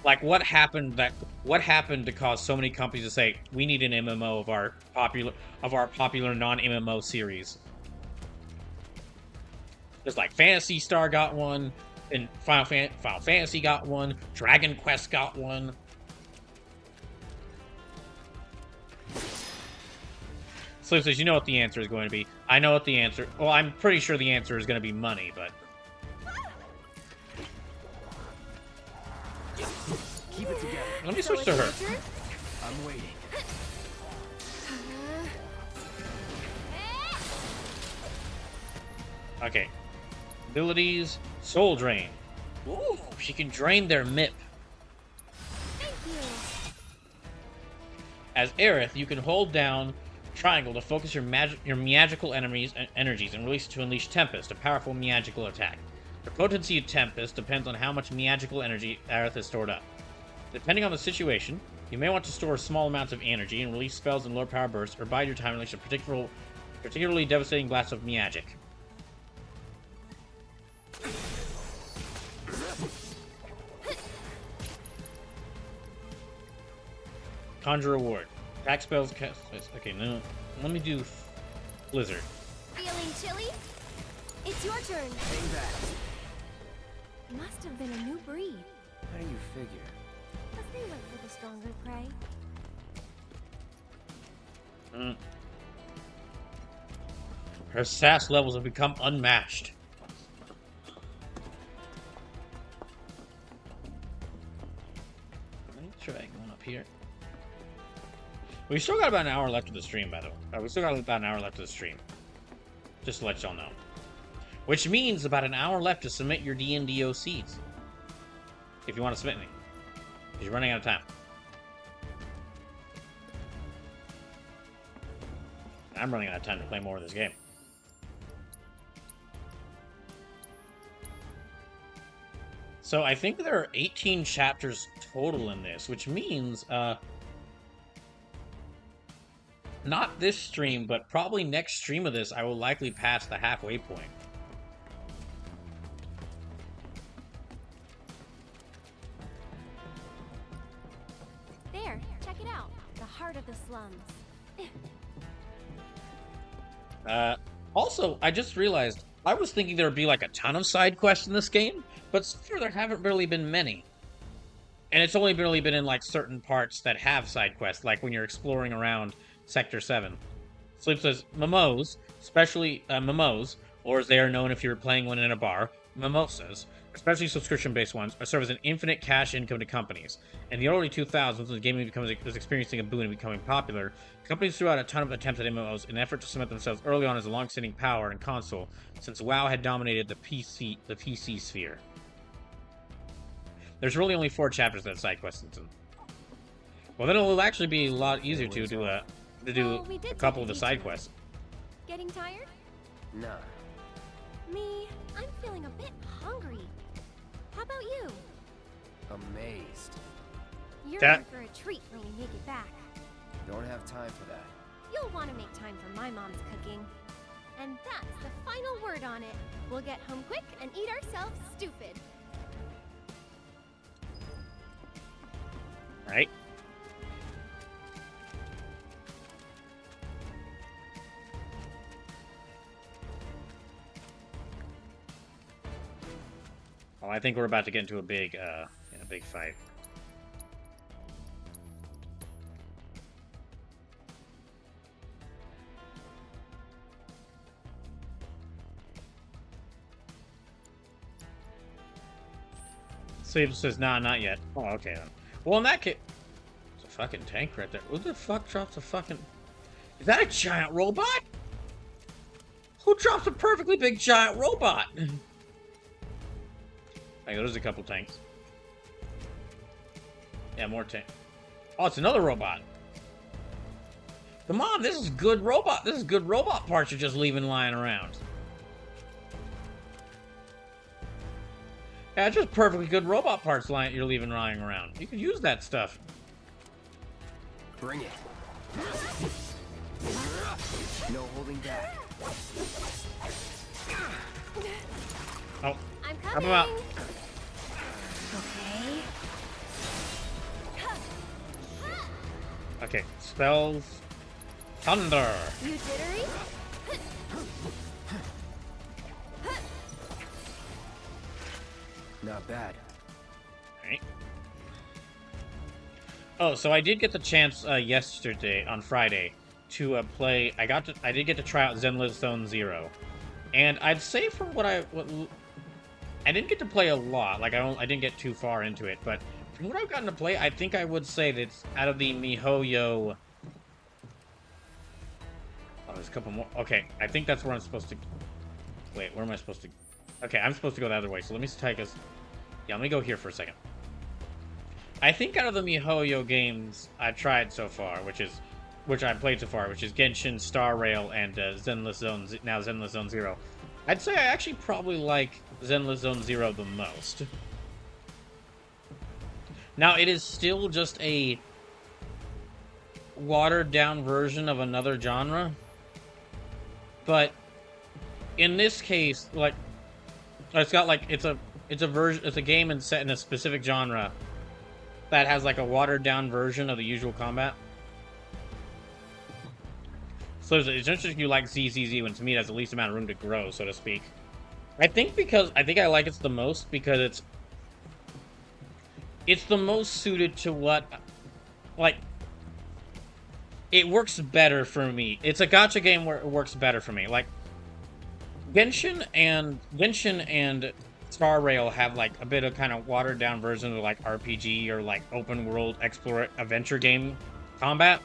Like, what happened to cause so many companies to say, we need an MMO of our popular non-MMO series? Just like Phantasy Star got one, and Final Fantasy got one, Dragon Quest got one. Slim says, you know what the answer is going to be. I know what the answer... Well, I'm pretty sure the answer is going to be money, but... Keep it together. Let me switch to her. I'm waiting. Okay. Abilities, Soul Drain. Ooh, she can drain their MIP. Thank you. As Aerith, you can hold down triangle to focus your magical energies and release to unleash Tempest, a powerful magical attack. The potency of Tempest depends on how much magical energy Aerith has stored up. Depending on the situation, you may want to store small amounts of energy and release spells in low power bursts, or bide your time and unleash a particularly devastating blast of magic. Conjure Award. Attack spells cast. Okay, no. Let me do Blizzard. Feeling chilly? It's your turn. Hang back. Must have been a new breed. How do you figure? Because they look for the stronger prey. Her sass levels have become unmatched. We still got about an hour left of the stream, by the way. We still got about an hour left of the stream. Just to let y'all know. Which means about an hour left to submit your DNDOCs. If you want to submit any. Because you're running out of time. I'm running out of time to play more of this game. So I think there are 18 chapters total in this, which means, not this stream, but probably next stream of this, I will likely pass the halfway point. There, check it out. The heart of the slums. Also, I just realized, I was thinking there would be like a ton of side quests in this game, but so far there haven't really been many. And it's only really been in like certain parts that have side quests, like when you're exploring around Sector 7. Sleep says, Mimos, especially Mimos, or as they are known if you're playing one in a bar, mimosas, especially subscription-based ones, serve as an infinite cash income to companies. In the early 2000s, when the gaming was experiencing a boom and becoming popular, companies threw out a ton of attempts at MMOs in an effort to cement themselves early on as a long-standing power in console, since WoW had dominated the PC sphere. There's really only 4 chapters that side quests in them. Well, then it'll actually be a lot easier to do a couple of the side quests. Getting tired? Nah. Me, I'm feeling a bit hungry. How about you? Amazed. You're in for a treat when we make it back. Don't have time for that. You'll want to make time for my mom's cooking. And that's the final word on it. We'll get home quick and eat ourselves stupid. Right? Well, I think we're about to get into a big fight. Sleep says, nah, not yet. Oh, okay then. Well, in that case... It's a fucking tank right there. Who the fuck drops a fucking... Is that a giant robot? Who drops a perfectly big giant robot? Hey, there's a couple tanks. Yeah, more tank. Oh, it's another robot. Come on, this is good robot. This is good robot parts you're just leaving lying around. Yeah, it's just perfectly good robot parts you're leaving lying around. You can use that stuff. Bring it. No holding back. Oh, I'm how coming. about... Okay. Okay, spells... Thunder! You jittery? Not bad. Right. Oh, so I did get the chance yesterday, on Friday, to play... I did get to try out Zenless Zone Zero. And I'd say from what I didn't get to play a lot, like I didn't get too far into it, but from what I've gotten to play, I think I would say that it's out of the MiHoYo... Oh, there's a couple more. Okay, I think that's where I'm supposed to... Wait, where am I supposed to... Okay, I'm supposed to go the other way, so let me take us... Yeah, let me go here for a second. I think out of the MiHoYo games I've tried so far, which I've played so far, which is Genshin, Star Rail, and Zenless Zone Zero, I'd say I actually probably like Zenless Zone Zero the most. Now, it is still just a watered-down version of another genre, but in this case, like, it's got like it's a game and set in a specific genre that has like a watered-down version of the usual combat. So it's interesting you like ZZZ when to me it has the least amount of room to grow, so to speak. I think I like it the most because it's the most suited to what, like, it works better for me. It's a gacha game where it works better for me. Like, Genshin and Star Rail have like a bit of kind of watered down version of like RPG or like open world adventure game combat.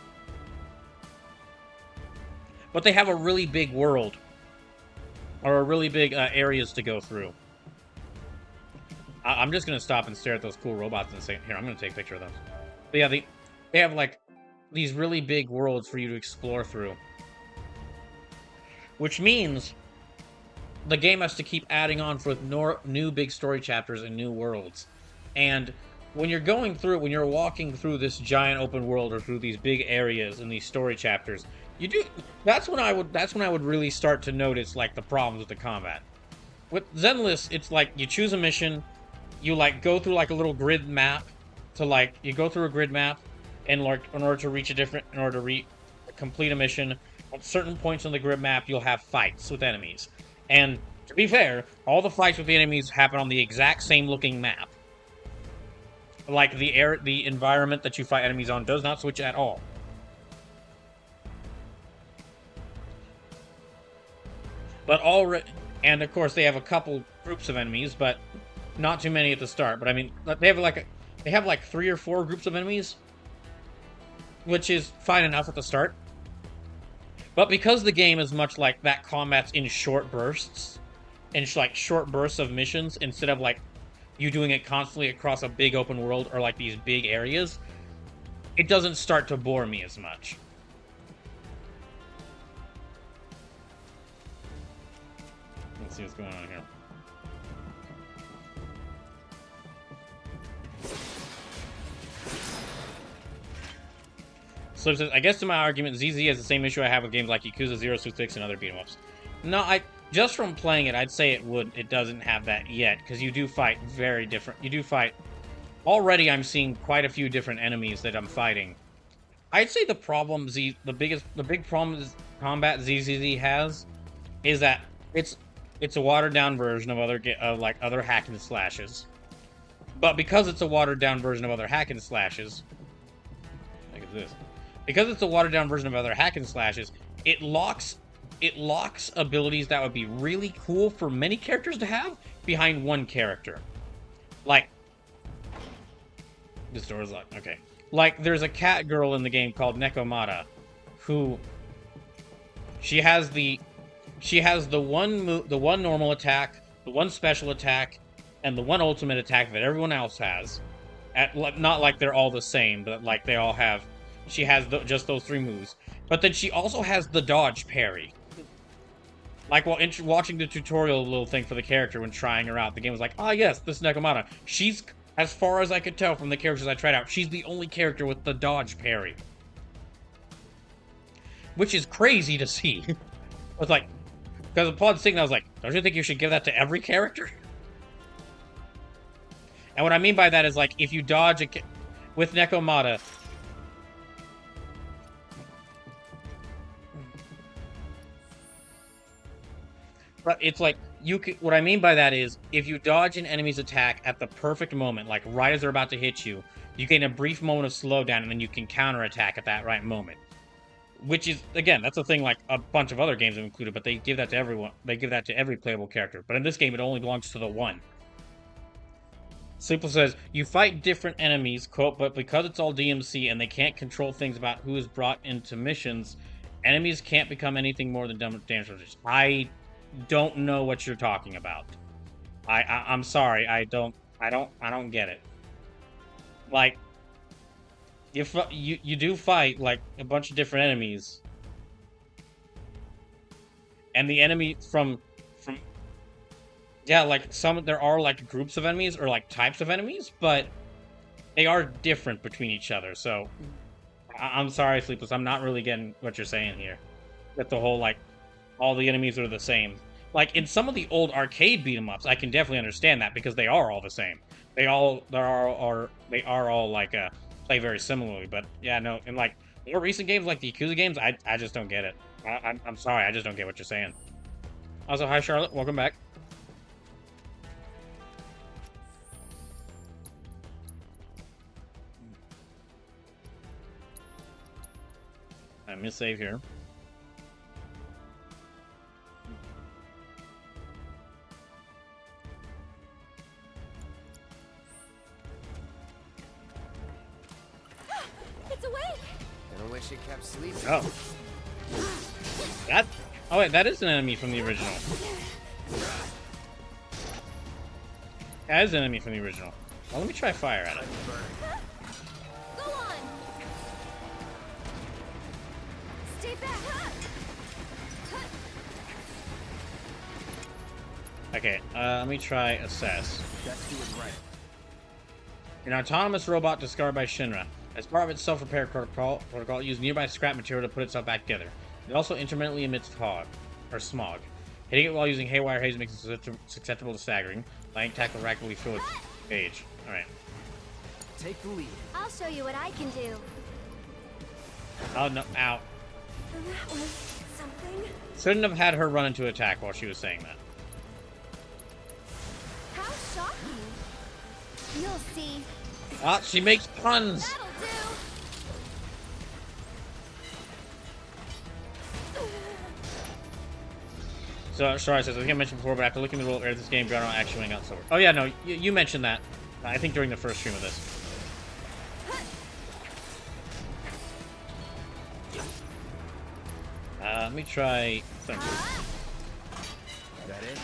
but they have a really big world. Or a really big areas to go through. I'm just gonna stop and stare at those cool robots and say, here, I'm gonna take a picture of those. But yeah, they have like these really big worlds for you to explore through. Which means the game has to keep adding on with new big story chapters and new worlds. And when you're going through, when you're walking through this giant open world or through these big areas and these story chapters, that's when I would really start to notice like the problems with the combat. With Zenless, it's like you choose a mission, you like go through like a little grid map to like you go through a grid map and like in order to complete a mission. At certain points on the grid map, you'll have fights with enemies. And to be fair, all the fights with the enemies happen on the exact same looking map. Like the environment that you fight enemies on does not switch at all. But and of course they have a couple groups of enemies, but not too many at the start. But I mean, they have like 3 or 4 groups of enemies, which is fine enough at the start. But because the game is much like that, combat's in short bursts, and like short bursts of missions instead of like you doing it constantly across a big open world or like these big areas, it doesn't start to bore me as much. Let's see what's going on here. Slip says, I guess to my argument, ZZ has the same issue I have with games like Yakuza 0 through 6 and other beat-em-ups. No, just from playing it, I'd say it doesn't have that yet, because you do fight very different. You do fight. Already, I'm seeing quite a few different enemies that I'm fighting. I'd say the big problem combat ZZZ has is that it's a watered down version of other hack and slashes. But because it's a watered down version of other hack and slashes, look at this. Because it's a watered down version of other hack and slashes, it locks abilities that would be really cool for many characters to have behind one character. Like, this door is locked. Okay. Like, there's a cat girl in the game called Nekomata, who she has the one normal attack, the one special attack, and the one ultimate attack that everyone else has. Not like they're all the same, but like they all have. She has just those 3 moves. But then she also has the dodge parry. Like, while watching the tutorial little thing for the character when trying her out, the game was like, ah, yes, this is Nekomata. She's, as far as I could tell from the characters I tried out, she's the only character with the dodge parry. Which is crazy to see. It's like, because upon seeing that, I was like, don't you think you should give that to every character? And what I mean by that is, like, if you dodge with Nekomata, but it's like, what I mean by that is, if you dodge an enemy's attack at the perfect moment, like right as they're about to hit you, you gain a brief moment of slowdown, and then you can counterattack at that right moment. Which is, again, that's a thing like a bunch of other games have included, but they give that to everyone. They give that to every playable character. But in this game, it only belongs to the one. Simple says, you fight different enemies, quote, but because it's all DMC and they can't control things about who is brought into missions, enemies can't become anything more than damage. I don't know what you're talking about. I'm sorry, I don't get it. Like, you do fight like a bunch of different enemies, and the enemy from yeah, like there are like groups of enemies or like types of enemies, but they are different between each other. So I'm sorry, Sleepless, I'm not really getting what you're saying here. That the whole like all the enemies are the same. Like in some of the old arcade beat 'em ups, I can definitely understand that because they are all the same. They are all like play very similarly. But yeah, no, in like more recent games like the Yakuza games, I just don't get it. I'm sorry, I just don't get what you're saying. Also, hi Charlotte, welcome back. I'm gonna save here. It's awake! I don't wish it kept sleeping. Oh. That... Oh wait, that is an enemy from the original. That is an enemy from the original. Well, let me try fire at it. Go on. Stay back. Okay, let me try assess. Let's do it right. An autonomous robot discovered by Shinra. As part of its self-repair protocol, it uses nearby scrap material to put itself back together. It also intermittently emits fog, or smog. Hitting it while using haywire haze makes it susceptible to staggering. Light tackle rapidly fill its age. Alright. Take the lead. I'll show you what I can do. Oh no, ow. That was something. Shouldn't have had her run into attack while she was saying that. How shocking. You'll see. Ah, she makes puns! That'll do. So, sorry, says, I think I mentioned before, but after looking at the rule of this game, Groundhog actually went out silver. Oh yeah, no, you mentioned that. I think during the first stream of this. Let me try Thunder. That it?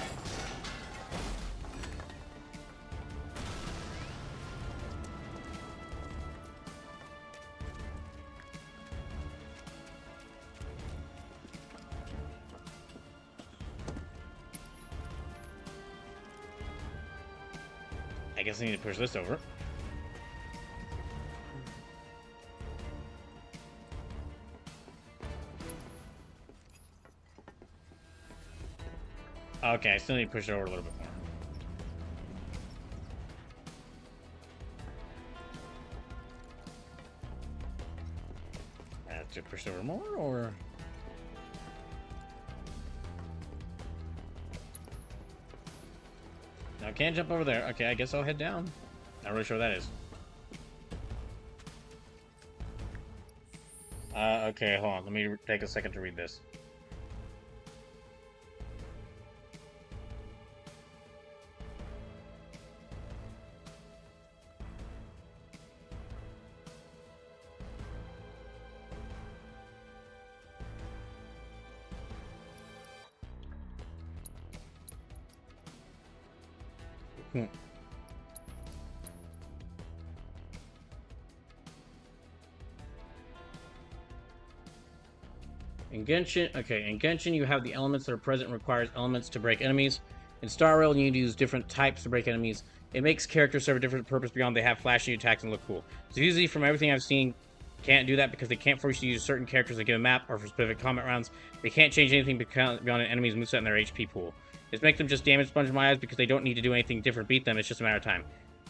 I guess I need to push this over. Okay, I still need to push it over a little bit more. I have to push it over more, or... No, I can't jump over there. Okay, I guess I'll head down. Not really sure what that is. Okay, hold on. Let me take a second to read this. In Genshin, you have the elements that are present and requires elements to break enemies. In Star Rail, you need to use different types to break enemies. It makes characters serve a different purpose beyond they have flashy attacks and look cool. So usually, from everything I've seen, can't do that because they can't force you to use certain characters that give a map or for specific combat rounds. They can't change anything beyond an enemy's moveset and their HP pool. This makes them just damage sponge in my eyes because they don't need to do anything different to beat them. It's just a matter of time.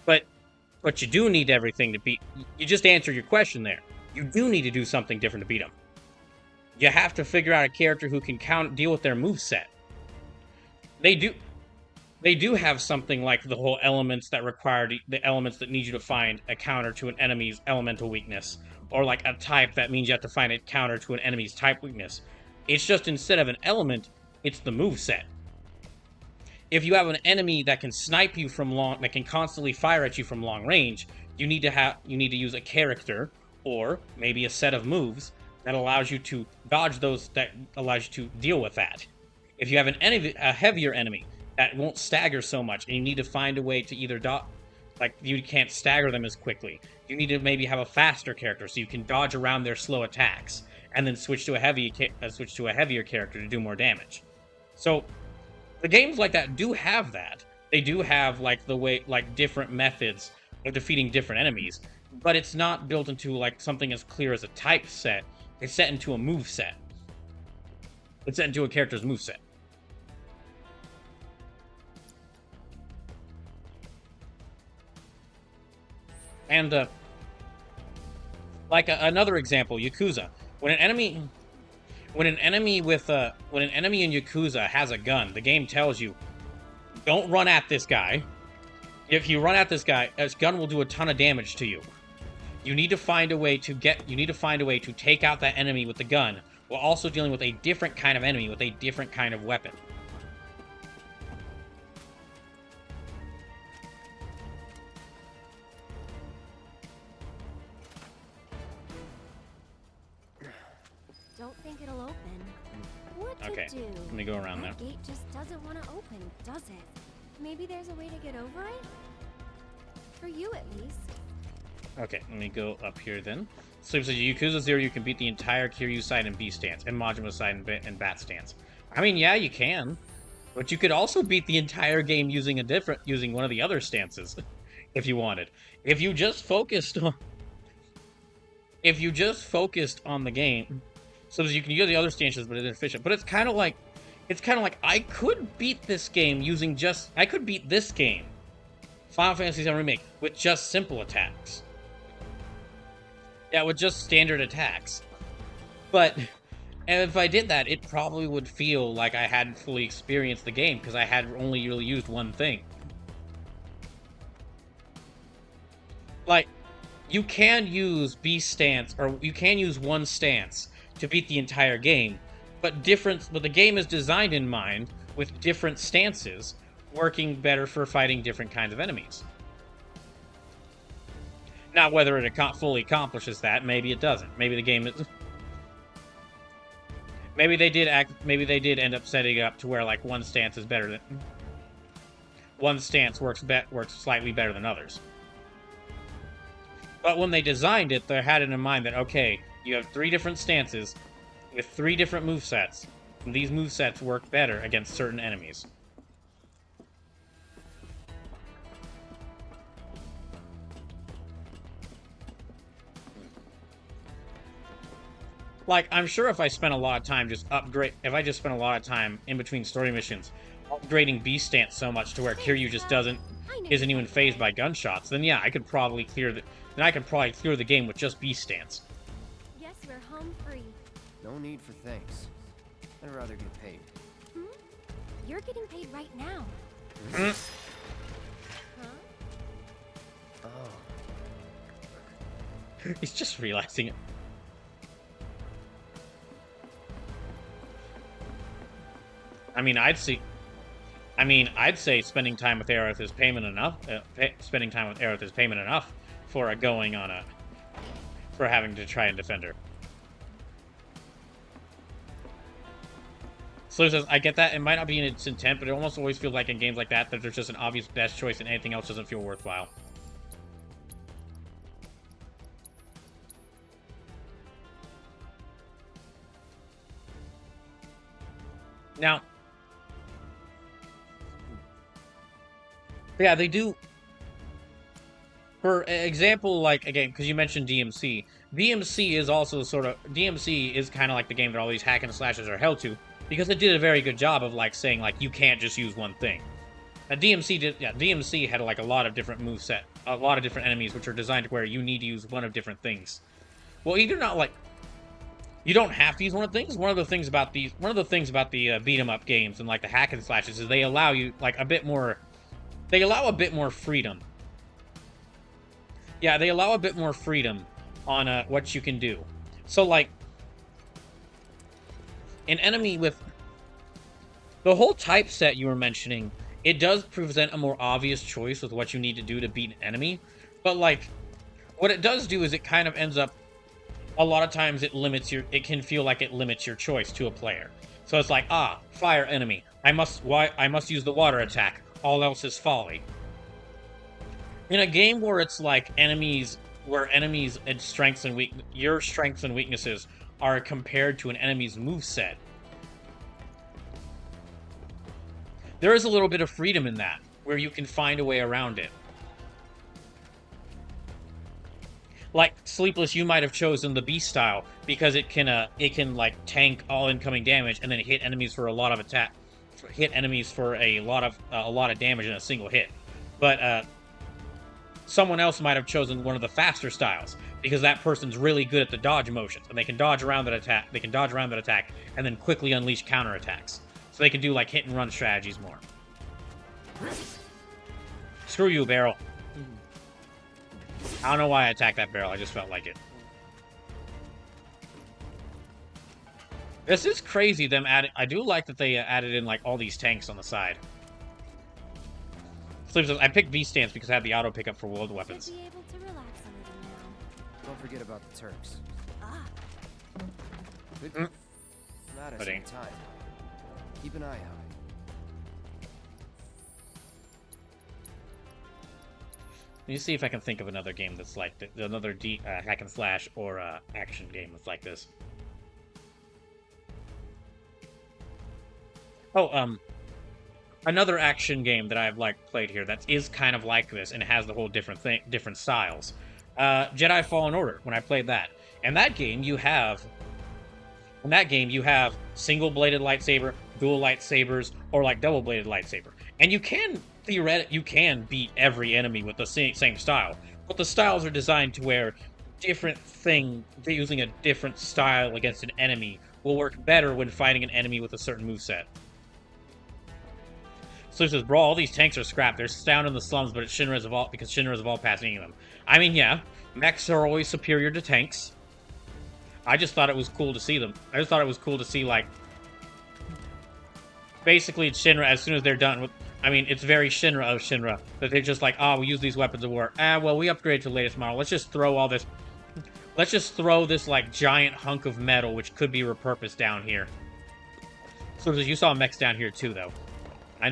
But you do need everything to beat. You just answered your question there. You do need to do something different to beat them. You have to figure out a character who can deal with their moveset. They do have something like the whole elements that require the elements that need you to find a counter to an enemy's elemental weakness, or like a type that means you have to find a counter to an enemy's type weakness. It's just instead of an element, it's the moveset. If you have an enemy that can snipe you from that can constantly fire at you from long range, you need to use a character or maybe a set of moves that allows you to dodge those, that allows you to deal with that. If you have a heavier enemy that won't stagger so much, and you need to find a way to either like you can't stagger them as quickly, you need to maybe have a faster character so you can dodge around their slow attacks, and then switch to a heavier character to do more damage. So the games like that do have that. They do have like different methods of defeating different enemies, but it's not built into like something as clear as a type set. It's set into a move set. It's set into a character's move set. And like another example, Yakuza. When an enemy in Yakuza has a gun, the game tells you, don't run at this guy. If you run at this guy, his gun will do a ton of damage to you. You need to find a way to take out that enemy with the gun, while also dealing with a different kind of enemy with a different kind of weapon. Don't think it'll open. Would Okay, to do. let me go around That there. gate just doesn't want to open, does it? Maybe there's a way to get over it? For you, at least. Okay, let me go up here then. So it says Yakuza 0, you can beat the entire Kiryu side in B stance, and Majima side in Bat stance. I mean, yeah, you can. But you could also beat the entire game using one of the other stances, if you wanted. If you just focused on the game, so you can use the other stances, but it's inefficient. But it's kind of like I could beat this game Final Fantasy VII Remake, with just simple attacks. Yeah, with just standard attacks. But if I did that, it probably would feel like I hadn't fully experienced the game, because I had only really used one thing. Like, you can use B stance, or you can use one stance to beat the entire game, but the game is designed in mind with different stances, working better for fighting different kinds of enemies. Now, whether it fully accomplishes that, maybe it doesn't. Maybe the game is... Maybe they did end up setting it up to where, like, one stance is better than... One stance works slightly better than others. But when they designed it, they had it in mind that, okay, you have 3 different stances with 3 different movesets, and these movesets work better against certain enemies. Like, I'm sure if I spent a lot of time if I just spent a lot of time in between story missions upgrading B stance so much to where Kiryu just isn't even phased by gunshots, then yeah, I could probably clear the game with just B stance. Yes, we're home free. No need for thanks. I'd rather get paid. You're getting paid right now. Huh? Oh. He's just realizing it. I mean, I'd say spending time with Aerith is payment enough. Spending time with Aerith is payment enough for having to try and defend her. So says, I get that. It might not be in its intent, but it almost always feels like in games like that there's just an obvious best choice and anything else doesn't feel worthwhile. Now, yeah, they do. For example, like, again, because you mentioned DMC. DMC is kind of like the game that all these hack and slashes are held to, because it did a very good job of, like, saying, like, you can't just use one thing. DMC had, like, a lot of different moveset, a lot of different enemies, which are designed to where you need to use one of different things. Well, you do not, like, you don't have to use one of the things. One of the things about the beat 'em up games and, like, the hack and slashes is they allow you, like, they allow a bit more freedom. Yeah, they allow a bit more freedom on what you can do. So, like, an enemy with the whole type set you were mentioning, it does present a more obvious choice with what you need to do to beat an enemy. But, like, what it does do is it kind of ends up, a lot of times it can feel like it limits your choice to a player. So it's like, fire enemy. I must use the water attack. All else is folly. In a game where it's like enemies and your strengths and weaknesses are compared to an enemy's moveset, there is a little bit of freedom in that, where you can find a way around it. Like Sleepless, you might have chosen the Beast style because it can like tank all incoming damage and then hit enemies for a lot of a lot of damage in a single hit. But someone else might have chosen one of the faster styles because that person's really good at the dodge motions and they can dodge around that attack. They can dodge around that attack and then quickly unleash counterattacks. So they can do like hit and run strategies more. Screw you, barrel. I don't know why I attacked that barrel. I just felt like it. This is crazy. I do like that they added in like all these tanks on the side. Sleep says, I picked V stance because I have the auto pickup for world weapons. Should be able to relax a little now. Don't forget about the Turks. Ah. Not at some time. Keep an eye out. Let me see if I can think of another game that's like another hack and slash or action game that's like this. Oh, another action game that I've like played here that is kind of like this and has the whole different styles. Jedi Fallen Order. When I played that, in that game you have single-bladed lightsaber, dual lightsabers, or like double-bladed lightsaber, and you can beat every enemy with the same style, but the styles are designed to where using a different style against an enemy will work better when fighting an enemy with a certain moveset. So it says, bro, all these tanks are scrap. They're down in the slums, but it's Shinra's evolved because Shinra's evolved past any of them. I mean, yeah, mechs are always superior to tanks. I just thought it was cool to see them. I just thought it was cool to see, like, basically Shinra, as soon as they're done with, I mean, it's very Shinra of Shinra, that they're just like, oh, we use these weapons of war. Well, we upgraded to the latest model. Let's just throw this, like, giant hunk of metal, which could be repurposed down here. So you saw mechs down here, too, though. I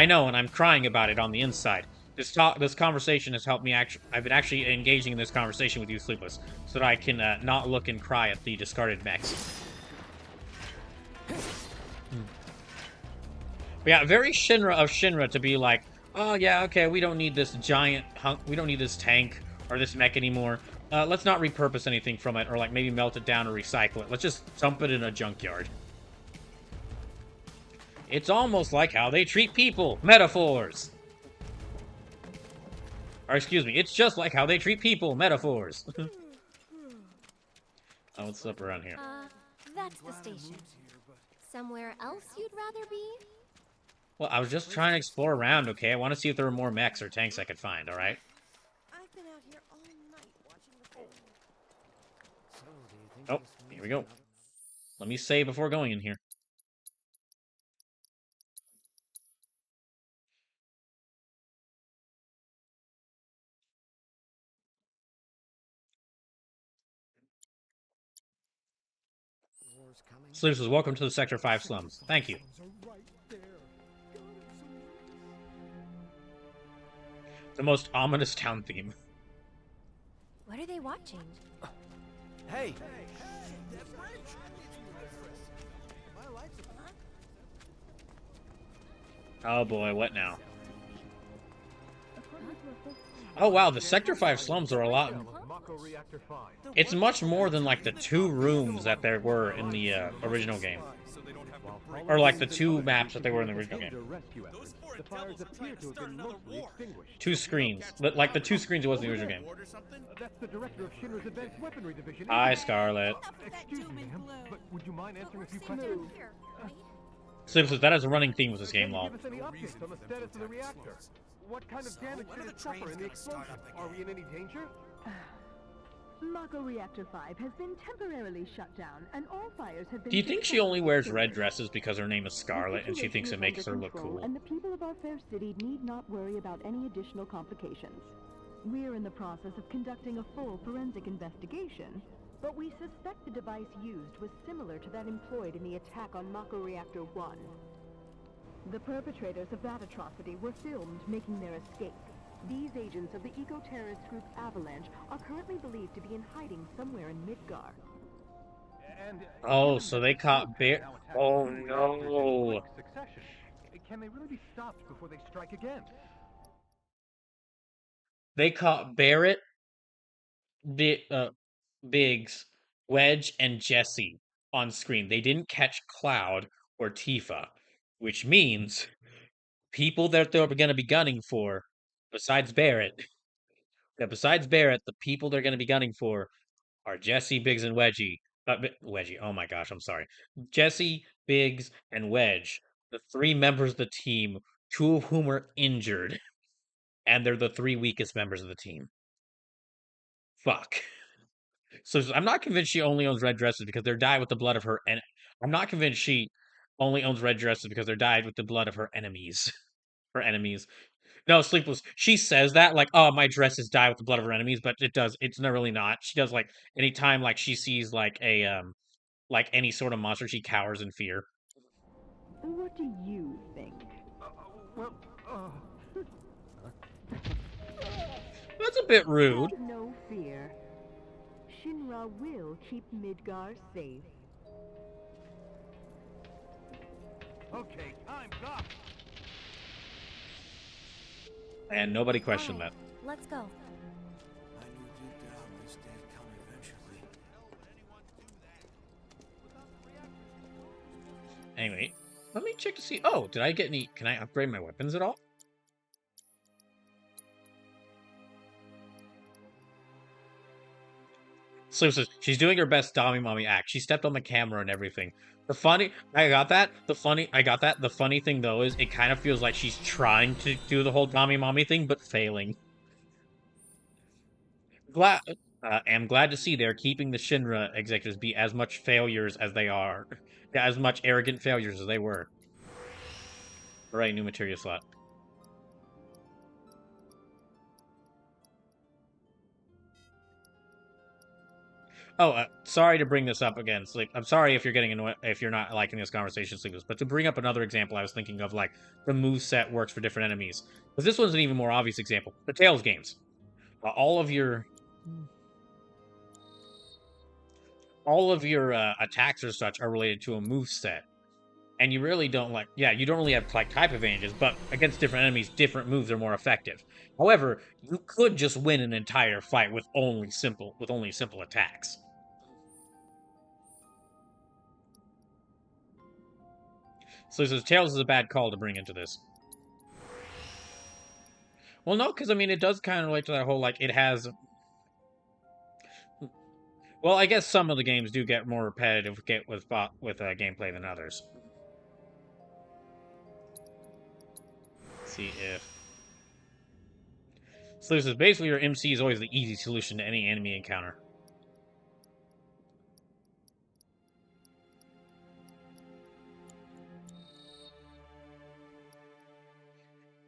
know, and I'm crying about it on the inside. This conversation has helped me I've been actually engaging in this conversation with you, Sleepless, so that I can not look and cry at the discarded mechs. But yeah, very Shinra of Shinra to be like, oh yeah, okay, we don't need this giant hunk, we don't need this tank or this mech anymore. Let's not repurpose anything from it, or like maybe melt it down or recycle it. Let's just dump it in a junkyard. It's almost like how they treat people. Metaphors. Or excuse me, it's just like how they treat people. Metaphors. Oh, what's up around here? That's the station. Somewhere else you'd rather be? Well, I was just trying to explore around, okay? I want to see if there were more mechs or tanks I could find, alright? I've been out here all night watching the Oh, here we go. Let me save before going in here. Sleeps says, welcome to the Sector 5 slums. Thank you. The most ominous town theme. What are they watching? Hey! Oh boy, what now? Oh wow, the Sector 5 slums are a lot... It's much more than like the 2 rooms that there were in the original game. Or like the 2 maps that they were in the original game. 2 screens. Like the 2 screens it was in the original game. Hi, Scarlet. Excuse me, ma'am, but would you mind answering a few questions? So that is a running theme with this game, lol. Give us any updates on the status of the reactor. What kind of damage did it suffer in the explosion? Are we in any danger? Mako Reactor 5 has been temporarily shut down, and all fires have been... Do you think she only wears red dresses because her name is Scarlet and she thinks it makes her look cool? And the people of our fair city need not worry about any additional complications. We're in the process of conducting a full forensic investigation, but we suspect the device used was similar to that employed in the attack on Mako Reactor 1. The perpetrators of that atrocity were filmed making their escape. These agents of the eco-terrorist group Avalanche are currently believed to be in hiding somewhere in Midgar. Oh, so they caught Bear... Oh no! Can they really be stopped before they strike again? They caught Barrett, Biggs, Wedge, and Jesse on screen. They didn't catch Cloud or Tifa, which means people that they're going to be gunning for, besides Barrett, the people they're going to be gunning for are Jesse, Biggs, and Wedgie. Wedgie, oh my gosh, I'm sorry. Jesse, Biggs, and Wedge, the 3 members of the team, 2 of whom are injured, and they're the 3 weakest members of the team. Fuck. So I'm not convinced she only owns red dresses because they're dyed with the blood of her, and I'm not convinced she only owns red dresses because they're dyed with the blood of her enemies. Her enemies. No, Sleepless. She says that like, oh, my dress is dyed with the blood of her enemies, but it's not really not. She does like anytime like she sees like a like any sort of monster, she cowers in fear. What do you think? That's a bit rude. Have no fear. Shinra will keep Midgar safe. Okay, time's up. And nobody questioned that. Let's go. I knew deep down this day'd come eventually. Anyway, let me check to see. Oh, did I get any? Can I upgrade my weapons at all? So she's doing her best Dami Mommy act. She stepped on the camera and everything. I got that. The funny thing though is it kind of feels like she's trying to do the whole Dami Mommy thing, but failing. I'm glad to see they're keeping the Shinra executives be as much failures as they are. As much arrogant failures as they were. Alright, new materia slot. Oh, sorry to bring this up again, Sleep. I'm sorry if you're getting annoyed, if you're not liking this conversation, Sleepless. But to bring up another example, I was thinking of like the moveset works for different enemies. Because this one's an even more obvious example. The Tales games. All of your attacks or such are related to a moveset. And you really don't you don't really have like type advantages, but against different enemies, different moves are more effective. However, you could just win an entire fight with only simple attacks. So he says Tails is a bad call to bring into this. Well, no, because I mean it does kind of relate to that whole like it has. Well, I guess some of the games do get more repetitive with gameplay than others. Let's see if. So this is basically your MC is always the easy solution to any enemy encounter.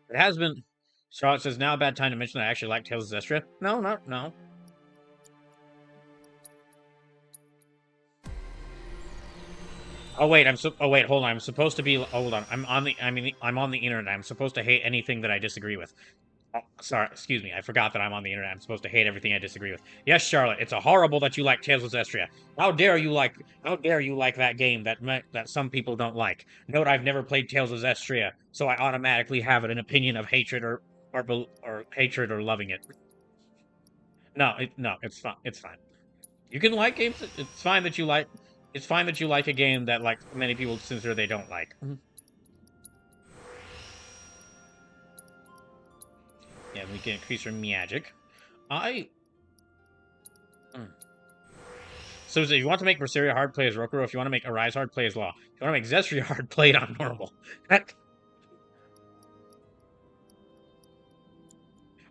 It has been. Charlotte says, now a bad time to mention that I actually like Tales of Zestria. No. Oh wait, hold on. I'm supposed to be. Hold on. I'm on the internet. I'm supposed to hate anything that I disagree with. Oh, sorry, excuse me. I forgot that I'm on the internet. I'm supposed to hate everything I disagree with. Yes, Charlotte. It's horrible that you like Tales of Zestria. How dare you like that game that some people don't like? Note I've never played Tales of Zestria, so I automatically have an opinion of hatred or hatred or loving it. No, it's fine. It's fine. You can like games. It's fine that you like. It's fine that you like a game that like many people consider they don't like. Yeah, we can increase our magic. So if you want to make Berseria hard, play as Rokuro. If you want to make Arise hard, play as Law. If you want to make Zestria hard, play it on normal.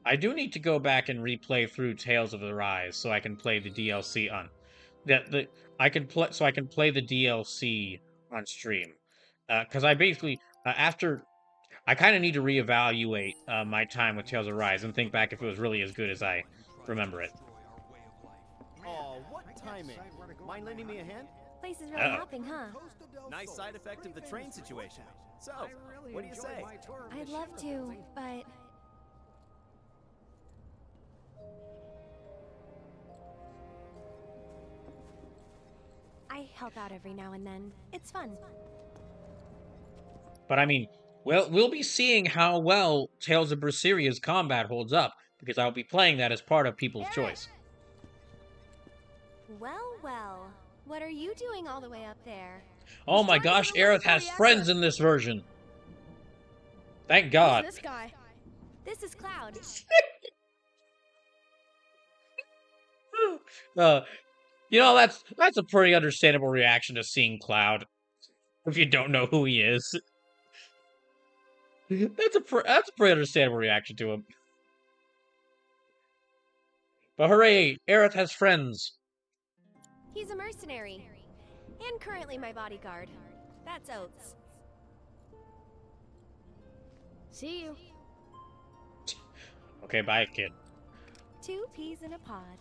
I do need to go back and replay through Tales of Arise so I can play the DLC on. I can play the DLC on stream. Because I basically after. I kind of need to reevaluate my time with Tales of Rise and think back if it was really as good as I remember it. Oh, what timing! Mind lending me a hand? Place is really hopping, huh? Nice side effect of the train situation. So, what do you say? I'd love to, but... I help out every now and then. It's fun. But I mean, well, we'll be seeing how well Tales of Berseria's combat holds up, because I'll be playing that as part of People's Choice. Well. What are you doing all the way up there? Oh my gosh, Aerith has friends in this version. Thank God. Who's this guy? This is Cloud. You know, that's a pretty understandable reaction to seeing Cloud. If you don't know who he is. That's a pretty understandable reaction to him. But hooray, Aerith has friends. He's a mercenary. And currently my bodyguard. That's Oates. See you. Okay, bye, kid. 2 peas in a pod.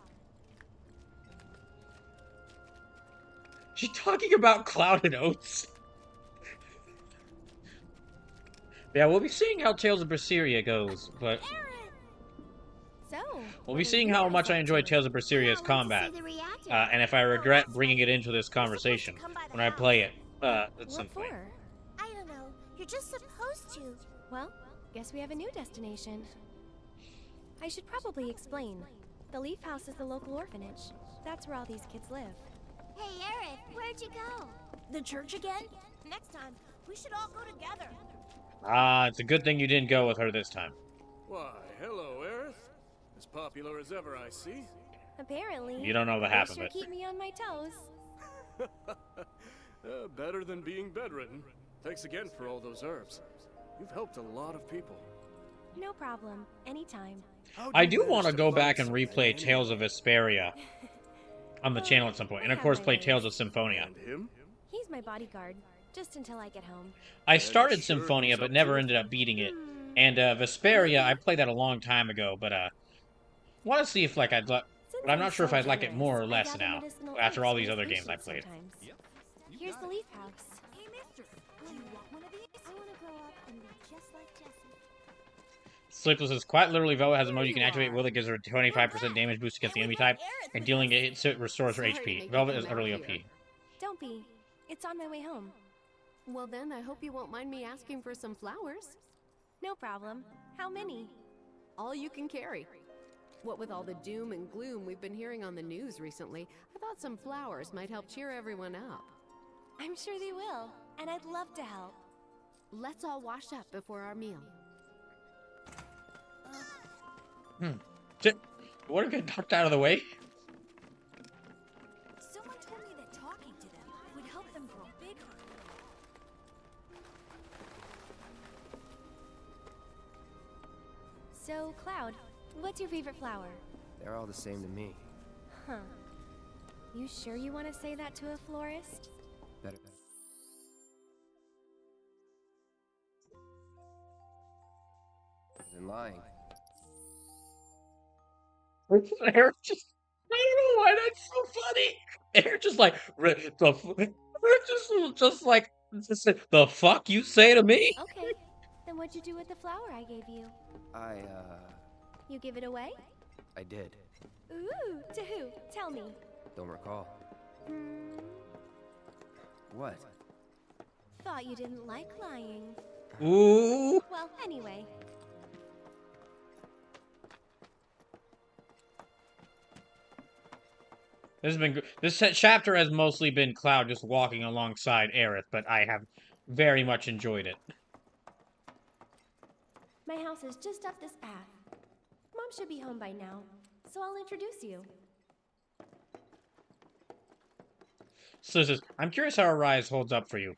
She's talking about Cloud and Oates. Yeah, we'll be seeing how Tales of Berseria goes, but So, we'll be seeing how much I enjoy Tales of Berseria's combat, and if I regret bringing it into this conversation when I play it at some point. I don't know. You're just supposed to. Well, guess we have a new destination. I should probably explain. The Leaf House is the local orphanage. That's where all these kids live. Hey, Aerith, where'd you go? The church again? Next time, we should all go together. Ah, it's a good thing you didn't go with her this time. Why, hello, Aerith. As popular as ever, I see. Apparently. You don't know the half of sure it. Keep me on my toes. Better than being bedridden. Thanks again for all those herbs. You've helped a lot of people. No problem. Anytime. I do want to go back and replay Tales of Vesperia on the channel at some point, and of course play Tales of Symphonia. He's my bodyguard, just until I get home. I started Symphonia, but never ended up beating it. And Vesperia, I played that a long time ago, but want to see if like but I'm not sure if I'd like it more or less now after all these other games I played. Here's the Leaf House. Hey, mister, do you want one of these? I want to grow up and be just like Jessie. Sleepless says, quite literally, Velvet has a mode you can activate will that gives her a 25% damage boost against the enemy type, and dealing a hit it restores her HP. Velvet is utterly OP. Don't be. It's on my way home. Well then, I hope you won't mind me asking for some flowers. No problem. How many? All you can carry. What with all the doom and gloom we've been hearing on the news recently, I thought some flowers might help cheer everyone up. I'm sure they will, and I'd love to help. Let's all wash up before our meal. Shit. What if I got knocked out of the way? Someone told me that talking to them would help them grow bigger. So, Cloud, what's your favorite flower? They're all the same to me. Huh. You sure you want to say that to a florist? Better. Than lying. Eric just, I don't know why that's so funny. Eric just like, the fuck you say to me? Okay, then what'd you do with the flower I gave you? You give it away? I did. Ooh, to who? Tell me. Don't recall. What? Thought you didn't like lying. Ooh. Well, anyway. This chapter has mostly been Cloud just walking alongside Aerith, but I have very much enjoyed it. My house is just up this path. Mom should be home by now, so I'll introduce you. So this is, I'm curious how Arise holds up for you.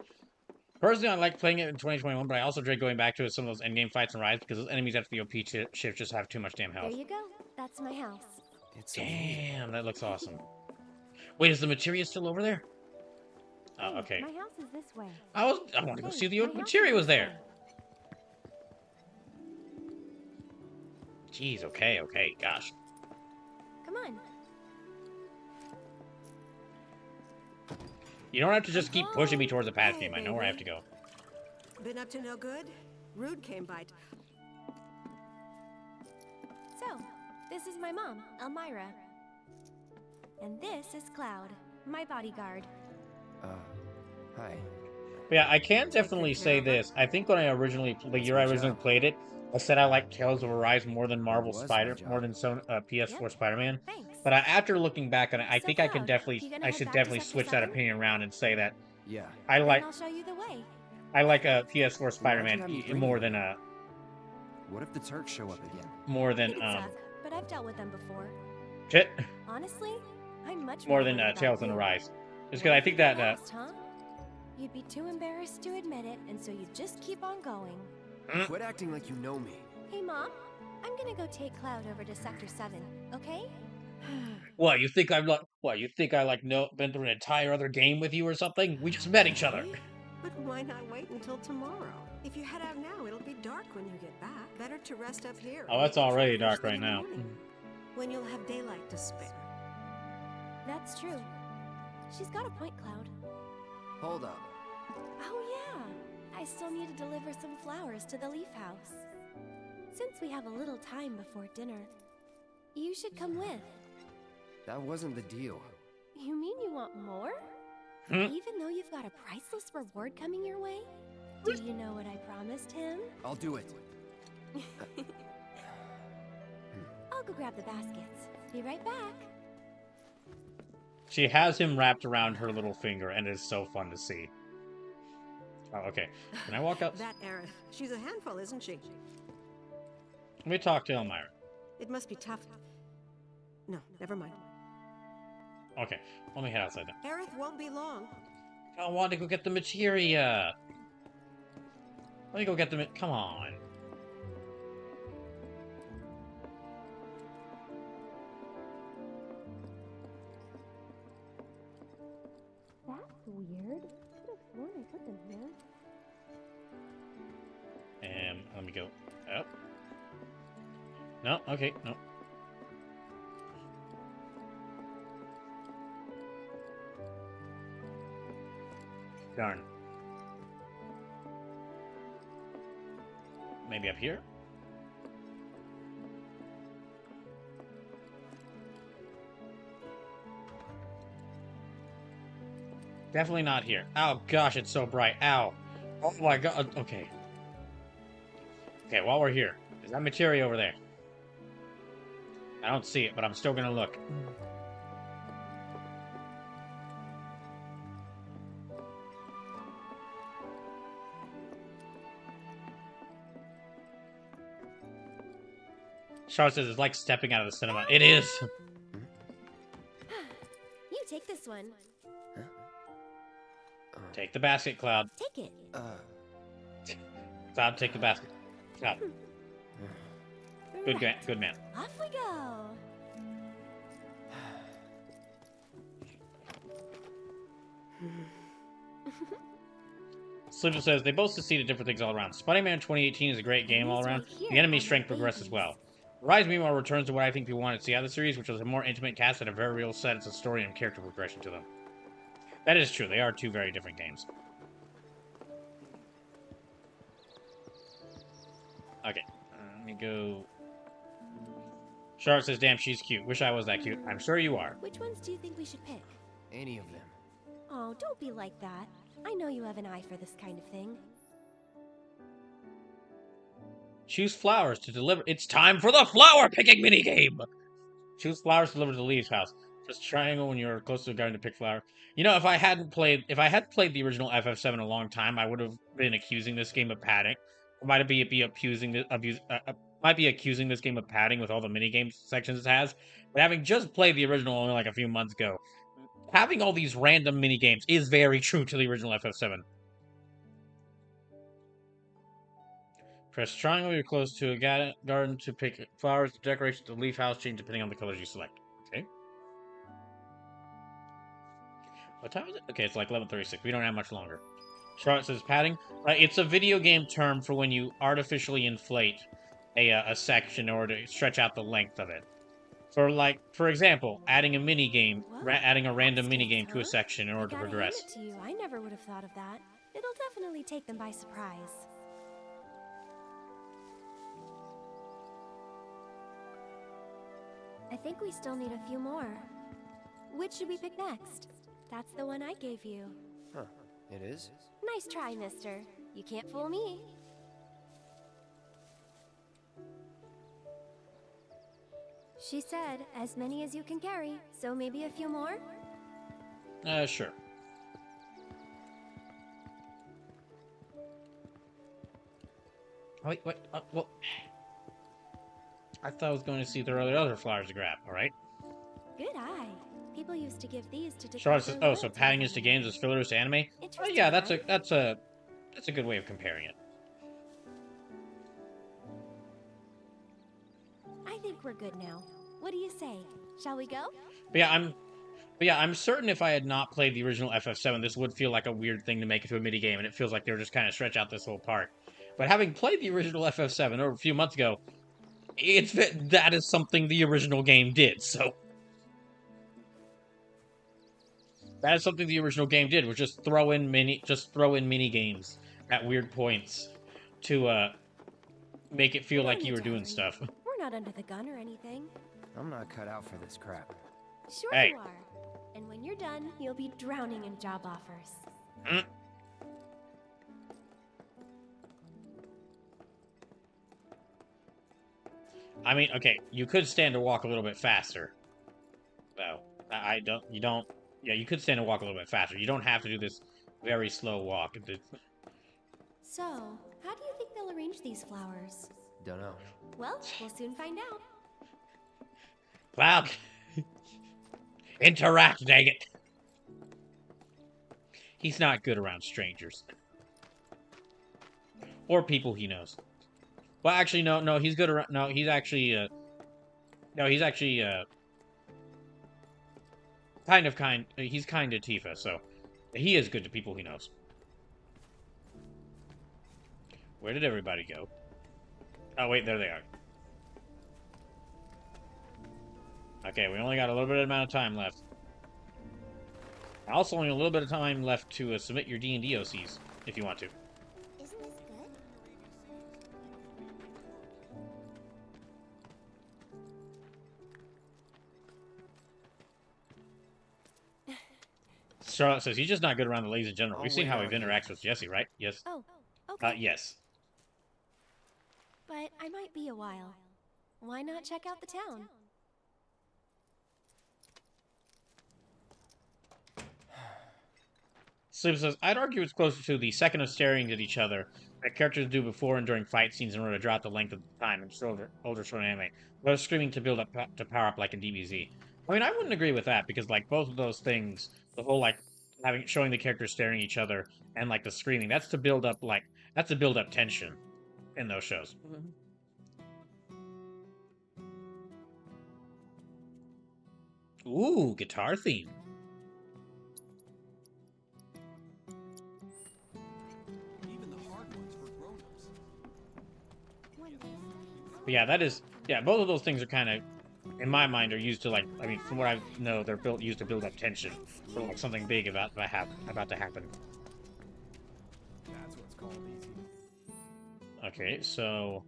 Personally, I like playing it in 2021, but I also dread going back to some of those endgame fights in Rise because those enemies after the OP shift just have too much damn health. There you go. That's my house. Damn, that looks awesome. Wait, is the materia still over there? Oh, okay. My house is this way. I want to go see the materia was there. Jeez, okay, gosh. Come on. You don't have to just keep pushing me towards the path game. I know where I have to go. Been up to no good? Rude came by. So, this is my mom, Elmira. And this is Cloud, my bodyguard. Hi. Yeah, I can definitely say this. I think when I originally, the year I originally played it, I said I liked Tales of Arise more than PS4 Spider-Man. But after looking back on it, I think I should definitely switch that opinion around and say that I like I'll show you the way. I like a PS4 Spider-Man more than What if the Turks show up again? More than It could suck, but I've dealt with them before. shit. Honestly, I'm much More than worried about Tales you. and Arise. Just because I think that Lost, huh? You'd be too embarrassed to admit it, and so you'd just keep on going. Quit acting like you know me. Hey, Mom, I'm gonna go take Cloud over to Sector 7, okay? What, you think I'm like been through an entire other game with you or something? We just met each other. But why not wait until tomorrow? If you head out now, it'll be dark when you get back. Better to rest up here. Oh, it's already dark right now. When you'll have daylight to spare. That's true. She's got a point, Cloud. Hold up. Oh, yeah. I still need to deliver some flowers to the Leaf House. Since we have a little time before dinner, you should come with. That wasn't the deal. You mean you want more? Even though you've got a priceless reward coming your way? Do you know what I promised him? I'll do it. I'll go grab the baskets. Be right back. She has him wrapped around her little finger, and it's so fun to see. Oh, okay. Can I walk up? That Aerith. She's a handful, isn't she? Let me talk to Elmira. It must be tough. No, never mind. Okay, let me head outside then. Aerith won't be long. I want to go get the materia. Let me go get the come on. That's weird. Could have sworn I put them here. And let me go up. No, okay, no. Darn. Maybe up here? Definitely not here. Oh gosh, it's so bright. Ow. Oh my god. Okay. Okay, while we're here, is that materia over there? I don't see it, but I'm still gonna look. Charlotte says it's like stepping out of the cinema. It is! You take this one. Take the basket, Cloud. Take it. Cloud, take the basket. Cloud. Good, good man. Off we go. Sliver says they both succeed at different things all around. Spider-Man 2018 is a great game all around. The enemy strength progresses as well. Rise, meanwhile, returns to what I think people wanted to see out of the series, which was a more intimate cast and a very real sense of story and character progression to them. That is true. They are two very different games. Okay. Let me go... Charlotte says, damn, she's cute. Wish I was that cute. I'm sure you are. Which ones do you think we should pick? Any of them. Oh, don't be like that. I know you have an eye for this kind of thing. Choose flowers to deliver. It's time for the flower picking minigame! Choose flowers delivered to the Leaf's house. Just triangle when you're close to a garden to pick flower. You know, if I had played the original FF7 a long time, I would have been accusing this game of padding. Might be accusing this game of padding with all the minigame sections it has. But having just played the original only like a few months ago, having all these random minigames is very true to the original FF7. Press triangle when you're close to a garden to pick flowers. The decoration to the leaf house change depending on the colors you select. Okay. What time is it? Okay, it's like 11:36. We don't have much longer. Charlotte says padding. It's a video game term for when you artificially inflate a section in order to stretch out the length of it. For example, adding a mini game, adding a random mini game to a section in order to progress. Hand it to you. I never would have thought of that. It'll definitely take them by surprise. I think we still need a few more. Which should we pick next? That's the one I gave you. Huh. It is? Nice try, mister. You can't fool me. She said, as many as you can carry, so maybe a few more? Sure. Wait, what? Well, I thought I was going to see if there are other flowers to grab, alright? Good eye. People used to give these to Charlotte says, oh, so padding is to games as fillers to anime? Oh, yeah, that's a good way of comparing it. I think we're good now. What do you say? Shall we go? But yeah, I'm certain if I had not played the original FF7, this would feel like a weird thing to make into a minigame, and it feels like they were just kind of stretch out this whole part. But having played the original FF7 over a few months ago, that is something the original game did, so... That is something the original game did, was just throw in mini games at weird points to make it feel Come like on, you were doing Charlie. stuff. We're not under the gun or anything. I'm not cut out for this crap. Sure Hey. you are. And when you're done, you'll be drowning in job offers. Mm. I mean, okay, you could stand to walk a little bit faster. Though. Yeah, you could stand and walk a little bit faster. You don't have to do this very slow walk. So, how do you think they'll arrange these flowers? Dunno. Well, we'll soon find out. Cloud! Interact, dang it! He's not good around strangers. Or people he knows. Well, actually, no, he's good around... No, he's actually, he's kind to Tifa, so... He is good to people he knows. Where did everybody go? Oh, wait, there they are. Okay, we only got a little bit of amount of time left. Also, only a little bit of time left to submit your D&D OCs, if you want to. Isn't this good? Charlotte says, he's just not good around the ladies in general. We've I'll seen wait how out he interacts with Jesse, right? Yes. Oh, okay. Yes. But I might be a while. Why not check out the town? Sleep says, I'd argue it's closer to the second of staring at each other that characters do before and during fight scenes in order to drop the length of time in older short anime. They're screaming to build up to power up like in DBZ. I mean, I wouldn't agree with that because like both of those things, the whole like showing the characters staring at each other and like the screaming, that's to build up tension in those shows. Ooh, guitar theme. But yeah, both of those things are kind of, in my mind, are used to like, I mean, from what I know, they're used to build up tension for like something big about to happen. That's what's called easy. Okay, so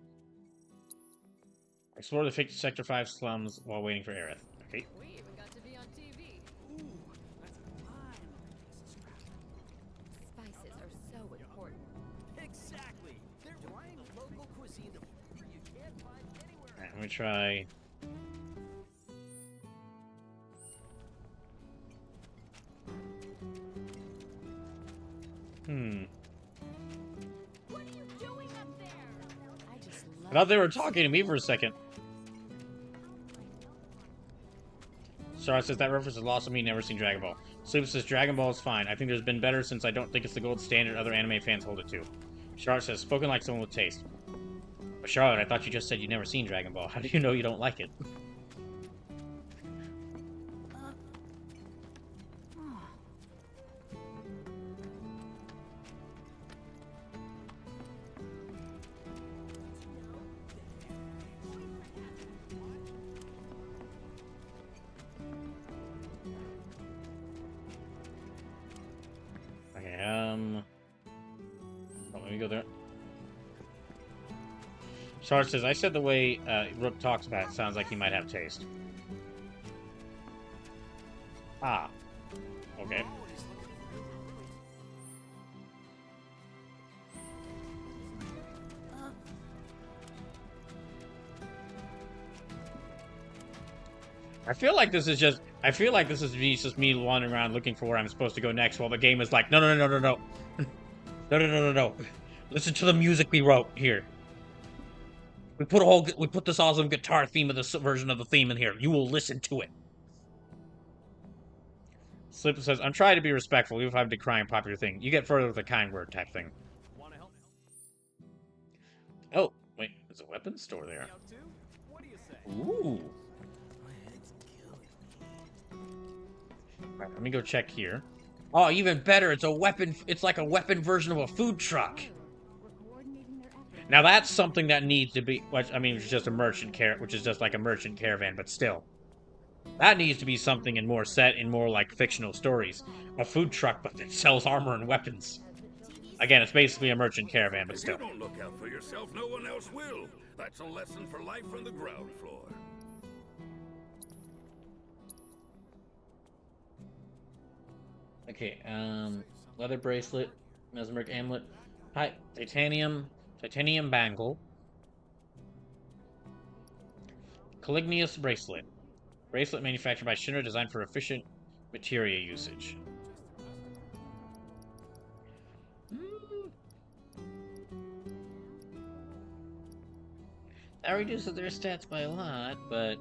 explore the fake Sector 5 slums while waiting for Aerith. Okay. We even got to be on TV. Spices are so important. Exactly. They're local cuisine that you can't find anywhere. Alright, let me try. What are you doing up there? I thought they were talking to me for a second. Sarah says that reference is lost on me, never seen Dragon Ball. Sleep says Dragon Ball is fine. I think there's been better since I don't think it's the gold standard other anime fans hold it to. Charlotte says, spoken like someone with taste. But Charlotte, I thought you just said you'd never seen Dragon Ball. How do you know you don't like it? Okay, let me go there. Charlotte says, I said the way Rook talks about it sounds like he might have taste. Ah. Okay. I feel like this is just me wandering around looking for where I'm supposed to go next while the game is like, no. No. Listen to the music we wrote here. We put this awesome guitar theme of this version of the theme in here. You will listen to it. Slip says, I'm trying to be respectful, even if I'm decrying popular thing. You get further with a kind word type thing. Want to help? Oh, wait, there's a weapons store there. What do you say? Ooh. Alright, let me go check here. Oh, even better, it's a weapon. It's like a weapon version of a food truck. Now that's something that needs to be, which I mean, it's just a which is just like a merchant caravan, but still, that needs to be something in more set in more like fictional stories. A food truck, but that sells armor and weapons. TV's Again, it's basically a merchant caravan, but If still. you don't look out for yourself, no one else will. That's a lesson for life on the ground floor. Okay, leather bracelet, mesmeric amulet, titanium bangle, Calignius bracelet. Bracelet manufactured by Shinra, designed for efficient materia usage. That reduces their stats by a lot, but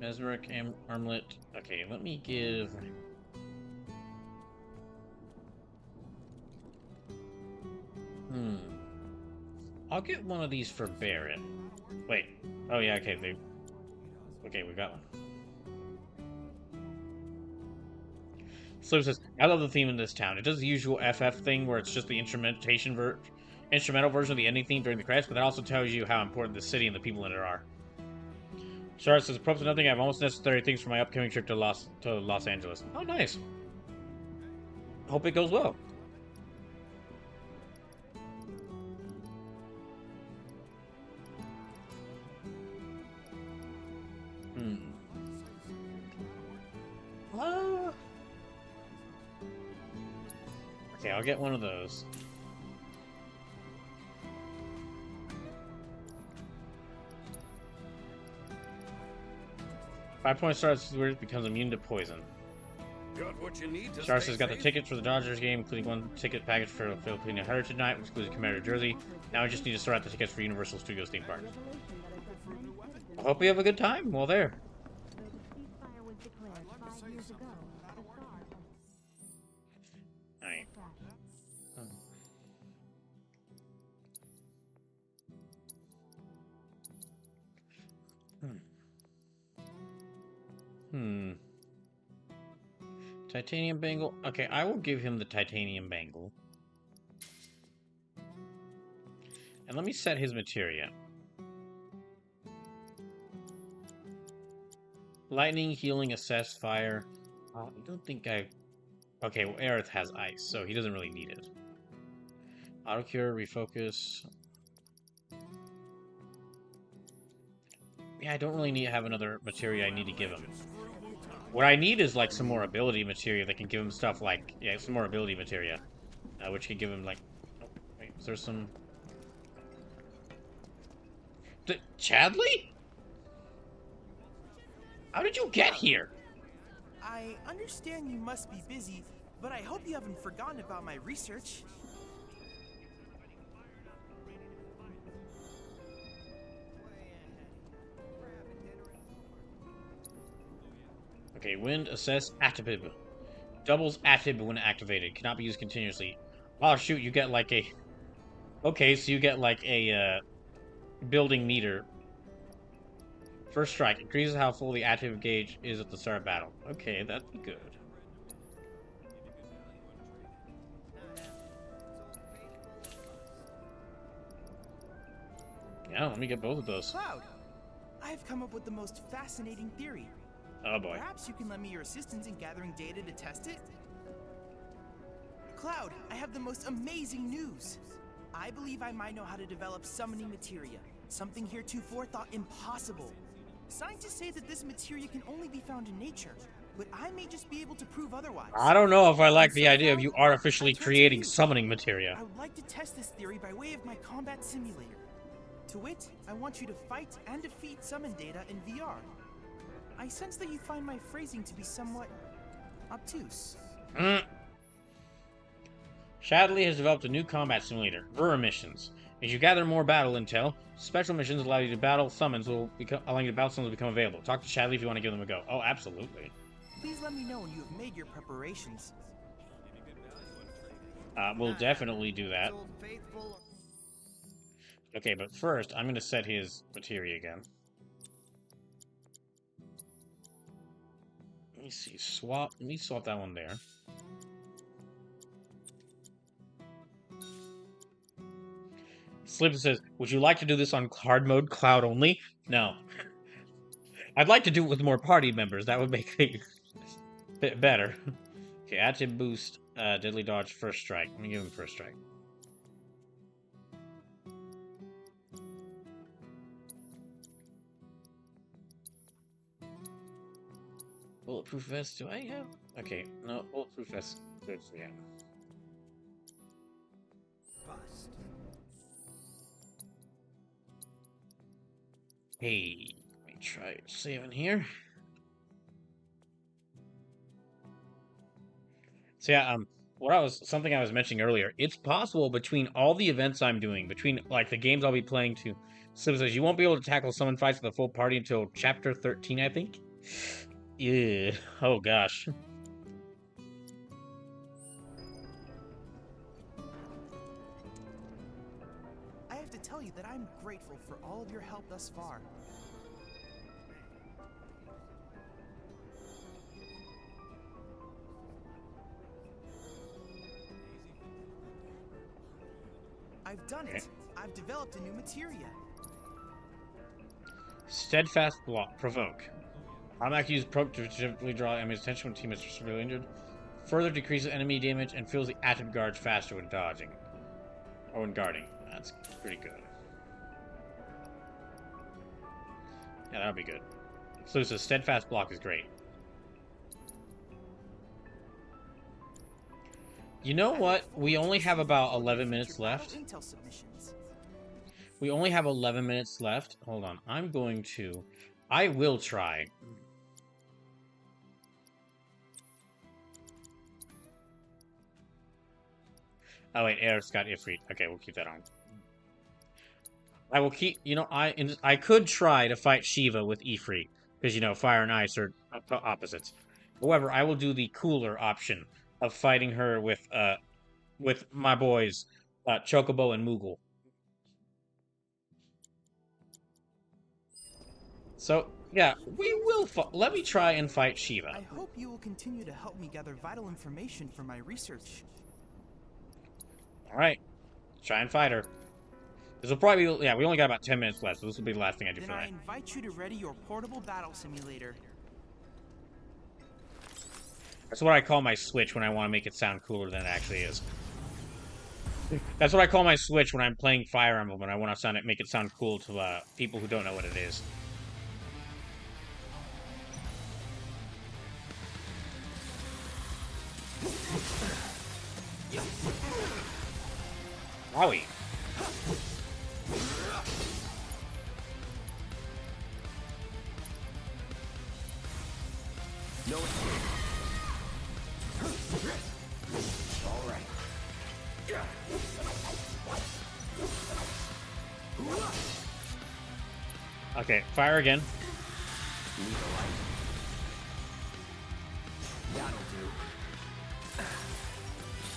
mesmeric armlet. Okay, let me give. I'll get one of these for Barrett. Wait. Oh yeah. Okay. Okay, we got one. Slip says, "I love the theme in this town. It does the usual FF thing where it's just the instrumental version of the ending theme during the credits, but that also tells you how important the city and the people in it are." Charlotte says, "Props to nothing. I have almost necessary things for my upcoming trip to Los Angeles." Oh, nice. Hope it goes well. Okay, I'll get one of those. Five-point starts becomes immune to poison. Got what you need to Star stay says, "Got the safe? tickets for the Dodgers game, including one ticket package for Filipino Heritage Night, which includes a commemorative jersey. Now I just need to sort out the tickets for Universal Studios theme park. I hope we have a good time while there." Alright. Titanium bangle. Okay, I will give him the titanium bangle. And let me set his materia. Lightning, healing, assess, fire. I don't think I... Okay, well, Aerith has ice, so he doesn't really need it. Auto cure, refocus. Yeah, I don't really need to have another materia I need to give him. What I need is, like, some more ability materia that can give him stuff like... Yeah, some more ability materia. Which can give him, like... Oh, wait, is there some... Chadley? How did you get here? I understand you must be busy, but I hope you haven't forgotten about my research. Okay, wind, assess, Atibib. Doubles Atib when activated. Cannot be used continuously. Oh, shoot, you get like a... Okay, so you get like a, building meter. First strike. Increases how full the Atib gauge is at the start of battle. Okay, that'd be good. Yeah, let me get both of those. Cloud, I've come up with the most fascinating theory. Oh boy. Perhaps you can lend me your assistance in gathering data to test it? Cloud, I have the most amazing news. I believe I might know how to develop summoning materia, something heretofore thought impossible. Scientists say that this materia can only be found in nature, but I may just be able to prove otherwise. I don't know if I like the idea of you artificially creating summoning materia. I would like to test this theory by way of my combat simulator. To wit, I want you to fight and defeat summon data in VR. I sense that you find my phrasing to be somewhat obtuse. Shadley has developed a new combat simulator, Rura missions. As you gather more battle intel, special missions allow you to battle summons will become available. Talk to Shadley if you want to give them a go. Oh, absolutely. Please let me know when you have made your preparations. We'll definitely do that. Okay, but first, I'm going to set his materia again. Let me see, let me swap that one there. Slip says, "Would you like to do this on hard mode, cloud only?" No. I'd like to do it with more party members. That would make it a bit better. Okay, active boost, deadly dodge, first strike. Let me give him first strike. Bulletproof vest, do I have? Okay, no, bulletproof vest. Yeah. Hey, let me try saving here. So yeah, something I was mentioning earlier, it's possible between all the events I'm doing, between like the games I'll be playing to, says you won't be able to tackle summon fights with the full party until chapter 13, I think. Yeah. Oh gosh. I have to tell you that I'm grateful for all of your help thus far. I've done it. I've developed a new materia. Steadfast block, provoke. Automatic use provoke to gently draw enemy's attention when team is severely injured. Further decreases enemy damage and fills the active guards faster when dodging. Or when guarding. That's pretty good. Yeah, that'll be good. So the steadfast block is great. You know what? We only have about 11 minutes left. We only have 11 minutes left. Hold on. I will try. Oh wait, Air's got Ifrit. Okay, we'll keep that on. I will keep, I could try to fight Shiva with Ifrit, because, fire and ice are opposites. However, I will do the cooler option of fighting her with my boys, Chocobo and Moogle. So, yeah, we will let me try and fight Shiva. I hope you will continue to help me gather vital information for my research. Alright, try and fight her. This will probably be, we only got about 10 minutes left, so this will be the last thing I do for that. Then I invite you to ready your portable battle simulator. That's what I call my Switch when I want to make it sound cooler than it actually is. That's what I call my Switch when I'm playing Fire Emblem, and I want to make it sound cool to people who don't know what it is. Wowie. No escape. All right. Okay, fire again. Need a light. That'll do.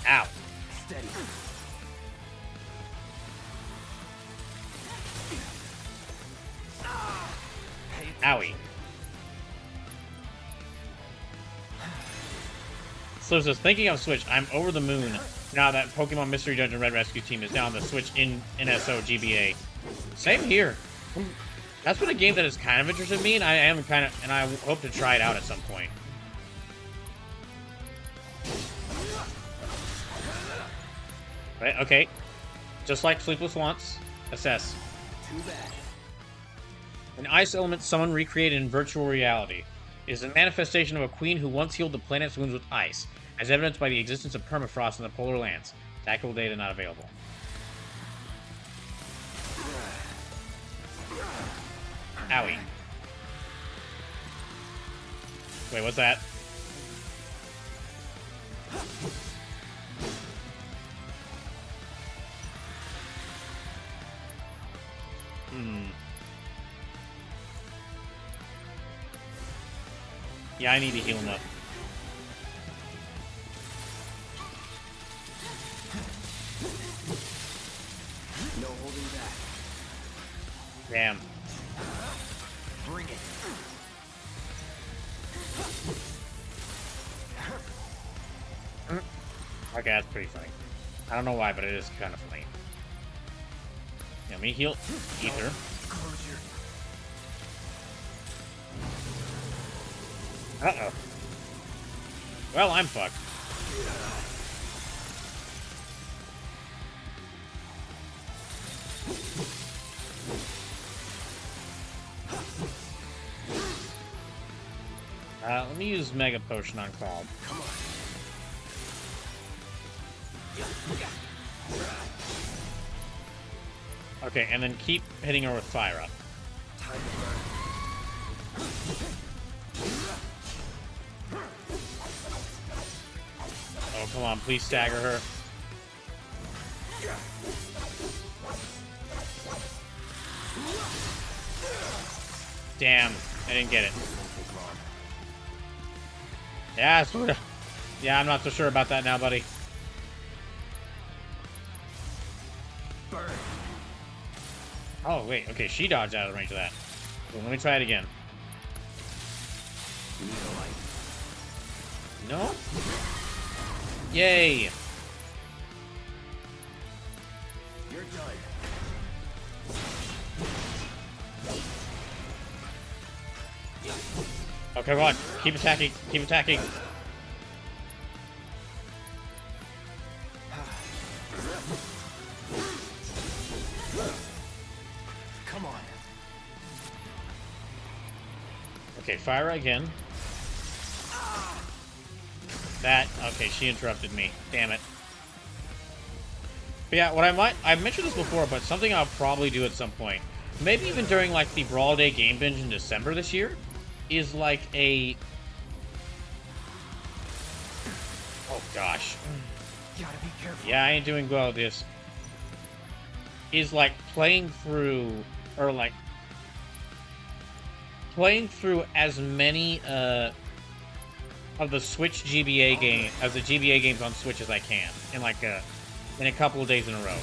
Ow. Steady. Owie. So just thinking of Switch, I'm over the moon now that Pokemon Mystery Dungeon Red Rescue Team is now on the Switch in NSO GBA. Same here. That's been a game that has kind of interested me, and I hope to try it out at some point. Right, okay. Just like Sleepless Once, assess. Too bad. An ice element summon recreated in virtual reality is a manifestation of a queen who once healed the planet's wounds with ice, as evidenced by the existence of permafrost in the polar lands. Tactical data not available. Owie. Wait, what's that? Yeah, I need to heal him up. No holding back. Damn. Bring it. Okay, that's pretty funny. I don't know why, but it is kind of funny. Yeah, let me heal Ether. Uh-oh. Well, I'm fucked. Let me use Mega Potion on Cloud. Come on. Okay, and then keep hitting her with Fire Up. Time to burn. Oh, come on, please stagger her. Damn, I didn't get it. Yeah, sorta. Yeah, I'm not so sure about that now, buddy. Burn. Oh, wait, okay, she dodged out of range of that. Well, let me try it again. No? Yay! You're done. Okay, come on. Keep attacking. Keep attacking. Come on. Okay, fire again. That, okay, she interrupted me. Damn it. But yeah, what I mentioned this before, but something I'll probably do at some point, maybe even during like the Brawl Day Game Binge in December this year, is like a... Oh gosh. Gotta be careful. Yeah, I ain't doing well with this. Is like playing through, or like playing through as many of the Switch GBA game as the GBA games on Switch as I can in like in a couple of days in a row.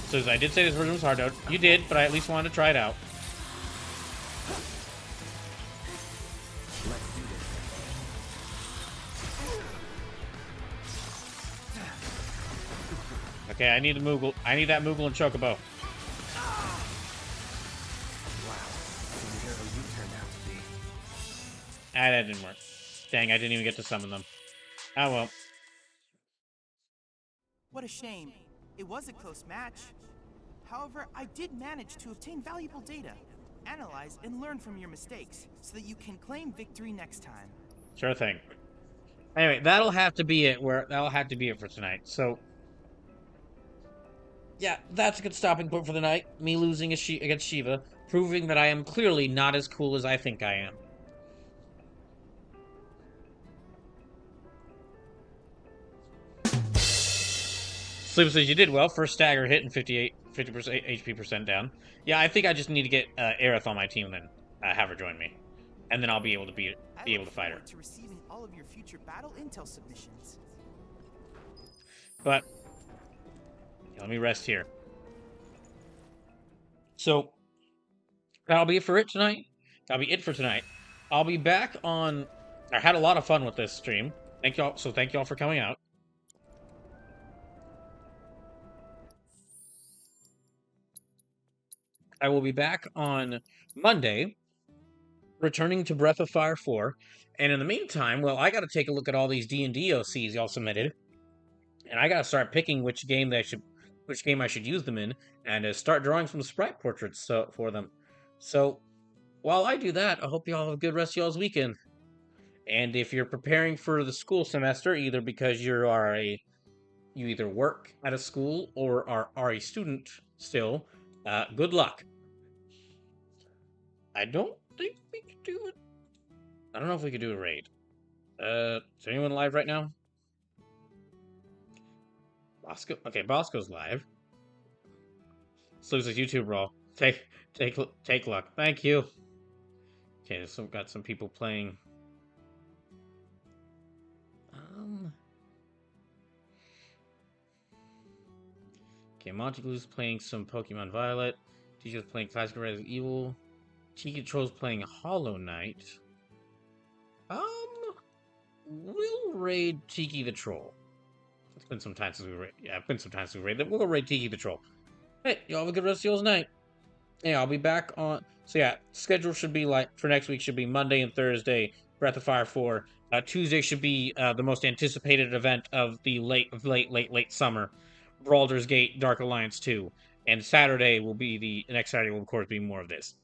So as I did say this version was hard out. You did, but I at least wanted to try it out. Let's do this. Okay, I need a Moogle. I need that Moogle and Chocobo. Wow. What a hero you turned out to be. Ah, that didn't work. Dang, I didn't even get to summon them. Oh well. What a shame. It was a close match. However, I did manage to obtain valuable data, analyze and learn from your mistakes, so that you can claim victory next time. Sure thing. Anyway, that'll have to be it. That'll have to be it for tonight. So, yeah, that's a good stopping point for the night. Me losing against Shiva, proving that I am clearly not as cool as I think I am. Sleeper says you did well. First stagger hit and 50% HP percent down. Yeah, I think I just need to get Aerith on my team and then have her join me, and then I'll be able to be able to fight her. To receiving all of your future battle intel submissions. But let me rest here. So that'll be it for it tonight. That'll be it for tonight. I'll be back on. I had a lot of fun with this stream. Thank y'all. So thank y'all for coming out. I will be back on Monday, returning to Breath of Fire 4. And in the meantime, well, I got to take a look at all these D&D OCs y'all submitted, and I got to start picking which game I should use them in, and start drawing some sprite portraits for them. So while I do that, I hope y'all have a good rest of y'all's weekend. And if you're preparing for the school semester, either because you either work at a school or are a student still, good luck. I don't think we could do it. I don't know if we could do a raid. Is anyone live right now? Bosco? Okay, Bosco's live. Sluice's YouTube roll. Take luck. Thank you. Okay, so got some people playing. Okay, Monty Blue's playing some Pokemon Violet. TJ's playing Classic Resident Evil. Tiki Troll's playing Hollow Knight. We'll raid Tiki the Troll. It's been some time since we raid. Yeah, it's been some time since we raid. We'll raid Tiki the Troll. Hey, y'all have a good rest of y'all's night. Yeah, I'll be back on. So yeah, schedule should be like for next week should be Monday and Thursday Breath of Fire 4. Tuesday should be the most anticipated event of the late summer. Baldur's Gate Dark Alliance 2. And Saturday will be the next Saturday will of course be more of this.